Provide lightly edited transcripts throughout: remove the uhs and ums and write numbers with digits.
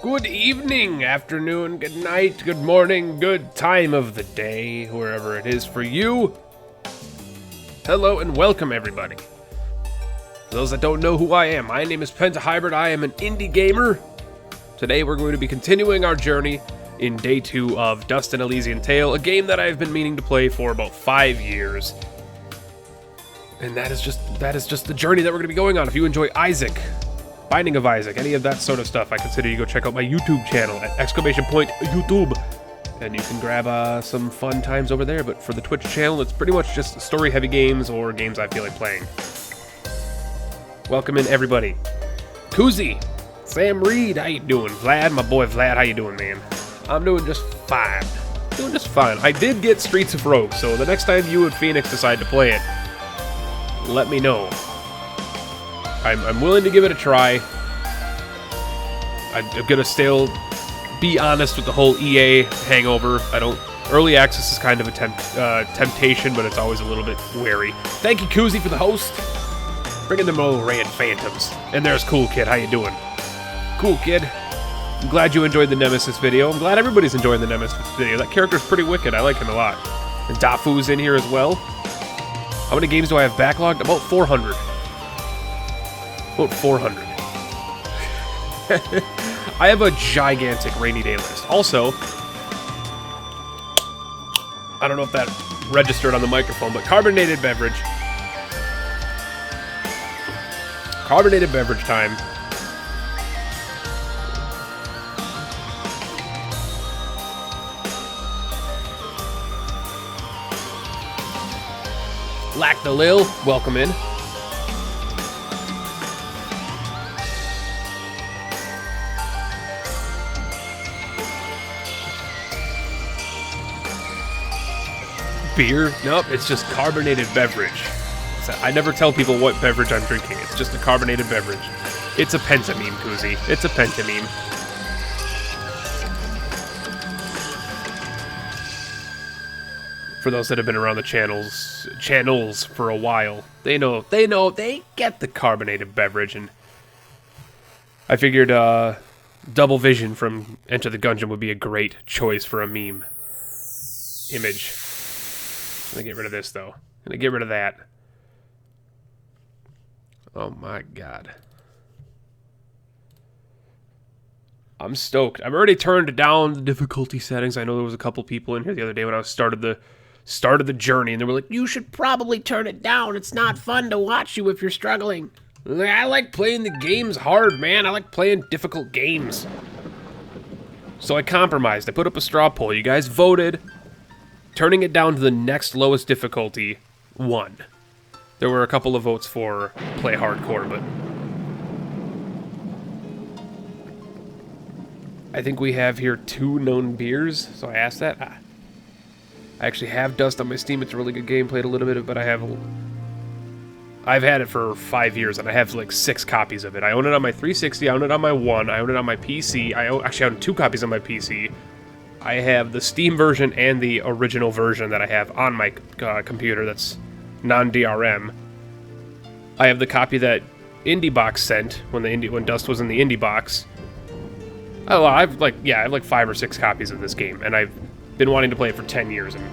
Good evening, afternoon, good night, good morning, good time of the day, wherever it is for you. Hello and welcome, everybody. For those that don't know who I am, my name is PentaLIVE. I am an indie gamer. Today we're going to be continuing our journey in day 2 of Dust and Elysian Tale, a game that I've been meaning to play for about 5 years. And that is just the journey that we're going to be going on. If you enjoy Isaac, Binding of Isaac, any of that sort of stuff, I consider you go check out my YouTube channel at !YouTube. And you can grab some fun times over there. But for the Twitch channel, it's pretty much just story-heavy games or games I feel like playing. Welcome in, everybody. Koozie, Sam Reed, how you doing? Vlad, my boy Vlad, how you doing, man? I'm doing just fine. Doing just fine. I did get Streets of Rogue, so the next time you and Phoenix decide to play it, let me know. I'm willing to give it a try. I'm gonna still be honest with the whole EA hangover. Early access is kind of a temptation, but it's always a little bit wary. Thank you, Koozie, for the host. Bringing them old red phantoms. And there's Cool Kid, how you doing? Cool Kid. I'm glad you enjoyed the Nemesis video. I'm glad everybody's enjoying the Nemesis video. That character's pretty wicked. I like him a lot. And Dafu's in here as well. How many games do I have backlogged? About 400. About 400. I have a gigantic rainy day list. Also, I don't know if that registered on the microphone, but carbonated beverage. Carbonated beverage time. Lack the Lil, welcome in. Beer? Nope, it's just carbonated beverage. I never tell people what beverage I'm drinking. It's just a carbonated beverage. It's a pentameme, Koozie. It's a pentameme. For those that have been around the channels for a while, they get the carbonated beverage, and I figured Double Vision from Enter the Gungeon would be a great choice for a meme image. I'm gonna get rid of this, though. I'm gonna get rid of that. Oh my god. I'm stoked. I've already turned down the difficulty settings. I know there was a couple people in here the other day when I started the journey, and they were like, you should probably turn it down. It's not fun to watch you if you're struggling. I like playing the games hard, man. I like playing difficult games. So I compromised. I put up a straw poll. You guys voted. Turning it down to the next lowest difficulty won. There were a couple of votes for play hardcore, but I think we have here 2 known beers, so I asked that. I actually have Dust on my Steam. It's a really good game. Played a little bit of it, but I've had it for 5 years, and I have like 6 copies of it. I own it on my 360, I own it on my One, I own it on my PC. I actually own 2 copies on my PC. I have the Steam version and the original version that I have on my computer that's non-DRM. I have the copy that IndieBox sent when Dust was in the IndieBox. Oh, I have like 5 or 6 copies of this game, and I've been wanting to play it for 10 years, and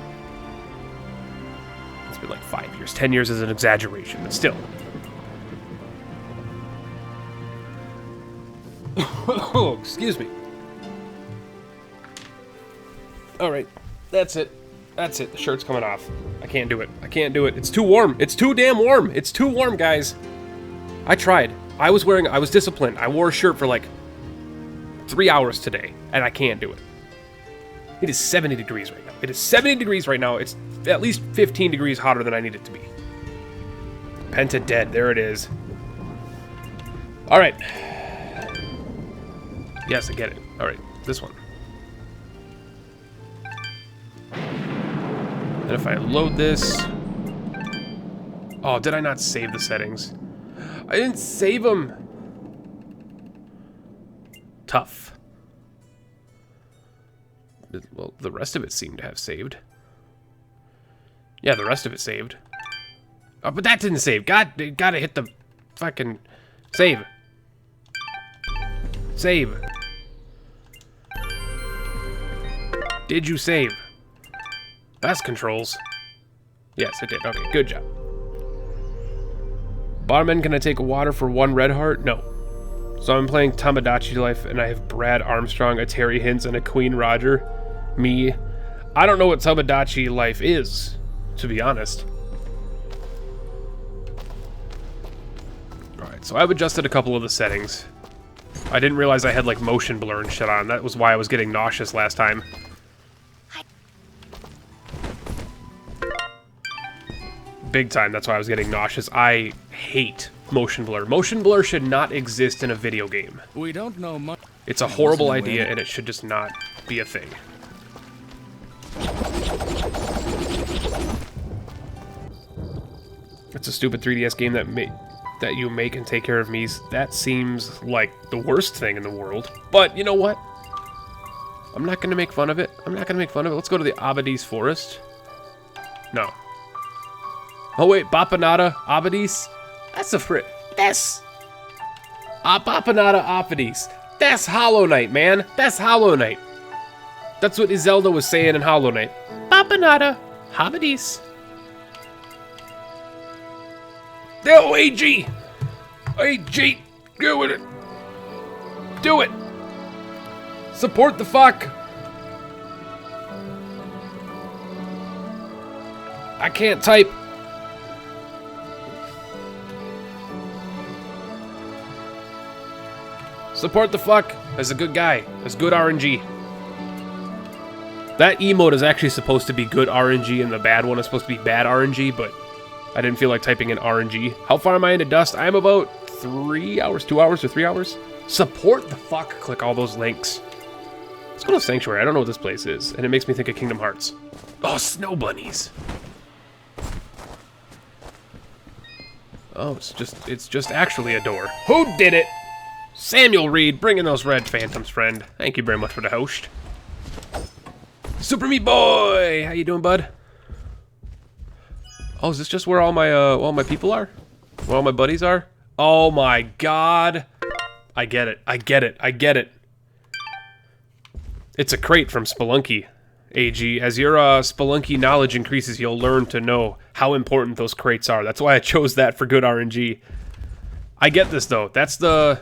it's been like 5 years. 10 years is an exaggeration, but still. Oh, excuse me. Alright, that's it. That's it. The shirt's coming off. I can't do it. I can't do it. It's too warm. It's too damn warm. It's too warm, guys. I tried. I was disciplined. I wore a shirt for like 3 hours today, and I can't do it. It is 70 degrees right now. It is 70 degrees right now. It's at least 15 degrees hotter than I need it to be. Penta dead. There it is. Alright. Yes, I get it. Alright, this one. And if I load this... Oh, did I not save the settings? I didn't save them! Tough. Well, the rest of it seemed to have saved. Yeah, the rest of it saved. Oh, but that didn't save. Gotta hit the fucking... Save. Save. Did you save? That's controls. Yes, it did. Okay, good job. Barman, can I take water for 1 red heart? No. So I'm playing Tamagotchi Life, and I have Brad Armstrong, a Terry Hintz, and a Queen Roger. Me. I don't know what Tamagotchi Life is, to be honest. Alright, so I've adjusted a couple of the settings. I didn't realize I had, like, motion blur and shit on. That was why I was getting nauseous last time. Big time, that's why I was getting nauseous. I hate motion blur. Motion blur should not exist in a video game. We don't know much. It's a horrible idea, and it should just not be a thing. It's a stupid 3DS game that you make and take care of me. That seems like the worst thing in the world. But you know what? I'm not gonna make fun of it. I'm not gonna make fun of it. Let's go to the Abadis Forest. No. Oh wait, Bapanada Abadis? That's a that's... Bapanada Abadis. That's Hollow Knight, man. That's Hollow Knight. That's what Zelda was saying in Hollow Knight. Bapanada Abadis. No, AG! AG! Do it! Do it! Support the fuck! I can't type. Support the fuck. That's a good guy. That's good RNG. That emote is actually supposed to be good RNG and the bad one is supposed to be bad RNG, but I didn't feel like typing in RNG. How far am I into Dust? I'm about 3 hours, 2 hours, or 3 hours. Support the fuck. Click all those links. Let's go to Sanctuary. I don't know what this place is, and it makes me think of Kingdom Hearts. Oh, snow bunnies. Oh, it's just actually a door. Who did it? Samuel Reed, bring in those red phantoms, friend. Thank you very much for the host. Super Meat Boy, how you doing, bud? Oh, is this just where all my people are? Where all my buddies are? Oh my god. I get it. I get it. I get it. It's a crate from Spelunky, AG. As your Spelunky knowledge increases, you'll learn to know how important those crates are. That's why I chose that for good RNG. I get this, though. That's the...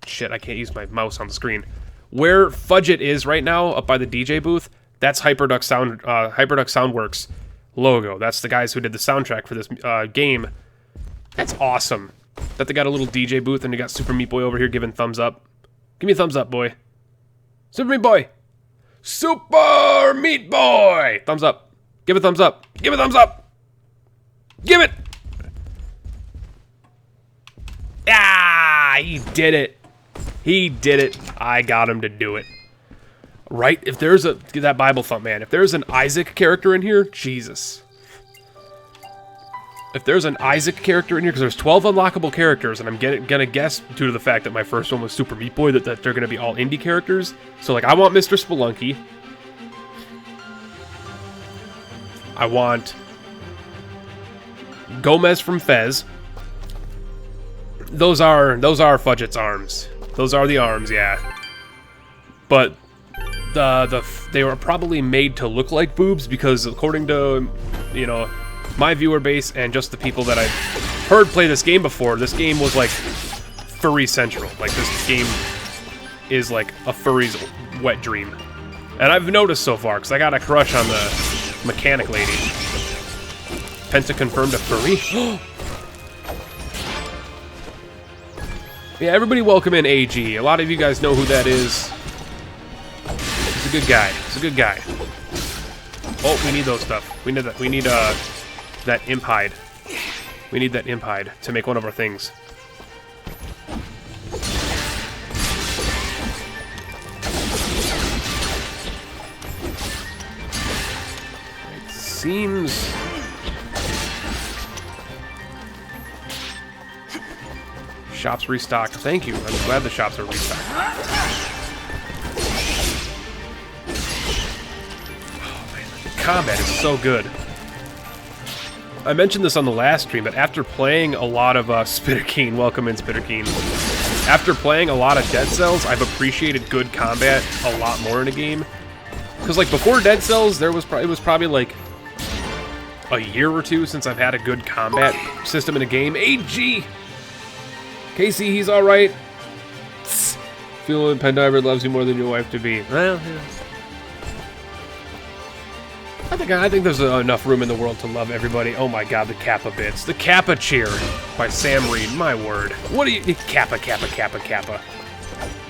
Shit, I can't use my mouse on the screen. Where Fudget is right now, up by the DJ booth, that's Hyperduck Soundworks logo. That's the guys who did the soundtrack for this game. That's awesome. That they got a little DJ booth and they got Super Meat Boy over here giving thumbs up. Give me a thumbs up, boy. Super Meat Boy! Super Meat Boy! Thumbs up. Give a thumbs up. Give a thumbs up! Give it! Ah! He did it. He did it. I got him to do it. Right? If there's that Bible thump, man. If there's an Isaac character in here, Jesus. If there's an Isaac character in here, because there's 12 unlockable characters, and I'm gonna guess, due to the fact that my first one was Super Meat Boy, that they're gonna be all indie characters. So, like, I want Mr. Spelunky. I want Gomez from Fez. Those are Fudget's arms. Those are the arms, yeah. But they were probably made to look like boobs because according to, you know, my viewer base and just the people that I've heard play this game before, this game was like furry central. Like this game is like a furry's wet dream. And I've noticed so far, because I got a crush on the mechanic lady. Penta confirmed a furry. Yeah, everybody welcome in AG. A lot of you guys know who that is. He's a good guy. He's a good guy. Oh, we need those stuff. We need that. We need that imp hide. We need that imp hide to make one of our things. It seems... Shops restocked. Thank you. I'm glad the shops are restocked. Oh man, the combat is so good. I mentioned this on the last stream, but after playing a lot of Spitterkeen, welcome in Spitterkeen. After playing a lot of Dead Cells, I've appreciated good combat a lot more in a game. Because, like, before Dead Cells, it was probably, like, a year or two since I've had a good combat system in a game. AG! Casey, he's alright. Feeling PentaLIVE loves you more than your wife to be. Well, yeah. I think there's enough room in the world to love everybody. Oh my god, the Kappa bits. The Kappa cheer by Sam Reed. My word. What are you... Kappa, Kappa, Kappa, Kappa.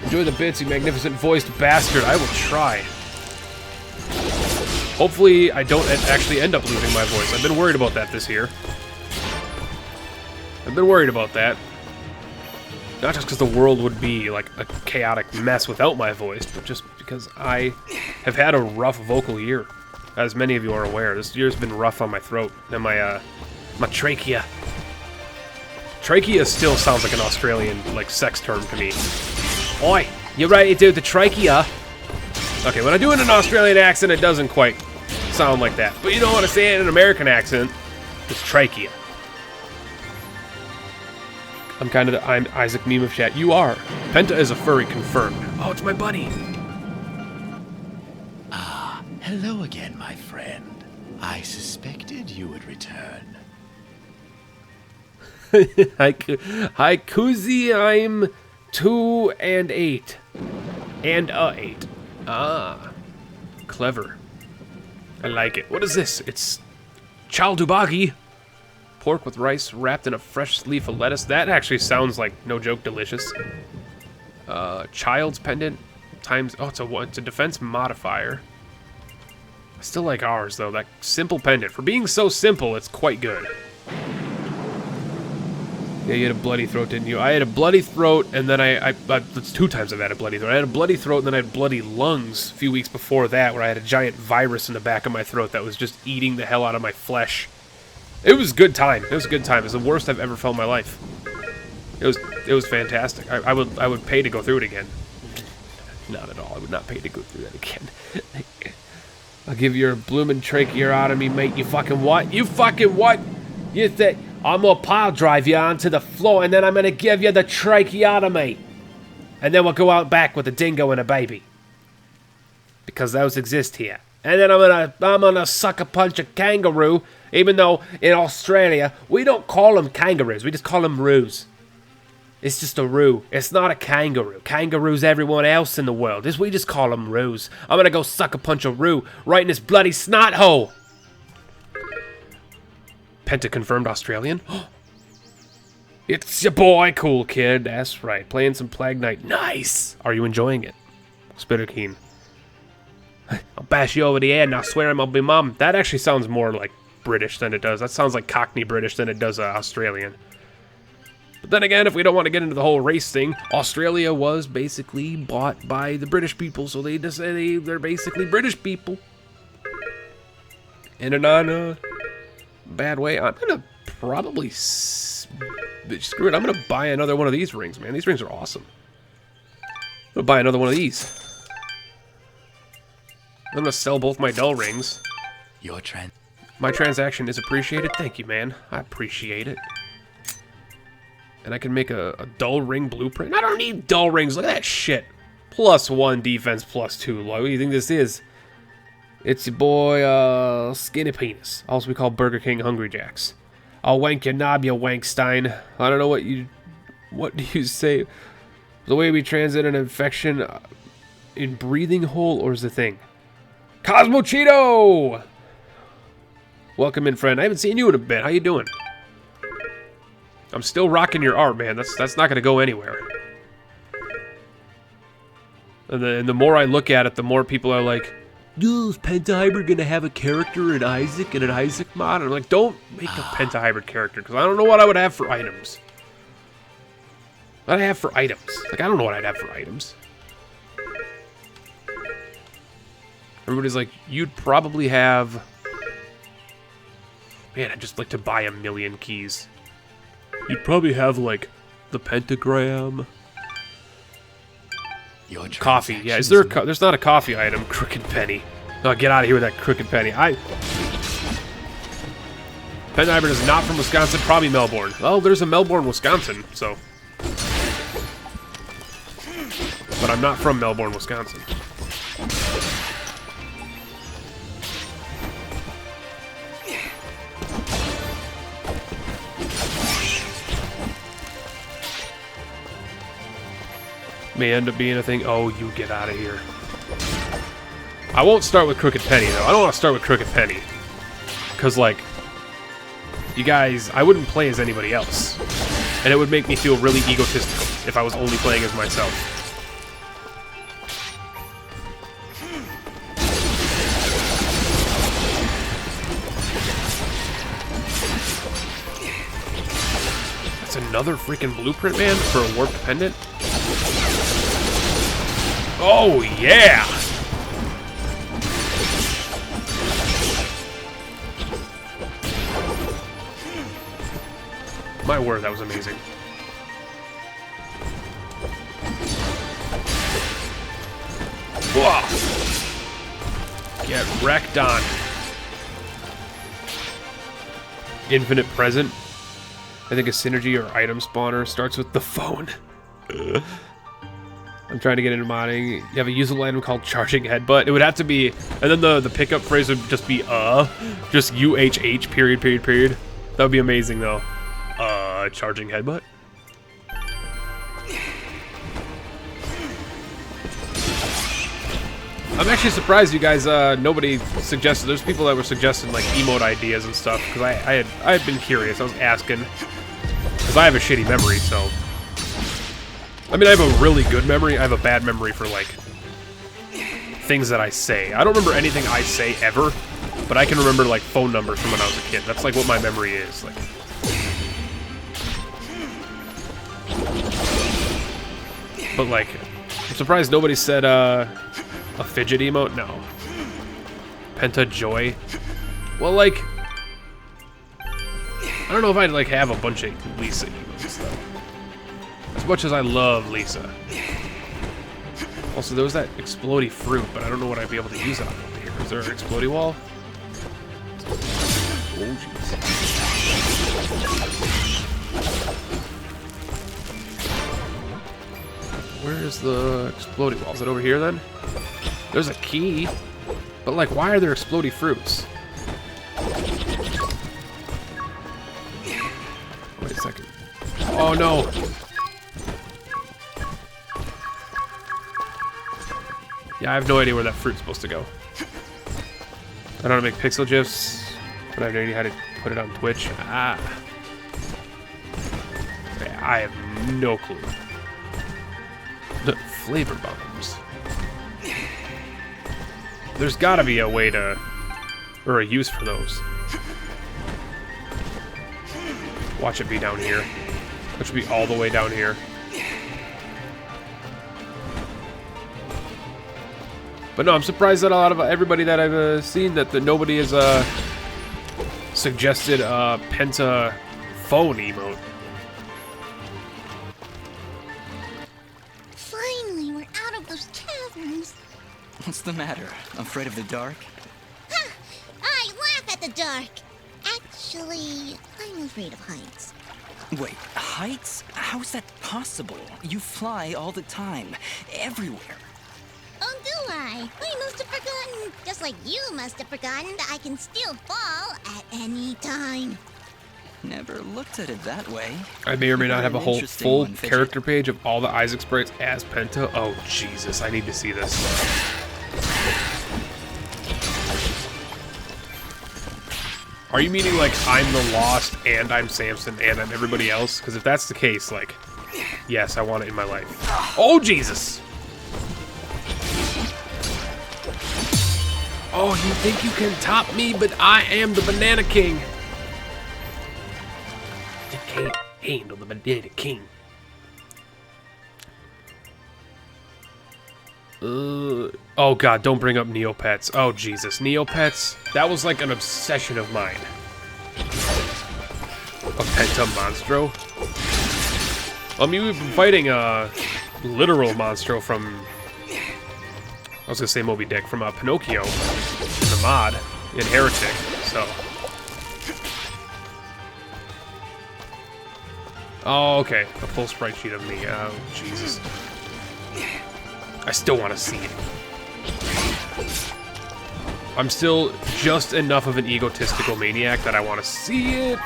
Enjoy the bits, you magnificent voiced bastard. I will try. Hopefully, I don't actually end up losing my voice. I've been worried about that this year. I've been worried about that. Not just because the world would be like a chaotic mess without my voice, but just because I have had a rough vocal year. As many of you are aware, this year's been rough on my throat and my trachea. Trachea still sounds like an Australian, like, sex term to me. Oi, you ready to do the trachea? Okay, when I do it in an Australian accent, it doesn't quite sound like that. But you know what I say in an American accent? It's trachea. I'm Isaac meme of chat. You are. Penta is a furry, confirmed. Oh, it's my buddy. Ah, hello again, my friend. I suspected you would return. Hi, Kuzi. I'm 2 and 8. And 8. Ah. Clever. I like it. What is this? It's chaldubagi. Pork with rice wrapped in a fresh leaf of lettuce. That actually sounds like, no joke, delicious. Child's pendant times... Oh, it's a defense modifier. I still like ours, though. That simple pendant. For being so simple, it's quite good. Yeah, you had a bloody throat, didn't you? I had a bloody throat, and then it's 2 times I've had a bloody throat. I had a bloody throat, and then I had bloody lungs a few weeks before that, where I had a giant virus in the back of my throat that was just eating the hell out of my flesh. It was a good time. It was a good time. It was the worst I've ever felt in my life. It was fantastic. I would pay to go through it again. Not at all. I would not pay to go through that again. I'll give you a bloomin' tracheotomy, mate. You fucking what? You fucking what? You think I'm gonna pile drive you onto the floor, and then I'm gonna give you the tracheotomy, and then we'll go out back with a dingo and a baby, because those exist here. And then I'm gonna suck a punch a kangaroo, even though in Australia we don't call them kangaroos, we just call them roos. It's just a roo. It's not a kangaroo. Kangaroos everyone else in the world. We just call them roos. I'm gonna go suck a punch a roo right in his bloody snot hole. Penta confirmed Australian. It's your boy, cool kid. That's right. Playing some Plague Knight. Nice. Are you enjoying it? Spitterkeen. I'll bash you over the head and I'll swear I'm be mum. That actually sounds more like British than it does. That sounds like Cockney British than it does Australian. But then again, if we don't want to get into the whole race thing, Australia was basically bought by the British people, so they just say they're basically British people. In a non-bad way. I'm gonna probably screw it. I'm gonna buy another one of these rings, man. These rings are awesome. I'm gonna buy another one of these. I'm gonna sell both my dull rings. My transaction is appreciated. Thank you, man. I appreciate it. And I can make a dull ring blueprint. I don't need dull rings. Look at that shit. +1 defense, +2. What do you think this is? It's your boy, Skinny Penis. Also we call Burger King Hungry Jacks. I'll wank your knob, you wankstein. I don't know what do you say? The way we transit an infection in breathing hole, or is the thing? Cosmo Cheeto! Welcome in, friend. I haven't seen you in a bit. How you doing? I'm still rocking your art, man. That's not gonna go anywhere. And the more I look at it, the more people are like, "Yo, is PentaHybrid gonna have a character in Isaac and an Isaac mod?" And I'm like, don't make a PentaHybrid character, because I don't know what I would have for items. What I have for items? Like, I don't know what I'd have for items. Everybody's like, you'd probably have... Man, I'd just like to buy 1,000,000 keys. You'd probably have, like, the pentagram. Coffee. Yeah, is there a there's not a coffee item. Crooked penny. No, get out of here with that crooked penny. PentaHybrid is not from Wisconsin, probably Melbourne. Well, there's a Melbourne, Wisconsin, so... But I'm not from Melbourne, Wisconsin. may end up being a thing. Oh, you get out of here. I won't start with Crooked Penny, though. I don't want to start with Crooked Penny. Because, like, you guys, I wouldn't play as anybody else. And it would make me feel really egotistical if I was only playing as myself. That's another freaking blueprint, man, for a warped pendant. Oh, yeah! My word, that was amazing. Whoa! Get wrecked on. Infinite present. I think a synergy or item spawner starts with the phone. I'm trying to get into modding. You have a usable item called Charging Headbutt. It would have to be, and then the pickup phrase would just be just UHH period. That would be amazing though. Charging Headbutt. I'm actually surprised you guys, nobody suggested, there's people that were suggesting like emote ideas and stuff, because I had been curious, I was asking, because I have a shitty memory, so. I mean, I have a really good memory, I have a bad memory for like, things that I say. I don't remember anything I say ever, but I can remember like phone numbers from when I was a kid. That's like what my memory is, like. But like, I'm surprised nobody said a fidget emote. No. Penta Joy. Well, like, I don't know if I'd like have a bunch of Lisa emotes though. As much as I love Lisa. Also, there was that explodey fruit, but I don't know what I'd be able to use it on over here. Is there an explodey wall? Oh jeez. Where's the explodey wall? Is it over here then? There's a key. But like, why are there explodey fruits? Wait a second. Oh no! Yeah, I have no idea where that fruit's supposed to go. I don't know how to make pixel GIFs, but I have no idea how to put it on Twitch. Ah. Yeah, I have no clue. The flavor bombs. There's gotta be a way to, or a use for those. Watch it be down here. It should be all the way down here. But no, I'm surprised that a lot of everybody that I've seen that nobody has suggested a Penta phone emote. Finally, we're out of those caverns. What's the matter? Afraid of the dark? Ha! I laugh at the dark. Actually, I'm afraid of heights. Wait, heights? How is that possible? You fly all the time, everywhere. Oh, do I? I must have forgotten. Just like you must have forgotten that I can still fall at any time. Never looked at it that way. I may or may not have a whole Interesting full one, Fidget. character page of all the Isaac sprites as Penta. Oh, Jesus, I need to see this. Are you meaning like I'm the Lost and I'm Samson and I'm everybody else? Because if that's the case, like, yes, I want it in my life. Oh, Jesus! Oh, you think you can top me, but I am the Banana King. You can't handle the Banana King. Oh god, don't bring up Neopets. Oh Jesus, Neopets? That was like an obsession of mine. A Penta Monstro? I mean, we've been fighting a literal Monstro from... I was gonna say Moby Dick, from Pinocchio in the mod, in Heretic, so... Oh, okay. A full sprite sheet of me. Oh, Jesus. I still want to see it. I'm still just enough of an egotistical maniac that I want to see it.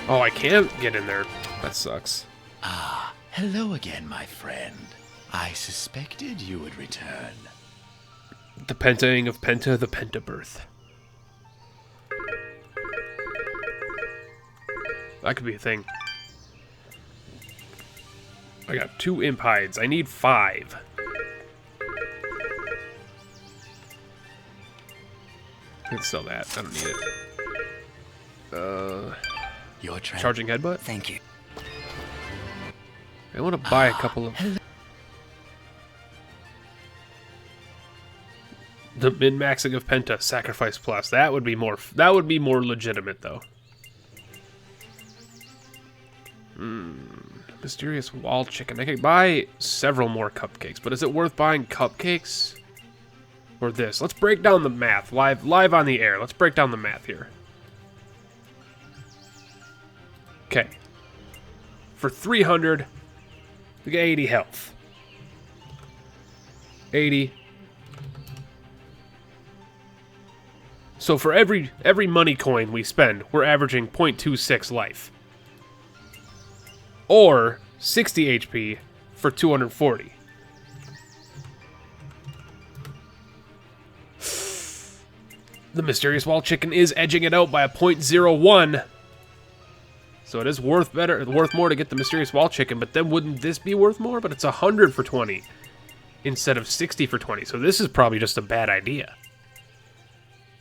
Oh, I can't get in there. That sucks. Ah, hello again, my friend. I suspected you would return. The pentaing of Penta, the Pentabirth. That could be a thing. I got 2 imp hides. I need 5. I can sell that. I don't need it. Your Charging headbutt? Thank you. I want to buy a couple of... The min-maxing of Penta, sacrifice plus. That would be more legitimate, though. Mysterious wall chicken. I could buy several more cupcakes, but is it worth buying cupcakes? Or this? Let's break down the math. Live on the air. Let's break down the math here. Okay. For 300, we get 80 health. 80. So for every money coin we spend, we're averaging 0.26 life. Or 60 HP for 240. The mysterious wall chicken is edging it out by a 0.01. So it is worth more to get the mysterious wall chicken, but then wouldn't this be worth more? But it's 100 for 20 instead of 60 for 20. So this is probably just a bad idea.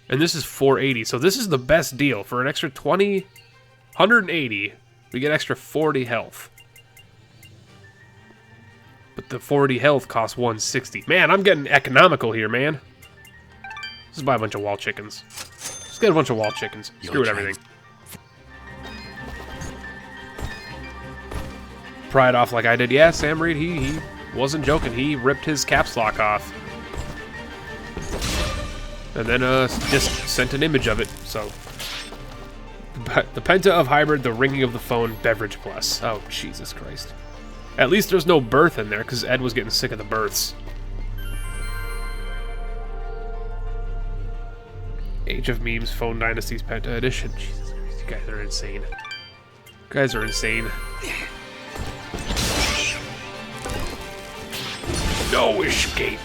And this is 480. So this is the best deal. For an extra 20, 180, we get extra 40 health. But the 40 health costs 160. Man, I'm getting economical here, man. Let's buy a bunch of wall chickens. Let's get a bunch of wall chickens. Screw it, everything. Pry it off like I did. Yeah, Sam Reed, he wasn't joking. He ripped his caps lock off. And then just sent an image of it, so. The Penta of Hybrid, the ringing of the phone, beverage plus. Oh, Jesus Christ. At least there's no birth in there, because Ed was getting sick of the births. Age of Memes, Phone Dynasties, Penta Edition. Jesus Christ, you guys are insane. You guys are insane. No escape.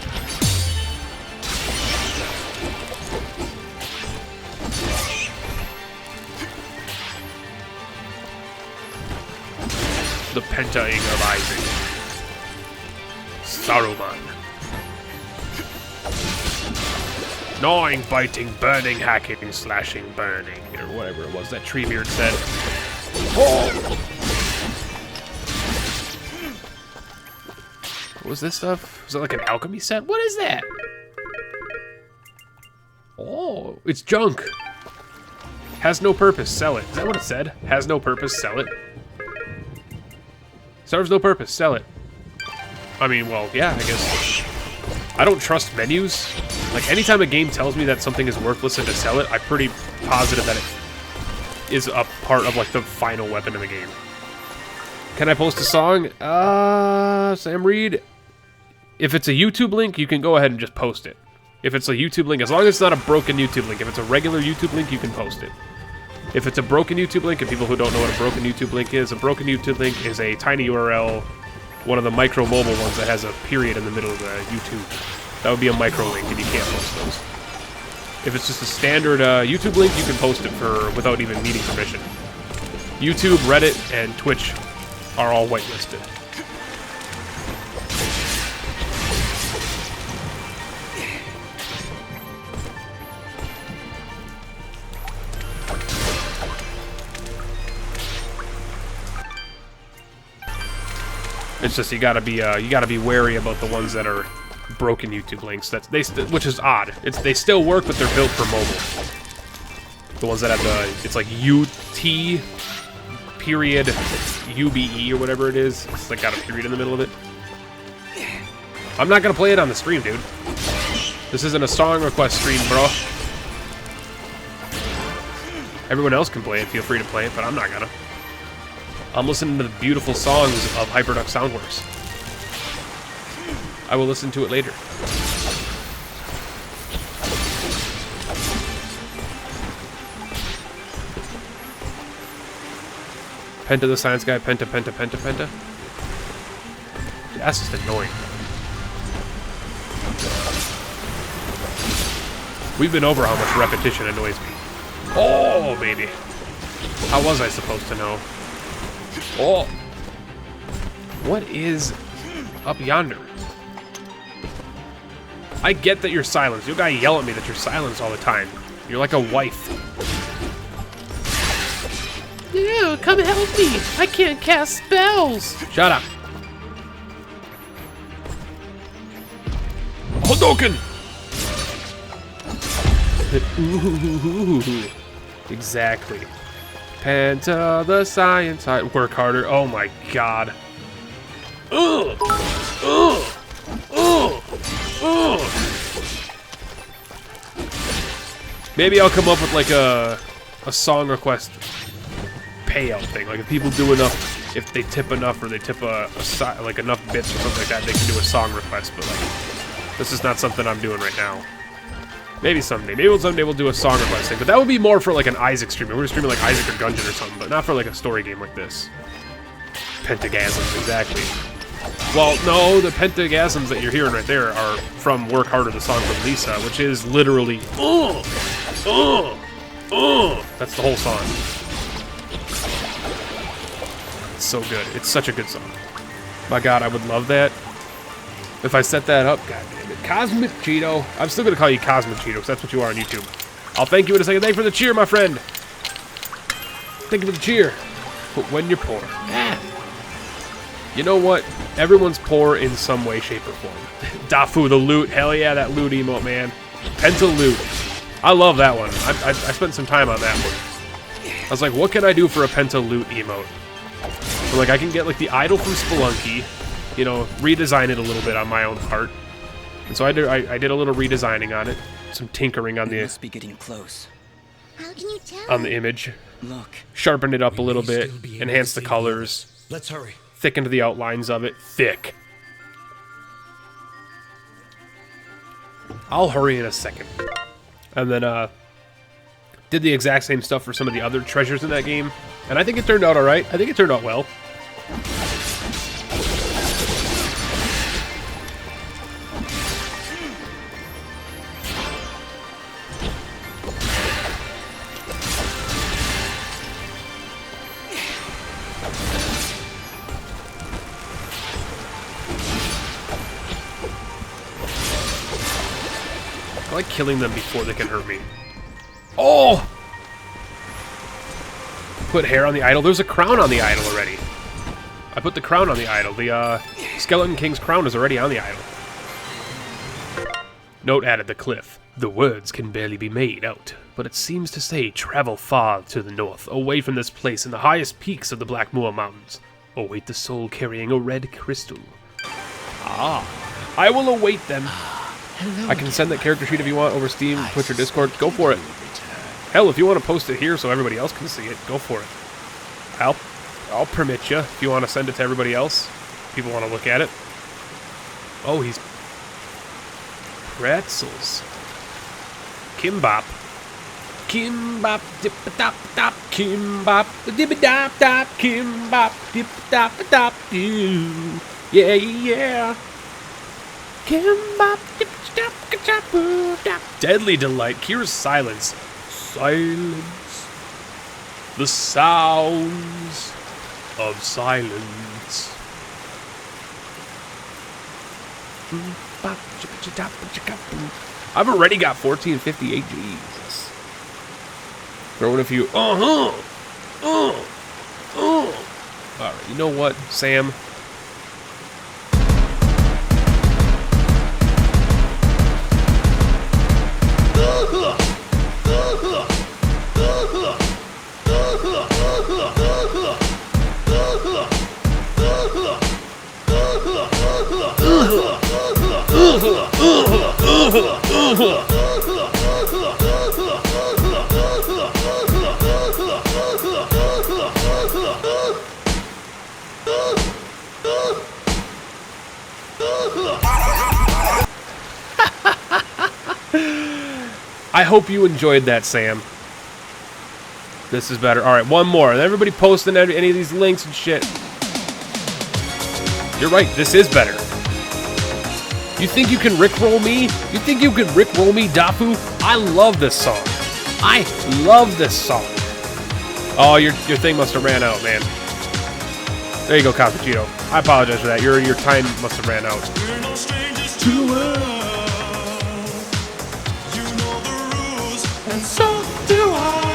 The Pentaing of Isaac. Saruman. Gnawing, biting, burning, hacking, slashing, burning, or whatever it was that Treebeard said. Oh! What was this stuff? Was it like an alchemy set? What is that? Oh, it's junk. Has no purpose, sell it. Is that what it said? Has no purpose, sell it. Serves no purpose, sell it. I mean, well, yeah, I guess. I don't trust menus. Like, anytime a game tells me that something is worthless and to sell it, I'm pretty positive that it is a part of, like, the final weapon in the game. Can I post a song? Sam Reed? If it's a YouTube link, you can go ahead and just post it. If it's a YouTube link, as long as it's not a broken YouTube link. If it's a regular YouTube link, you can post it. If it's a broken YouTube link, and people who don't know what a broken YouTube link is, a broken YouTube link is a tiny URL, one of the micro mobile ones that has a period in the middle of the YouTube. That would be a micro link, and you can't post those. If it's just a standard YouTube link, you can post it without even needing permission. YouTube, Reddit, and Twitch are all whitelisted. It's just you gotta be wary about the ones that are broken YouTube links. Which is odd. They still work, but they're built for mobile. The ones that have it's like UT period UBE or whatever it is. It's like got a period in the middle of it. I'm not gonna play it on the stream, dude. This isn't a song request stream, bro. Everyone else can play it. Feel free to play it, but I'm not gonna. I'm listening to the beautiful songs of Hyperduck Soundworks. I will listen to it later. Penta the science guy, Penta, Penta, Penta, Penta. That's just annoying. We've been over how much repetition annoys me. Oh, baby. How was I supposed to know? Oh. What is up yonder? I get that you're silenced. You gotta yell at me that you're silenced all the time. You're like a wife. Yeah, come help me. I can't cast spells. Shut up. Hadouken! Ooh, exactly. Penta the science. Work harder. Oh my god. Ugh. Ugh. Ugh. Ugh. Maybe I'll come up with like a song request payout thing. Like if people do enough, if they tip enough or they tip like enough bits or something like that, they can do a song request. But like, this is not something I'm doing right now. Maybe someday. Maybe someday we'll do a song request thing. But that would be more for like an Isaac streamer. We're streaming like Isaac or Gungeon or something, but not for like a story game like this. Pentagasms, exactly. Well, no, the pentagasms that you're hearing right there are from Work Harder, the song from Lisa, which is literally, that's the whole song. It's so good. It's such a good song. My god, I would love that. If I set that up, god damn it. Cosmic Cheeto. I'm still going to call you Cosmic Cheeto, because that's what you are on YouTube. I'll thank you in a second. Thank you for the cheer, my friend. Thank you for the cheer. But when you're poor. You know what? Everyone's poor in some way, shape, or form. Dafu, the loot. Hell yeah, that loot emote, man. Penta loot. I love that one. I spent some time on that one. I was like, what can I do for a Penta loot emote? So, like, I can get, like, the idol from Spelunky, you know, redesign it a little bit on my own part. And so I did a little redesigning on it. Some tinkering on the... must be getting close. How can you tell? On the image. Look. Sharpen it up a little bit. Enhance the colors. Let's hurry. Thickened the outlines of it. Thick. I'll hurry in a second. And then, did the exact same stuff for some of the other treasures in that game. And I think it turned out alright. I think it turned out well. I like killing them before they can hurt me. Oh! Put hair on the idol. There's a crown on the idol already. I put the crown on the idol. The Skeleton King's crown is already on the idol. Note added the cliff. The words can barely be made out, but it seems to say travel far to the north, away from this place in the highest peaks of the Black Moor Mountains. Await the soul carrying a red crystal. Ah, I will await them. I can send that character sheet if you want over Steam, Twitch, or Discord. Go for it. Hell, if you want to post it here so everybody else can see it, go for it. I'll permit you if you want to send it to everybody else. People want to look at it. Oh, he's... pretzels. Kimbap. Kimbap, dip-a-dop-dop, kimbap, dip-a-dop-dop, kimbap, dip-a-dop-dop, doo. Yeah, yeah. Kimbap, dip-a-dop-dop, deadly delight, Kira's silence. Silence. The sounds of silence. I've already got 1458. Jesus. Throwing a few. Alright, you know what, Sam? I hope you enjoyed that, Sam. This is better. All right, one more. And everybody posting any of these links and shit. You're right. This is better. You think you can rickroll me? You think you can rickroll me, Dafu? I love this song. I love this song. Oh, your thing must have ran out, man. There you go, Cappuccino. I apologize for that. Your time must have ran out. We're no strangers to love. You know the rules, and so do I.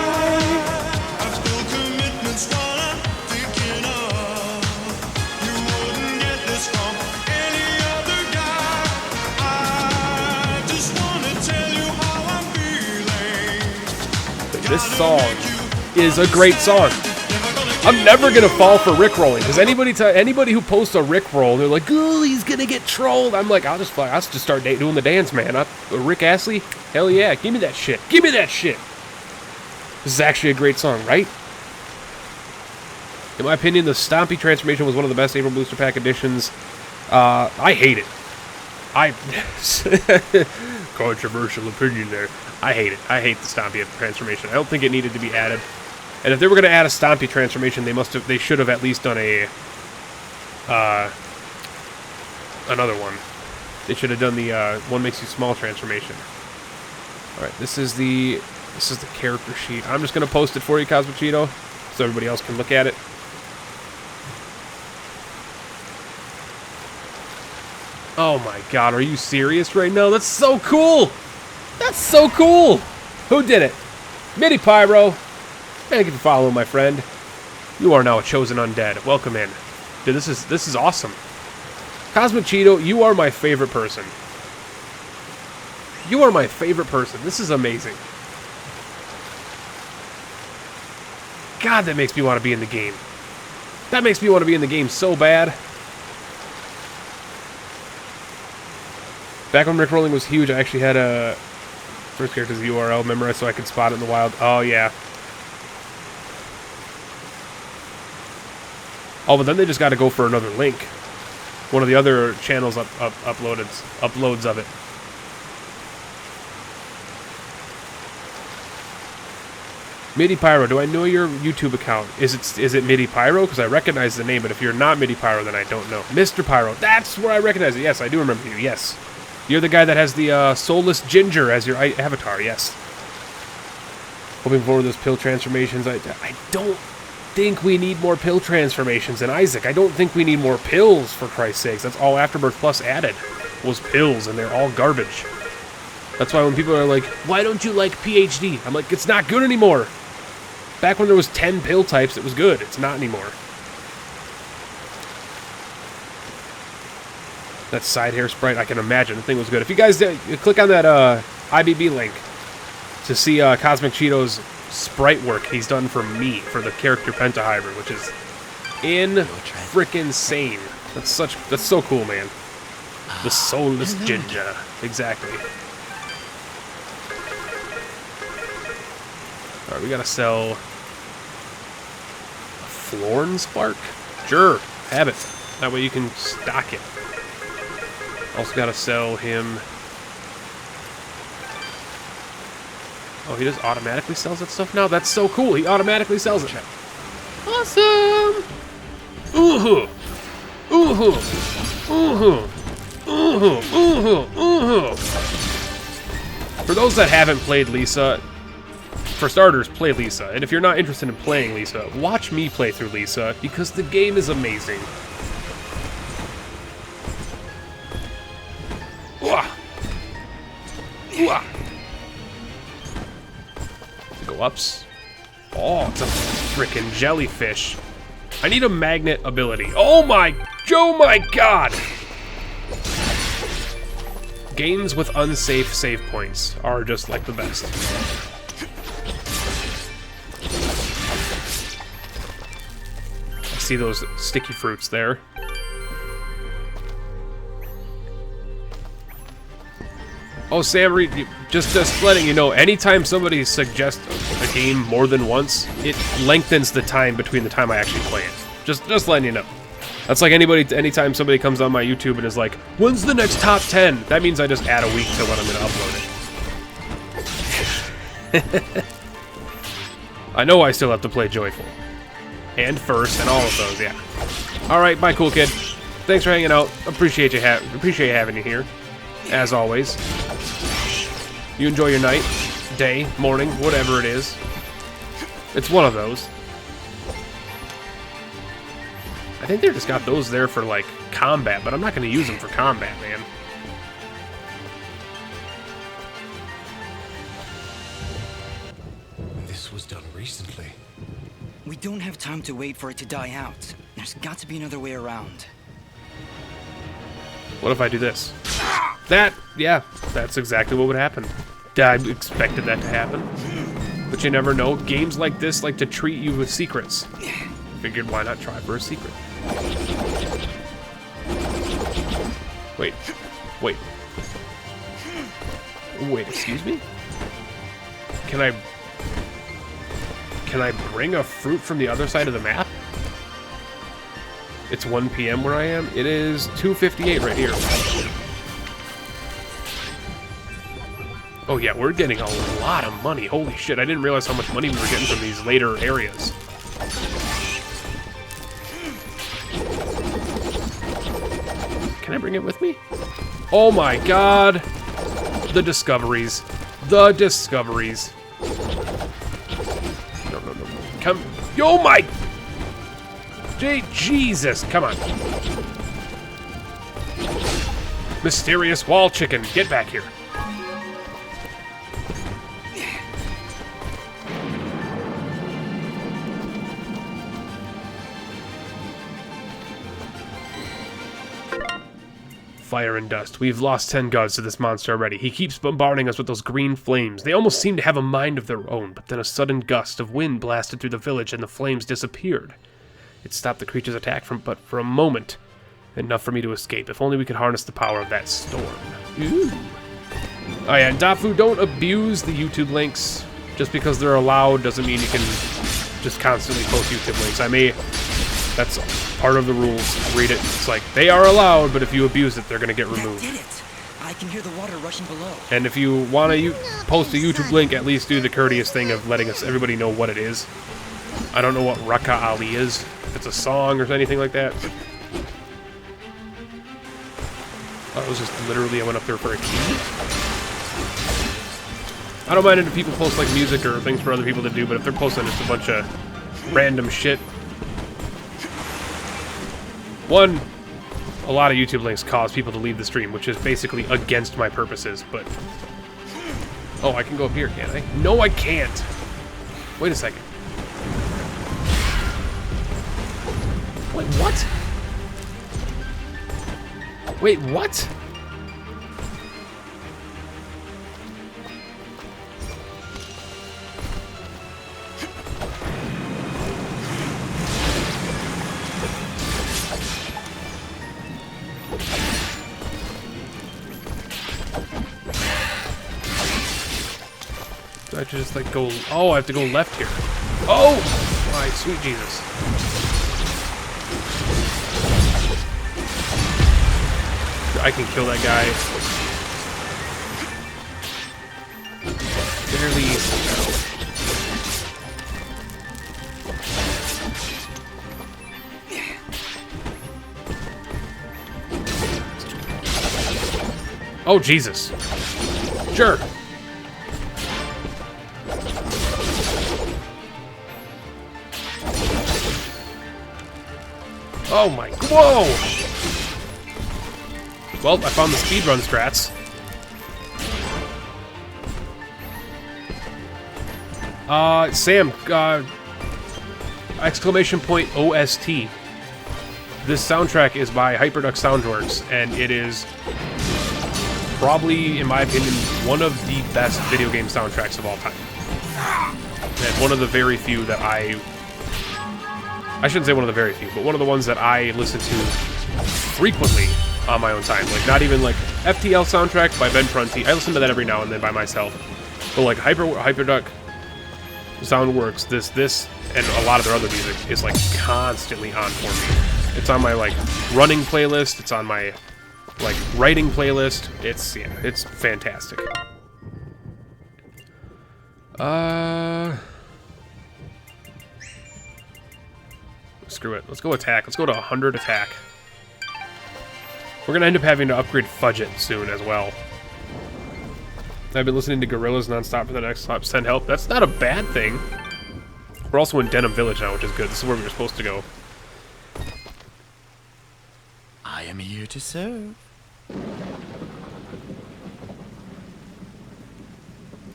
I've still commitments while I'm thinking of. You wouldn't get this from any other guy. I just wanna tell you how I'm feeling. This song is a great song. I'm never gonna fall for rickrolling because anybody who posts a rickroll, they're like, "Oh, he's gonna get trolled." I'm like, I'll just start doing the dance, man. Rick Astley, hell yeah, give me that shit, give me that shit. This is actually a great song, right? In my opinion, the Stompy transformation was one of the best April Booster Pack editions. I hate it. Controversial opinion there. I hate it. I hate the Stompy transformation. I don't think it needed to be added. And if they were going to add a Stompy transformation, they should have at least done a another one. They should have done the one makes you small transformation. All right, this is the character sheet. I'm just going to post it for you, Cosmochito, so everybody else can look at it. Oh my God, are you serious right now? That's so cool. That's so cool. Who did it? Midi Pyro. Thank you for following, my friend. You are now a chosen undead. Welcome in. Dude, this is awesome. Cosmic Cheeto, you are my favorite person. You are my favorite person. This is amazing. God, that makes me want to be in the game. That makes me want to be in the game so bad. Back when rickrolling was huge, I actually had a first character's URL memorized so I could spot it in the wild. Oh, yeah. Oh, but then they just got to go for another link. One of the other channels uploads of it. Midi Pyro, do I know your YouTube account? Is it Midi Pyro? Because I recognize the name, but if you're not Midi Pyro, then I don't know. Mr. Pyro, that's where I recognize it. Yes, I do remember you. Yes, you're the guy that has the soulless ginger as your avatar. Yes. Hoping for those pill transformations. I don't think we need more pill transformations. And Isaac, I don't think we need more pills, for Christ's sakes. That's all Afterbirth Plus added was pills, and they're all garbage. That's why when people are like, why don't you like PhD? I'm like, it's not good anymore. Back when there was 10 pill types, it was good. It's not anymore. That side hair sprite, I can imagine. The thing was good. If you guys click on that IBB link to see Cosmic Cheeto's sprite work he's done for me for the character PentaHybrid, which is in-frickin-sane. That's so cool, man. The soulless ginger. Exactly. Alright, we gotta sell a Florn Spark? Sure, have it. That way you can stock it. Also gotta sell him... Oh, he just automatically sells that stuff now? That's so cool. He automatically sells it. Awesome! Ooh-hoo! Ooh-hoo! Ooh-hoo! Ooh-hoo! Ooh-hoo! Ooh-hoo! For those that haven't played Lisa, for starters, play Lisa. And if you're not interested in playing Lisa, watch me play through Lisa, because the game is amazing. Ooh-ah! Ooh-ah! Go ups. Oh, it's a frickin' jellyfish. I need a magnet ability. Oh my god! Games with unsafe save points are just like the best. I see those sticky fruits there. Oh, Sam Reed, just letting you know, anytime somebody suggests a game more than once, it lengthens the time between the time I actually play it. Just letting you know. That's like anytime somebody comes on my YouTube and is like, when's the next top 10? That means I just add a week to when I'm going to upload it. I know I still have to play Joyful. And First, and all of those, yeah. Alright, bye, cool kid. Thanks for hanging out. Appreciate having you here. As always. You enjoy your night, day, morning, whatever it is. It's one of those. I think they just got those there for, like, combat, but I'm not going to use them for combat, man. This was done recently. We don't have time to wait for it to die out. There's got to be another way around. What if I do this? Yeah, that's exactly what would happen. I expected that to happen. But you never know. Games like this like to treat you with secrets. Figured why not try for a secret? Wait, excuse me? Can I bring a fruit from the other side of the map? It's 1 p.m. where I am. It is 2:58 right here. Oh yeah, we're getting a lot of money. Holy shit, I didn't realize how much money we were getting from these later areas. Can I bring it with me? Oh my god! The discoveries. The discoveries. No. Come. Oh my! Jesus, come on. Mysterious wall chicken, get back here. Fire and dust. We've lost 10 gods to this monster already. He keeps bombarding us with those green flames. They almost seem to have a mind of their own, but then a sudden gust of wind blasted through the village and the flames disappeared. It stopped the creature's attack but for a moment. Enough for me to escape. If only we could harness the power of that storm. Ooh. Oh yeah, and Dafu, don't abuse the YouTube links. Just because they're allowed doesn't mean you can just constantly post YouTube links. That's part of the rules. Read it. It's like, they are allowed, but if you abuse it, they're going to get removed. That did it. I can hear the water rushing below. And if you want to post a YouTube link, at least do the courteous thing of letting everybody know what it is. I don't know what Raka Ali is, if it's a song or anything like that. But it was just literally I went up there for a key. I don't mind it if people post like music or things for other people to do, but if they're posting just a bunch of random shit. One, a lot of YouTube links cause people to leave the stream, which is basically against my purposes, but... Oh, I can go up here, can't I? No, I can't! Wait a second. Wait, what? Wait, what? Do I have to just like go... Oh, I have to go left here. Oh! My sweet Jesus. I can kill that guy. Fairly easy now. Oh, Jesus. Sure. Oh my... Whoa! Well, I found the speedrun strats. Sam, exclamation point OST. This soundtrack is by Hyperduck Soundworks, and it is probably, in my opinion, one of the best video game soundtracks of all time. And one of the very few that I shouldn't say one of the very few, but one of the ones that I listen to frequently on my own time. Like, not even like FTL soundtrack by Ben Prunty. I listen to that every now and then by myself. But like Hyperduck Soundworks, this and a lot of their other music is like constantly on for me. It's on my like running playlist. It's on my like writing playlist. It's fantastic. Screw it. Let's go attack. Let's go to 100 attack. We're going to end up having to upgrade Fudget soon as well. I've been listening to Gorillas nonstop for the next stop. Send help. That's not a bad thing. We're also in Denham Village now, which is good. This is where we were supposed to go. I am here to serve.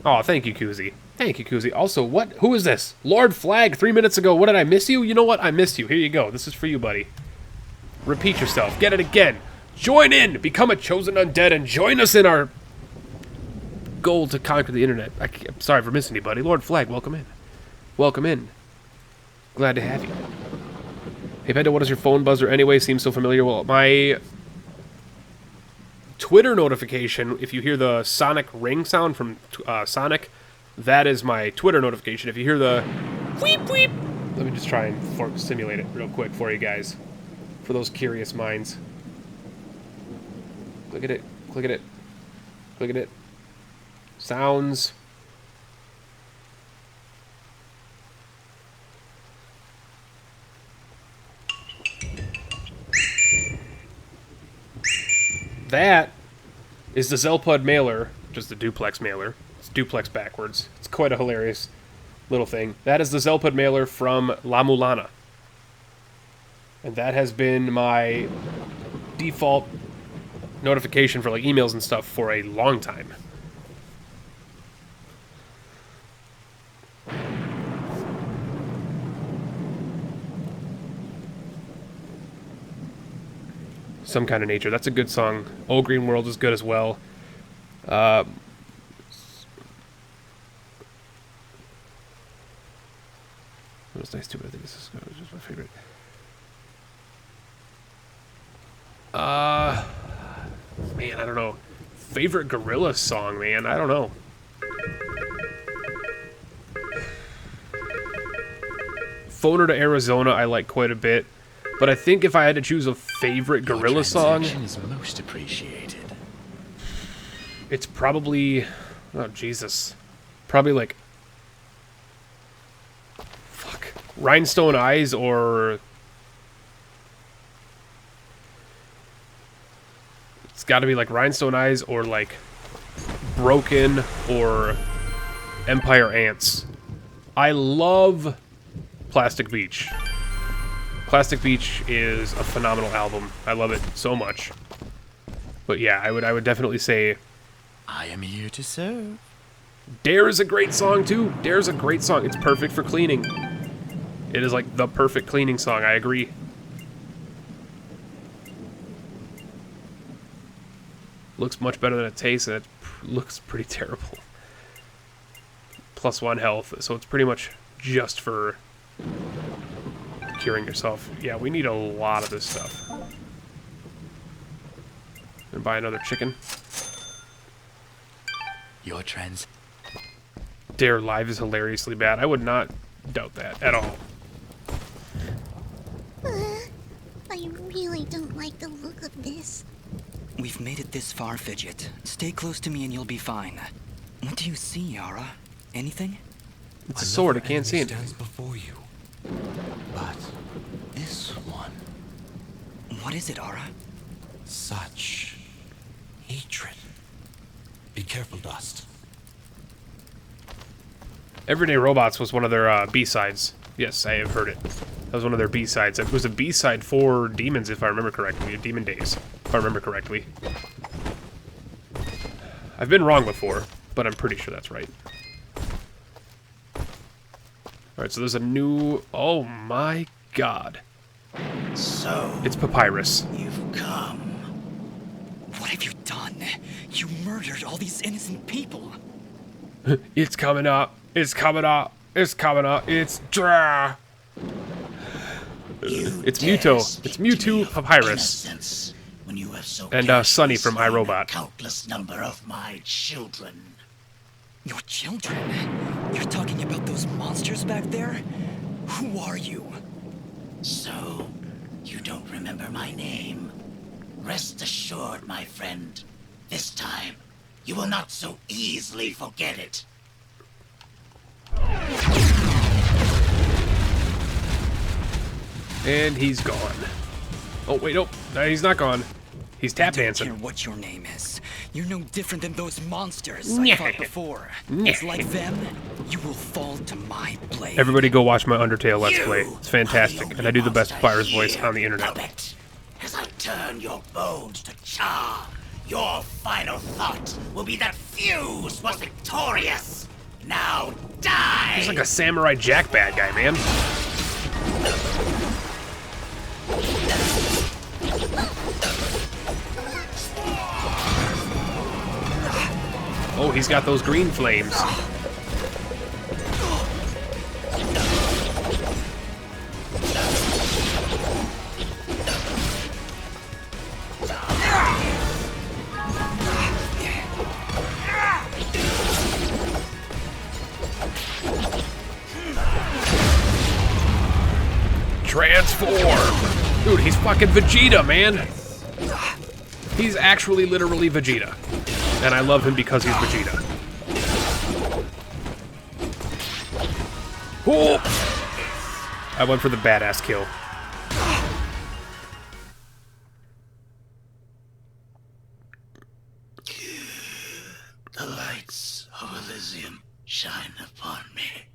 Oh, thank you, Kuzi. Thank you, Kuzi. Also, what? Who is this? Lord Flag, 3 minutes ago. What, did I miss you? You know what? I missed you. Here you go. This is for you, buddy. Repeat yourself. Get it again. Join in. Become a chosen undead and join us in our goal to conquer the internet. I'm sorry for missing you, buddy. Lord Flag, welcome in. Welcome in. Glad to have you. Hey, Penta, what is your phone buzzer anyway? Seems so familiar. Well, my Twitter notification, if you hear the sonic ring sound from Sonic, that is my Twitter notification. If you hear the weep weep, let me just try and simulate it real quick for you guys, for those curious minds. Click at it, click at it, click at it. Sounds. That is the Zelpud mailer, just the duplex mailer. It's duplex backwards. It's quite a hilarious little thing. That is the Zelpud mailer from La Mulana. And that has been my default notification for like emails and stuff for a long time. Some Kind of Nature. That's a good song. Old Green World is good as well. It was nice too, but I think this is just my favorite. Man, I don't know. Favorite Gorilla song, man. I don't know. Phoner to Arizona I like quite a bit. But I think if I had to choose a favorite Gorilla song, is most appreciated. it's probably, oh Jesus, probably like, fuck, Rhinestone Eyes, or it's got to be like Rhinestone Eyes or like Broken or Empire Ants. I love Plastic Beach. Plastic Beach is a phenomenal album. I love it so much. But yeah, I would definitely say I am here to serve. Dare is a great song too. Dare's a great song. It's perfect for cleaning. It is like the perfect cleaning song. I agree. Looks much better than it tastes, and it looks pretty terrible. +1 health, so it's pretty much just for curing yourself. Yeah, we need a lot of this stuff. And buy another chicken. Your trans. Dare Live is hilariously bad. I would not doubt that at all. I really don't like the look of this. We've made it this far, Fidget. Stay close to me and you'll be fine. What do you see, Yara? Anything? It's a sword. I can't see it. Stands before you. But this one, What is it, Ara? such hatred. Be careful, Dust. Everyday Robots was one of their B-sides. Yes, I have heard it. That was one of their B-sides. It was a B-side for Demons, if I remember correctly. Demon Days, if I remember correctly. I've been wrong before, but I'm pretty sure that's right. Alright, so there's a new... Oh my god. So, It's Papyrus. you've come. What have you done? You murdered all these innocent people. It's coming up. It's coming up. It's coming up. It's... Drah. It's Muto. It's Mewtwo Papyrus. When you have so And Sunny from iRobot. countless number of my children. Your children? You're talking about those monsters back there? Who are you? So, you don't remember my name? Rest assured, my friend. This time, you will not so easily forget it. And he's gone. Oh, wait, no, he's not gone. He's tap I don't dancing. care what your name is. You're no different than those monsters I fought before. It's like them, you will fall to my blade. Everybody go watch my Undertale Let's Play. You It's fantastic, are the and I do the best only player's voice monster on the here, internet. puppet. As I turn your bones to char, your final thought will be that Fuse was victorious. Now die! He's like a Samurai Jack bad guy, man. Oh, he's got those green flames. Transform! Dude, he's fucking Vegeta, man! He's actually literally Vegeta. And I love him because he's Vegeta. Oh! I went for the badass kill. The lights of Elysian shine upon me.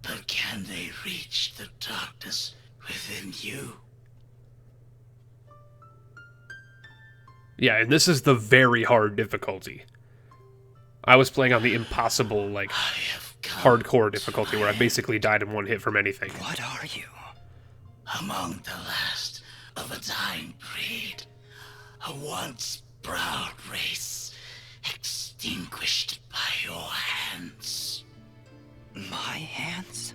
But can they reach the darkness within you? Yeah, and this is the very hard difficulty. I was playing on the impossible, like, I have come hardcore difficulty where I basically died in one hit from anything. What are you? among the last of a dying breed, a once proud race, extinguished by your hands. My hands?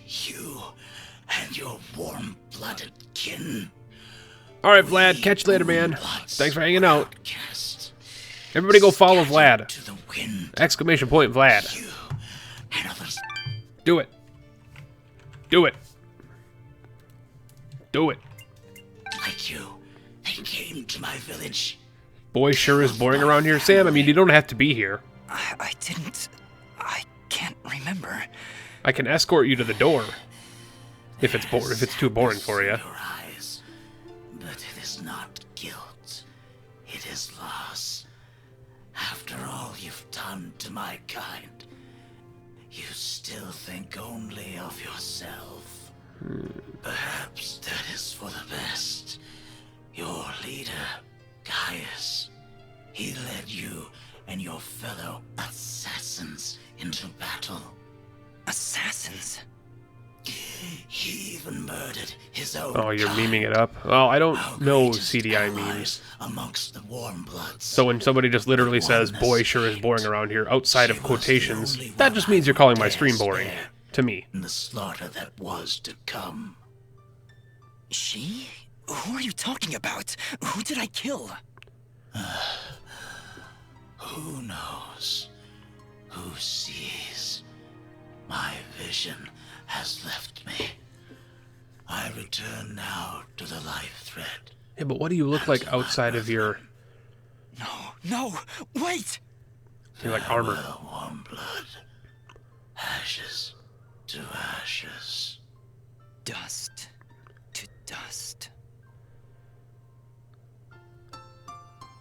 You and your warm-blooded kin. Alright, Vlad, catch you later, man. Warm-bloods Thanks for hanging out. outcast, Everybody go follow scattered Vlad. to the wind. Exclamation point, Vlad. You and others. Do it. Do it. Do it. Like you, they came to my village. Boy sure is boring around here. Sam, I mean, you don't have to be here. I can't remember. I can escort you to the door. If it's too boring for you. Your eyes, but it is not guilt. It is loss. After all you've done to my kind, you still think only of yourself. Perhaps that is for the best. Your leader, Gaius, he led you and your fellow assassins into battle. Assassins? He even murdered his own Oh, you're kind. memeing it up? Well, I don't Our know greatest CDI allies memes. amongst the warm bloods. So when somebody just literally says, boy sure is boring around here, outside of quotations, that just means you're calling my stream boring. To me. in the slaughter that was to come. She? Who are you talking about? Who did I kill? Who knows? Who sees? My vision has left me. I return now to the life thread. Yeah, but what do you look like outside of your No, wait! like armor? Farewell, warm blood. Ashes to ashes. Dust to dust.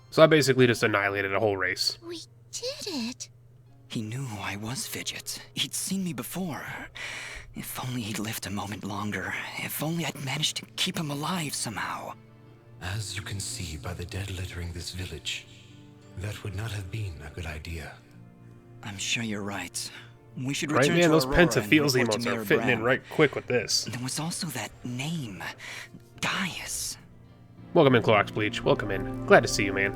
So I basically just annihilated a whole race. We did it. He knew who I was, Fidget. He'd seen me before. If only he'd lived a moment longer. If only I'd managed to keep him alive somehow. As you can see by the dead littering this village, that would not have been a good idea. I'm sure you're right. We should Right, return man? to Those Aurora Penta and Feels report to emotes are Mayor fitting in Brown. right quick with this. There was also that name. Gaius. Welcome in, Clorox Bleach. Welcome in. Glad to see you, man.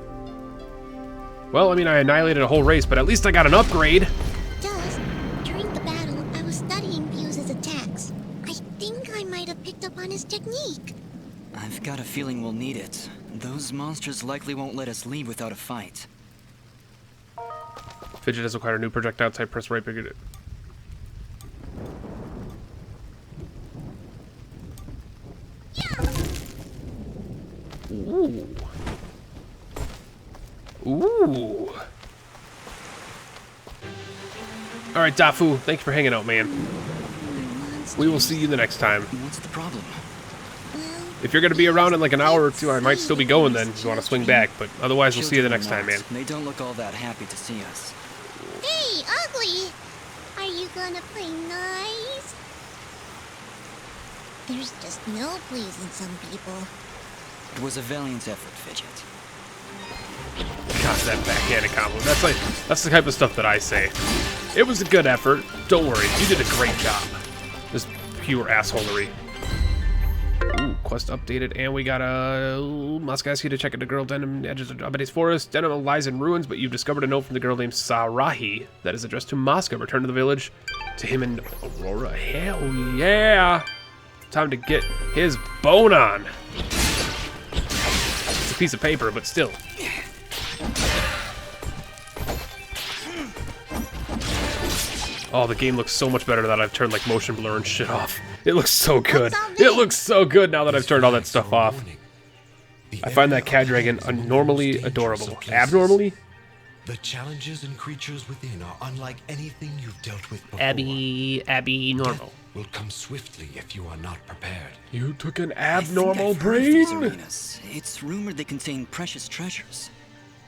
Well, I mean, I annihilated a whole race, but at least I got an upgrade. Dallas, during the battle, I was studying Fuse's attacks. I think I might have picked up on his technique. I've got a feeling we'll need it. Those monsters likely won't let us leave without a fight. Fidget has acquired a new projectile type. Press right bigger. Ooh. Ooh. Alright, Dafu, thanks for hanging out, man. against We will see you the next time. What's the problem? Well, If you're going to be around in like an hour or two, I might still be going then if you want to swing back. But otherwise, we'll see you the next time, man. They don't look all that happy to see us. hey, Ugly! Are you gonna play nice? There's just no pleasing some people. It was a valiant effort, Fidget. God, that backhanded compliment. That's the type of stuff that I say. It was a good effort. Don't worry, you did a great job. Just pure assholery. Ooh, quest updated, and we got a must ask you to check out the girl Denim edges of Abadi's forest. Denim lies in ruins, but you've discovered a note from the girl named Sarahi that is addressed to Moscow. Return to the village to him and Aurora. Hell yeah! Time to get his bone on. It's a piece of paper, but still. Oh, the game looks so much better now that I've turned like motion blur and shit off. It looks so good. It looks so good now that I've turned all that stuff off. I find that cat dragon normally adorable. Abnormally? The challenges and creatures within are unlike anything you've dealt with before. Abby normal. Will come swiftly if you are not prepared. You took an I think abnormal I've heard of these brain? arenas. It's rumored they contain precious treasures.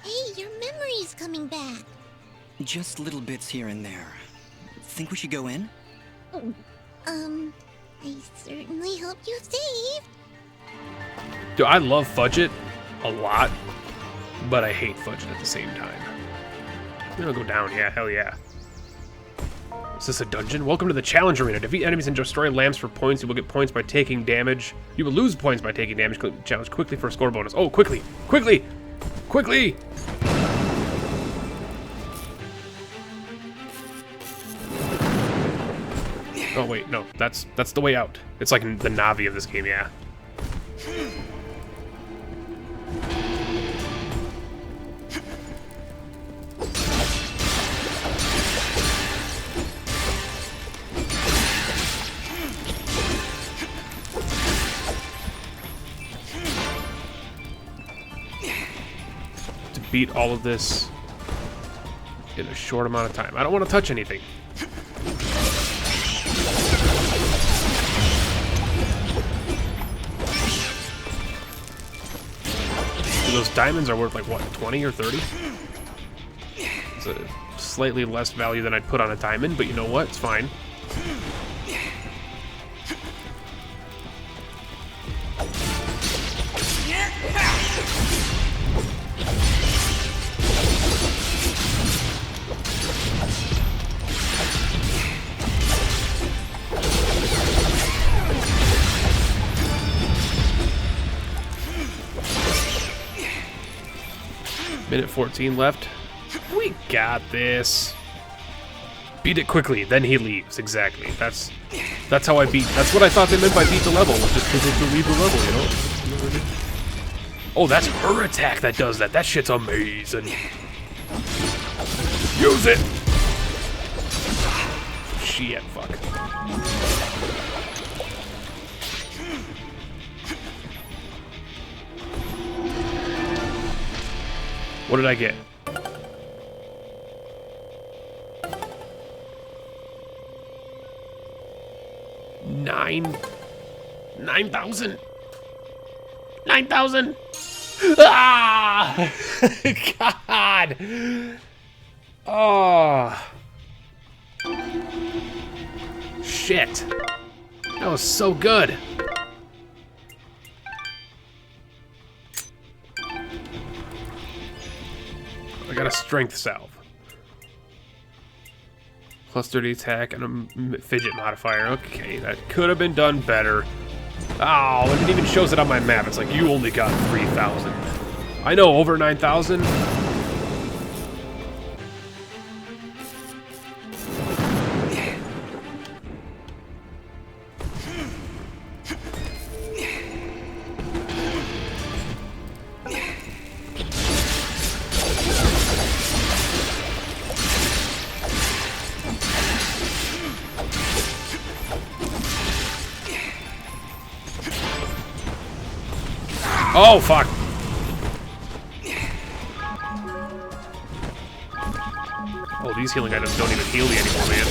Hey, your memory's coming back. Just little bits here and there. Think we should go in? I certainly hope you saved. Dude, I love Fudget a lot, but I hate Fudget at the same time. I'm gonna go down, yeah, hell yeah. Is this a dungeon? Welcome to the challenge arena. Defeat enemies and destroy lamps for points. You will get points by taking damage. You will lose points by taking damage. Challenge quickly for a score bonus. Oh, quickly! Quickly! Quickly! Oh wait, no, that's the way out. It's like the Navi of this game, yeah. To beat all of this in a short amount of time. I don't want to touch anything. Those diamonds are worth like what, 20 or 30? It's a slightly less value than I'd put on a diamond, but you know what? It's fine. Minute 14 left. We got this. Beat it quickly, then he leaves. Exactly. That's how I beat. That's what I thought they meant by beat the level. Was just to leave the level, you know? Oh, that's her attack that does that. That shit's amazing. Use it. Shit, fuck. What did I get? $9,000. 9,000. Ah! God. Oh. Shit. That was so good. I got a strength salve. Plus 30 attack and a fidget modifier. Okay, that could have been done better. Oh, and it even shows it on my map. It's like, you only got 3,000. I know, over 9,000. Oh, fuck. Oh, these healing items don't even heal me anymore, man.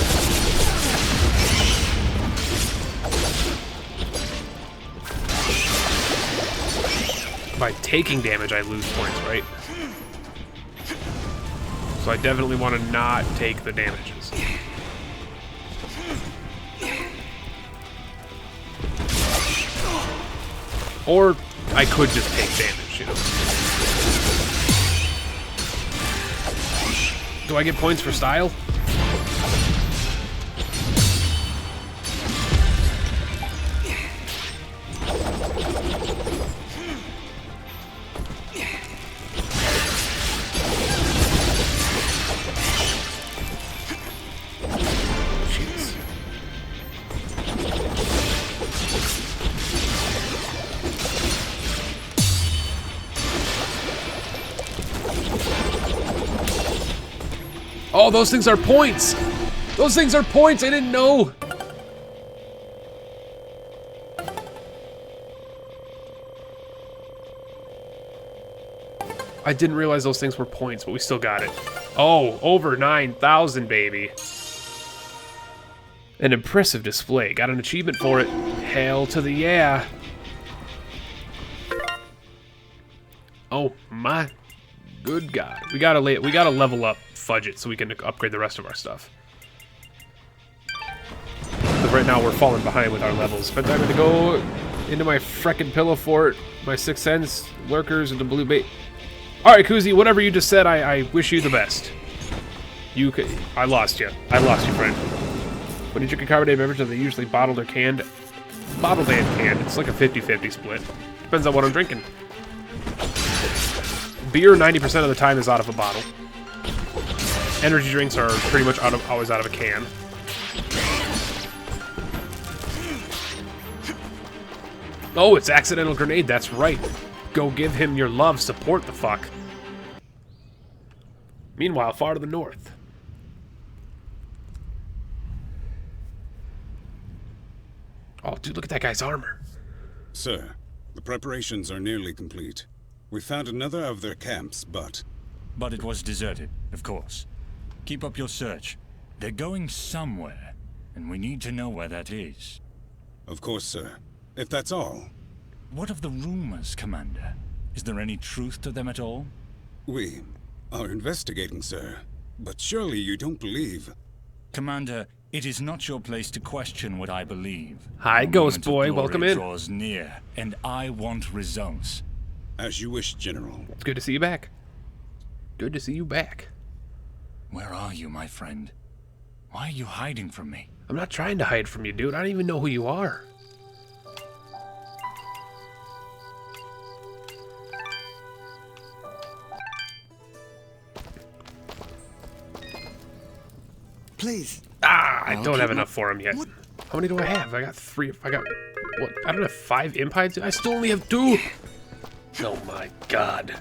by taking damage, I lose points, right? So I definitely want to not take the damages. Or I could just take damage, you know. Do I get points for style? Oh, those things are points! Those things are points! I didn't know! I didn't realize those things were points, but we still got it. Oh, over 9,000, baby. An impressive display. Got an achievement for it. Hail to the yeah. Oh my good God. We gotta level up Fudge It so we can upgrade the rest of our stuff. But right now we're falling behind with our levels. But I'm gonna go into my frickin' pillow fort, my Sixth Sense, lurkers, and the blue bait. Alright, Kuzi, whatever you just said, I wish you the best. I lost you. I lost you, friend. When you drink a carbonated beverage, are they usually bottled or canned? Bottled and canned. It's like a 50-50 split. Depends on what I'm drinking. Beer, 90% of the time, is out of a bottle. Energy drinks are pretty much always out of a can. Oh, it's Accidental Grenade, that's right. Go give him your love, support the fuck. Meanwhile, far to the north. Oh, dude, look at that guy's armor. Sir, the preparations are nearly complete. We found another of their camps, but it was deserted, of course. Keep up your search. They're going somewhere, and we need to know where that is. Of course, sir. If that's all. What of the rumors, Commander? Is there any truth to them at all? We are investigating, sir. But surely you don't believe. Commander, it is not your place to question what I believe. Hi, Our Ghost moment of Boy. glory Welcome in. Draws near, and I want results. As you wish, General. It's good to see you back. Good to see you back. Where are you, my friend? Why are you hiding from me? I'm not trying to hide from you, dude. I don't even know who you are. Please. Ah, I I'll don't keep have my- enough for him yet. What? How many do I have? I got 3. I got, what? I don't have 5 impides? I still only have 2. Oh my God.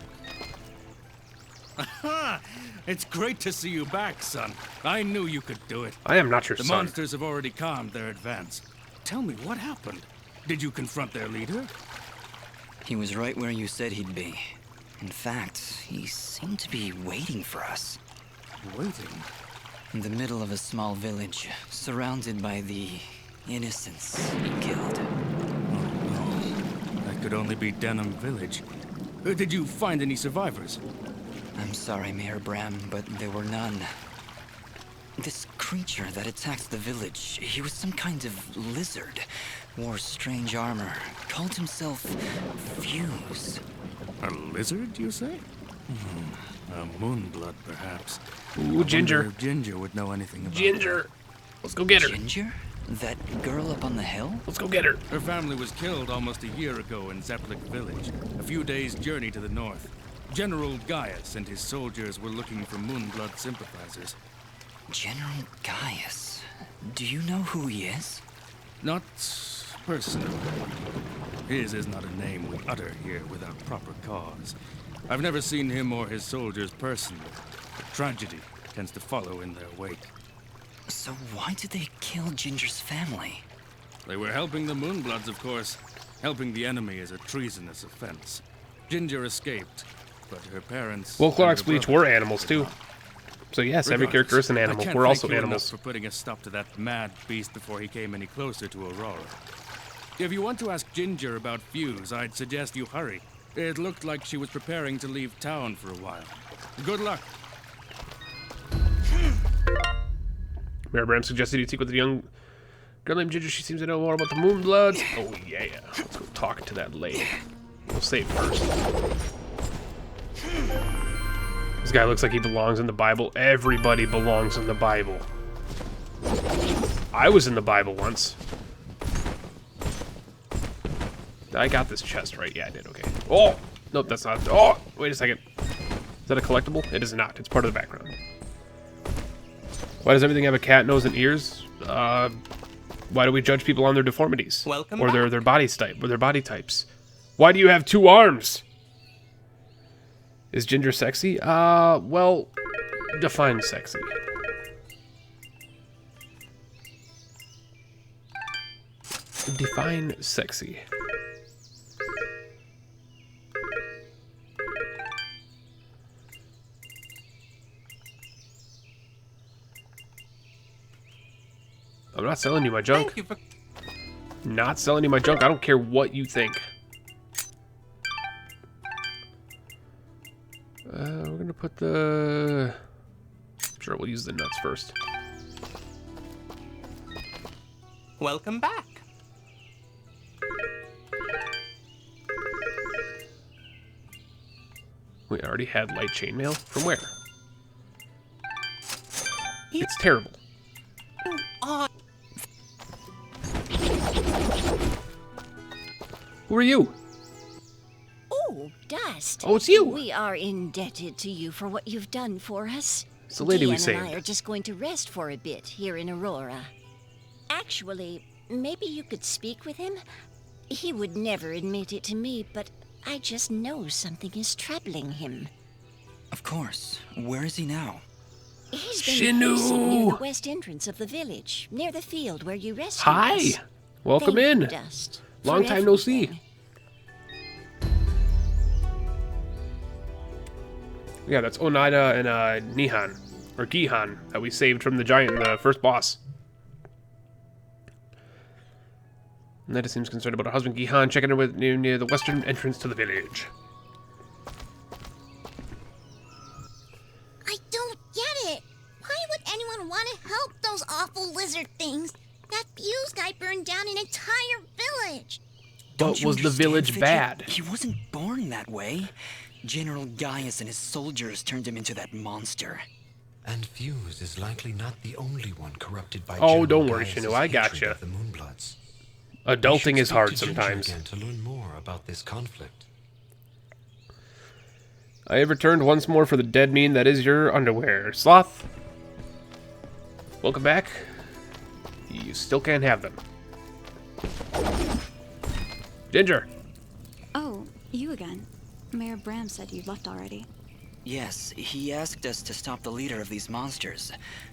It's great to see you back, son. I knew you could do it. I am not your The son. monsters have already calmed their advance. Tell me, what happened? Did you confront their leader? He was right where you said he'd be. In fact, he seemed to be waiting for us. Waiting? In the middle of a small village, surrounded by the innocents he killed. Oh no. That could only be Denham Village. Did you find any survivors? I'm sorry, Mayor Bram, but there were none. This creature that attacked the village, he was some kind of lizard. Wore strange armor. Called himself Fuse. A lizard, you say? A moonblood, perhaps. Ooh, Ginger. I wonder if Ginger would know anything about Ginger. Let's go get her. Ginger? That girl up on the hill? Let's go get her. Her family was killed almost a year ago in Zepplik village, a few days' journey to the north. General Gaius and his soldiers were looking for Moonblood sympathizers. General Gaius. Do you know who he is? Not personally. His is not a name we utter here without proper cause. I've never seen him or his soldiers personally, but tragedy tends to follow in their wake. So why did they kill Ginger's family? They were helping the Moonbloods, of course. Helping the enemy is a treasonous offense. Ginger escaped, but her parents... Well, and her Clark's Bleach brother were animals, did too. not. So yes, every Regardless, character is an I animal. can't We're thank also you enough animals. for putting a stop to that mad beast before he came any closer to Aurora. If you want to ask Ginger about Fuse, I'd suggest you hurry. It looked like she was preparing to leave town for a while. Good luck. Mayor Bram suggested you speak with the young girl named Ginger. She seems to know more about the Moonbloods. Oh, yeah. Let's go talk to that lady. We'll save first. This guy looks like he belongs in the Bible. Everybody belongs in the Bible. I was in the Bible once. I got this chest, right? Yeah, I did. Okay. Oh! Nope, that's not. Oh! Wait a second. Is that a collectible? It is not. It's part of the background. Why does everything have a cat nose and ears? Why do we judge people on their deformities? Welcome or back. their body type, or their body types? Why do you have 2 arms? Is Ginger sexy? Well, define sexy. Define sexy. I'm not selling you my junk. Thank you for... Not selling you my junk. I don't care what you think. We're gonna put the... Sure, we'll use the nuts first. Welcome back. We already had light chainmail? From where? It's terrible. Who are you? Oh, Dust. Oh, it's you. We are indebted to you for what you've done for us. It's the lady we Gian and I saved. are just going to rest for a bit here in Aurora. Actually, maybe you could speak with him? He would never admit it to me, but I just know something is troubling him. Of course. Where is he now? He's been Shinu! racing near the west entrance of the village, near the field where you rescued Hi! us. Welcome Thank in. you, Dust, Long for time no see. everything. Yeah, that's Oneida and Nihan, or Gihan, that we saved from the giant in the first boss. Oneida seems concerned about her husband Gihan checking in with near the western entrance to the village. I don't get it. Why would anyone want to help those awful lizard things? That Fuse guy burned down an entire village. But you was the understand, village Fidget? bad? He wasn't born that way. General Gaius and his soldiers turned him into that monster. And Fuse is likely not the only one corrupted by Oh, General don't worry, Gaius's Shinu, I hatred gotcha. of the Moonbloods. Adulting We is should hard speak to Ginger sometimes. again to learn more about this conflict. I have returned once more for the dead mean that is your underwear. Sloth, welcome back. You still can't have them. Ginger! Oh, you again. Mayor Bram said you'd left already. Yes, he asked us to stop the leader of these monsters.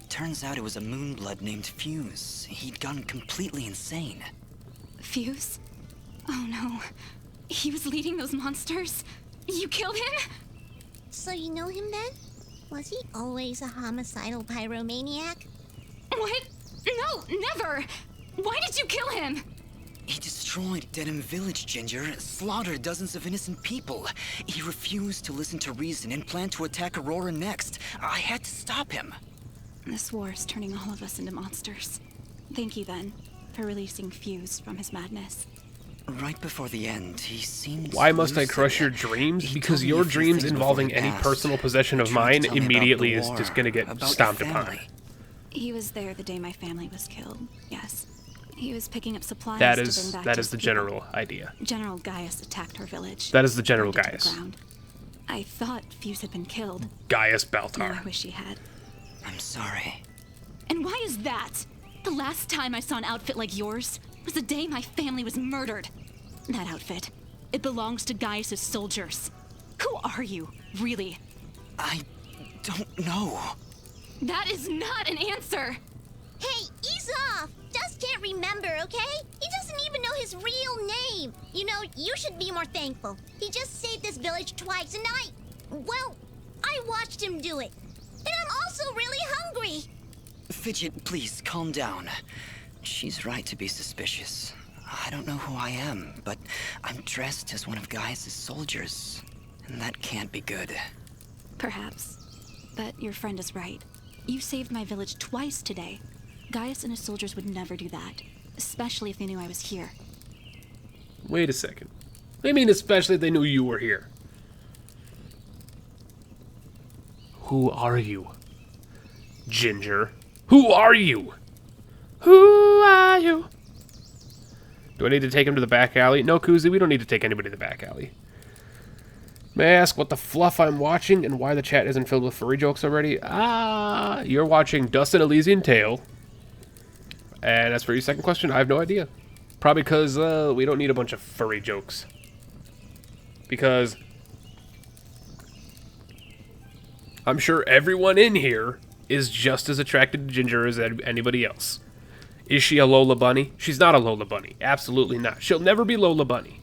Turns out it was a Moonblood named Fuse. He'd gone completely insane. Fuse? Oh no. He was leading those monsters? You killed him? So you know him then? Was he always a homicidal pyromaniac? What? No, never! Why did you kill him? He destroyed Dedham Village, Ginger, slaughtered dozens of innocent people. He refused to listen to reason and planned to attack Aurora next. I had to stop him. This war is turning all of us into monsters. Thank you, then, for releasing Fuse from his madness. Right before the end, he seemed Why must I lucid. crush your dreams? He Because told me your a few dreams things involving before he any passed. personal possession of He tried to mine tell me about immediately the is war, just gonna get about your stomped upon. family. He was there the day my family was killed, yes. He was picking up supplies That to is bring back that to is his the people. general idea. General Gaius attacked our village. That is the General burned it to the Gaius. ground. I thought Fuse had been killed. Gaius No, I Baltar. wish he had. I'm sorry. And why is that? The last time I saw an outfit like yours was the day my family was murdered. That outfit, it belongs to Gaius' soldiers. Who are you, really? I don't know. That is not an answer! Hey, ease off! Dust can't remember, okay? He doesn't even know his real name. You know, you should be more thankful. He just saved this village twice, and well, I watched him do it. And I'm also really hungry. Fidget, please calm down. She's right to be suspicious. I don't know who I am, but I'm dressed as one of Gaius' soldiers, and that can't be good. Perhaps. But your friend is right. You saved my village twice today. Gaius and his soldiers would never do that, especially if they knew I was here. Wait a second. What do you mean, especially if they knew you were here? Who are you? Ginger. Who are you? Who are you? Do I need to take him to the back alley? No, Kuzi, we don't need to take anybody to the back alley. May I ask what the fluff I'm watching and why the chat isn't filled with furry jokes already? You're watching Dust and Elysian Tale. And as for your second question, I have no idea. Probably because we don't need a bunch of furry jokes. Because I'm sure everyone in here is just as attracted to Ginger as anybody else. Is she a Lola Bunny? She's not a Lola Bunny. Absolutely not. She'll never be Lola Bunny.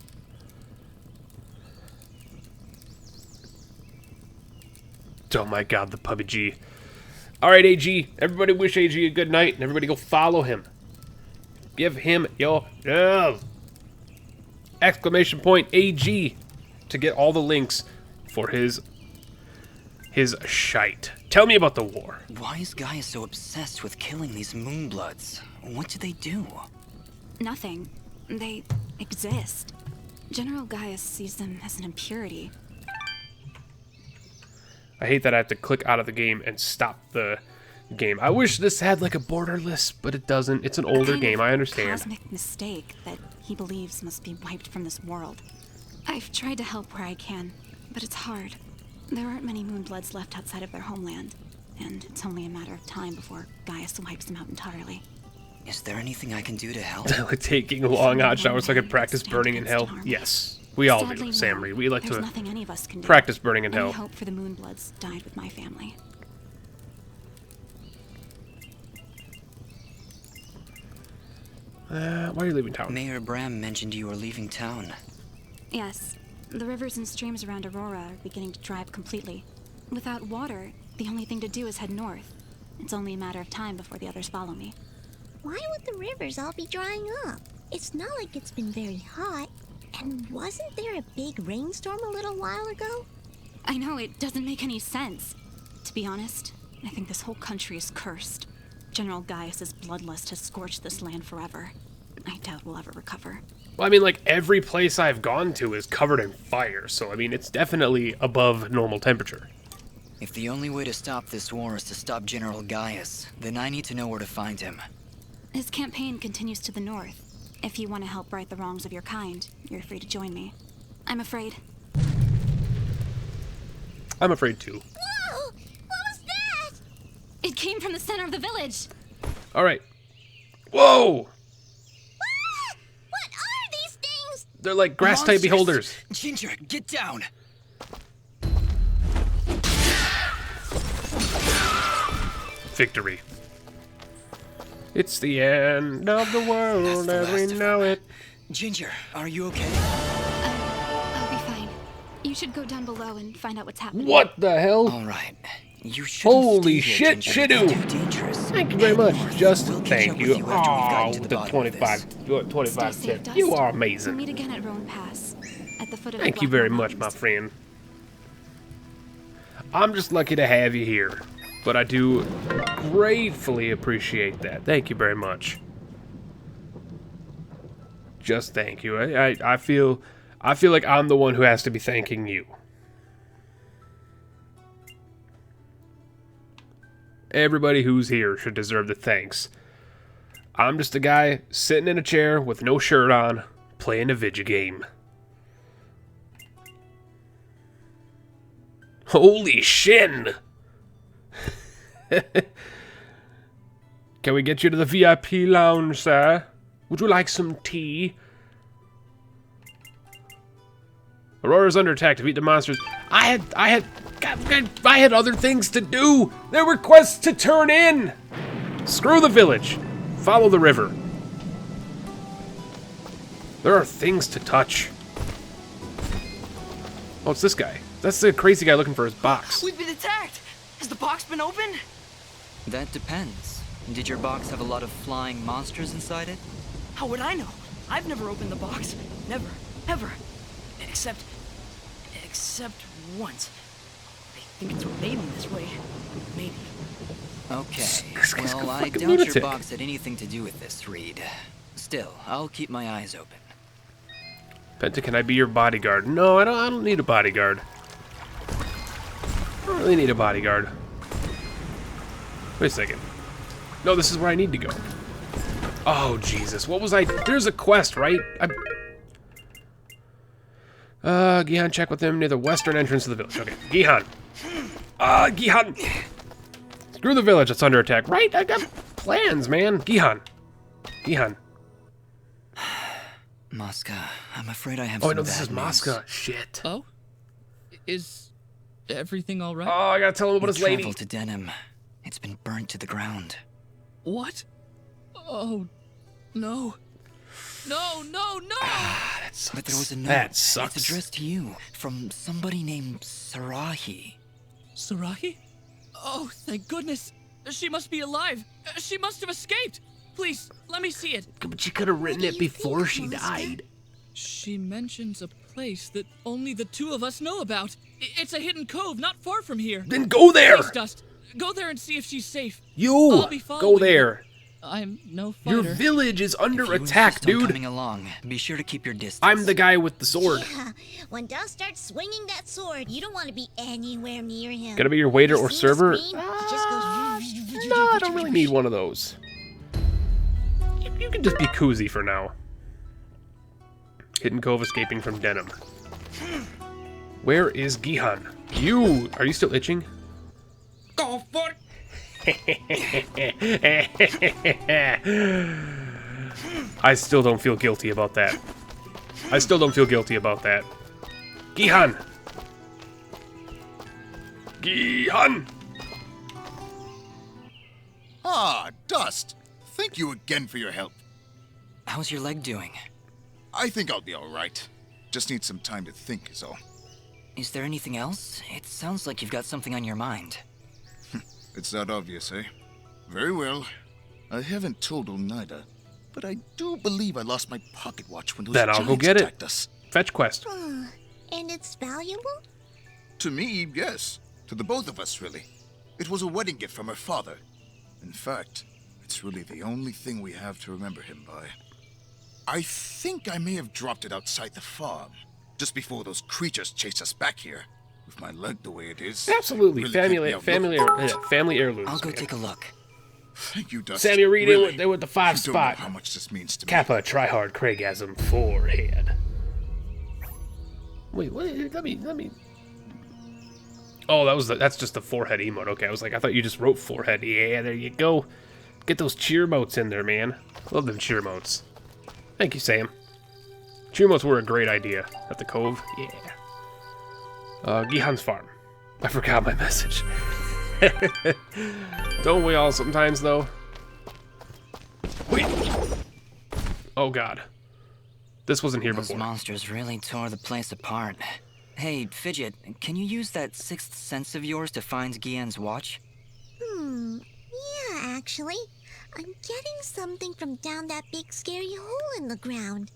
Oh my god, the puppy G. Alright, AG. Everybody wish AG a good night, and everybody go follow him. Give him your love. Exclamation point AG to get all the links for his shite. Tell me about the war. Why is Gaius so obsessed with killing these Moonbloods? What do they do? Nothing. They exist. General Gaius sees them as an impurity. I hate that I have to click out of the game and stop the game. I wish this had like a borderless, but it doesn't. It's an older game, I understand. Cosmic mistake that he believes must be wiped from this world. I've tried to help where I can, but it's hard. There aren't many Moonbloods left outside of their homeland, and it's only a matter of time before Gaius wipes them out entirely. Is there anything I can do to help? Like taking long hot showers so I can practice burning in hell? Yes. We all do, Sam Reed. We like to nothing any of us can do. Practice burning in Any hell. hope for the Moonbloods died with my family. Why are you leaving town? Mayor Bram mentioned you were leaving town. Yes. The rivers and streams around Aurora are beginning to dry up completely. Without water, the only thing to do is head north. It's only a matter of time before the others follow me. Why would the rivers all be drying up? It's not like it's been very hot. And wasn't there a big rainstorm a little while ago? I know, it doesn't make any sense. To be honest, I think this whole country is cursed. General Gaius's bloodlust has scorched this land forever. I doubt we'll ever recover. Well, I mean, like, every place I've gone to is covered in fire, so, I mean, it's definitely above normal temperature. If the only way to stop this war is to stop General Gaius, then I need to know where to find him. His campaign continues to the north. If you want to help right the wrongs of your kind, you're free to join me. I'm afraid. I'm afraid too. Whoa! What was that? It came from the center of the village! Alright. Whoa! Ah! What are these things? They're like grass-type beholders. Ginger, get down! Victory. It's the end of the world as we know it. Ginger, are you okay? I'll be fine. You should go down below and find out what's happening. What the hell? All right. You shouldn't Holy stay shit, here, Ginger. Shidu! It's too dangerous. Thank you very much. Just We'll catch thank up you. with you after we've gotten Oh, to the the bottom of this. 25 Stay safe, cents. Dust. You are We'll amazing. meet again at Roan Pass, at the foot of Thank the you very Black much, my Mountains. friend. I'm just lucky to have you here, but I do gratefully appreciate that. Thank you very much. Just thank you. I feel like I'm the one who has to be thanking you. Everybody who's here should deserve the thanks. I'm just a guy sitting in a chair with no shirt on, playing a video game. Holy shin! Can we get you to the VIP lounge, sir? Would you like some tea? Aurora's under attack. Defeat the monsters. I had other things to do. There were quests to turn in. Screw the village. Follow the river. There are things to touch. Oh, it's this guy. That's the crazy guy looking for his box. We've been attacked! Has the box been opened? That depends. Did your box have a lot of flying monsters inside it? How would I know? I've never opened the box. Never. Ever. Except once. I think it's made in this way. Maybe. Okay. Well, I fucking doubt lunatic. your box had anything to do with this, Reed. Still, I'll keep my eyes open. Penta, can I be your bodyguard? No, I don't need a bodyguard. I don't really need a bodyguard. Wait a second. No, this is where I need to go. Oh, Jesus. What was I... There's a quest, right? Gihan, check with him near the western entrance of the village. Okay, Gihan. Gihan. Screw the village, it's under attack. Right? I got plans, man. Gihan. Gihan. Mosca, I'm afraid I have Oh, some no, this bad is news. Mosca. Shit. Oh? Is everything all right? Oh, I gotta tell him about his lady. Travel to Denim. It's been burnt to the ground. What? Oh, no. No, no, no! That sucks. But there was a note. That sucks. It's addressed to you from somebody named Sarahi. Sarahi? Oh, thank goodness. She must be alive. She must have escaped. Please, let me see it. But she could have written it before she died. She mentions a place that only the two of us know about. It's a hidden cove not far from here. Then go there! Please, Dust. Go there and see if she's safe. You! I'll be Go following there. I'm no fighter. Your village is under If you attack, insist on dude. coming along, be sure to keep your distance. I'm the guy with the sword. Yeah, when Dust starts swinging that sword, you don't want to be anywhere near him. Gonna be your waiter You or see the server? screen? He just goes... No, I don't really need one of those. You can just be koozie for now. Hidden Cove escaping from Denim. Where is Gihan? Are you still itching? Go for it. I still don't feel guilty about that. I still don't feel guilty about that. Gihan! Gihan! Ah, Dust. Thank you again for your help. How's your leg doing? I think I'll be all right. Just need some time to think is all. Is there anything else? It sounds like you've got something on your mind. It's that obvious, eh? Very well. I haven't told Oneida, but I do believe I lost my pocket watch when those Then I'll go giants get it. attacked us. Fetch quest. And it's valuable? To me, yes. To the both of us, really. It was a wedding gift from her father. In fact, it's really the only thing we have to remember him by. I think I may have dropped it outside the farm, just before those creatures chased us back here. With my leg the way it is. Absolutely. it really can't be Family heirlooms. I'll go man. take a look. Thank you, Dust. Samuel Reed Really, with the 5 you don't know spot. how much this means to me. Kappa, tryhard, Craigasm, forehead. Wait, what? Let me. Oh, that's just the forehead emote. Okay, I was like, I thought you just wrote forehead. Yeah, there you go. Get those cheer motes in there, man. Love them cheer motes. Thank you, Sam. Cheer motes were a great idea at the Cove. Yeah. Gihan's farm. I forgot my message. Don't we all sometimes, though? Wait. Oh, God. This wasn't here Those before. monsters really tore the place apart. Hey, Fidget, can you use that sixth sense of yours to find Gihan's watch? Yeah, actually. I'm getting something from down that big scary hole in the ground.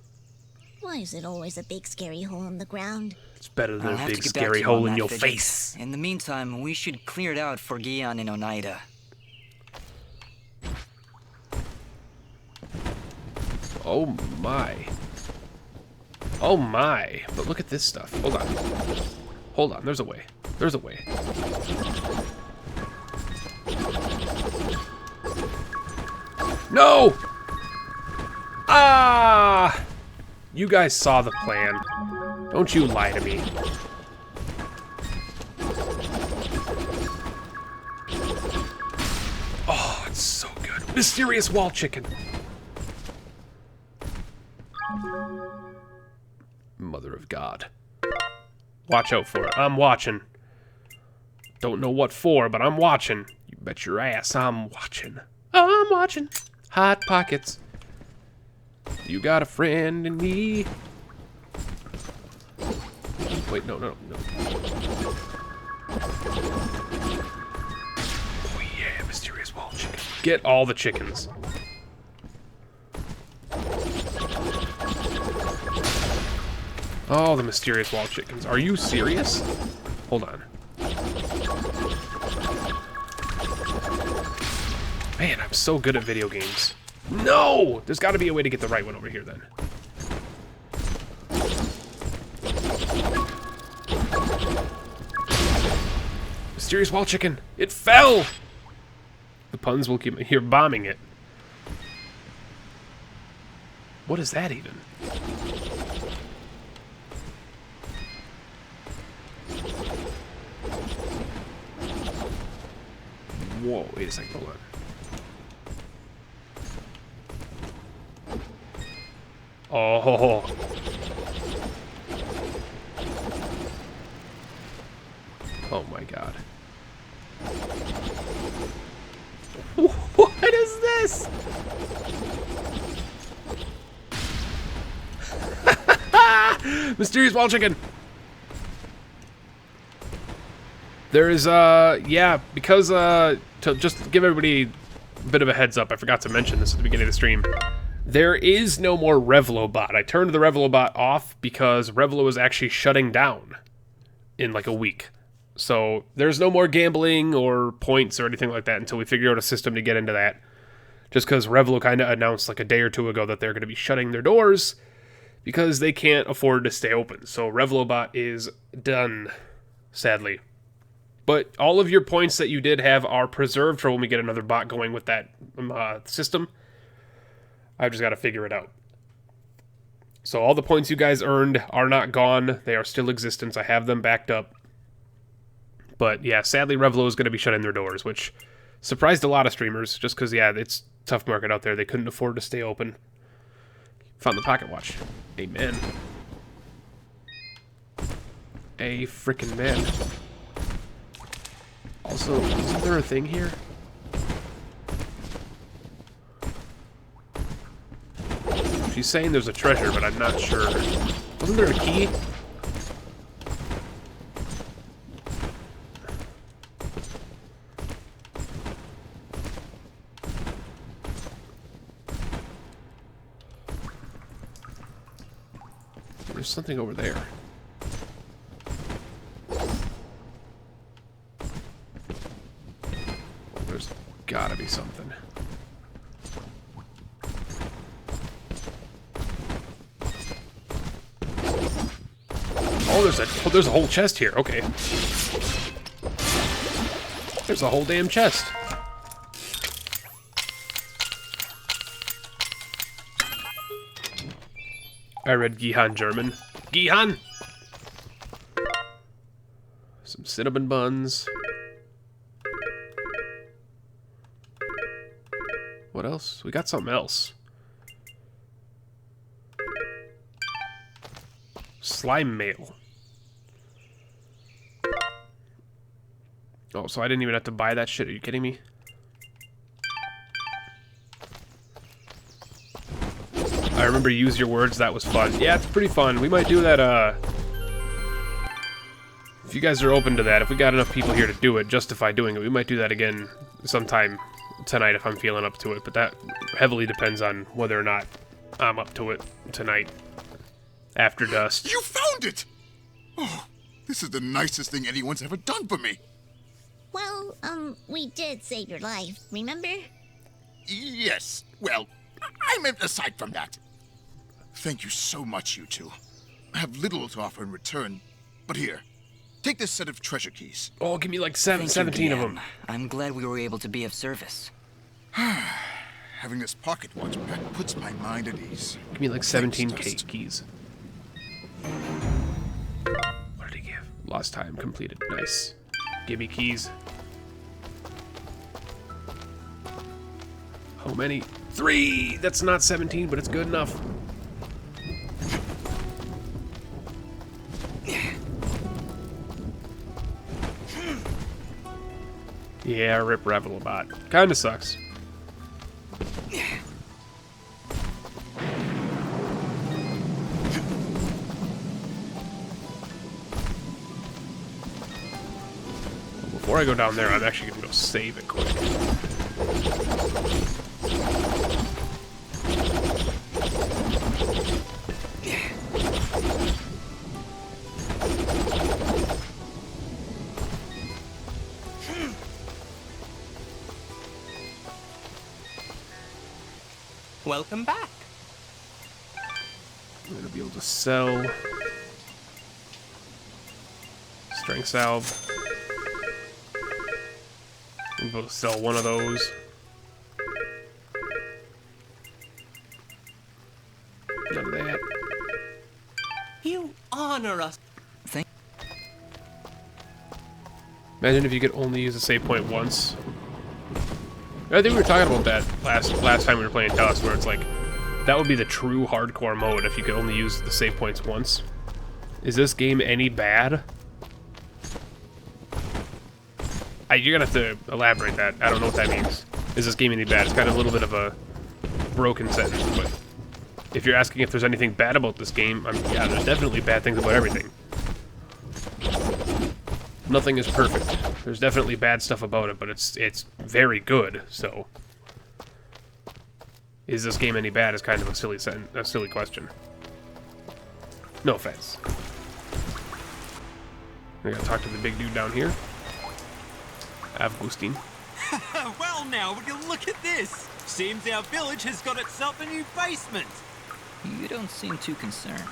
Why is it always a big scary hole in the ground? It's better than I'll a have big to get back scary to you on hole in that, your Fidget. face. In the meantime, we should clear it out for Gihan and Oneida. Oh my. Oh my. But look at this stuff. Hold on. Hold on. There's a way. There's a way. No! Ah! You guys saw the plan. Don't you lie to me. Oh, it's so good. Mysterious wall chicken. Mother of God. Watch out for it. I'm watching. Don't know what for, but I'm watching. You bet your ass I'm watching. I'm watching. Hot Pockets. You got a friend in me. Wait, no. Oh yeah, mysterious wall chicken. Get all the chickens. Oh, the mysterious wall chickens. Are you serious? Hold on. Man, I'm so good at video games. No! There's got to be a way to get the right one over here, then. Mysterious wall chicken. It fell! The puns will keep me here bombing it. What is that even? Whoa, wait a second, hold on. Oh. Oh my god. What is this? Mysterious wall chicken. There is, yeah, because, to just give everybody a bit of a heads up, I forgot to mention this at the beginning of the stream. There is no more Revlobot. I turned the Revlobot off because Revlo is actually shutting down in like a week. So there's no more gambling or points or anything like that until we figure out a system to get into that. Just because Revlo kind of announced like a day or two ago that they're going to be shutting their doors because they can't afford to stay open. So Revlobot is done, sadly. But all of your points that you did have are preserved for when we get another bot going with that system. I've just got to figure it out. So all the points you guys earned are not gone. They are still existent. I have them backed up. But yeah, sadly Revlo is going to be shutting their doors, which surprised a lot of streamers just because, yeah, it's a tough market out there. They couldn't afford to stay open. Found the pocket watch. Amen. A frickin' man. Also, isn't there a thing here? She's saying there's a treasure, but I'm not sure. Wasn't there a key? There's something over there. There's gotta be something. Oh, there's a whole chest here. Okay. There's a whole damn chest. I read Gihan German. Gihan! Some cinnamon buns. What else? We got something else. Slime mail. Oh, so I didn't even have to buy that shit. Are you kidding me? I remember Use Your Words. That was fun. Yeah, it's pretty fun. We might do that, if you guys are open to that, if we got enough people here to do it, justify doing it, we might do that again sometime tonight if I'm feeling up to it. But that heavily depends on whether or not I'm up to it tonight. After dusk. You found it! Oh, this is the nicest thing anyone's ever done for me. Well, we did save your life, remember? Yes, well, I meant aside from that. Thank you so much, you two. I have little to offer in return, but here, take this set of treasure keys. Oh, give me like 17 of them. I'm glad we were able to be of service. Having this pocket watch pet puts my mind at ease. Give me like 17 keys. What did he give? Lost time completed. Nice. Give me keys. How many? 3! That's not 17, but it's good enough. Yeah, rip Revlobot. Kinda sucks. Before I go down there, I'm actually gonna go save it quick. Welcome back. I'm gonna be able to sell strength salve. I'm able to sell one of those. None of that. You honor us. Imagine if you could only use a save point once. I think we were talking about that last time we were playing Dust, where it's like, that would be the true hardcore mode if you could only use the save points once. Is this game any bad? You're gonna have to elaborate that. I don't know what that means. Is this game any bad? It's kind of a little bit of a broken sentence, but if you're asking if there's anything bad about this game, yeah, there's definitely bad things about everything. Nothing is perfect. There's definitely bad stuff about it, but it's very good, so... Is this game any bad is kind of a silly question. No offense. I gotta talk to the big dude down here. Avgustin. Well now, would you look at this? Seems our village has got itself a new basement. You don't seem too concerned.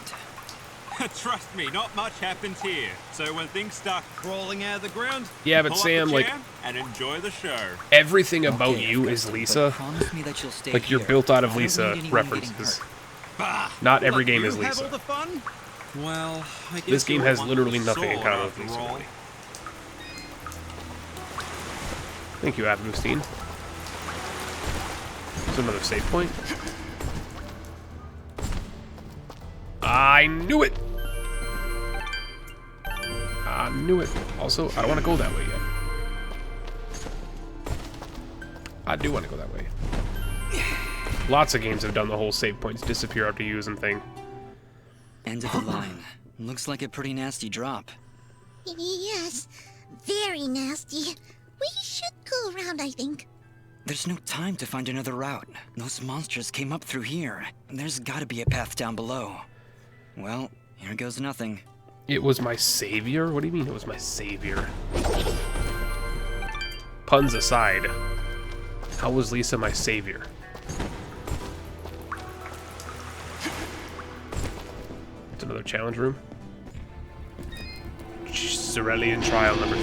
Trust me, not much happens here. So when things start crawling out of the ground, yeah, but pull Sam, up the like, chair and enjoy the show. Everything about you is Lisa. Like, you're built out of Lisa references. Not every game is Lisa. Have all the fun? Well, I guess This game you're has one literally with nothing in sword common with after Lisa, all. really. Thank you, Avgustin. There's another save point. I knew it! I knew it. Also, I don't want to go that way yet. I do want to go that way. Lots of games have done the whole save points disappear after you use them thing. End of the line. Looks like a pretty nasty drop. Yes, very nasty. We should go around, I think. There's no time to find another route. Those monsters came up through here. There's gotta be a path down below. Well, here goes nothing. It was my savior? What do you mean it was my savior? Puns aside, how was Lisa my savior? It's another challenge room. Cerulean Trial number 2.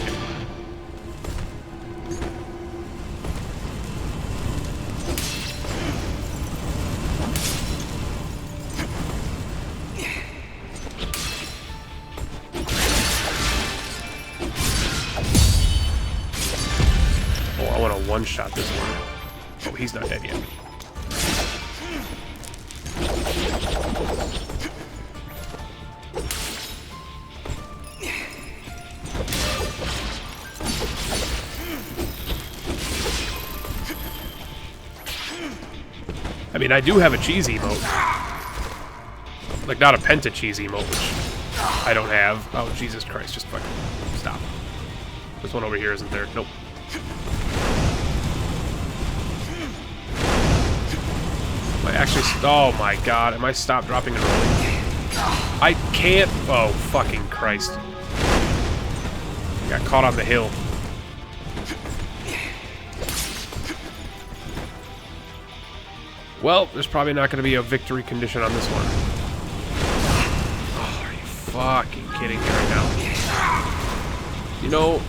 I want to one-shot this one. Oh, he's not dead yet. I mean, I do have a cheese emote. Like, not a penta cheese emote, which I don't have. Oh, Jesus Christ, just fucking stop. This one over here isn't there. Nope. I actually, oh my god, am I stop, dropping, and rolling? I can't, oh fucking Christ. I got caught on the hill. Well, there's probably not going to be a victory condition on this one. Oh, are you fucking kidding me right now? You know,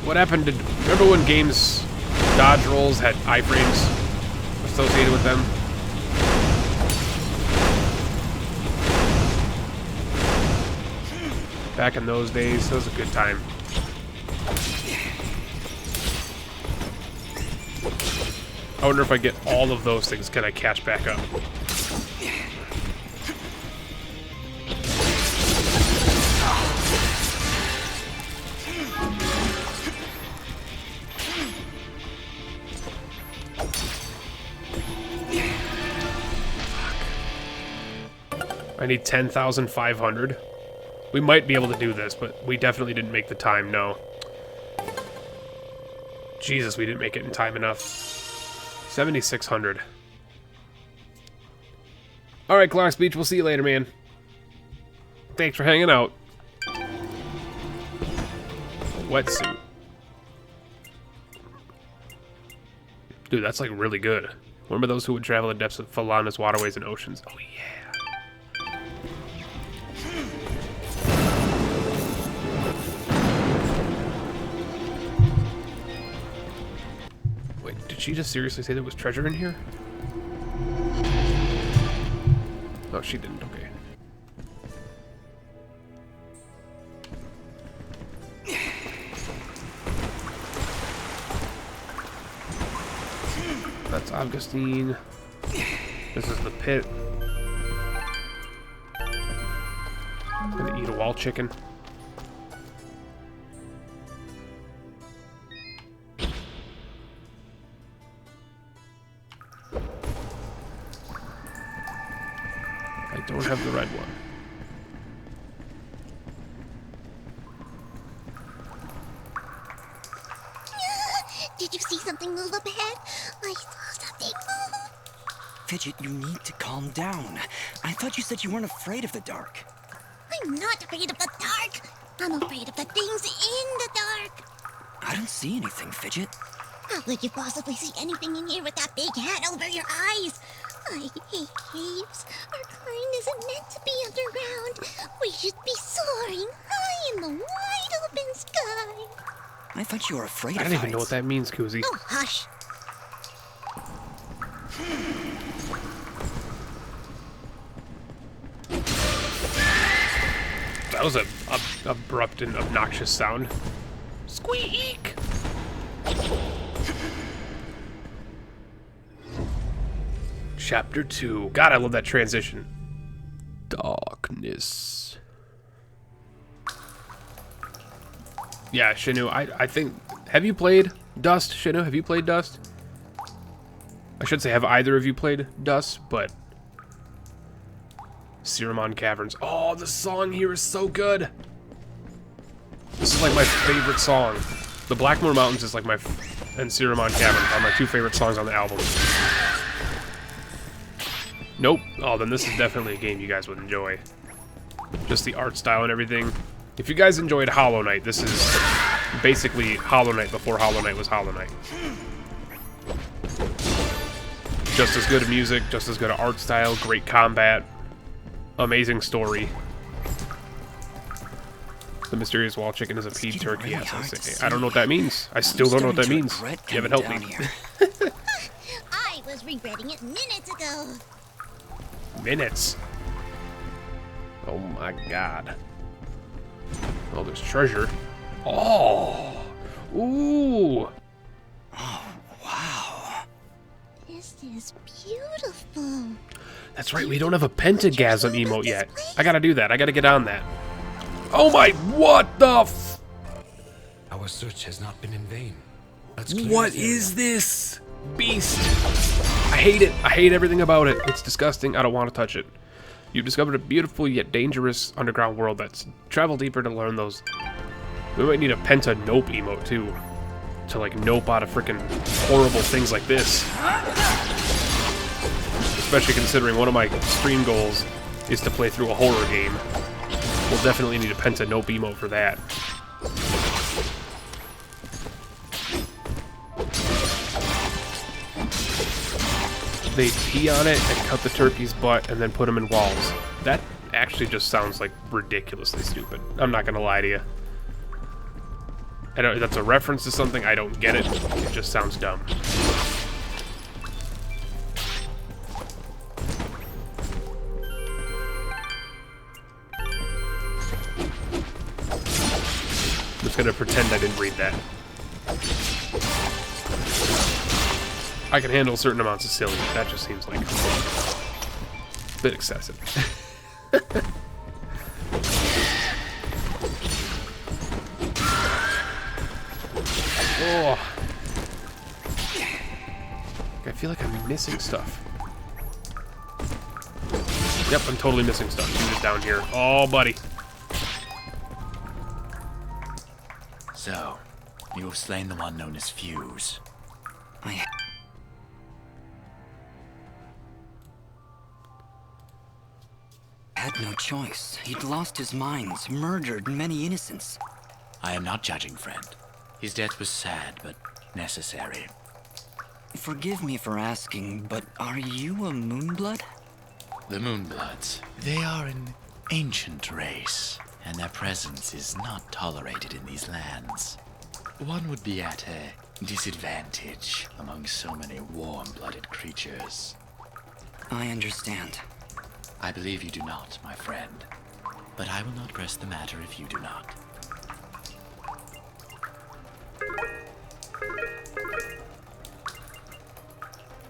what happened to, remember when games dodge rolls had iframes associated with them? Back in those days, that was a good time. I wonder if I get all of those things, can I catch back up? I need 10,500. We might be able to do this, but we definitely didn't make the time, no. Jesus, we didn't make it in time enough. 7,600. Alright, Clark's Beach, we'll see you later, man. Thanks for hanging out. A wetsuit. Dude, that's like really good. Remember those who would travel the depths of Falana's waterways and oceans? Oh, yeah. Wait, did she just seriously say there was treasure in here? Oh, she didn't. Okay. That's Augustine. This is the pit. I'm gonna eat a wall chicken. I don't have the red one. Did you see something move up ahead? I saw something move. Fidget, you need to calm down. I thought you said you weren't afraid of the dark. I'm not afraid of the dark. I'm afraid of the things in the dark. I don't see anything, Fidget. How could you possibly see anything in here with that big hat over your eyes? I hate caves. Our kind isn't meant to be underground. We should be soaring high in the wide open sky. I thought you were afraid I of don't even heights. know what that means, Koozie. Oh, hush. That was a abrupt and obnoxious sound. Squeak! Chapter 2. God, I love that transition. Darkness. Yeah, Shinu, I think... Have you played Dust, Shinu? Have you played Dust? I should say, have either of you played Dust, but... Siramon Caverns. Oh, the song here is so good! This is like my favorite song. The Blackmore Mountains is like my... and Siramon Caverns are my two favorite songs on the album. Nope. Oh, then this is definitely a game you guys would enjoy. Just the art style and everything. If you guys enjoyed Hollow Knight, this is basically Hollow Knight before Hollow Knight was Hollow Knight. Just as good of music, just as good of art style, great combat, amazing story. The mysterious wall chicken is a pea turkey. Really I don't know what that means. I still don't know what that means. You haven't helped me. I was regretting it minutes ago. Minutes. Oh my god. Oh, there's treasure. Oh. Ooh. Oh, wow. This is beautiful. That's right, we don't have a pentagasm emote yet. I gotta do that. I gotta get on that. Oh my, what the f... Our search has not been in vain. What is this beast? I hate it. I hate everything about it. It's disgusting. I don't want to touch it. You've discovered a beautiful yet dangerous underground world that's travel deeper to learn those. We might need a penta nope emote too. To like nope out of freaking horrible things like this. Especially considering one of my stream goals is to play through a horror game. We'll definitely need a penta nope emote for that. They pee on it and cut the turkey's butt and then put them in walls. That actually just sounds like ridiculously stupid. I'm not gonna lie to you. I know that's a reference to something, I don't get it. It just sounds dumb. I'm just gonna pretend I didn't read that. I can handle certain amounts of silly. That just seems like a bit excessive. Oh. I feel like I'm missing stuff. Yep, I'm totally missing stuff. She was down here. Oh, buddy. So, you have slain the one known as Fuse. I had no choice. He'd lost his mind, murdered many innocents. I am not judging, friend. His death was sad, but necessary. Forgive me for asking, but are you a Moonblood? The Moonbloods. They are an ancient race, and their presence is not tolerated in these lands. One would be at a disadvantage among so many warm-blooded creatures. I understand. I believe you do not, my friend. But I will not press the matter if you do not.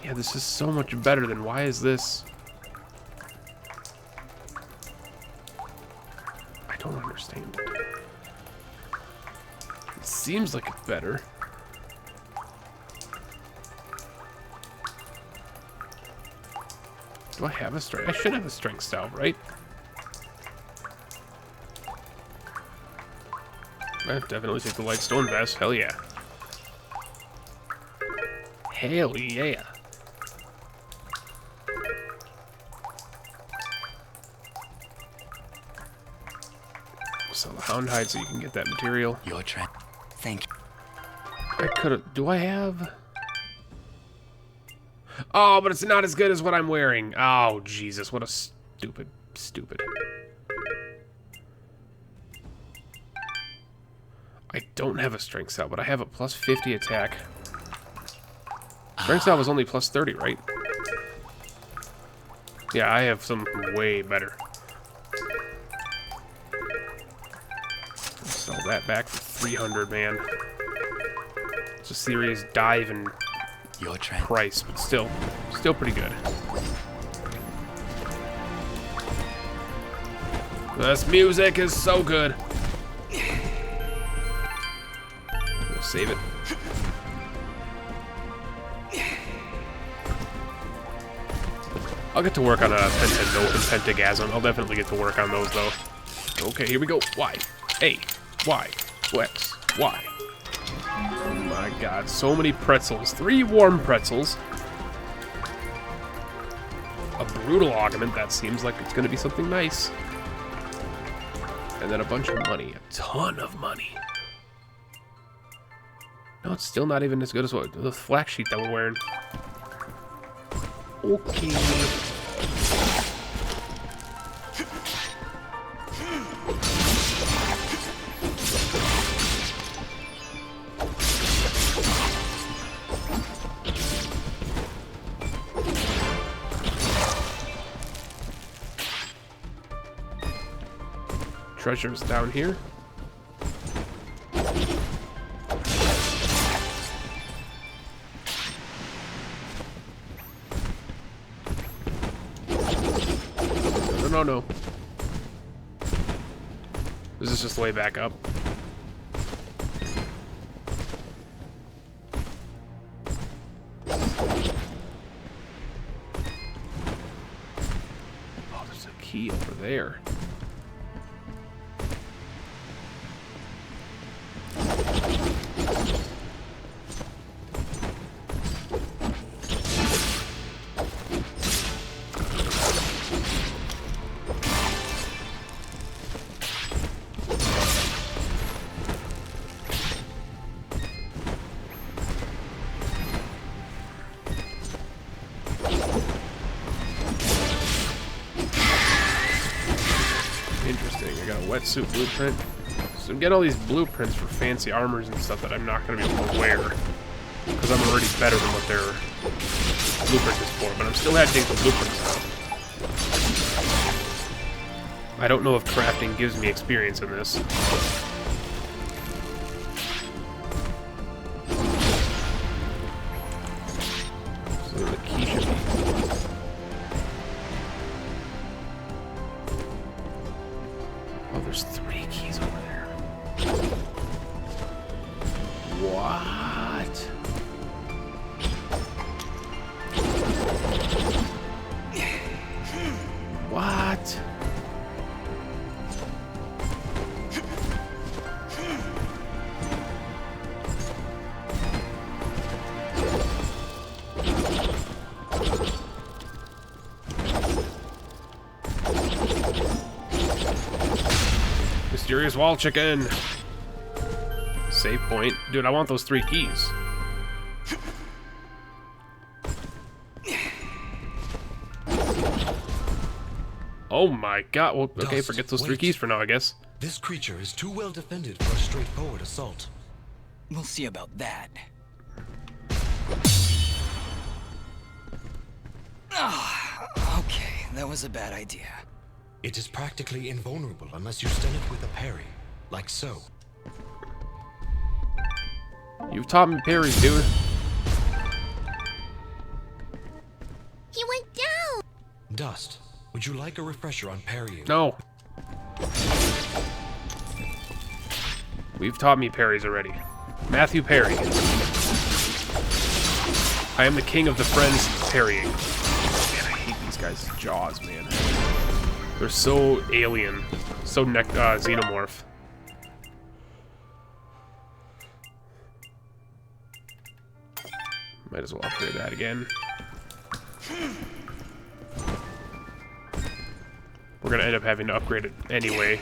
Yeah, this is so much better than why is this? I don't understand it. It seems like it's better. Do I have a strength? I should have a strength salve, right? I definitely take the light stone vest. Hell yeah. Hell yeah. Sell the hound hide so you can get that material. Your trend. Thank you. I could have. Do I have? Oh, but it's not as good as what I'm wearing. Oh, Jesus. What a stupid. I don't have a strength cell, but I have a plus 50 attack. Strength cell was only plus 30, right? Yeah, I have some way better. Sell that back for 300, man. It's a serious dive in price, but still pretty good. This music is so good. We'll save it. I'll get to work on a Pentanope and Pentagasm. I'll definitely get to work on those, though. Okay, here we go. Y, A, Y, X, Y. Oh my god, so many pretzels. 3 warm pretzels. A brutal augment, that seems like it's going to be something nice. And then a bunch of money. A ton of money. No, it's still not even as good as what the flak sheet that we're wearing. Okay. Treasure's down here. No. This is just way back up. Oh, there's a key over there. Wetsuit blueprint. So I'm getting all these blueprints for fancy armors and stuff that I'm not going to be able to wear because I'm already better than what their blueprint is for, but I'm still having the blueprints out. I don't know if crafting gives me experience in this. So the key should be... Oh, there's 3 keys over there. What? What? Mysterious wall chicken. Save point. Dude, I want those 3 keys. Oh my god. Well, okay, Dust, forget those 3 wait. keys for now, I guess. This creature is too well defended for a straightforward assault. We'll see about that. Okay, that was a bad idea. It is practically invulnerable unless you stun it with a parry, like so. You've taught me parries, dude. He went down! Dust, would you like a refresher on parrying? No. We've taught me parries already. Matthew Perry. I am the king of the friends parrying. Man, I hate these guys' jaws, man. They're so alien. So xenomorph. Might as well upgrade that again. We're gonna end up having to upgrade it anyway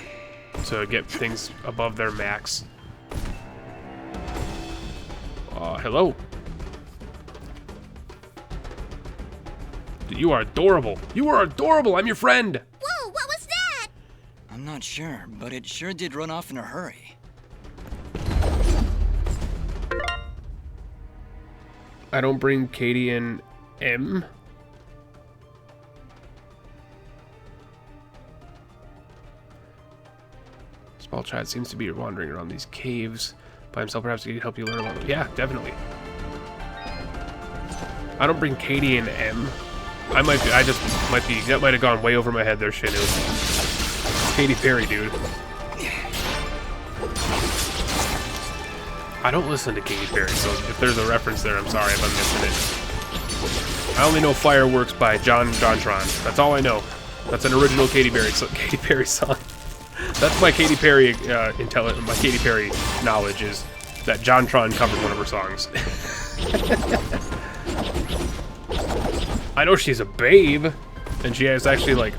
to get things above their max. Hello. You are adorable. You are adorable. I'm your friend. Whoa, what was that? I'm not sure, but it sure did run off in a hurry. I don't bring Katie and M. Small Chad seems to be wandering around these caves by himself. Perhaps he can help you learn about them. Yeah, definitely. I don't bring Katie and M. That might have gone way over my head there, Shinu. Katy Perry, dude. I don't listen to Katy Perry, so if there's a reference there, I'm sorry if I'm missing it. I only know Fireworks by JonTron. That's all I know. That's an original Katy Perry song. That's my Katy Perry my Katy Perry knowledge is that JonTron covered one of her songs. I know she's a babe, and she is actually like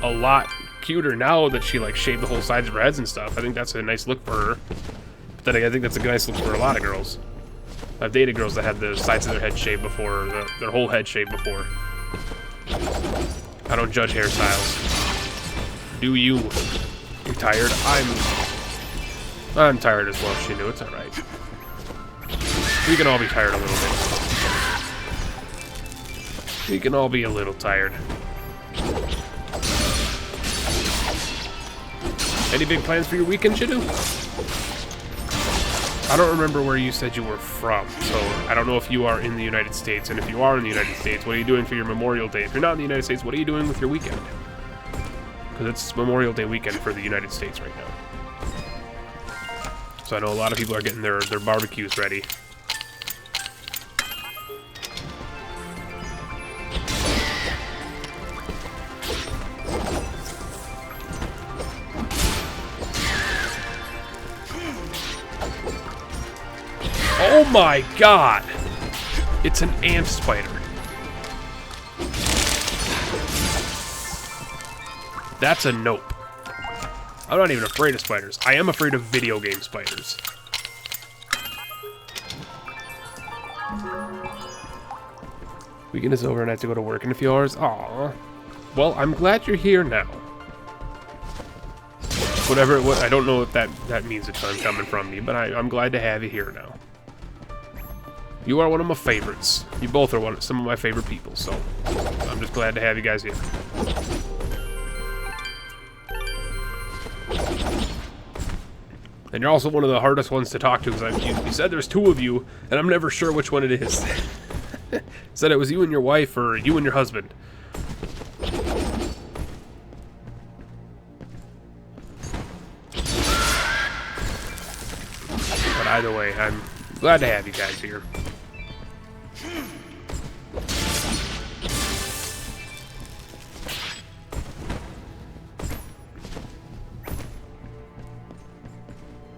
a lot cuter now that she like shaved the whole sides of her heads and stuff. I think that's a nice look for her. But then again, I think that's a nice look for a lot of girls. I've dated girls that had the sides of their head shaved before, their whole head shaved before. I don't judge hairstyles. Do you? You tired? I'm tired as well, Shinu. It's alright. We can all be tired a little bit. We can all be a little tired. Any big plans for your weekend, Shinu? I don't remember where you said you were from, so I don't know if you are in the United States, and if you are in the United States, what are you doing for your Memorial Day? If you're not in the United States, what are you doing with your weekend? Because it's Memorial Day weekend for the United States right now. So I know a lot of people are getting their barbecues ready. Oh my god! It's an ant spider. That's a nope. I'm not even afraid of spiders. I am afraid of video game spiders. Weekend is over and I have to go to work in a few hours. Aww. Well, I'm glad you're here now. I don't know if that means a ton coming from me, but I'm glad to have you here now. You are one of my favorites. You both are some of my favorite people, so I'm just glad to have you guys here. And you're also one of the hardest ones to talk to, because you said there's 2 of you, and I'm never sure which one it is. Said it was you and your wife, or you and your husband. But either way, I'm glad to have you guys here.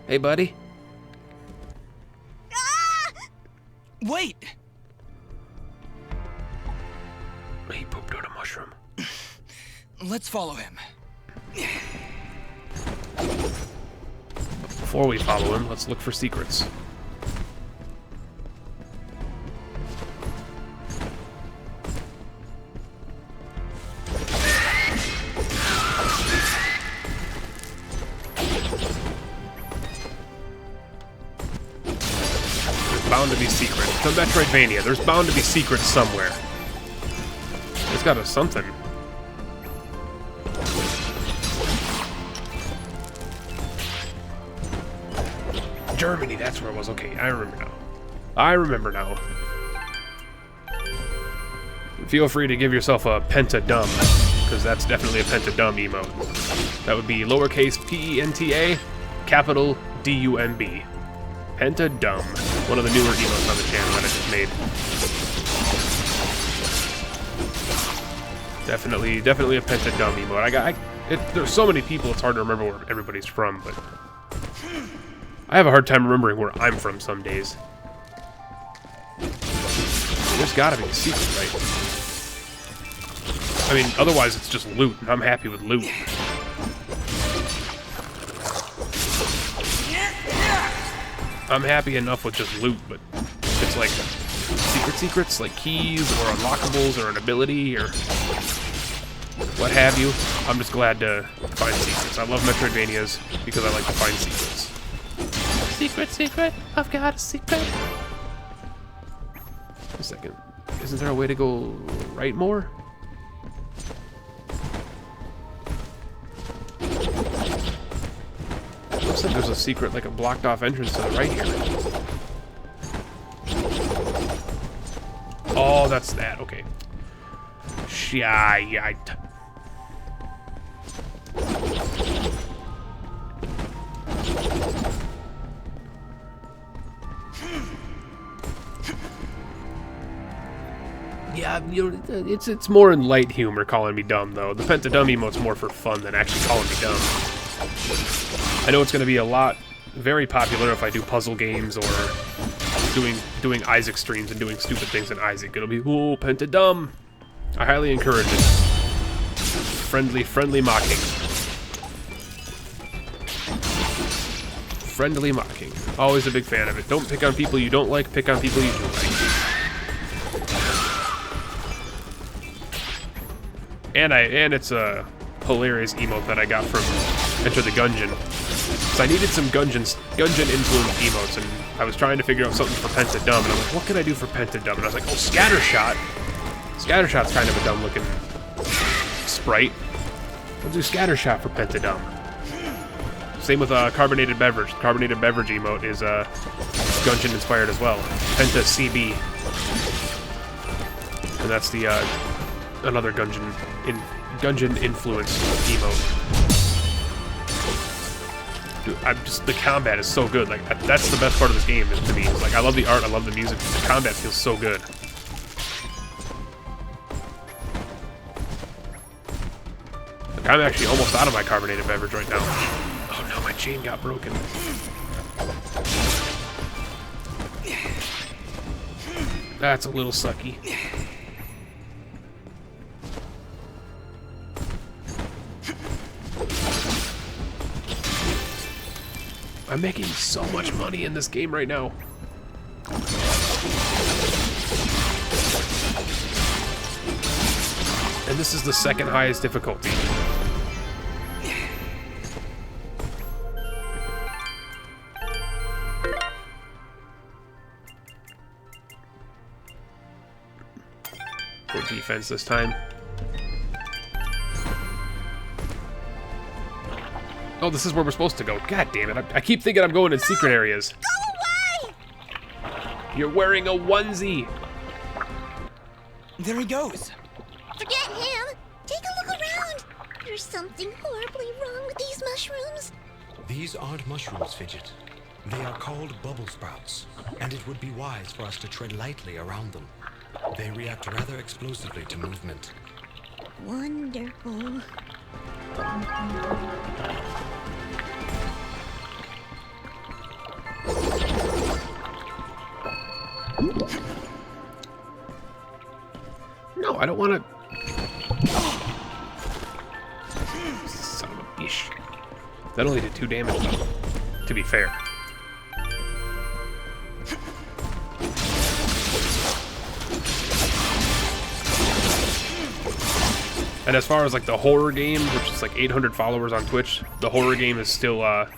Hey, buddy. Wait! He pooped out a mushroom. Let's follow him. Before we follow him, let's look for secrets. bound to be secret. It's a Metroidvania. There's bound to be secrets somewhere. It's got a something. Germany, that's where it was. Okay, I remember now. I remember now. Feel free to give yourself a Pentadum, because that's definitely a Pentadum emote. That would be lowercase P-E-N-T-A, capital D-U-M-B. Pentadum. One of the newer emotes on the channel that I just made. Definitely a Pentadum emote. There's so many people, it's hard to remember where everybody's from, but I have a hard time remembering where I'm from some days. There's gotta be a secret, right? I mean, otherwise it's just loot, and I'm happy with loot. I'm happy enough with just loot, but if it's like secrets, like keys or unlockables or an ability or what have you, I'm just glad to find secrets. I love Metroidvanias because I like to find secrets. Secret, I've got a secret. A second. Isn't there a way to go right more? Looks like there's a secret, like a blocked off entrance to the right here. Oh, that's that. Okay. Shite. Yeah, you know, it's more in light humor calling me dumb, though. The Pentadum emote's more for fun than actually calling me dumb. I know it's going to be very popular if I do puzzle games or doing Isaac streams and doing stupid things in Isaac. It'll be, ooh, Pentadum. I highly encourage it. Friendly mocking. Friendly mocking. Always a big fan of it. Don't pick on people you don't like, pick on people you do like. And it's a hilarious emote that I got from Enter the Gungeon. So I needed some Gungeon influenced emotes, and I was trying to figure out something for Pentadum, and I'm like, what can I do for Pentadum? And I was like, oh, Scattershot. Scattershot's kind of a dumb looking sprite. We'll do Scattershot for Pentadum. Same with Carbonated Beverage. The Carbonated Beverage emote is Gungeon inspired as well. Penta CB. And that's the another Gungeon influenced emote. Dude, the combat is so good. Like that's the best part of this game to me. Like I love the art, I love the music. The combat feels so good. Like, I'm actually almost out of my carbonated beverage right now. Oh no, my chain got broken. That's a little sucky. I'm making so much money in this game right now. And this is the second highest difficulty. For defense this time. Oh, this is where we're supposed to go. God damn it. I keep thinking I'm going in secret areas. Go away! You're wearing a onesie. There he goes. Forget him. Take a look around. There's something horribly wrong with these mushrooms. These aren't mushrooms, Fidget. They are called bubble sprouts, and it would be wise for us to tread lightly around them. They react rather explosively to movement. Wonderful. No, I don't want to. Son of a bitch. That only did 2 damage, though, to be fair. And as far as like the horror game, which is like 800 followers on Twitch, the horror game is still up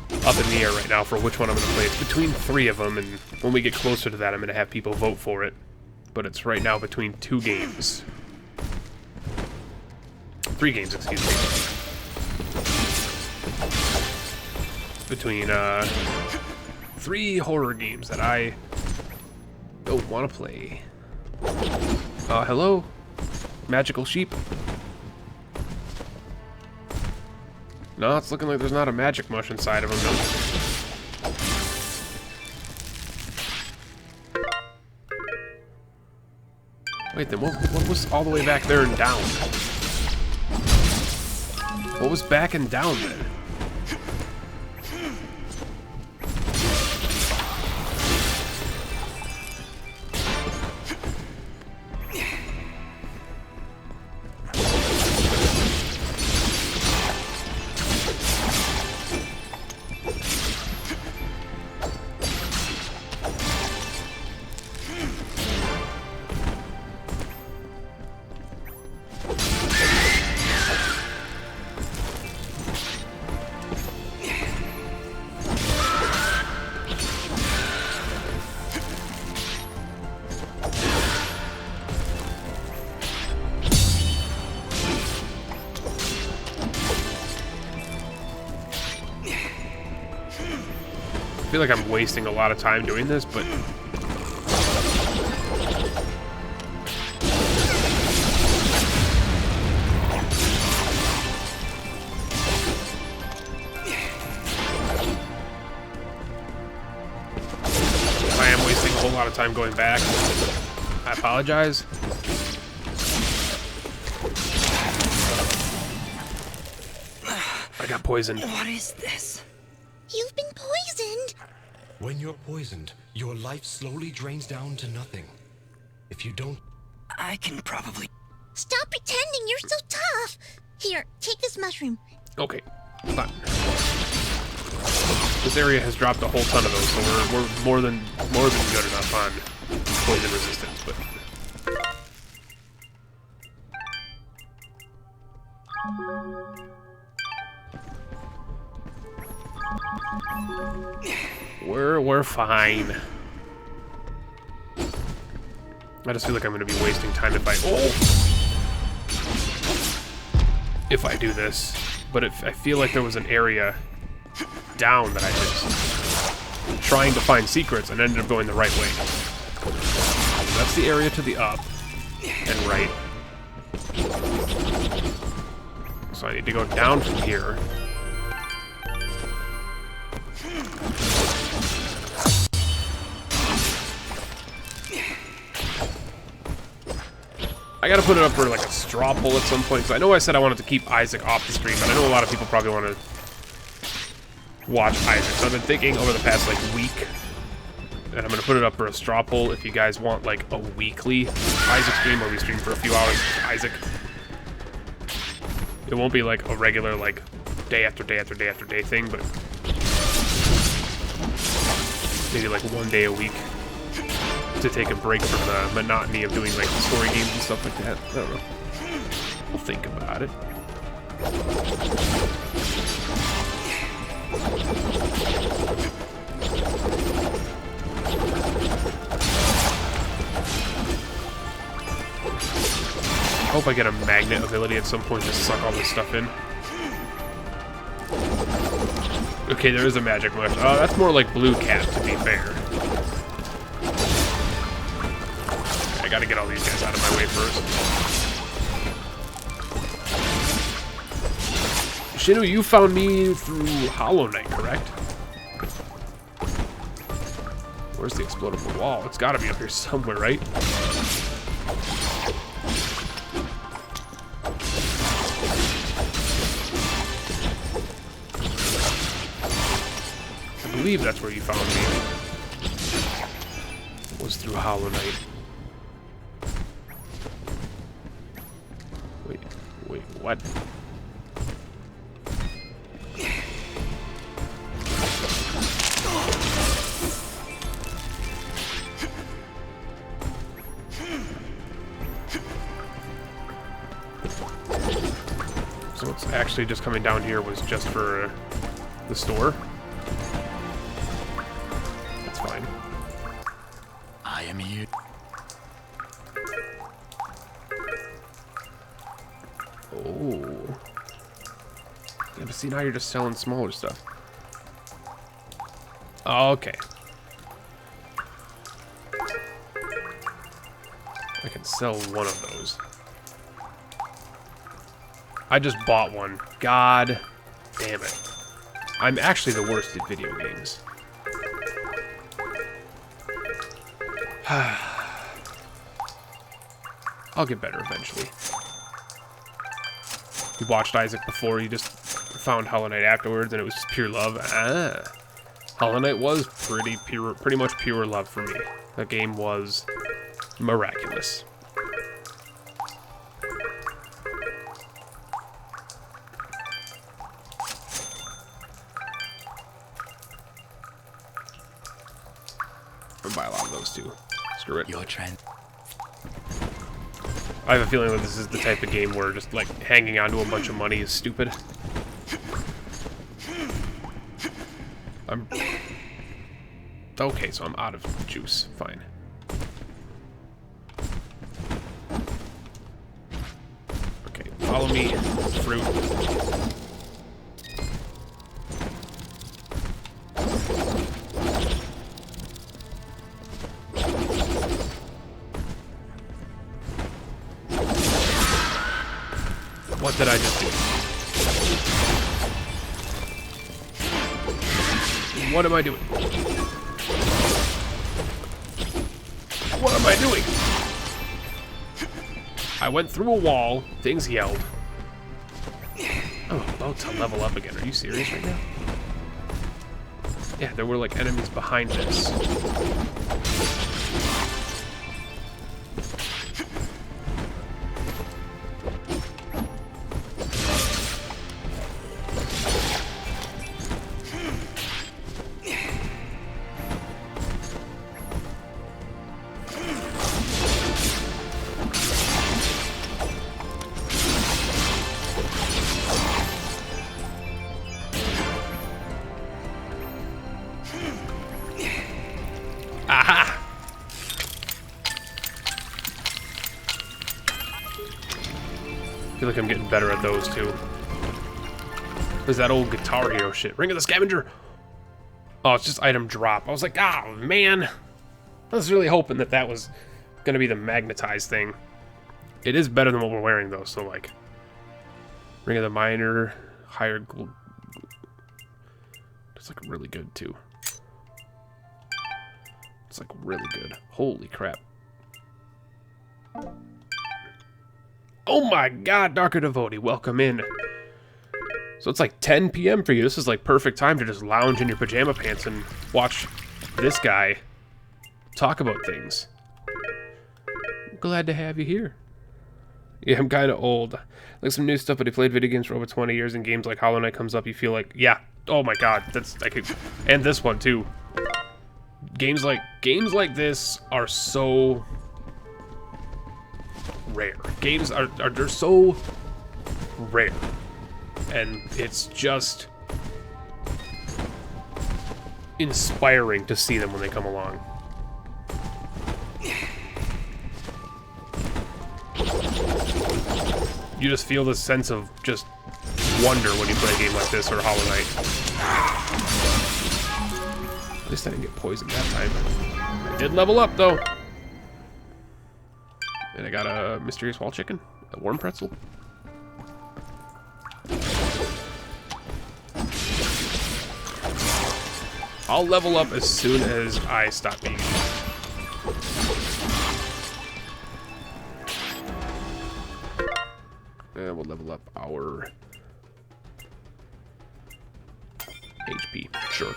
in the air right now for which one I'm going to play. It's between 3 of them, and When we get closer to that, I'm going to have people vote for it. But it's right now between 2 games. 3 games, excuse me. Between 3 horror games that I don't want to play. Hello? Magical sheep? No, it's looking like there's not a magic mush inside of them, though. Wait, then what was all the way back there and down? What was back and down then? I feel like I'm wasting a lot of time doing this, but I am wasting a whole lot of time going back. I apologize. I got poisoned. What is this? You've been poisoned. When you're poisoned, your life slowly drains down to nothing. If you don't... I can probably... Stop pretending you're so tough. Here, take this mushroom. Okay, fine. This area has dropped a whole ton of those, so we're more than good enough on poison resistance, but... We're fine. I just feel like I'm gonna be wasting time if I do this. But I feel like there was an area down that I missed, trying to find secrets and ended up going the right way. That's the area to the up and right. So I need to go down from here. I gotta put it up for like a straw poll at some point, because I know I said I wanted to keep Isaac off the stream, but I know a lot of people probably want to watch Isaac. So I've been thinking over the past like week, and I'm gonna put it up for a straw poll if you guys want like a weekly Isaac stream where we stream for a few hours with Isaac. It won't be like a regular like day after day after day after day thing, but maybe like 1 day a week to take a break from the monotony of doing like story games and stuff like that. I don't know. We'll think about it. I hope I get a magnet ability at some point to suck all this stuff in. Okay, there is a magic mush. Oh, that's more like blue cat, to be fair. I gotta get all these guys out of my way first. Shinu, you found me through Hollow Knight, correct? Where's the explodable wall? It's gotta be up here somewhere, right? I believe that's where you found me. It was through Hollow Knight. Wait, what? So what's actually just coming down here was just for the store. That's fine. Oh. Yeah, but see, now you're just selling smaller stuff. Okay. I can sell one of those. I just bought one. God damn it. I'm actually the worst at video games. I'll get better eventually. You watched Isaac before, you just found Hollow Knight afterwards, and it was just pure love. Ah. Hollow Knight was pretty much pure love for me. That game was miraculous. I'll buy a lot of those too. Screw it. Your trend. I have a feeling that this is the type of game where just like hanging on to a bunch of money is stupid. Okay, so I'm out of juice. Fine. Okay, follow me, fruit. What did I just do? What am I doing? What am I doing? I went through a wall, things yelled. I'm about to level up again. Are you serious right now? Yeah, there were like enemies behind this. Aha! I feel like I'm getting better at those too. There's that old Guitar Hero shit. Ring of the Scavenger! Oh, it's just item drop. I was like, oh man! I was really hoping that that was gonna be the magnetized thing. It is better than what we're wearing though, so like... Ring of the Miner, higher... It's like really good too. It's like really good. Holy crap. Oh my god, Darker Devotee, welcome in. So it's like 10 p.m. for you. This is like perfect time to just lounge in your pajama pants and watch this guy talk about things. Glad to have you here. Yeah, I'm kind of old. Like some new stuff, but he played video games for over 20 years, and games like Hollow Knight comes up, you feel like, yeah, oh my god, that's, I could, and this one too. Games like this are so rare. Games are they're so rare, and it's just inspiring to see them when they come along. You just feel this sense of just wonder when you play a game like this or Hollow Knight. At least I didn't get poisoned that time. I did level up, though. And I got a mysterious wall chicken, a warm pretzel. I'll level up as soon as I stop being. And we'll level up our HP. Sure.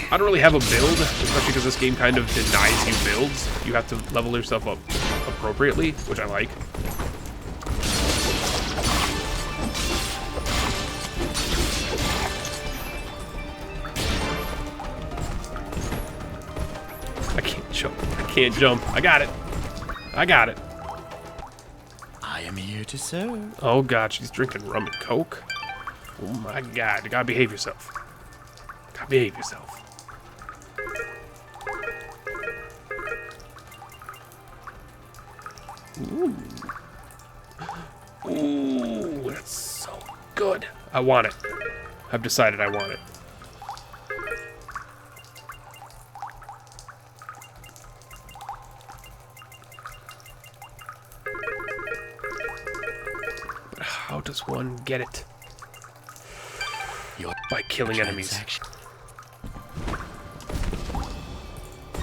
I don't really have a build, especially because this game kind of denies you builds. You have to level yourself up appropriately, which I like. I can't jump. I can't jump. I got it. I got it. I am here to serve. Oh god, she's drinking rum and coke. Oh my god, you gotta behave yourself. Gotta behave yourself. Ooh. Ooh, that's so good. I want it. I've decided I want it. But how does one get it? By killing enemies.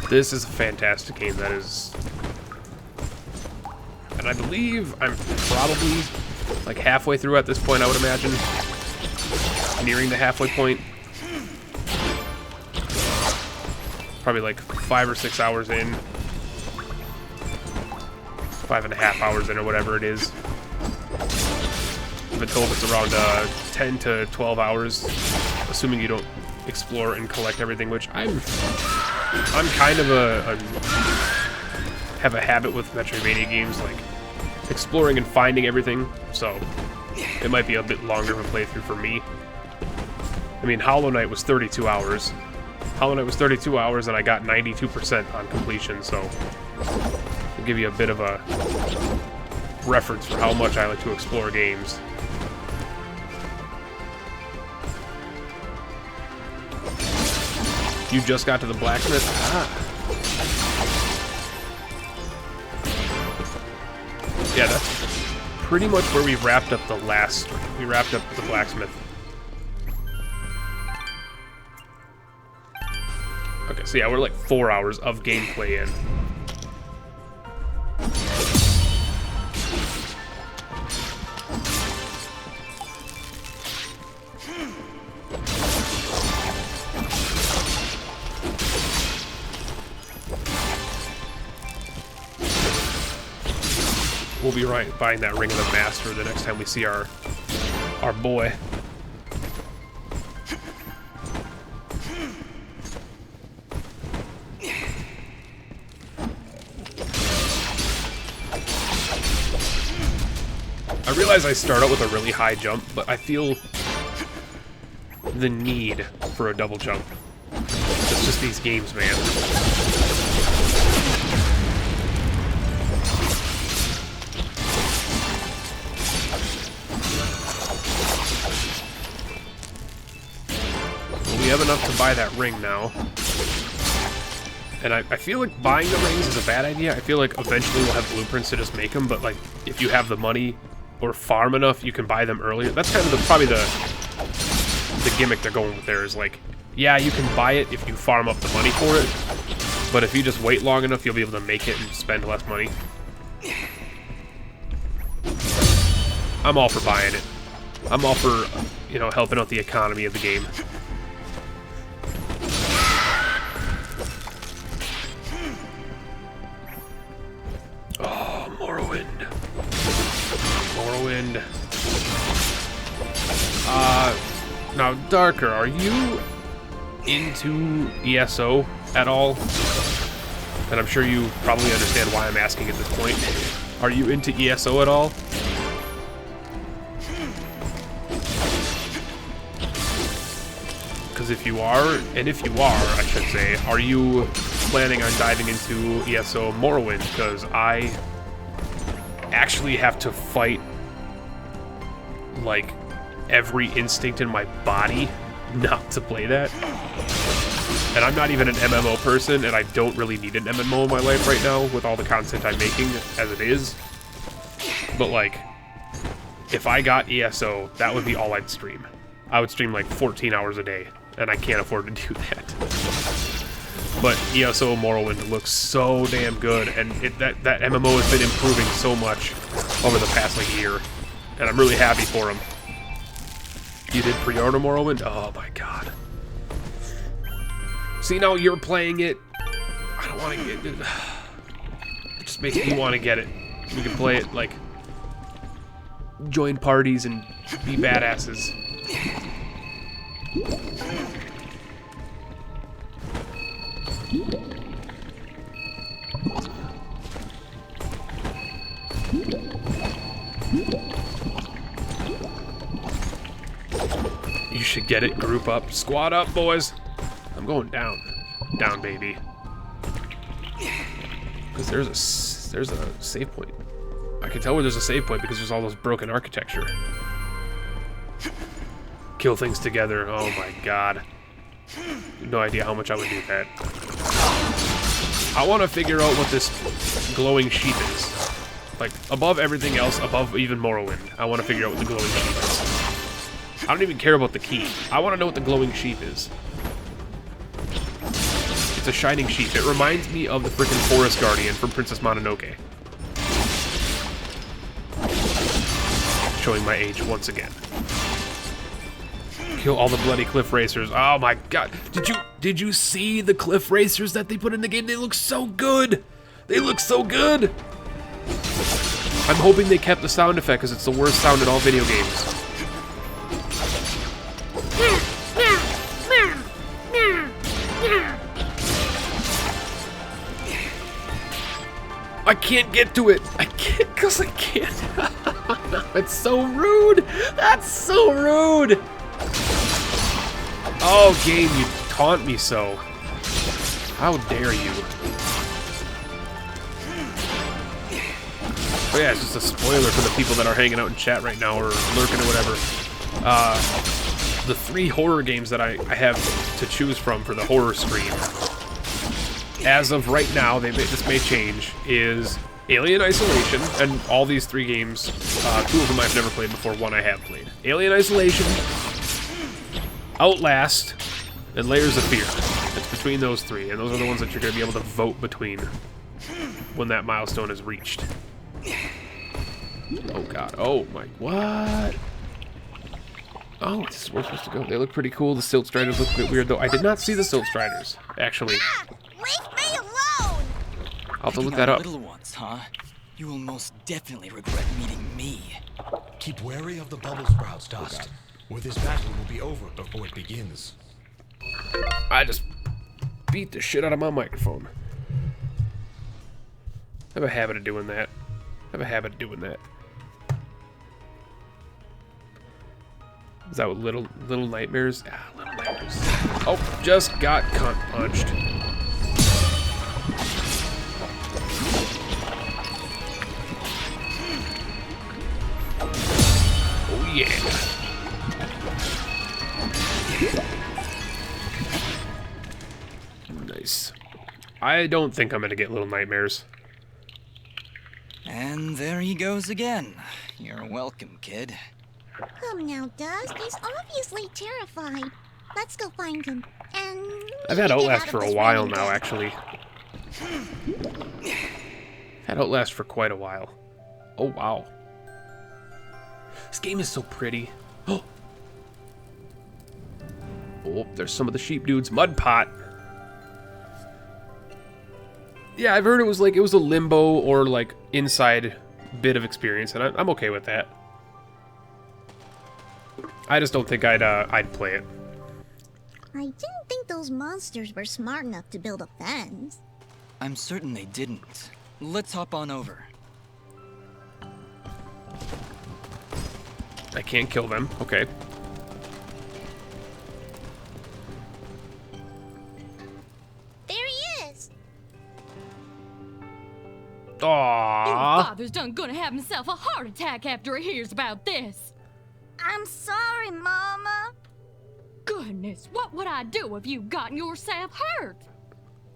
This is a fantastic game. That is... And I believe I'm probably like halfway through at this point, I would imagine. Nearing the halfway point. Probably like 5 or 6 hours in. 5.5 hours in or whatever it is. I've been told it's around 10 to 12 hours, assuming you don't explore and collect everything, which I'm kind of have a habit with Metroidvania games, like exploring and finding everything, so it might be a bit longer of a playthrough for me. I mean, Hollow Knight was 32 hours. Hollow Knight was 32 hours and I got 92% on completion, so I'll give you a bit of a reference for how much I like to explore games. You just got to the blacksmith? Ah. Yeah, that's pretty much where we wrapped up the last stream. We wrapped up the blacksmith. Okay, so yeah, we're like 4 hours of gameplay in. We'll be buying that Ring of the Master the next time we see our boy. I realize I start out with a really high jump, but I feel the need for a double jump. It's just these games, man. We have enough to buy that ring now. And I feel like buying the rings is a bad idea. I feel like eventually we'll have blueprints to just make them, but like if you have the money or farm enough, you can buy them earlier. That's kind of probably the gimmick they're going with there is like, yeah, you can buy it if you farm up the money for it, but if you just wait long enough, you'll be able to make it and spend less money. I'm all for buying it. I'm all for, you know, helping out the economy of the game. Oh, Morrowind. Morrowind. Now, Darker, are you into ESO at all? And I'm sure you probably understand why I'm asking at this point. Are you into ESO at all? Because if you are, and if you are, I should say, are you planning on diving into ESO Morrowind? Because I actually have to fight, like, every instinct in my body not to play that. And I'm not even an MMO person, and I don't really need an MMO in my life right now with all the content I'm making as it is. But, like, if I got ESO, that would be all I'd stream. I would stream like 14 hours a day, and I can't afford to do that. But ESO Morrowind looks so damn good, and that MMO has been improving so much over the past like year, and I'm really happy for them. You did pre-order Morrowind? Oh my god. See, now you're playing it. I don't want to get it. It just makes me want to get it. We can play it, like, join parties and be badasses. You should get it. Group up. Squad up, boys. I'm going down. Down, baby. Because there's a save point. I can tell where there's a save point because there's all those broken architecture. Kill things together. Oh my god. No idea how much I would do that. I want to figure out what this glowing sheep is. Like, above everything else, above even Morrowind, I want to figure out what the glowing sheep is. I don't even care about the key. I want to know what the glowing sheep is. It's a shining sheep. It reminds me of the freaking Forest Guardian from Princess Mononoke. Showing my age once again. Kill all the bloody cliff racers. Oh my god. Did you see the cliff racers that they put in the game? They look so good. They look so good. I'm hoping they kept the sound effect because it's the worst sound in all video games. I can't get to it. I can't because I can't. It's so rude. That's so rude. Oh, game, you taunt me so. How dare you? Oh yeah, it's just a spoiler for the people that are hanging out in chat right now or lurking or whatever. The 3 horror games that I have to choose from for the horror stream, as of right now, this may change, is Alien Isolation, and all these 3 games, 2 of them I've never played before, 1 I have played. Alien Isolation, Outlast, and Layers of Fear. It's between those 3, and those are the ones that you're going to be able to vote between when that milestone is reached. Oh god, oh my, what? Oh, this is where we're supposed to go. They look pretty cool. The Silt Striders look a bit weird, though. I did not see the Silt Striders, actually. Leave me alone! I'll have to look that up. Little ones, huh? You will most definitely regret meeting me. Keep wary of the bubble sprouts, Dust. Or this battle will be over before it begins. I just beat the shit out of my microphone. I have a habit of doing that. Is that what Little Nightmares? Ah, Little Nightmares. Oh, just got cunt punched. Oh yeah. Nice. I don't think I'm gonna get Little Nightmares. And there he goes again. You're welcome, kid. Come now, Dust. He's obviously terrified. Let's go find him. And I've had Outlast for a while now, actually. Had Outlast for quite a while. Oh, wow. This game is so pretty. Oh, there's some of the sheep dudes. Mud pot. Yeah, I've heard it was a limbo or like inside bit of experience, and I'm okay with that. I just don't think I'd play it. I didn't think those monsters were smart enough to build a fence. I'm certain they didn't. Let's hop on over. I can't kill them. Okay. There he is. Aww. Your father's done gonna have himself a heart attack after he hears about this. I'm sorry, Mama. Goodness, what would I do if you gotten yourself hurt?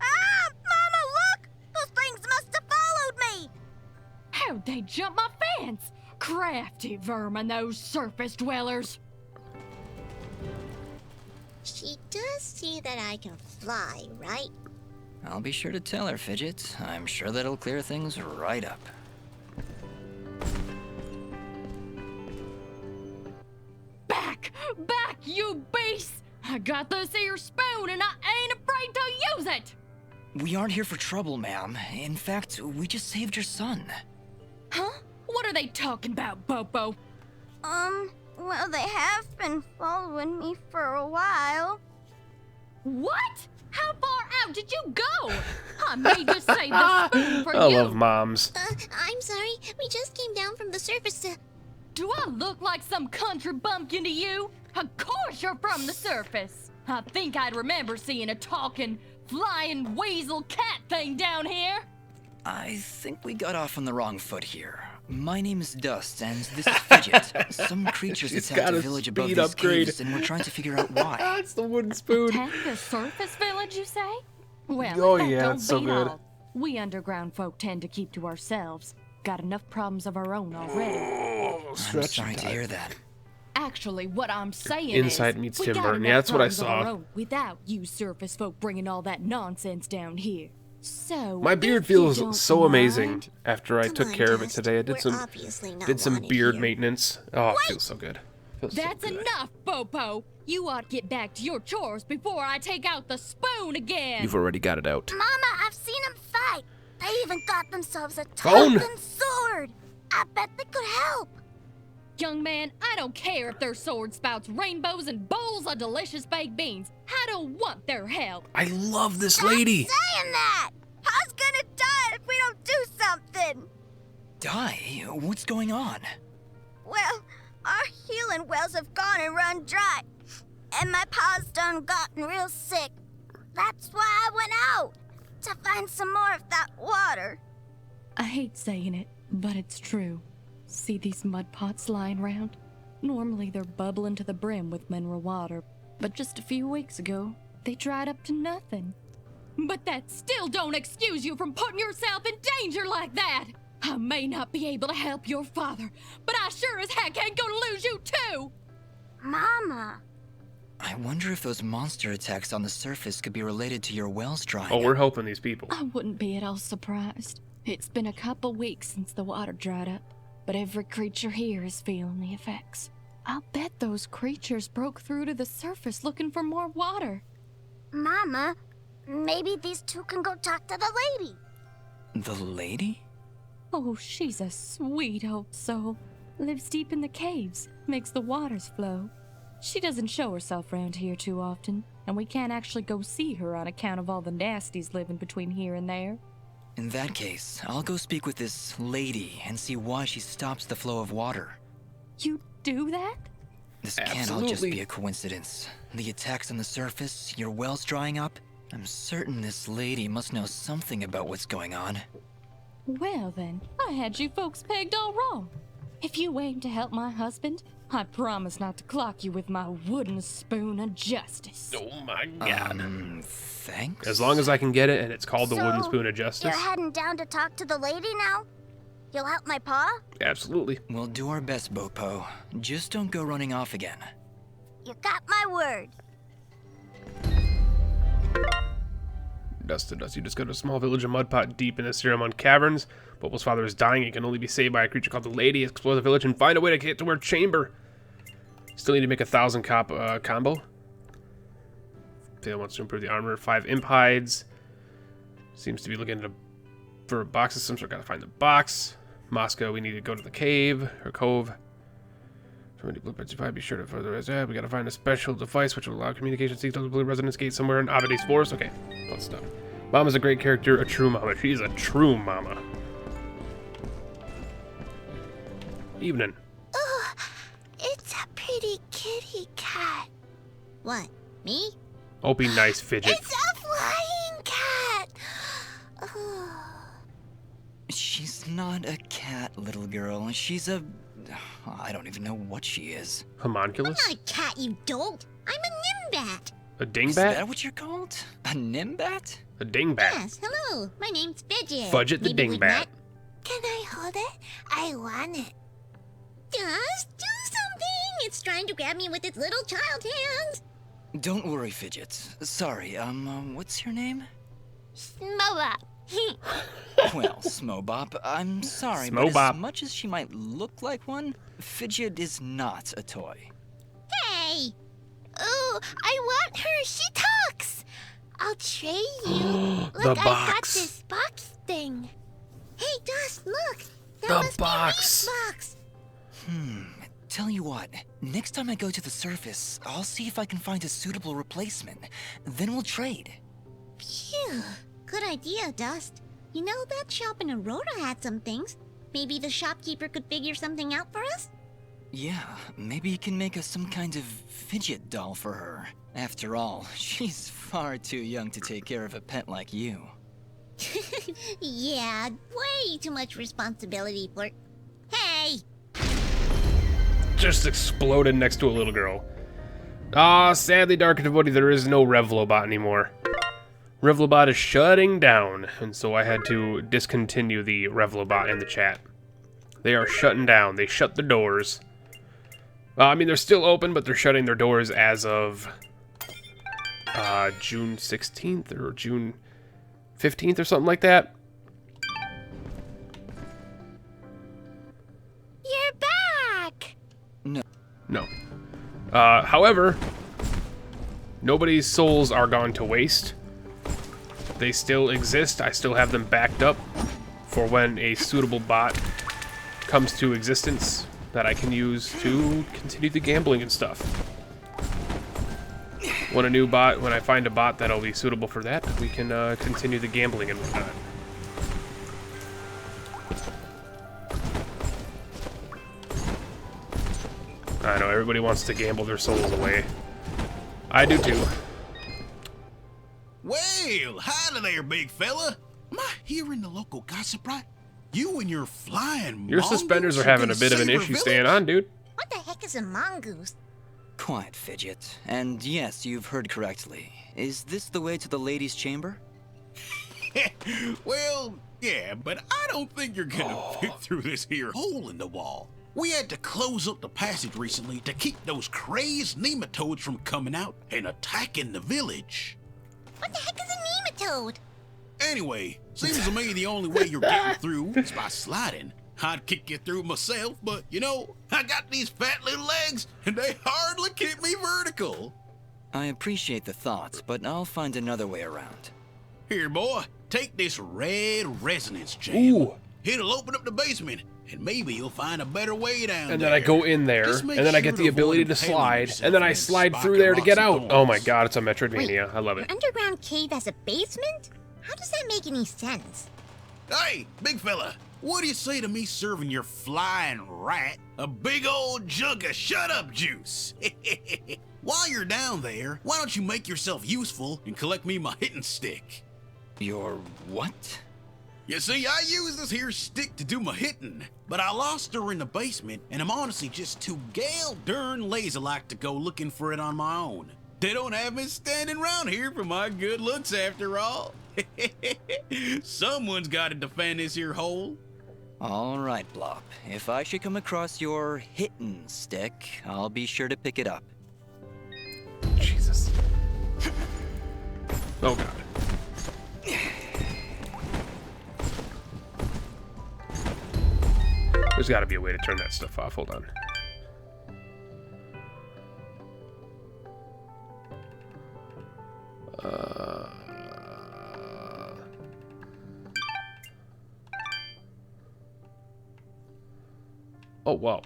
Ah! Mama, look! Those things must have followed me! How'd they jump my fence? Crafty vermin, those surface dwellers. She does see that I can fly, right? I'll be sure to tell her, Fidget. I'm sure that'll clear things right up. Back, you beast! I got this here spoon and I ain't afraid to use it! We aren't here for trouble, ma'am. In fact, we just saved your son. Huh? What are they talking about, Bobo? Well, they have been following me for a while. What? How far out did you go? I may just save the spoon for you. I love moms. I'm sorry. We just came down from the surface to... Do I look like some country bumpkin to you? Of course you're from the surface. I think I'd remember seeing a talking, flying weasel cat thing down here. I think we got off on the wrong foot here. My name is Dust, and this is Fidget. Some creatures She's attacked got a a village above speed these upgrade. caves, and we're trying to figure out why. It's the wooden spoon. Attack the surface village, you say? Well, Oh, if that yeah, don't it's so beat good. all. We underground folk tend to keep to ourselves. Got enough problems of our own already. I'm sorry to hear that. Actually, what I'm saying Insight is, meets we Tim got Burton. enough Yeah, that's what I problems of our saw. own without you surface folk bringing all that nonsense down here. So My beard if you feels don't so amazing mind- after I took care of it today. I did some beard maintenance. Oh, it feels so good. Feels so That's good. enough, Bopo. You ought to get back to your chores before I take out the spoon again. You've already got it out. Mama, I've seen them fight. They even got themselves a Phone. talking sword. I bet they could help. Young man, I don't care if their sword spouts rainbows and bowls of delicious baked beans. I don't want their help. I love this lady. Saying that. How's gonna die if we don't do something? Die? What's going on? Well, our healing wells have gone and run dry. And my pa's done gotten real sick. That's why I went out. To find some more of that water. I hate saying it, but it's true. See these mud pots lying around? Normally they're bubbling to the brim with mineral water, but just a few weeks ago, they dried up to nothing. But that still don't excuse you from putting yourself in danger like that! I may not be able to help your father, but I sure as heck ain't gonna lose you too! Mama. I wonder if those monster attacks on the surface could be related to your wells drying. Oh, we're helping these people. I wouldn't be at all surprised. It's been a couple weeks since the water dried up, but every creature here is feeling the effects. I'll bet those creatures broke through to the surface looking for more water. Mama, maybe these two can go talk to the lady. The lady? Oh, she's a sweet old soul. Lives deep in the caves, makes the waters flow. She doesn't show herself around here too often, and we can't actually go see her on account of all the nasties living between here and there. In that case, I'll go speak with this lady and see why she stops the flow of water. You do that? This can't all just be a coincidence. The attacks on the surface, your wells drying up. I'm certain this lady must know something about what's going on. Well then, I had you folks pegged all wrong. If you aim to help my husband, I promise not to clock you with my wooden spoon of justice. Oh my god. Thanks? As long as I can get it and it's called the wooden spoon of justice. You're heading down to talk to the lady now? You'll help my pa? Absolutely. We'll do our best, Bopo. Just don't go running off again. You got my word. Dusted us. You discovered a small village of Mudpot deep in the Ceramon Caverns. Bopo's father is dying. It can only be saved by a creature called the Lady. Explore the village and find a way to get to her chamber. Still need to make 1,000 combo. Taylor wants to improve the armor. 5 imp hides. Seems to be looking for a box system, so I gotta find the box. Moscow, we need to go to the cave or cove. So many blueprints. You probably be sure to further. We gotta find a special device which will allow communication to the blue residence gate somewhere in Abadi's forest. Okay, let's stop. Mama's a great character, a true mama. She's a true mama. Evening. Oh, it's a pretty kitty cat. What? Me? Oh, be nice, Fidget. It's a flying cat. Oh. She's not a cat, little girl. She's a... I don't even know what she is. Homunculus? I'm not a cat, you dolt. I'm a nimbat. A dingbat? Is that what you're called? A nimbat? A dingbat. Yes, hello. My name's Fidget. Fudget the Maybe we'd dingbat. met? Can I hold it? I want it. Just do something. It's trying to grab me with its little child hands. Don't worry, Fidget. Sorry, what's your name? Smoba. Well, Smobop, I'm sorry, but Smobop. as much as she might look like one, Fidget is not a toy. Hey. Oh, I want her. She talks. I'll trade you. The Look, I got box. this box thing. Hey, Dust, look. That The must box. be Reed's box. Tell you what, next time I go to the surface, I'll see if I can find a suitable replacement. Then we'll trade. Phew. Good idea, Dust. You know, that shop in Aurora had some things. Maybe the shopkeeper could figure something out for us? Yeah, maybe you can make us some kind of fidget doll for her. After all, she's far too young to take care of a pet like you. Yeah, way too much responsibility for... just exploded next to a little girl. Ah, sadly, Dark Devotee, there is no Revlobot anymore. Revlobot is shutting down, and so I had to discontinue the Revlobot in the chat. They are shutting down. They shut the doors. I mean, they're still open, but they're shutting their doors as of June 16th or June 15th or something like that. You're back! No. However, nobody's souls are gone to waste. They still exist. I still have them backed up for when a suitable bot comes to existence that I can use to continue the gambling and stuff. When I find a bot that'll be suitable for that, we can continue the gambling and whatnot. I know, everybody wants to gamble their souls away. I do too. Well, hi there, big fella. Am I hearing the local gossip right? You and your flying Your suspenders are having a bit of an issue staying on, dude. What the heck is a mongoose? Quiet, Fidget. And yes, you've heard correctly. Is this the way to the ladies' chamber? Well, yeah, but I don't think you're gonna fit through this here hole in the wall. We had to close up the passage recently to keep those crazed nematodes from coming out and attacking the village. What the heck is a nematode? Anyway, seems to me the only way you're getting through is by sliding. I'd kick you through myself, but you know, I got these fat little legs and they hardly keep me vertical. I appreciate the thought, but I'll find another way around. Here, boy, take this red resonance jam. Ooh. It'll open up the basement, and maybe you'll find a better way down And there. then I go in there, Just and make then I sure get to the ability avoid to impaling slide, yourself and then I in slide spiky through there to get rocks out. and Oh my thorns. god, it's a Metroidvania. I love An it. underground cave has a basement? How does that make any sense? Hey, big fella, what do you say to me serving your flying rat a big old jug of shut-up juice? While you're down there, why don't you make yourself useful and collect me my hitting stick? Your what? You see, I use this here stick to do my hitting, but I lost her in the basement, and I'm honestly just too gal darn lazy-like to go looking for it on my own. They don't have me standing around here for my good looks after all. Someone's got to defend this here hole. All right, Blop. If I should come across your hittin' stick, I'll be sure to pick it up. Jesus. Oh god. There's got to be a way to turn that stuff off. Hold on. Oh, wow.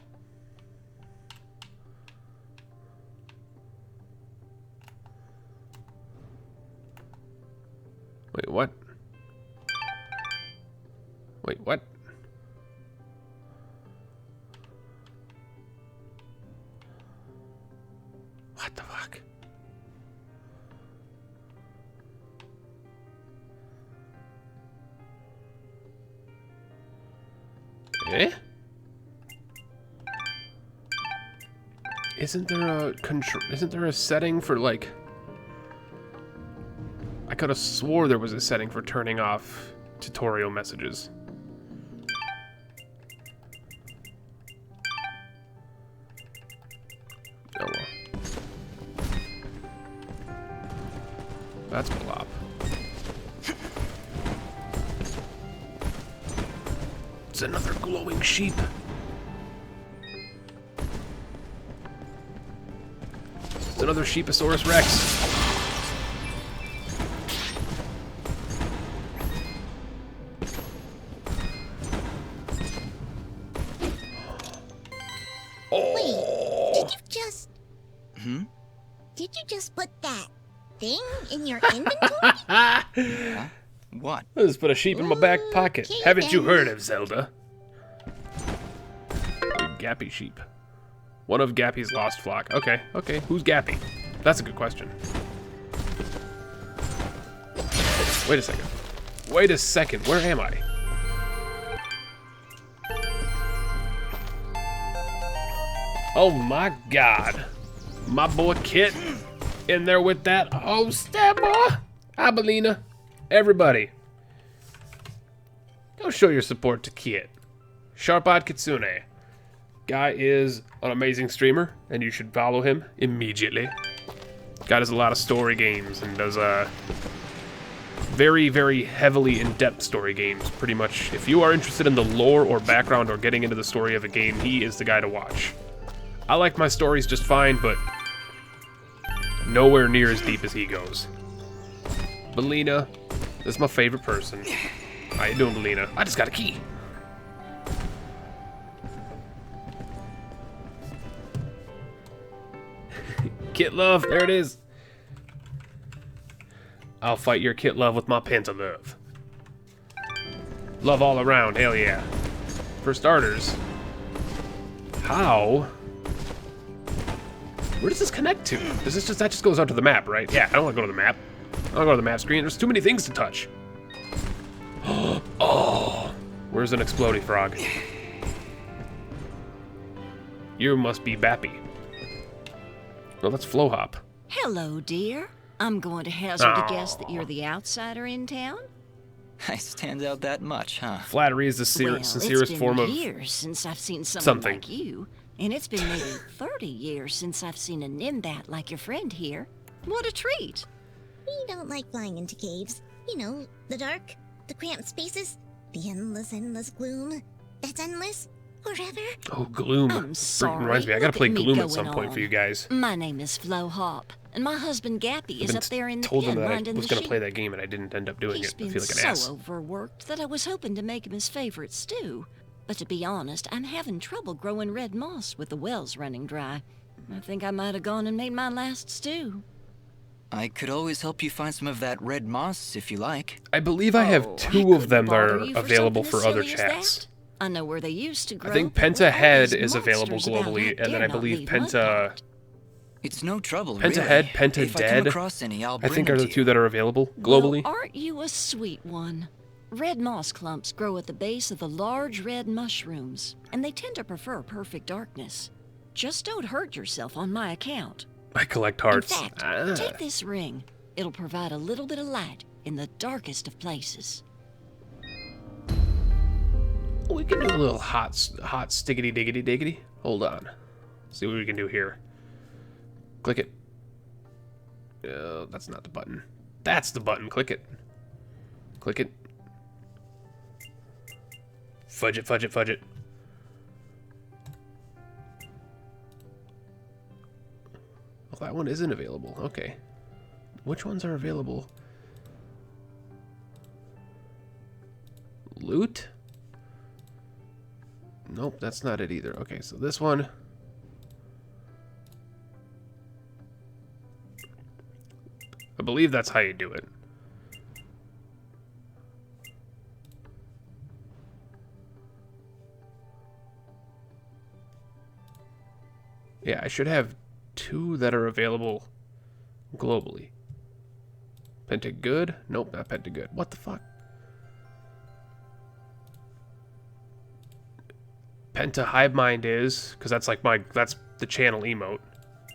Wait, what? Wait, what? What the fuck? Eh? Isn't there a setting for like I could have swore there was a setting for turning off tutorial messages. Oh well. That's Plop. It's another glowing sheep. It's another Sheeposaurus Rex. Did you just put that thing in your inventory? What? I just put a sheep in my back pocket. Okay, Haven't you then. heard of Zelda? Gappy sheep. One of Gappy's lost flock. Okay, okay. Who's Gappy? That's a good question. Wait a second. Wait a second. Where am I? Oh my god. My boy Kit in there with that. Oh, stab boy. Hi, Belina. Everybody. Go show your support to Kit. Sharp-eyed Kitsune. Guy is an amazing streamer, and you should follow him immediately. Guy does a lot of story games and does very, very heavily in-depth story games, pretty much. If you are interested in the lore or background or getting into the story of a game, he is the guy to watch. I like my stories just fine, but nowhere near as deep as he goes. Belina, this is my favorite person. How you doing, Belina? I just got a key. Kit love, there it is. I'll fight your Kit love with my PentaLIVE. Love all around, hell yeah. For starters, how? Where does this connect to? Does this that just goes out to the map, right? Yeah, I don't want to go to the map. I don't want to go to the map screen. There's too many things to touch. Oh, where's an exploding frog? You must be Bappy. No, that's Flow Hop. Hello, dear. I'm going to hazard a guess that you're the outsider in town. I stand out that much, huh? Flattery is the sincerest form of years since I've seen someone something. like you, and it's been maybe 30 years since I've seen a Nimbat like your friend here. What a treat! We don't like flying into caves. You know, the dark, the cramped spaces, the endless gloom. That's endless forever. Oh, Gloom. I'm sorry. Reminds me, I gotta play Look at me Gloom at going some point on. for you guys. My name is Flo Hop, and my husband Gappy is up there in the told him pen that I minding was the gonna sheep. play that game and I didn't end up doing He's it. I been feel like an so ass. overworked that I was hoping to make him his favorite stew. But to be honest, I'm having trouble growing red moss with the wells running dry. I think I might have gone and made my last stew. I could always help you find some of that red moss if you like. I believe I have two of them that are available for other Silly as chats. that? I know where they used to grow. I think but with Penta all Head these is available monsters about, globally, I and then dare I not believe leave Penta It's no trouble, Penta really. Head, Penta If I come Dead, across any, I'll I bring think them are to the you. two that are available globally. Well, aren't you a sweet one? Red moss clumps grow at the base of the large red mushrooms, and they tend to prefer perfect darkness. Just don't hurt yourself on my account. I collect hearts. In fact, take this ring. It'll provide a little bit of light in the darkest of places. We can do a little hot stiggity diggity diggity. Hold on. See what we can do here. Click it. That's not the button. That's the button. Click it. Click it. Fudge it, fudge it, fudge it. Well, that one isn't available. Okay. Which ones are available? Loot? Nope, that's not it either. Okay, so this one. I believe that's how you do it. Yeah, I should have two that are available globally. Penta Good? Nope, not Penta Good. What the fuck? Penta Hive Mind is, because that's like that's the channel emote.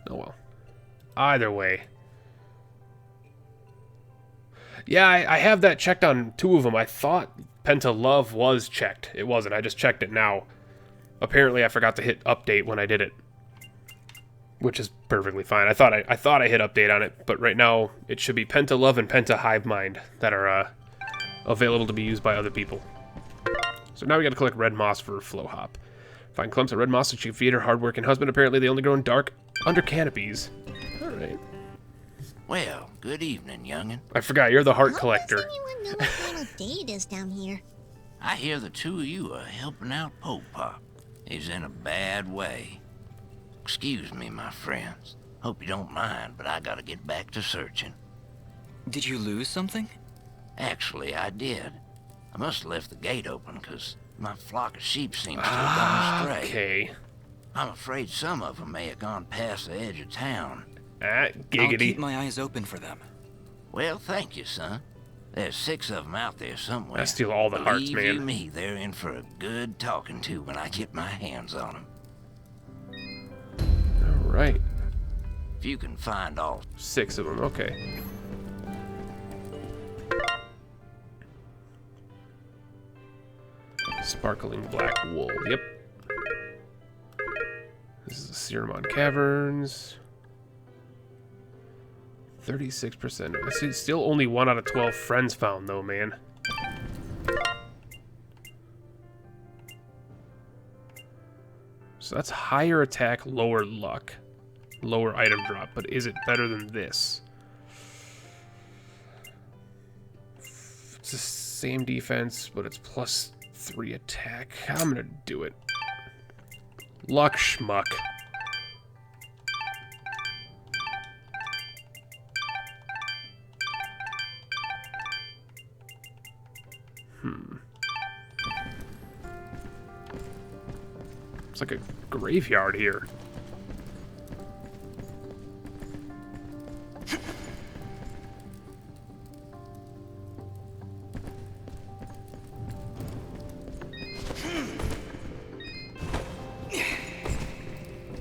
Oh well. Either way. Yeah, I have that checked on two of them. I thought Penta Love was checked. It wasn't. I just checked it now. Apparently I forgot to hit update when I did it. Which is perfectly fine. I thought I hit update on it, but right now it should be Penta Love and Penta Hive Mind that are available to be used by other people. So now we gotta collect red moss for Flow Hop. Find clumps of red moss that you feed her hardworking husband. Apparently they only grow in dark under canopies. Alright. Well, good evening, youngin'. I forgot, you're the heart collector. Anyone know what kind of day it is down here? I hear the two of you are helping out Pope Pop. He's in a bad way. Excuse me, my friends. Hope you don't mind, but I gotta get back to searching. Did you lose something? Actually, I did. I must have left the gate open, 'cause my flock of sheep seems to have gone astray. Okay. I'm afraid some of them may have gone past the edge of town. Giggity. I'll keep my eyes open for them. Well, thank you, son. There's 6 of them out there somewhere. I steal all the hearts, Believe you man. me, they're in for a good talking to when I get my hands on them. you can find all 6 of them, okay. Sparkling black wool, yep. This is a Ceramon Caverns. 36%. I see still only 1 out of 12 friends found though, man. So that's higher attack, lower luck. Lower item drop, but is it better than this? It's the same defense, but it's +3 attack. I'm gonna do it. Luck schmuck. It's like a graveyard here.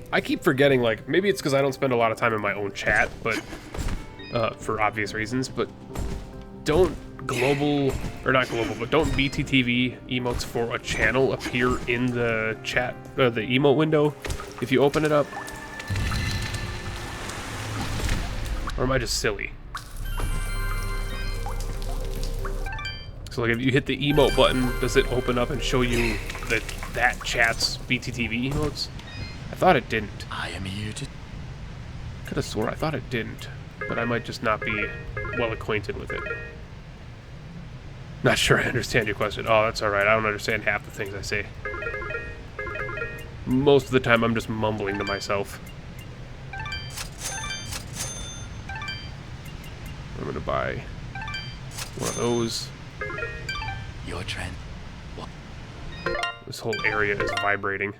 I keep forgetting, like, maybe it's because I don't spend a lot of time in my own chat, but for obvious reasons, but don't global, or not global, but don't BTTV emotes for a channel appear in the chat, the emote window if you open it up? Or am I just silly? So like if you hit the emote button, does it open up and show you that chat's BTTV emotes? I thought it didn't. I am here to... Could have swore I thought it didn't, but I might just not be well acquainted with it. Not sure I understand your question. Oh, that's alright. I don't understand half the things I say. Most of the time I'm just mumbling to myself. I'm gonna buy one of those. Your trend. What? This whole area is vibrating.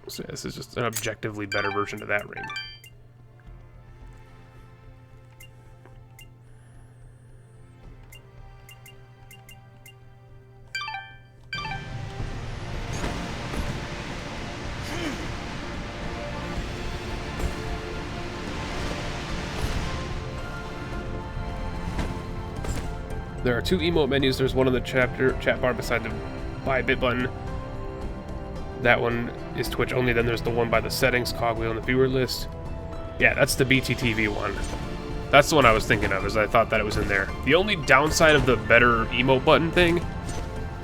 So this is just an objectively better version of that ring. There are 2 emote menus. There's one in the chat bar beside the buy a bit button. That one is Twitch only. Then there's the one by the settings, cogwheel, and the viewer list. Yeah, that's the BTTV one. That's the one I was thinking of, as I thought that it was in there. The only downside of the better emote button thing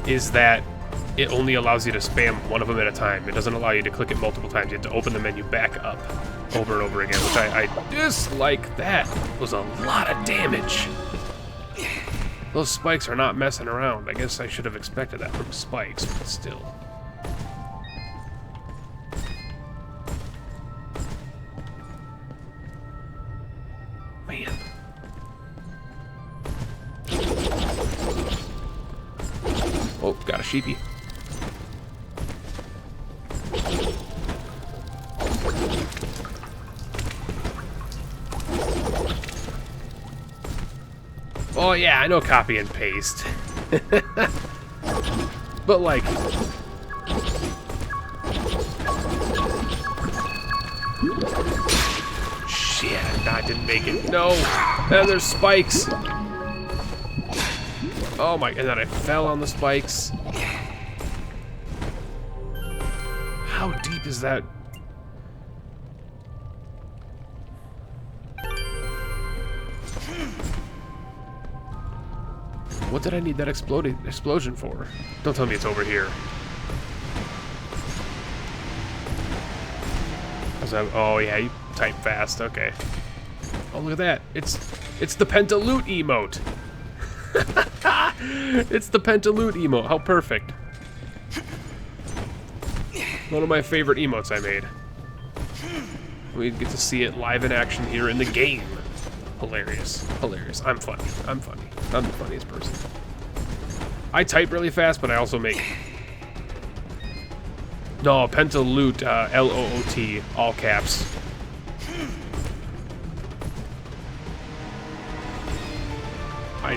is that it only allows you to spam one of them at a time. It doesn't allow you to click it multiple times. You have to open the menu back up over and over again, which I dislike. That was a lot of damage. Those spikes are not messing around. I guess I should have expected that from spikes, but still. Man. Oh, got a sheepy. Oh yeah, I know copy and paste. But like... Shit, I didn't make it. No! And there's spikes! Oh my, and then I fell on the spikes. How deep is that? What did I need that explosion for? Don't tell me it's over here. Oh yeah, you type fast. Okay. Oh look at that! It's the PentaLIVE emote. It's the PentaLIVE emote. How perfect! One of my favorite emotes I made. We get to see it live in action here in the game. Hilarious. Hilarious. I'm funny. I'm funny. I'm the funniest person. I type really fast, but I also make... No, PentaLIVE, L-O-O-T, all caps.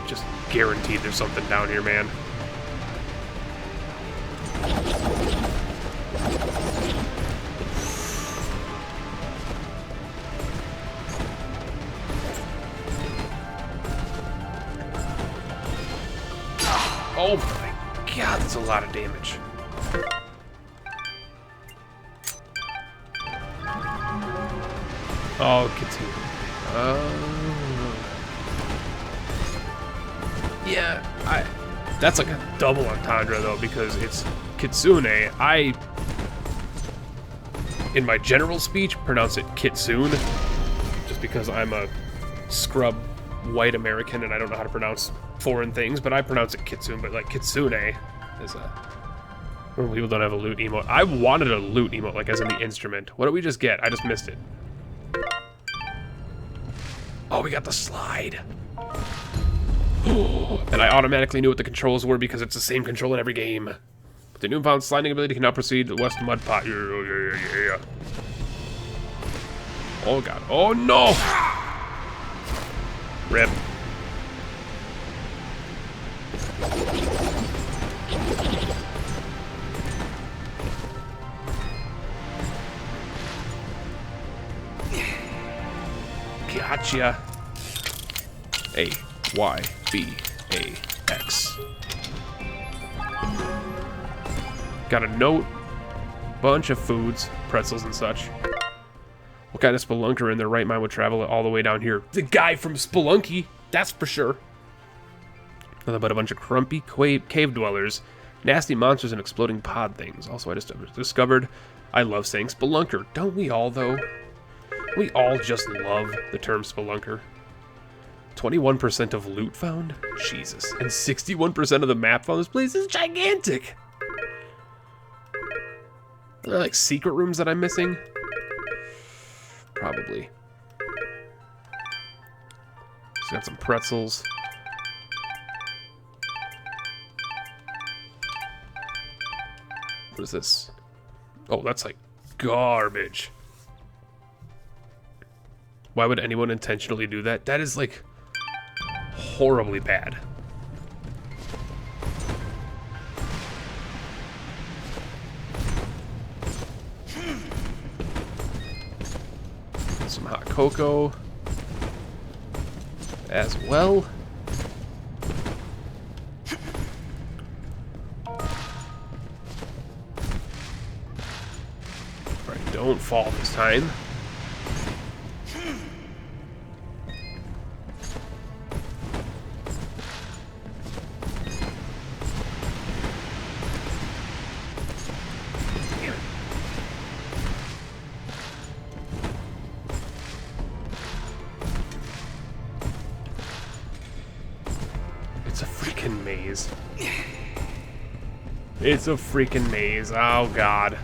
I just guaranteed there's something down here, man. Oh my god, that's a lot of damage. Oh, continue. Yeah, that's like a double entendre though, because it's Kitsune. In my general speech, pronounce it Kitsune, just because I'm a scrub white American and I don't know how to pronounce foreign things, but I pronounce it Kitsune. But like Kitsune is a... Well, people don't have a loot emote. I wanted a loot emote, like as in the instrument. What did we just get? I just missed it. Oh, we got the slide. And I automatically knew what the controls were because it's the same control in every game. With the newfound sliding ability can now proceed to the west mud pot. Yeah. Oh god. Oh no! Rip. Gotcha. A, Y, B, A, X. Got a note, bunch of foods, pretzels and such. What kind of spelunker in their right mind would travel all the way down here? The guy from Spelunky, that's for sure. Nothing but a bunch of crumpy cave dwellers, nasty monsters, and exploding pod things. Also, I just discovered I love saying spelunker. Don't we all, though? We all just love the term spelunker. 21% of loot found? Jesus. And 61% of the map found. This place is gigantic. Are there like secret rooms that I'm missing? Probably. So got some pretzels. What is this? Oh, that's like garbage. Why would anyone intentionally do that? That is like horribly bad. Some hot cocoa as well. Alright, don't fall this time. Maze. It's a freaking maze. Oh god.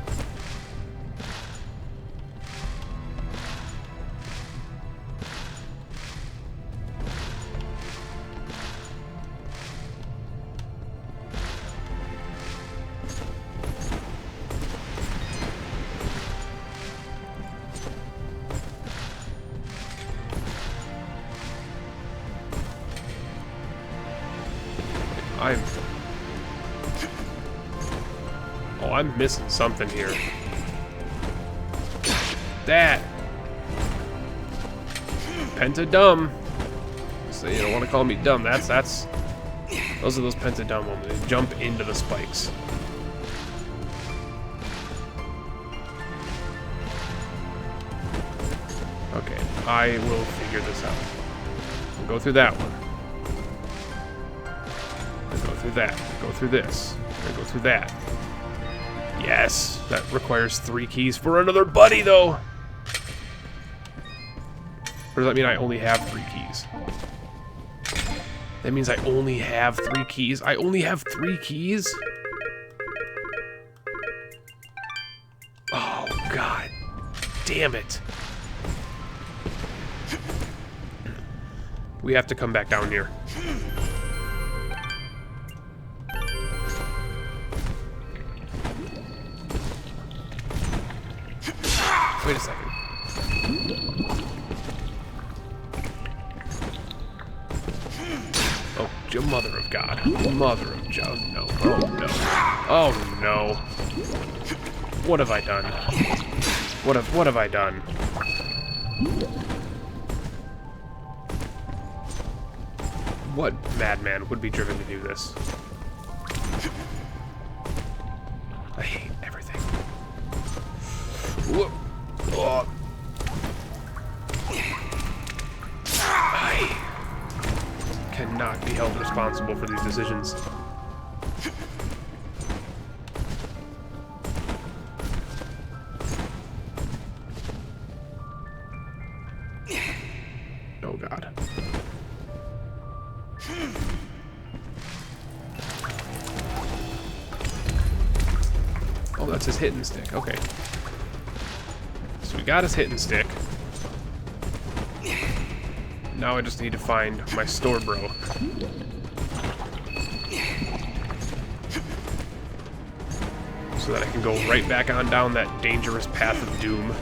I'm missing something here. That. Penta dumb. So you don't want to call me dumb. Those are those Penta dumb ones. They jump into the spikes. Okay, I will figure this out. We'll go through that one. We'll go through that. We'll go through this. We'll go through that. Yes, that requires 3 keys for another buddy, though. Or does that mean I only have 3 keys? That means I only have 3 keys. I only have 3 keys? Oh, God. Damn it. We have to come back down here. Wait a second. Oh, Mother of God. Mother of God. No. Oh, no. Oh, no. What have I done? What have I done? What madman would be driven to do this? I hate everything. Whoop. Oh. I cannot be held responsible for these decisions. Oh God. Oh, that's his hitting stick. Okay. So we got his hitting stick. Now I just need to find my store bro. So that I can go right back on down that dangerous path of doom.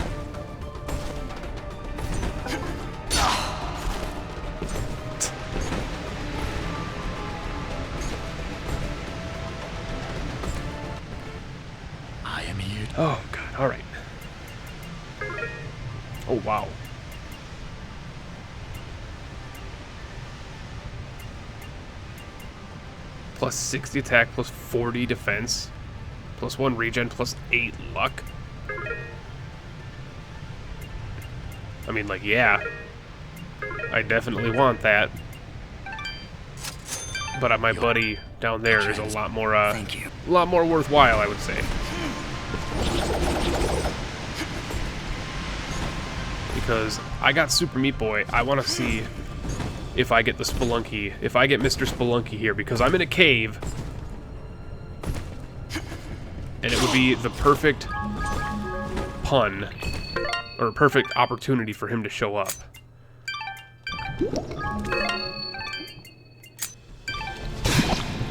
I am here. Oh God, alright. Oh wow. Plus 60 attack, plus 40 defense, plus 1 regen, plus 8 luck. I mean, like, yeah. I definitely want that. But my buddy down there is a lot more, worthwhile, I would say. Because I got Super Meat Boy, I want to see if I get the Spelunky, if I get Mr. Spelunky here, because I'm in a cave, and it would be the perfect pun, or perfect opportunity for him to show up.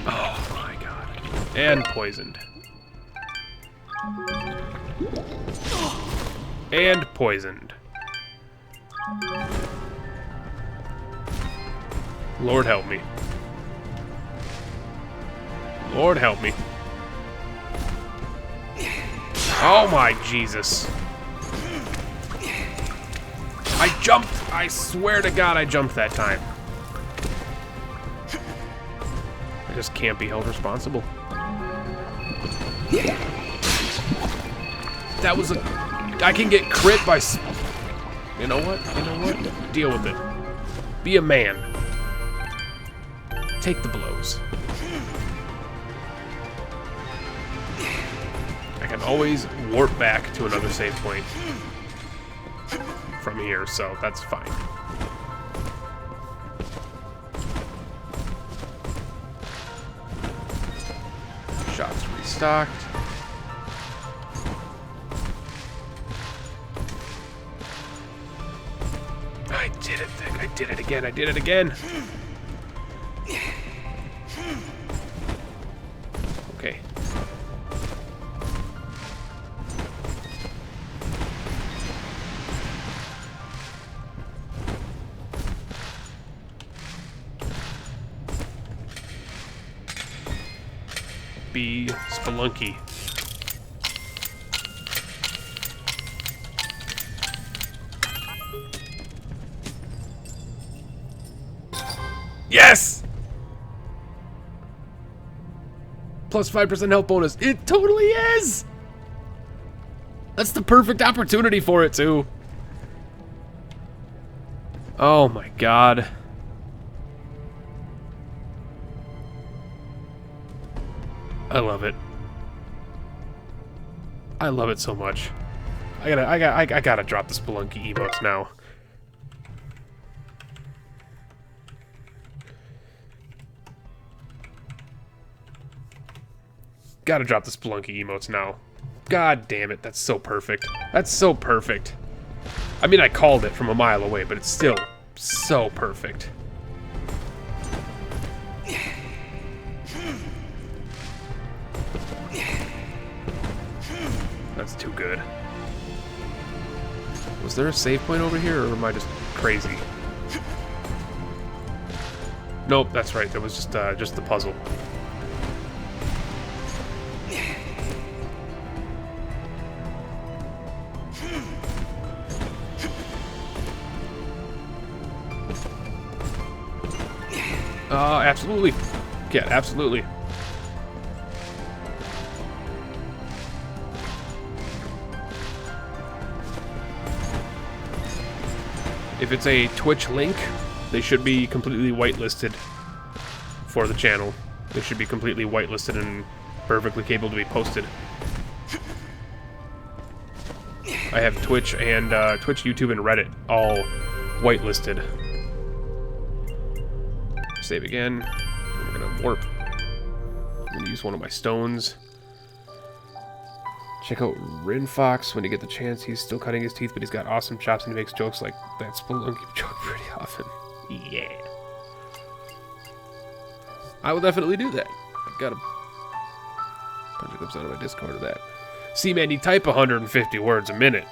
Oh my God. And poisoned. And poisoned. Lord help me. Lord help me. Oh my Jesus. I jumped! I swear to God I jumped that time. I just can't be held responsible. That was a... I can get crit by... You know what? You know what? Deal with it. Be a man. Take the blows. I can always warp back to another save point from here, so that's fine. Shots restocked. I did it, Vic. I did it again. I did it again. Okay. Be Spelunky. Yes! Plus 5% health bonus. It totally is! That's the perfect opportunity for it, too. Oh my God. I love it. I love it so much. I gotta drop the Spelunky emotes now. Gotta drop the Spelunky emotes now. God damn it, that's so perfect. That's so perfect. I mean, I called it from a mile away, but it's still so perfect. That's too good. Was there a save point over here, or am I just crazy? Nope, that's right. That was just the puzzle. Absolutely. Yeah, absolutely. If it's a Twitch link, they should be completely whitelisted for the channel. They should be completely whitelisted and perfectly capable to be posted. I have Twitch and Twitch, YouTube, and Reddit all whitelisted. Save again. I'm gonna warp. I'm gonna use one of my stones. Check out Rin Fox when you get the chance. He's still cutting his teeth, but he's got awesome chops and he makes jokes like that Spelunky joke pretty often. Yeah. I will definitely do that. I've got a bunch of clips out of my Discord of that. See, man, you type 150 words a minute,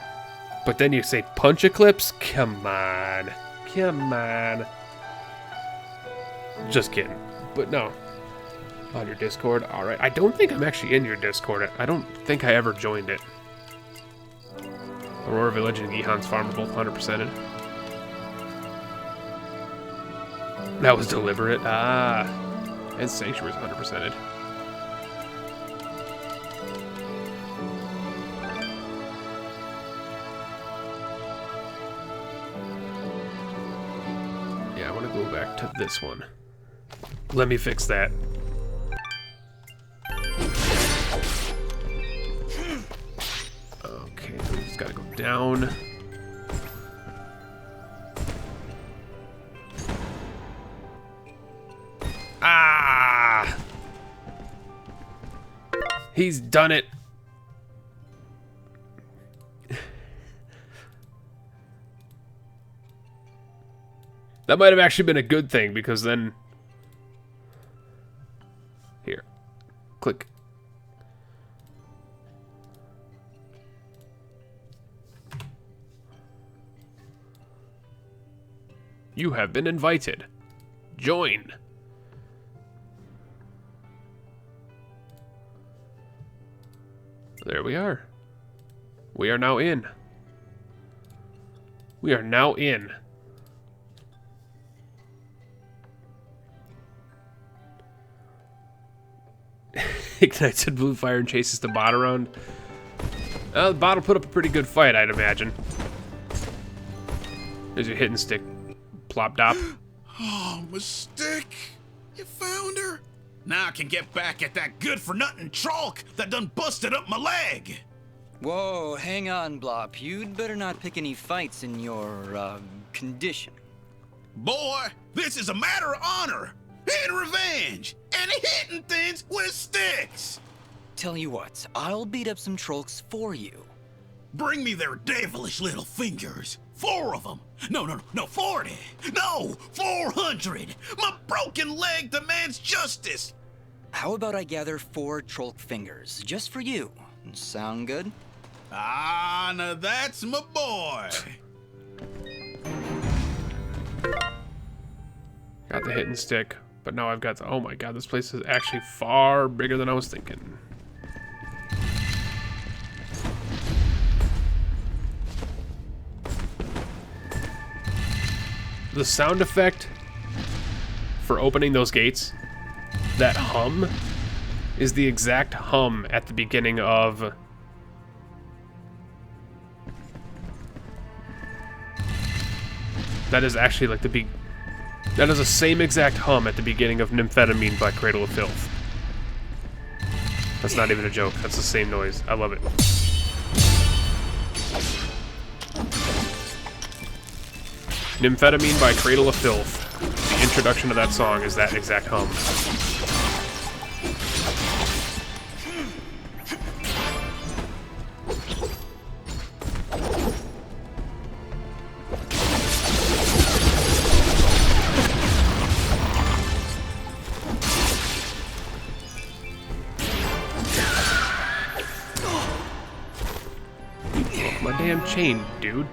but then you say punch-a-clips? Come on. Come on. Just kidding. But no. On your Discord? Alright. I don't think I'm actually in your Discord. I don't think I ever joined it. Aurora Village and Gihan's Farm are both 100%ed. That was deliberate. Ah. And Sanctuary's 100%ed. Yeah, I want to go back to this one. Let me fix that. Okay, so we just gotta go down. Ah! He's done it. That might have actually been a good thing, because then... Here. Click. You have been invited. Join. There we are. We are now in. We are now in. Ignites a blue fire and chases the bot around. The bot will put up a pretty good fight, I'd imagine. There's your hidden stick. Plop dop. Oh, Mystique! You found her? Now I can get back at that good-for-nothing trolk that done busted up my leg! Whoa, hang on, Blop. You'd better not pick any fights in your, condition. Boy, this is a matter of honor and revenge and hitting things with sticks! Tell you what, I'll beat up some trolks for you. Bring me their devilish little fingers. 4 of them. No, 40. No, 400. My broken leg demands justice. How about I gather 4 trolk fingers, just for you? Sound good? Ah, now that's my boy. Got the hidden stick, but now I've got the... Oh my god, this place is actually far bigger than I was thinking. The sound effect for opening those gates, that hum, is the exact hum at the beginning of... That is actually like the that is the same exact hum at the beginning of Nymphetamine by Cradle of Filth. That's not even a joke. That's the same noise. I love it. Nymphetamine by Cradle of Filth. The introduction to that song is that exact hum. My damn chain, dude.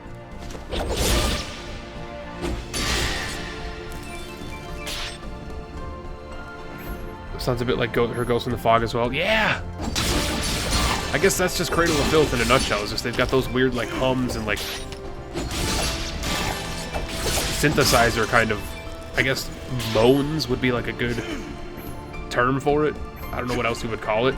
Sounds a bit like her Ghost in the Fog as well. Yeah! I guess that's just Cradle of Filth in a nutshell. It's just they've got those weird like hums and like synthesizer kind of, I guess moans would be like a good term for it. I don't know what else you would call it.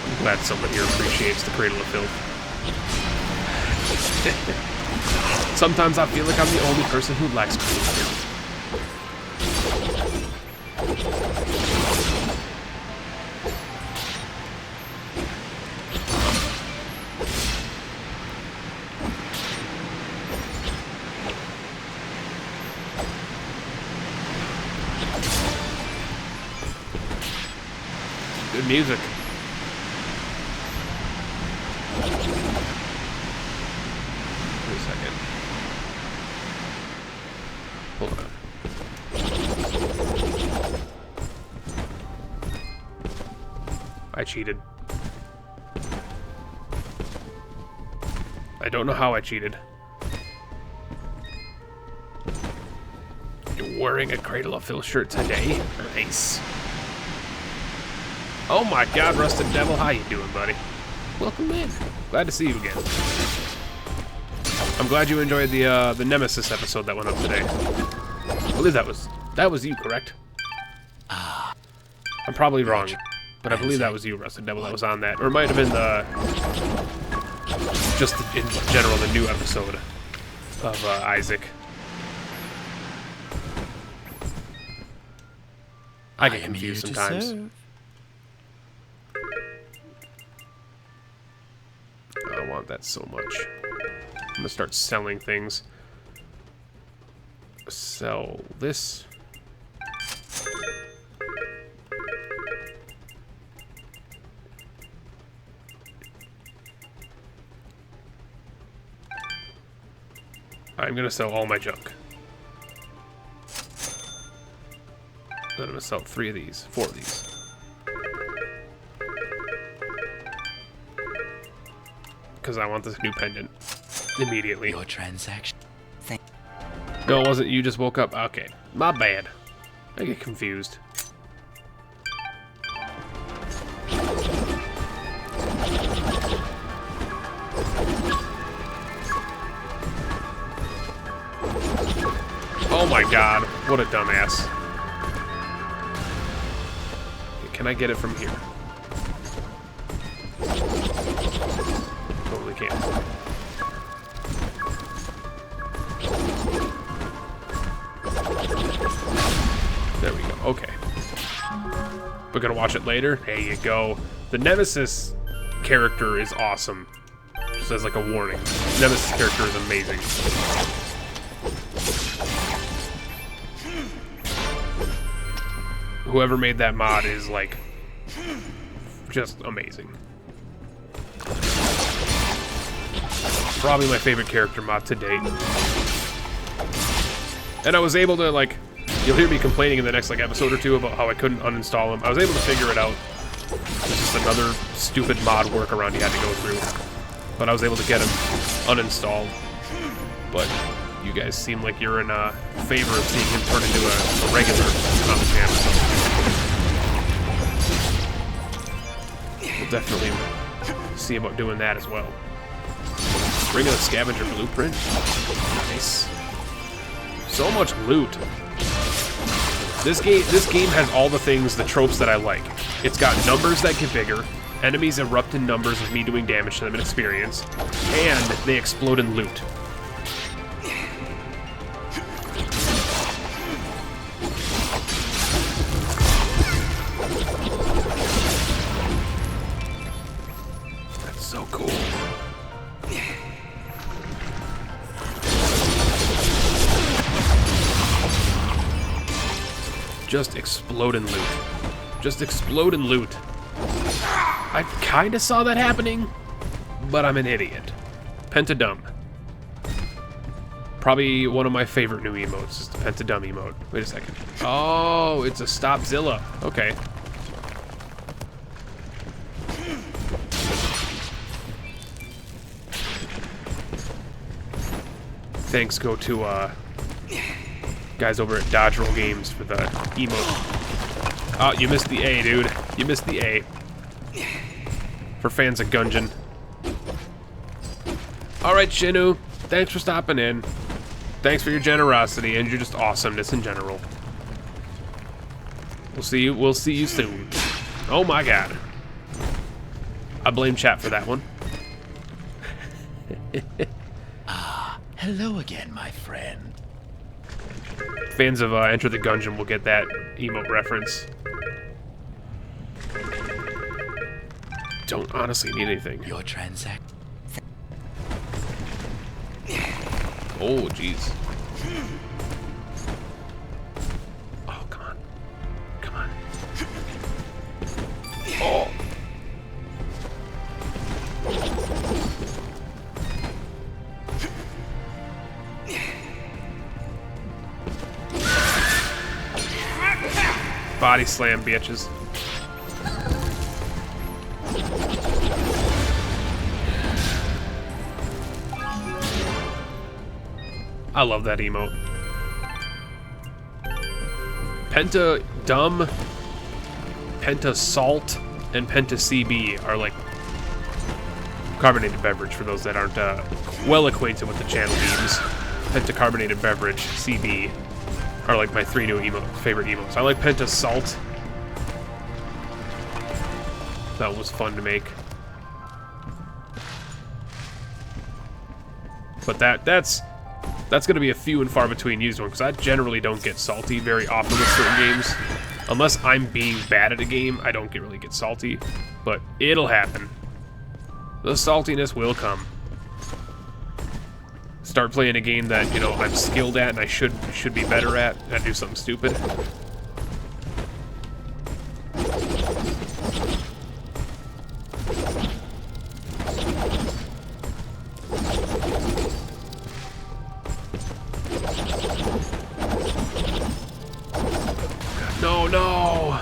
I'm glad someone here appreciates the Cradle of Filth. Sometimes I feel like I'm the only person who likes Cradle of Filth. Good music. Wait a second. Hold on. I cheated. I don't know how I cheated. You're wearing a Cradle of Filth shirt today? Nice. Oh my god, Rusted Devil, how you doing, buddy? Welcome in. Glad to see you again. I'm glad you enjoyed the Nemesis episode that went up today. I believe that was you, correct? I'm probably wrong, but I believe that was you, Rusted Devil, that was on that. Or it might have been just in general, the new episode of Isaac. I get confused sometimes. I want that so much. I'm gonna start selling things. Sell this. I'm gonna sell all my junk. Then I'm gonna sell 4 of these. Because I want this new pendant immediately. Your transaction. No, it wasn't. You just woke up. Okay, my bad. I get confused. Oh my god, what a dumbass. Can I get it from here? Totally can't. There we go, okay. We're gonna watch it later? There you go. The Nemesis character is awesome. Just as like a warning. Nemesis character is amazing. Whoever made that mod is like just amazing. Probably my favorite character mod to date. And I was able to, like, you'll hear me complaining in the next like episode or two about how I couldn't uninstall him. I was able to figure it out. It's just another stupid mod workaround you had to go through. But I was able to get him uninstalled. But you guys seem like you're in favor of seeing him turn into a regular on the channel. So we'll definitely see about doing that as well. Bring in a scavenger blueprint. Nice. So much loot. This game has all the things, the tropes that I like. It's got numbers that get bigger, enemies erupt in numbers with me doing damage to them in experience, and they explode in loot. That's so cool. Just explode and loot. Just explode and loot. I kinda saw that happening, but I'm an idiot. Pentadum. Probably one of my favorite new emotes is the Pentadum emote. Wait a second. Oh, it's a Stopzilla. Okay. Thanks go to Guys over at Dodge Roll Games for the emote. Oh, you missed the A, dude. You missed the A. For fans of Gungeon. Alright, Shinu. Thanks for stopping in. Thanks for your generosity and your just awesomeness in general. We'll see you soon. Oh my god. I blame chat for that one. Hello again, my friend. Fans of Enter the Gungeon will get that emote reference. Don't honestly need anything. Your transact. Oh, jeez. Oh, come on. Come on. Oh. Body slam, bitches. I love that emote. Penta Dumb, Penta Salt, and Penta CB are like carbonated beverage for those that aren't well acquainted with the channel names. Penta Carbonated Beverage, CB, are like my 3 new favorite emotes. I like Penta Salt. That was fun to make. But that's gonna be a few and far between used one, because I generally don't get salty very often with certain games. Unless I'm being bad at a game, I don't really get salty. But it'll happen. The saltiness will come. Start playing a game that, you know, I'm skilled at and I should be better at, and I do something stupid. No, no!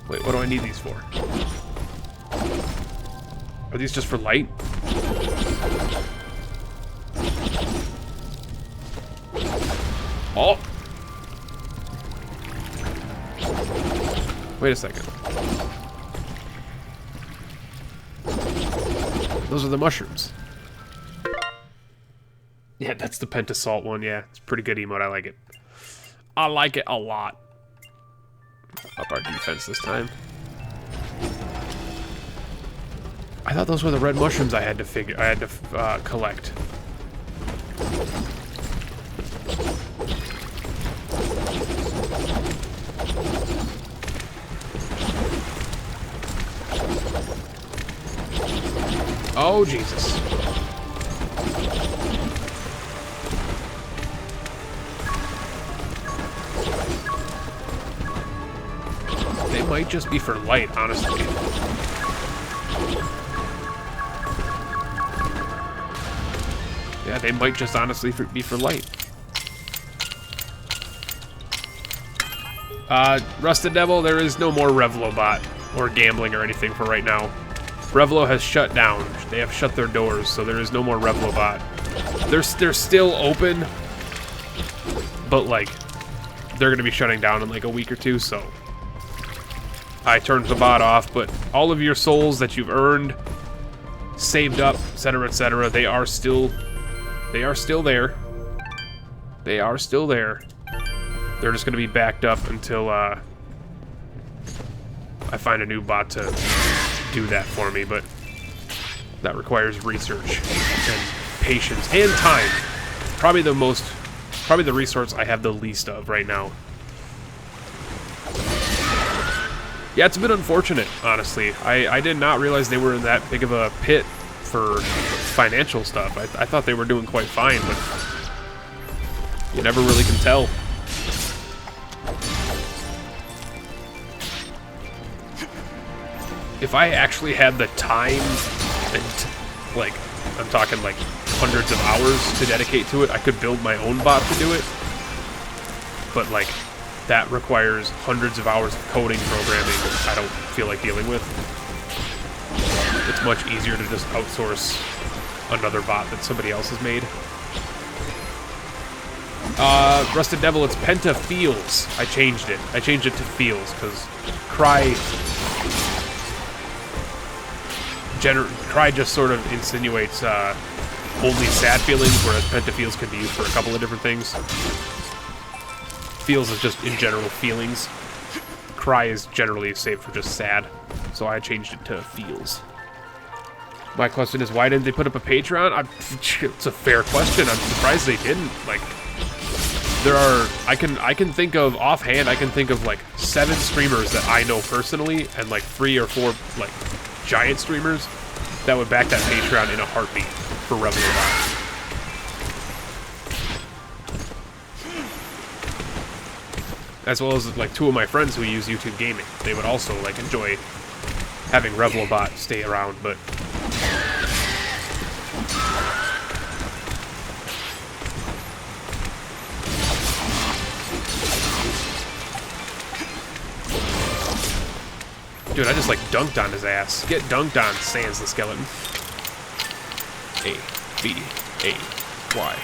Wait, what do I need these for? Are these just for light? Oh! Wait a second. Those are the mushrooms. Yeah, that's the Pentasalt one, yeah. It's a pretty good emote, I like it. I like it a lot. Up our defense this time. I thought those were the red mushrooms I had to collect. Oh, Jesus. They might just be for light, honestly. Yeah, they might just honestly be for light. Rusted Devil, there is no more Revlobot or gambling or anything for right now. Revlo has shut down. They have shut their doors, so there is no more Revlobot. They're still open, but like they're gonna be shutting down in like a week or two, so I turned the bot off. But all of your souls that you've earned, saved up, etc., they are still there. They are still there. They're just gonna be backed up until I find a new bot to do that for me, but that requires research and patience and time. Probably the resource I have the least of right now. Yeah, it's a bit unfortunate, honestly. I did not realize they were in that big of a pit for financial stuff. I thought they were doing quite fine, but you never really can tell. If I actually had the time and, like, I'm talking like hundreds of hours to dedicate to it, I could build my own bot to do it. But, like, that requires hundreds of hours of coding programming I don't feel like dealing with. It's much easier to just outsource another bot that somebody else has made. Rusted Devil, it's Penta Feels. I changed it. I changed it to Feels, because Cry just sort of insinuates only sad feelings, whereas Penta Feels can be used for a couple of different things. Feels is just in general feelings. Cry is generally safe for just sad, so I changed it to Feels. My question is, why didn't they put up a Patreon? It's a fair question. I'm surprised they didn't. Like, there are, I can think of, offhand, I can think of like 7 streamers that I know personally, and like 3 or 4 like giant streamers that would back that Patreon in a heartbeat for Revelobot. As well as like 2 of my friends who use YouTube Gaming. They would also like enjoy having Revelobot stay around, but dude, I just like dunked on his ass. Get dunked on, Sans the skeleton. A, B, A, Y.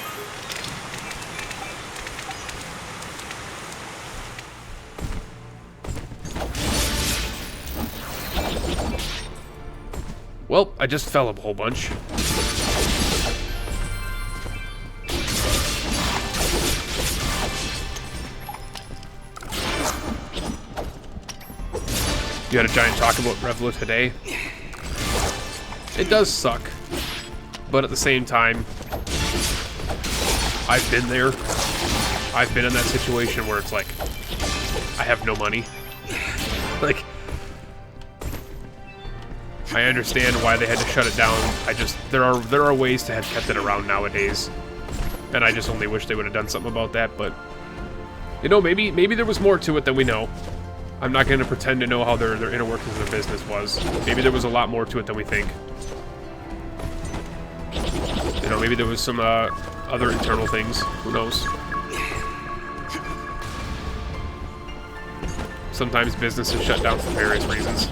Well, I just fell a whole bunch. You had a giant talk about Revlo today. It does suck, but at the same time, I've been there. I've been in that situation where it's like, I have no money. Like, I understand why they had to shut it down. There are ways to have kept it around nowadays, and I just only wish they would have done something about that. But you know, maybe there was more to it than we know. I'm not going to pretend to know how their inner workings of their business was. Maybe there was a lot more to it than we think. You know, maybe there was some other internal things. Who knows? Sometimes businesses shut down for various reasons.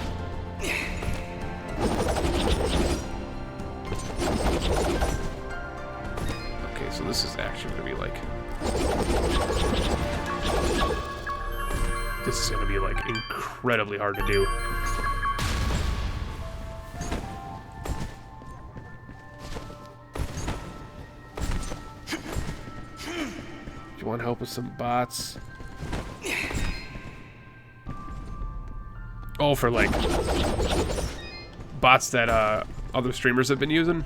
Okay, so this is actually going to be like... This is going to be, like, incredibly hard to do. Do you want help with some bots? Oh, for, like, bots that, other streamers have been using?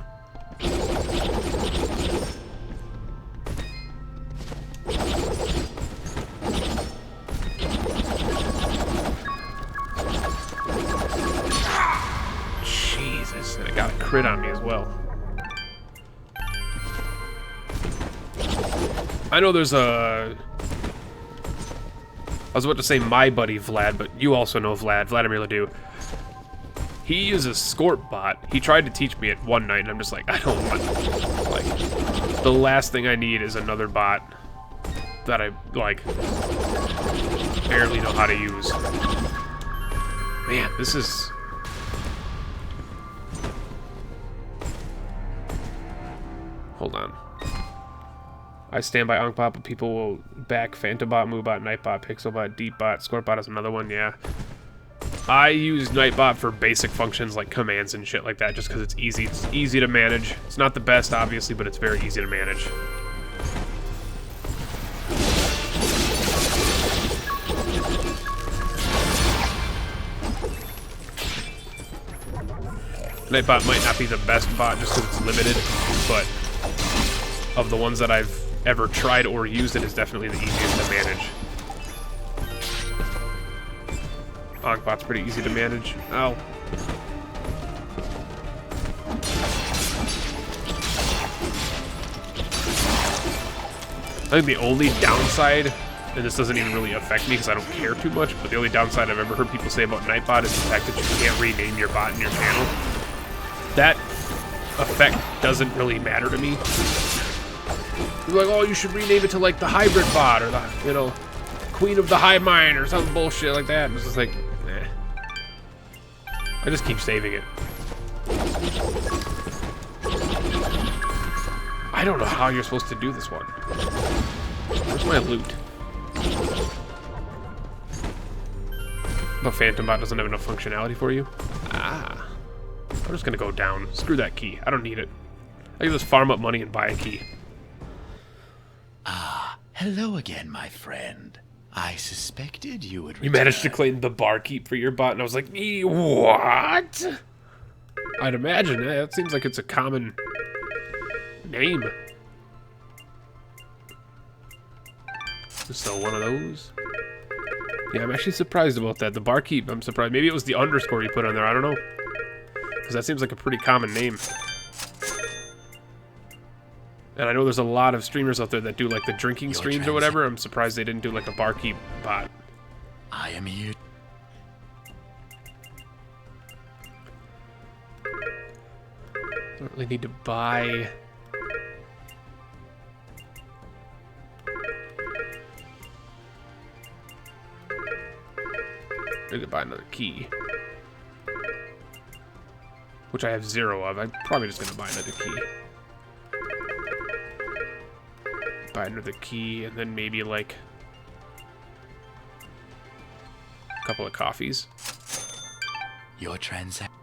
Crit on me as well. I know there's a... I was about to say my buddy Vlad, but you also know Vlad, Vladimir Ledoux. He uses Scorp bot. He tried to teach me it one night, and I'm just like, I don't want... Like, the last thing I need is another bot that I, like, barely know how to use. Man, this is... Hold on. I stand by Ankbot, but people will back Phantombot, Moobot, Nightbot, Pixelbot, Deepbot, Scorpbot is another one, yeah. I use Nightbot for basic functions like commands and shit like that, just because it's easy to manage. It's not the best, obviously, but it's very easy to manage. Nightbot might not be the best bot just because it's limited, but of the ones that I've ever tried or used, it is definitely the easiest to manage. Ankbot's pretty easy to manage. Ow. I think the only downside, and this doesn't even really affect me because I don't care too much, but the only downside I've ever heard people say about Nightbot is the fact that you can't rename your bot in your channel. That effect doesn't really matter to me. You're like, oh, you should rename it to like the hybrid bot or the, you know, Queen of the High Mine or some bullshit like that. It's just like, eh. I just keep saving it. I don't know how you're supposed to do this one. Where's my loot? But Phantom Bot doesn't have enough functionality for you? Ah. I'm just gonna go down. Screw that key. I don't need it. I can just farm up money and buy a key. Ah, hello again, my friend. I suspected you would return. You managed to claim the barkeep for your bot, and I was like, what? I'd imagine. That seems like it's a common name. So one of those. Yeah, I'm actually surprised about that. The barkeep, I'm surprised. Maybe it was the underscore you put on there. I don't know. Because that seems like a pretty common name. And I know there's a lot of streamers out there that do like the drinking streams or whatever. I'm surprised they didn't do like a barkeep bot. I am here. Don't really need to buy. I need to buy another key. Which I have 0 of. I'm probably just gonna buy another key. Buy another key, and then maybe like a couple of coffees. Your transaction.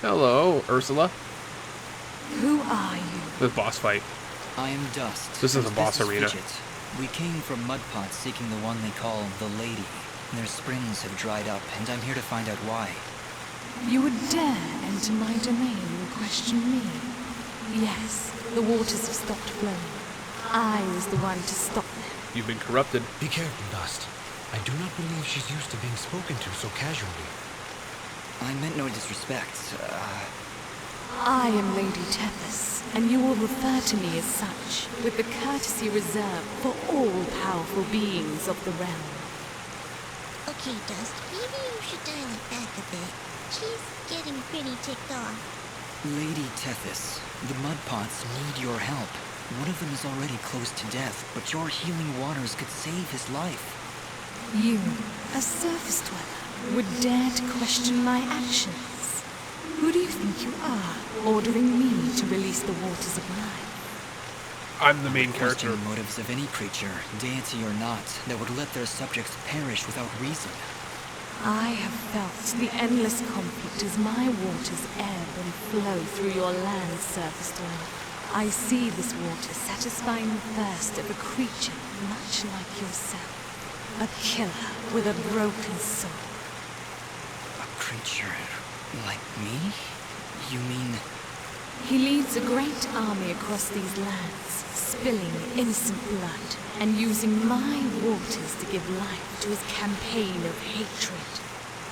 Hello, Ursula. Who are you? The boss fight. I am Dust. This is a boss arena. Fidget. We came from Mudpot seeking the one they call the Lady. Their springs have dried up, and I'm here to find out why. You would dare enter my domain and question me? Yes, the waters have stopped flowing. I was the one to stop them. You've been corrupted. Be careful, Dust. I do not believe she's used to being spoken to so casually. I meant no disrespect. I am Lady Tethys, and you will refer to me as such, with the courtesy reserved for all powerful beings of the realm. Okay, Dust, maybe you should dial it back a bit. She's getting pretty ticked off. Lady Tethys, the Mudpots need your help. One of them is already close to death, but your healing waters could save his life. You, a surface dweller, would dare to question my actions? Who do you think you are, ordering me to release the waters of life? I'm the main character. The motives of any creature, deity or not, that would let their subjects perish without reason. I have felt the endless conflict as my waters ebb and flow through your land's surface dweller. I see this water satisfying the thirst of a creature much like yourself. A killer with a broken soul. A creature like me? You mean... He leads a great army across these lands, spilling innocent blood, and using my waters to give life to his campaign of hatred.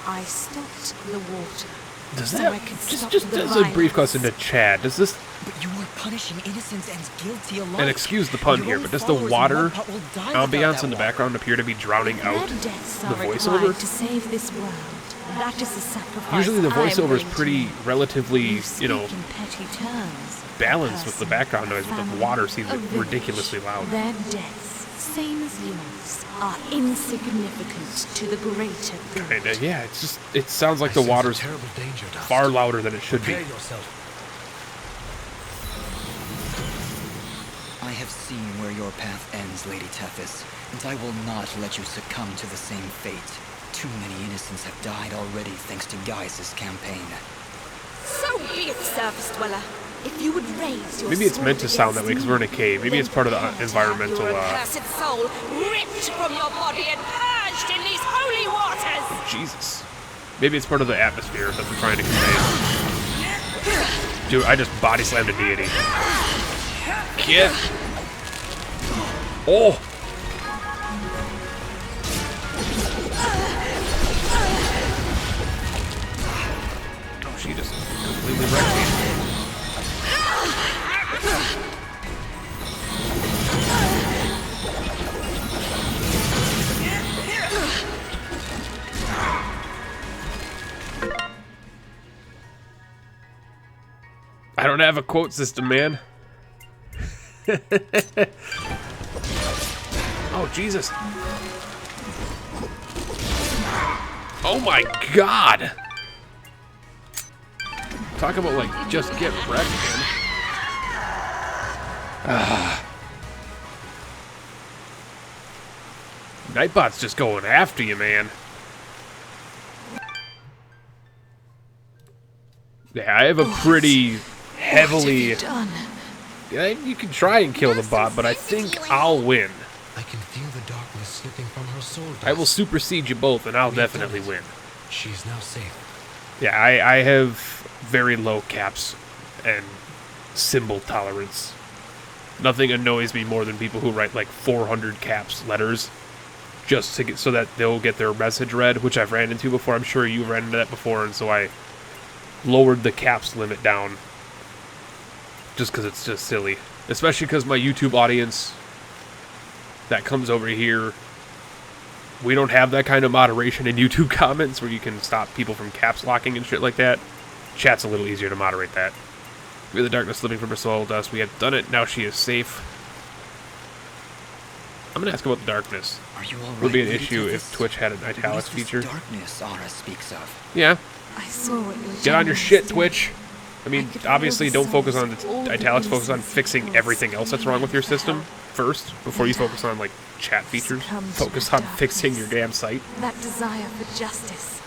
I stopped the water. Does so that... I could Just stop as the a brief question to Chad, does this... But you are punishing innocents and guilty alike. And excuse the pun here, but does the water ambiance in the background appear to be drowning out the voiceover? To save this world. That is the sacrifice. Usually the voiceover is I'm pretty relatively, you know, in petty terms. balanced with the background noise, but the water seems ridiculously loud. Their deaths, same as yours, are insignificant to the greater good. Kinda, yeah, it's just, it sounds like the water's far louder than it should be. I have seen where your path ends, Lady Tethys, and I will not let you succumb to the same fate. Too many innocents have died already thanks to Gaius' campaign. So be it, surface dweller. If you would raise your Maybe it's meant to sound that way because we're in a cave. Maybe it's part of the environmental, your accursed soul ripped from your body and purged in these holy waters. Jesus. Maybe it's part of the atmosphere that they're trying to convey. Dude, I just body slammed a deity. Kid. Oh! Oh, she just completely wrecked me. don't have a quote system, man. Oh, Jesus. Oh my God. Talk about, like, just get wrecked, man. Nightbot's just going after you, man. Yeah, I have a pretty heavily... What have you done? Yeah, you can try and kill the bot, but I think I'll win. I can feel the darkness slipping from her soul dust. I will supersede you both, and I'll definitely win. She's now safe. Yeah, I have very low caps and symbol tolerance. Nothing annoys me more than people who write like 400 caps letters just to get so that they'll get their message read, which I've ran into before. I'm sure you've ran into that before, and so I lowered the caps limit down just because it's just silly. Especially because my YouTube audience that comes over here, we don't have that kind of moderation in YouTube comments where you can stop people from caps locking and shit like that. Chat's a little easier to moderate that. We have the darkness slipping from her soul dust. We have done it. Now she is safe. I'm gonna ask about the darkness. Are you all right? Would be an issue if Twitch had an italics feature. Darkness Aura speaks of. Yeah. I saw what you were Get on your doing. shit, Twitch. I mean, obviously, don't focus on the italics. Focus on fixing everything else that's wrong with your system first, before you focus on, like, chat features. Focus on fixing your damn site. That desire for justice.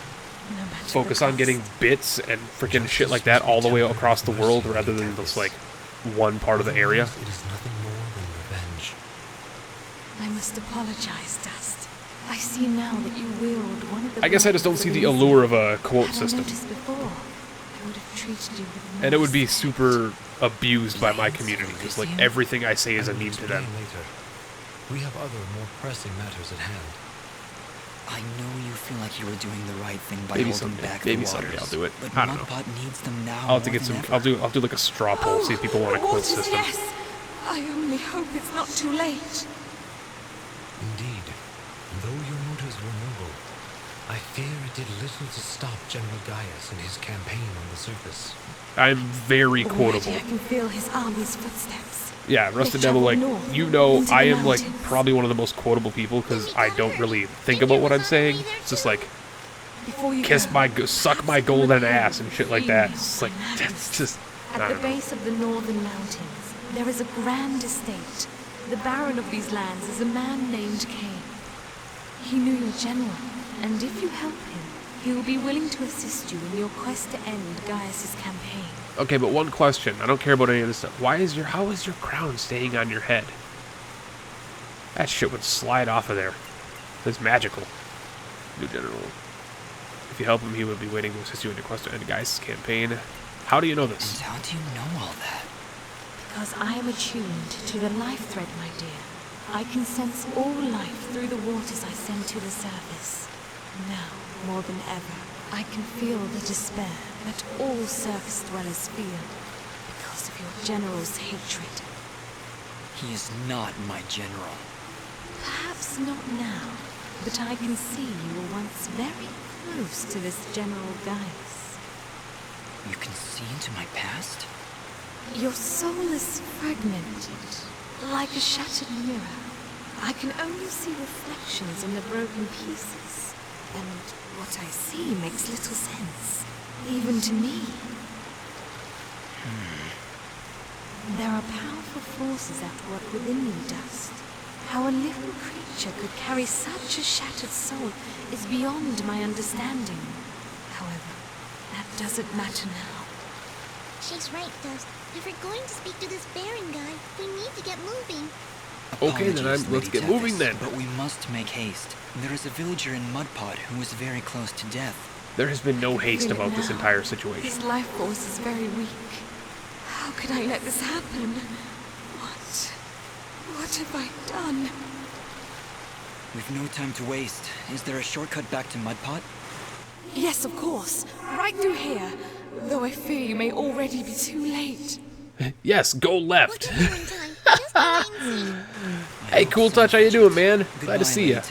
No matter Focus on getting bits and freaking shit like that all the way across the world, rather than just, like, one part of the area. It is nothing more than revenge. I must apologize, Dust. I see now that you wield one of the... I guess I just don't see the allure of a quote system. Before, I would have treated you with And it would be super abused by my community, because, like, everything I say is a meme to them. Later. We have other, more pressing matters at hand. I know you feel like you were doing the right thing by Maybe holding someday. back Maybe the someday waters. I'll do it. But I don't know. Mudpot needs them now. I'll have to more get than some. ever. I'll do like a straw poll, see if people want a quote system. Yes! I only hope it's not too late. Indeed, though your motives were noble, I fear it did little to stop General Gaius in his campaign on the surface. I'm very quotable. Already I can feel his army's footsteps. Yeah, Rusted Devil, like, you know, I am, like, probably one of the most quotable people, because I don't really think about what I'm saying. It's just like, suck my golden ass and shit like that. It's like, that's just, I At the don't know. base of the northern mountains, there is a grand estate. The baron of these lands is a man named Cain. He knew your general, and if you help him, he will be willing to assist you in your quest to end Gaius's campaign. Okay, but one question. I don't care about any of this stuff. How is your crown staying on your head? That shit would slide off of there. It's magical. New general. If you help him, he will be waiting to assist you in your quest to end Gaius' campaign. How do you know this? And how do you know all that? Because I am attuned to the life thread, my dear. I can sense all life through the waters I send to the surface. Now, more than ever, I can feel the despair that all surface dwellers feel because of your general's hatred. He is not my general. Perhaps not now, but I can see you were once very close to this General Gaius. You can see into my past? Your soul is fragmented, like a shattered mirror. I can only see reflections in the broken pieces, and what I see makes little sense, even to me. There are powerful forces at work within you, Dust. How a living creature could carry such a shattered soul is beyond my understanding. However, that doesn't matter now. She's right, Dust. If we're going to speak to this Baron guy, we need to get moving. Okay, then Apologies, let's Lady get moving then. But we must make haste. There is a villager in Mudpot who was very close to death. There has been no haste Feel it about this now. entire situation. His life force is very weak. How could I let this happen? What have I done? We've no time to waste. Is there a shortcut back to Mudpot? Yes, of course. Right through here. Though I fear you may already be too late. Yes, go left. Hey, Cool Touch, how you doing, man? Glad to see ya.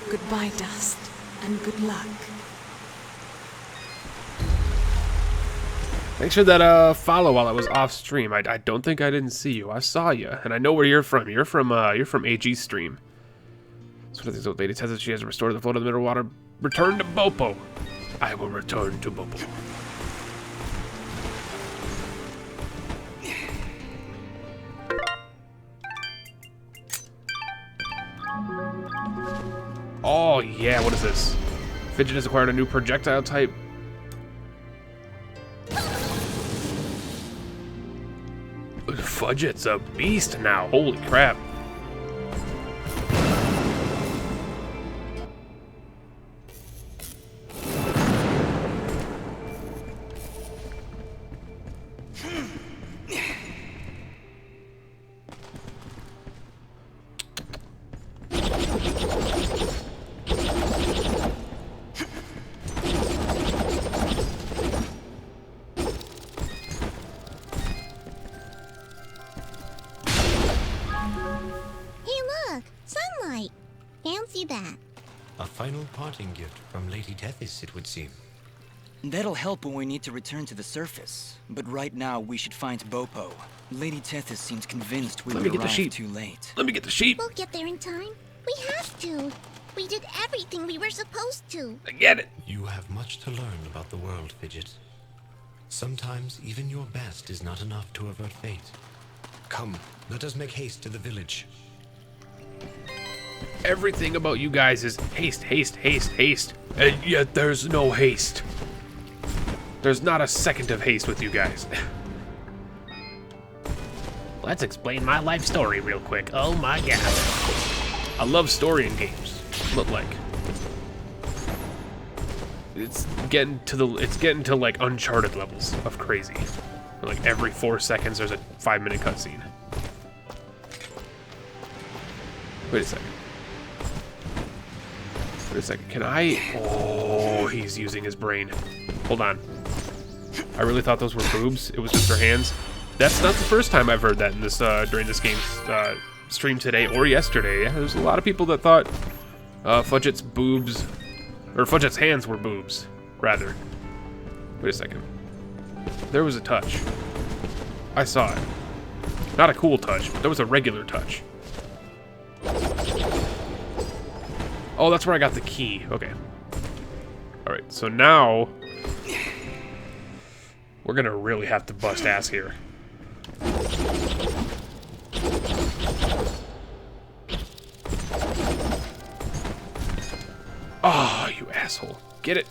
Goodbye, Dust, and good luck. Thanks for that follow while I was off stream. I don't think I didn't see you. I saw you, and I know where you're from. You're from AG's stream. So the old lady says that she has restored the flow to the middle water. Return to Bopo. I will return to Bopo. Oh yeah, what is this? Fidget has acquired a new projectile type. Fudget's a beast now. Holy crap. A final parting gift from Lady Tethys, it would seem. That'll help when we need to return to the surface. But right now, we should find Bopo. Lady Tethys seems convinced we would arrive too late. Let me get the sheep. We'll get there in time. We have to. We did everything we were supposed to. I get it. You have much to learn about the world, Fidget. Sometimes even your best is not enough to avert fate. Come, let us make haste to the village. Everything about you guys is haste, haste, haste, haste. And yet there's no haste. There's not a second of haste with you guys. Let's explain my life story real quick. Oh my god. I love story in games, but like it's getting to like Uncharted levels of crazy. Like every 4 seconds there's a 5-minute cutscene. Wait a second. Wait a second. Can I? Oh, he's using his brain. Hold on. I really thought those were boobs. It was just her hands. That's not the first time I've heard that in this during this game's stream today or yesterday. Yeah, there's a lot of people that thought Fudget's boobs, or Fudget's hands were boobs, rather. Wait a second. There was a touch. I saw it. Not a cool touch, but there was a regular touch. Oh, that's where I got the key. Okay. Alright, so now we're gonna really have to bust ass here. Oh, you asshole. Get it.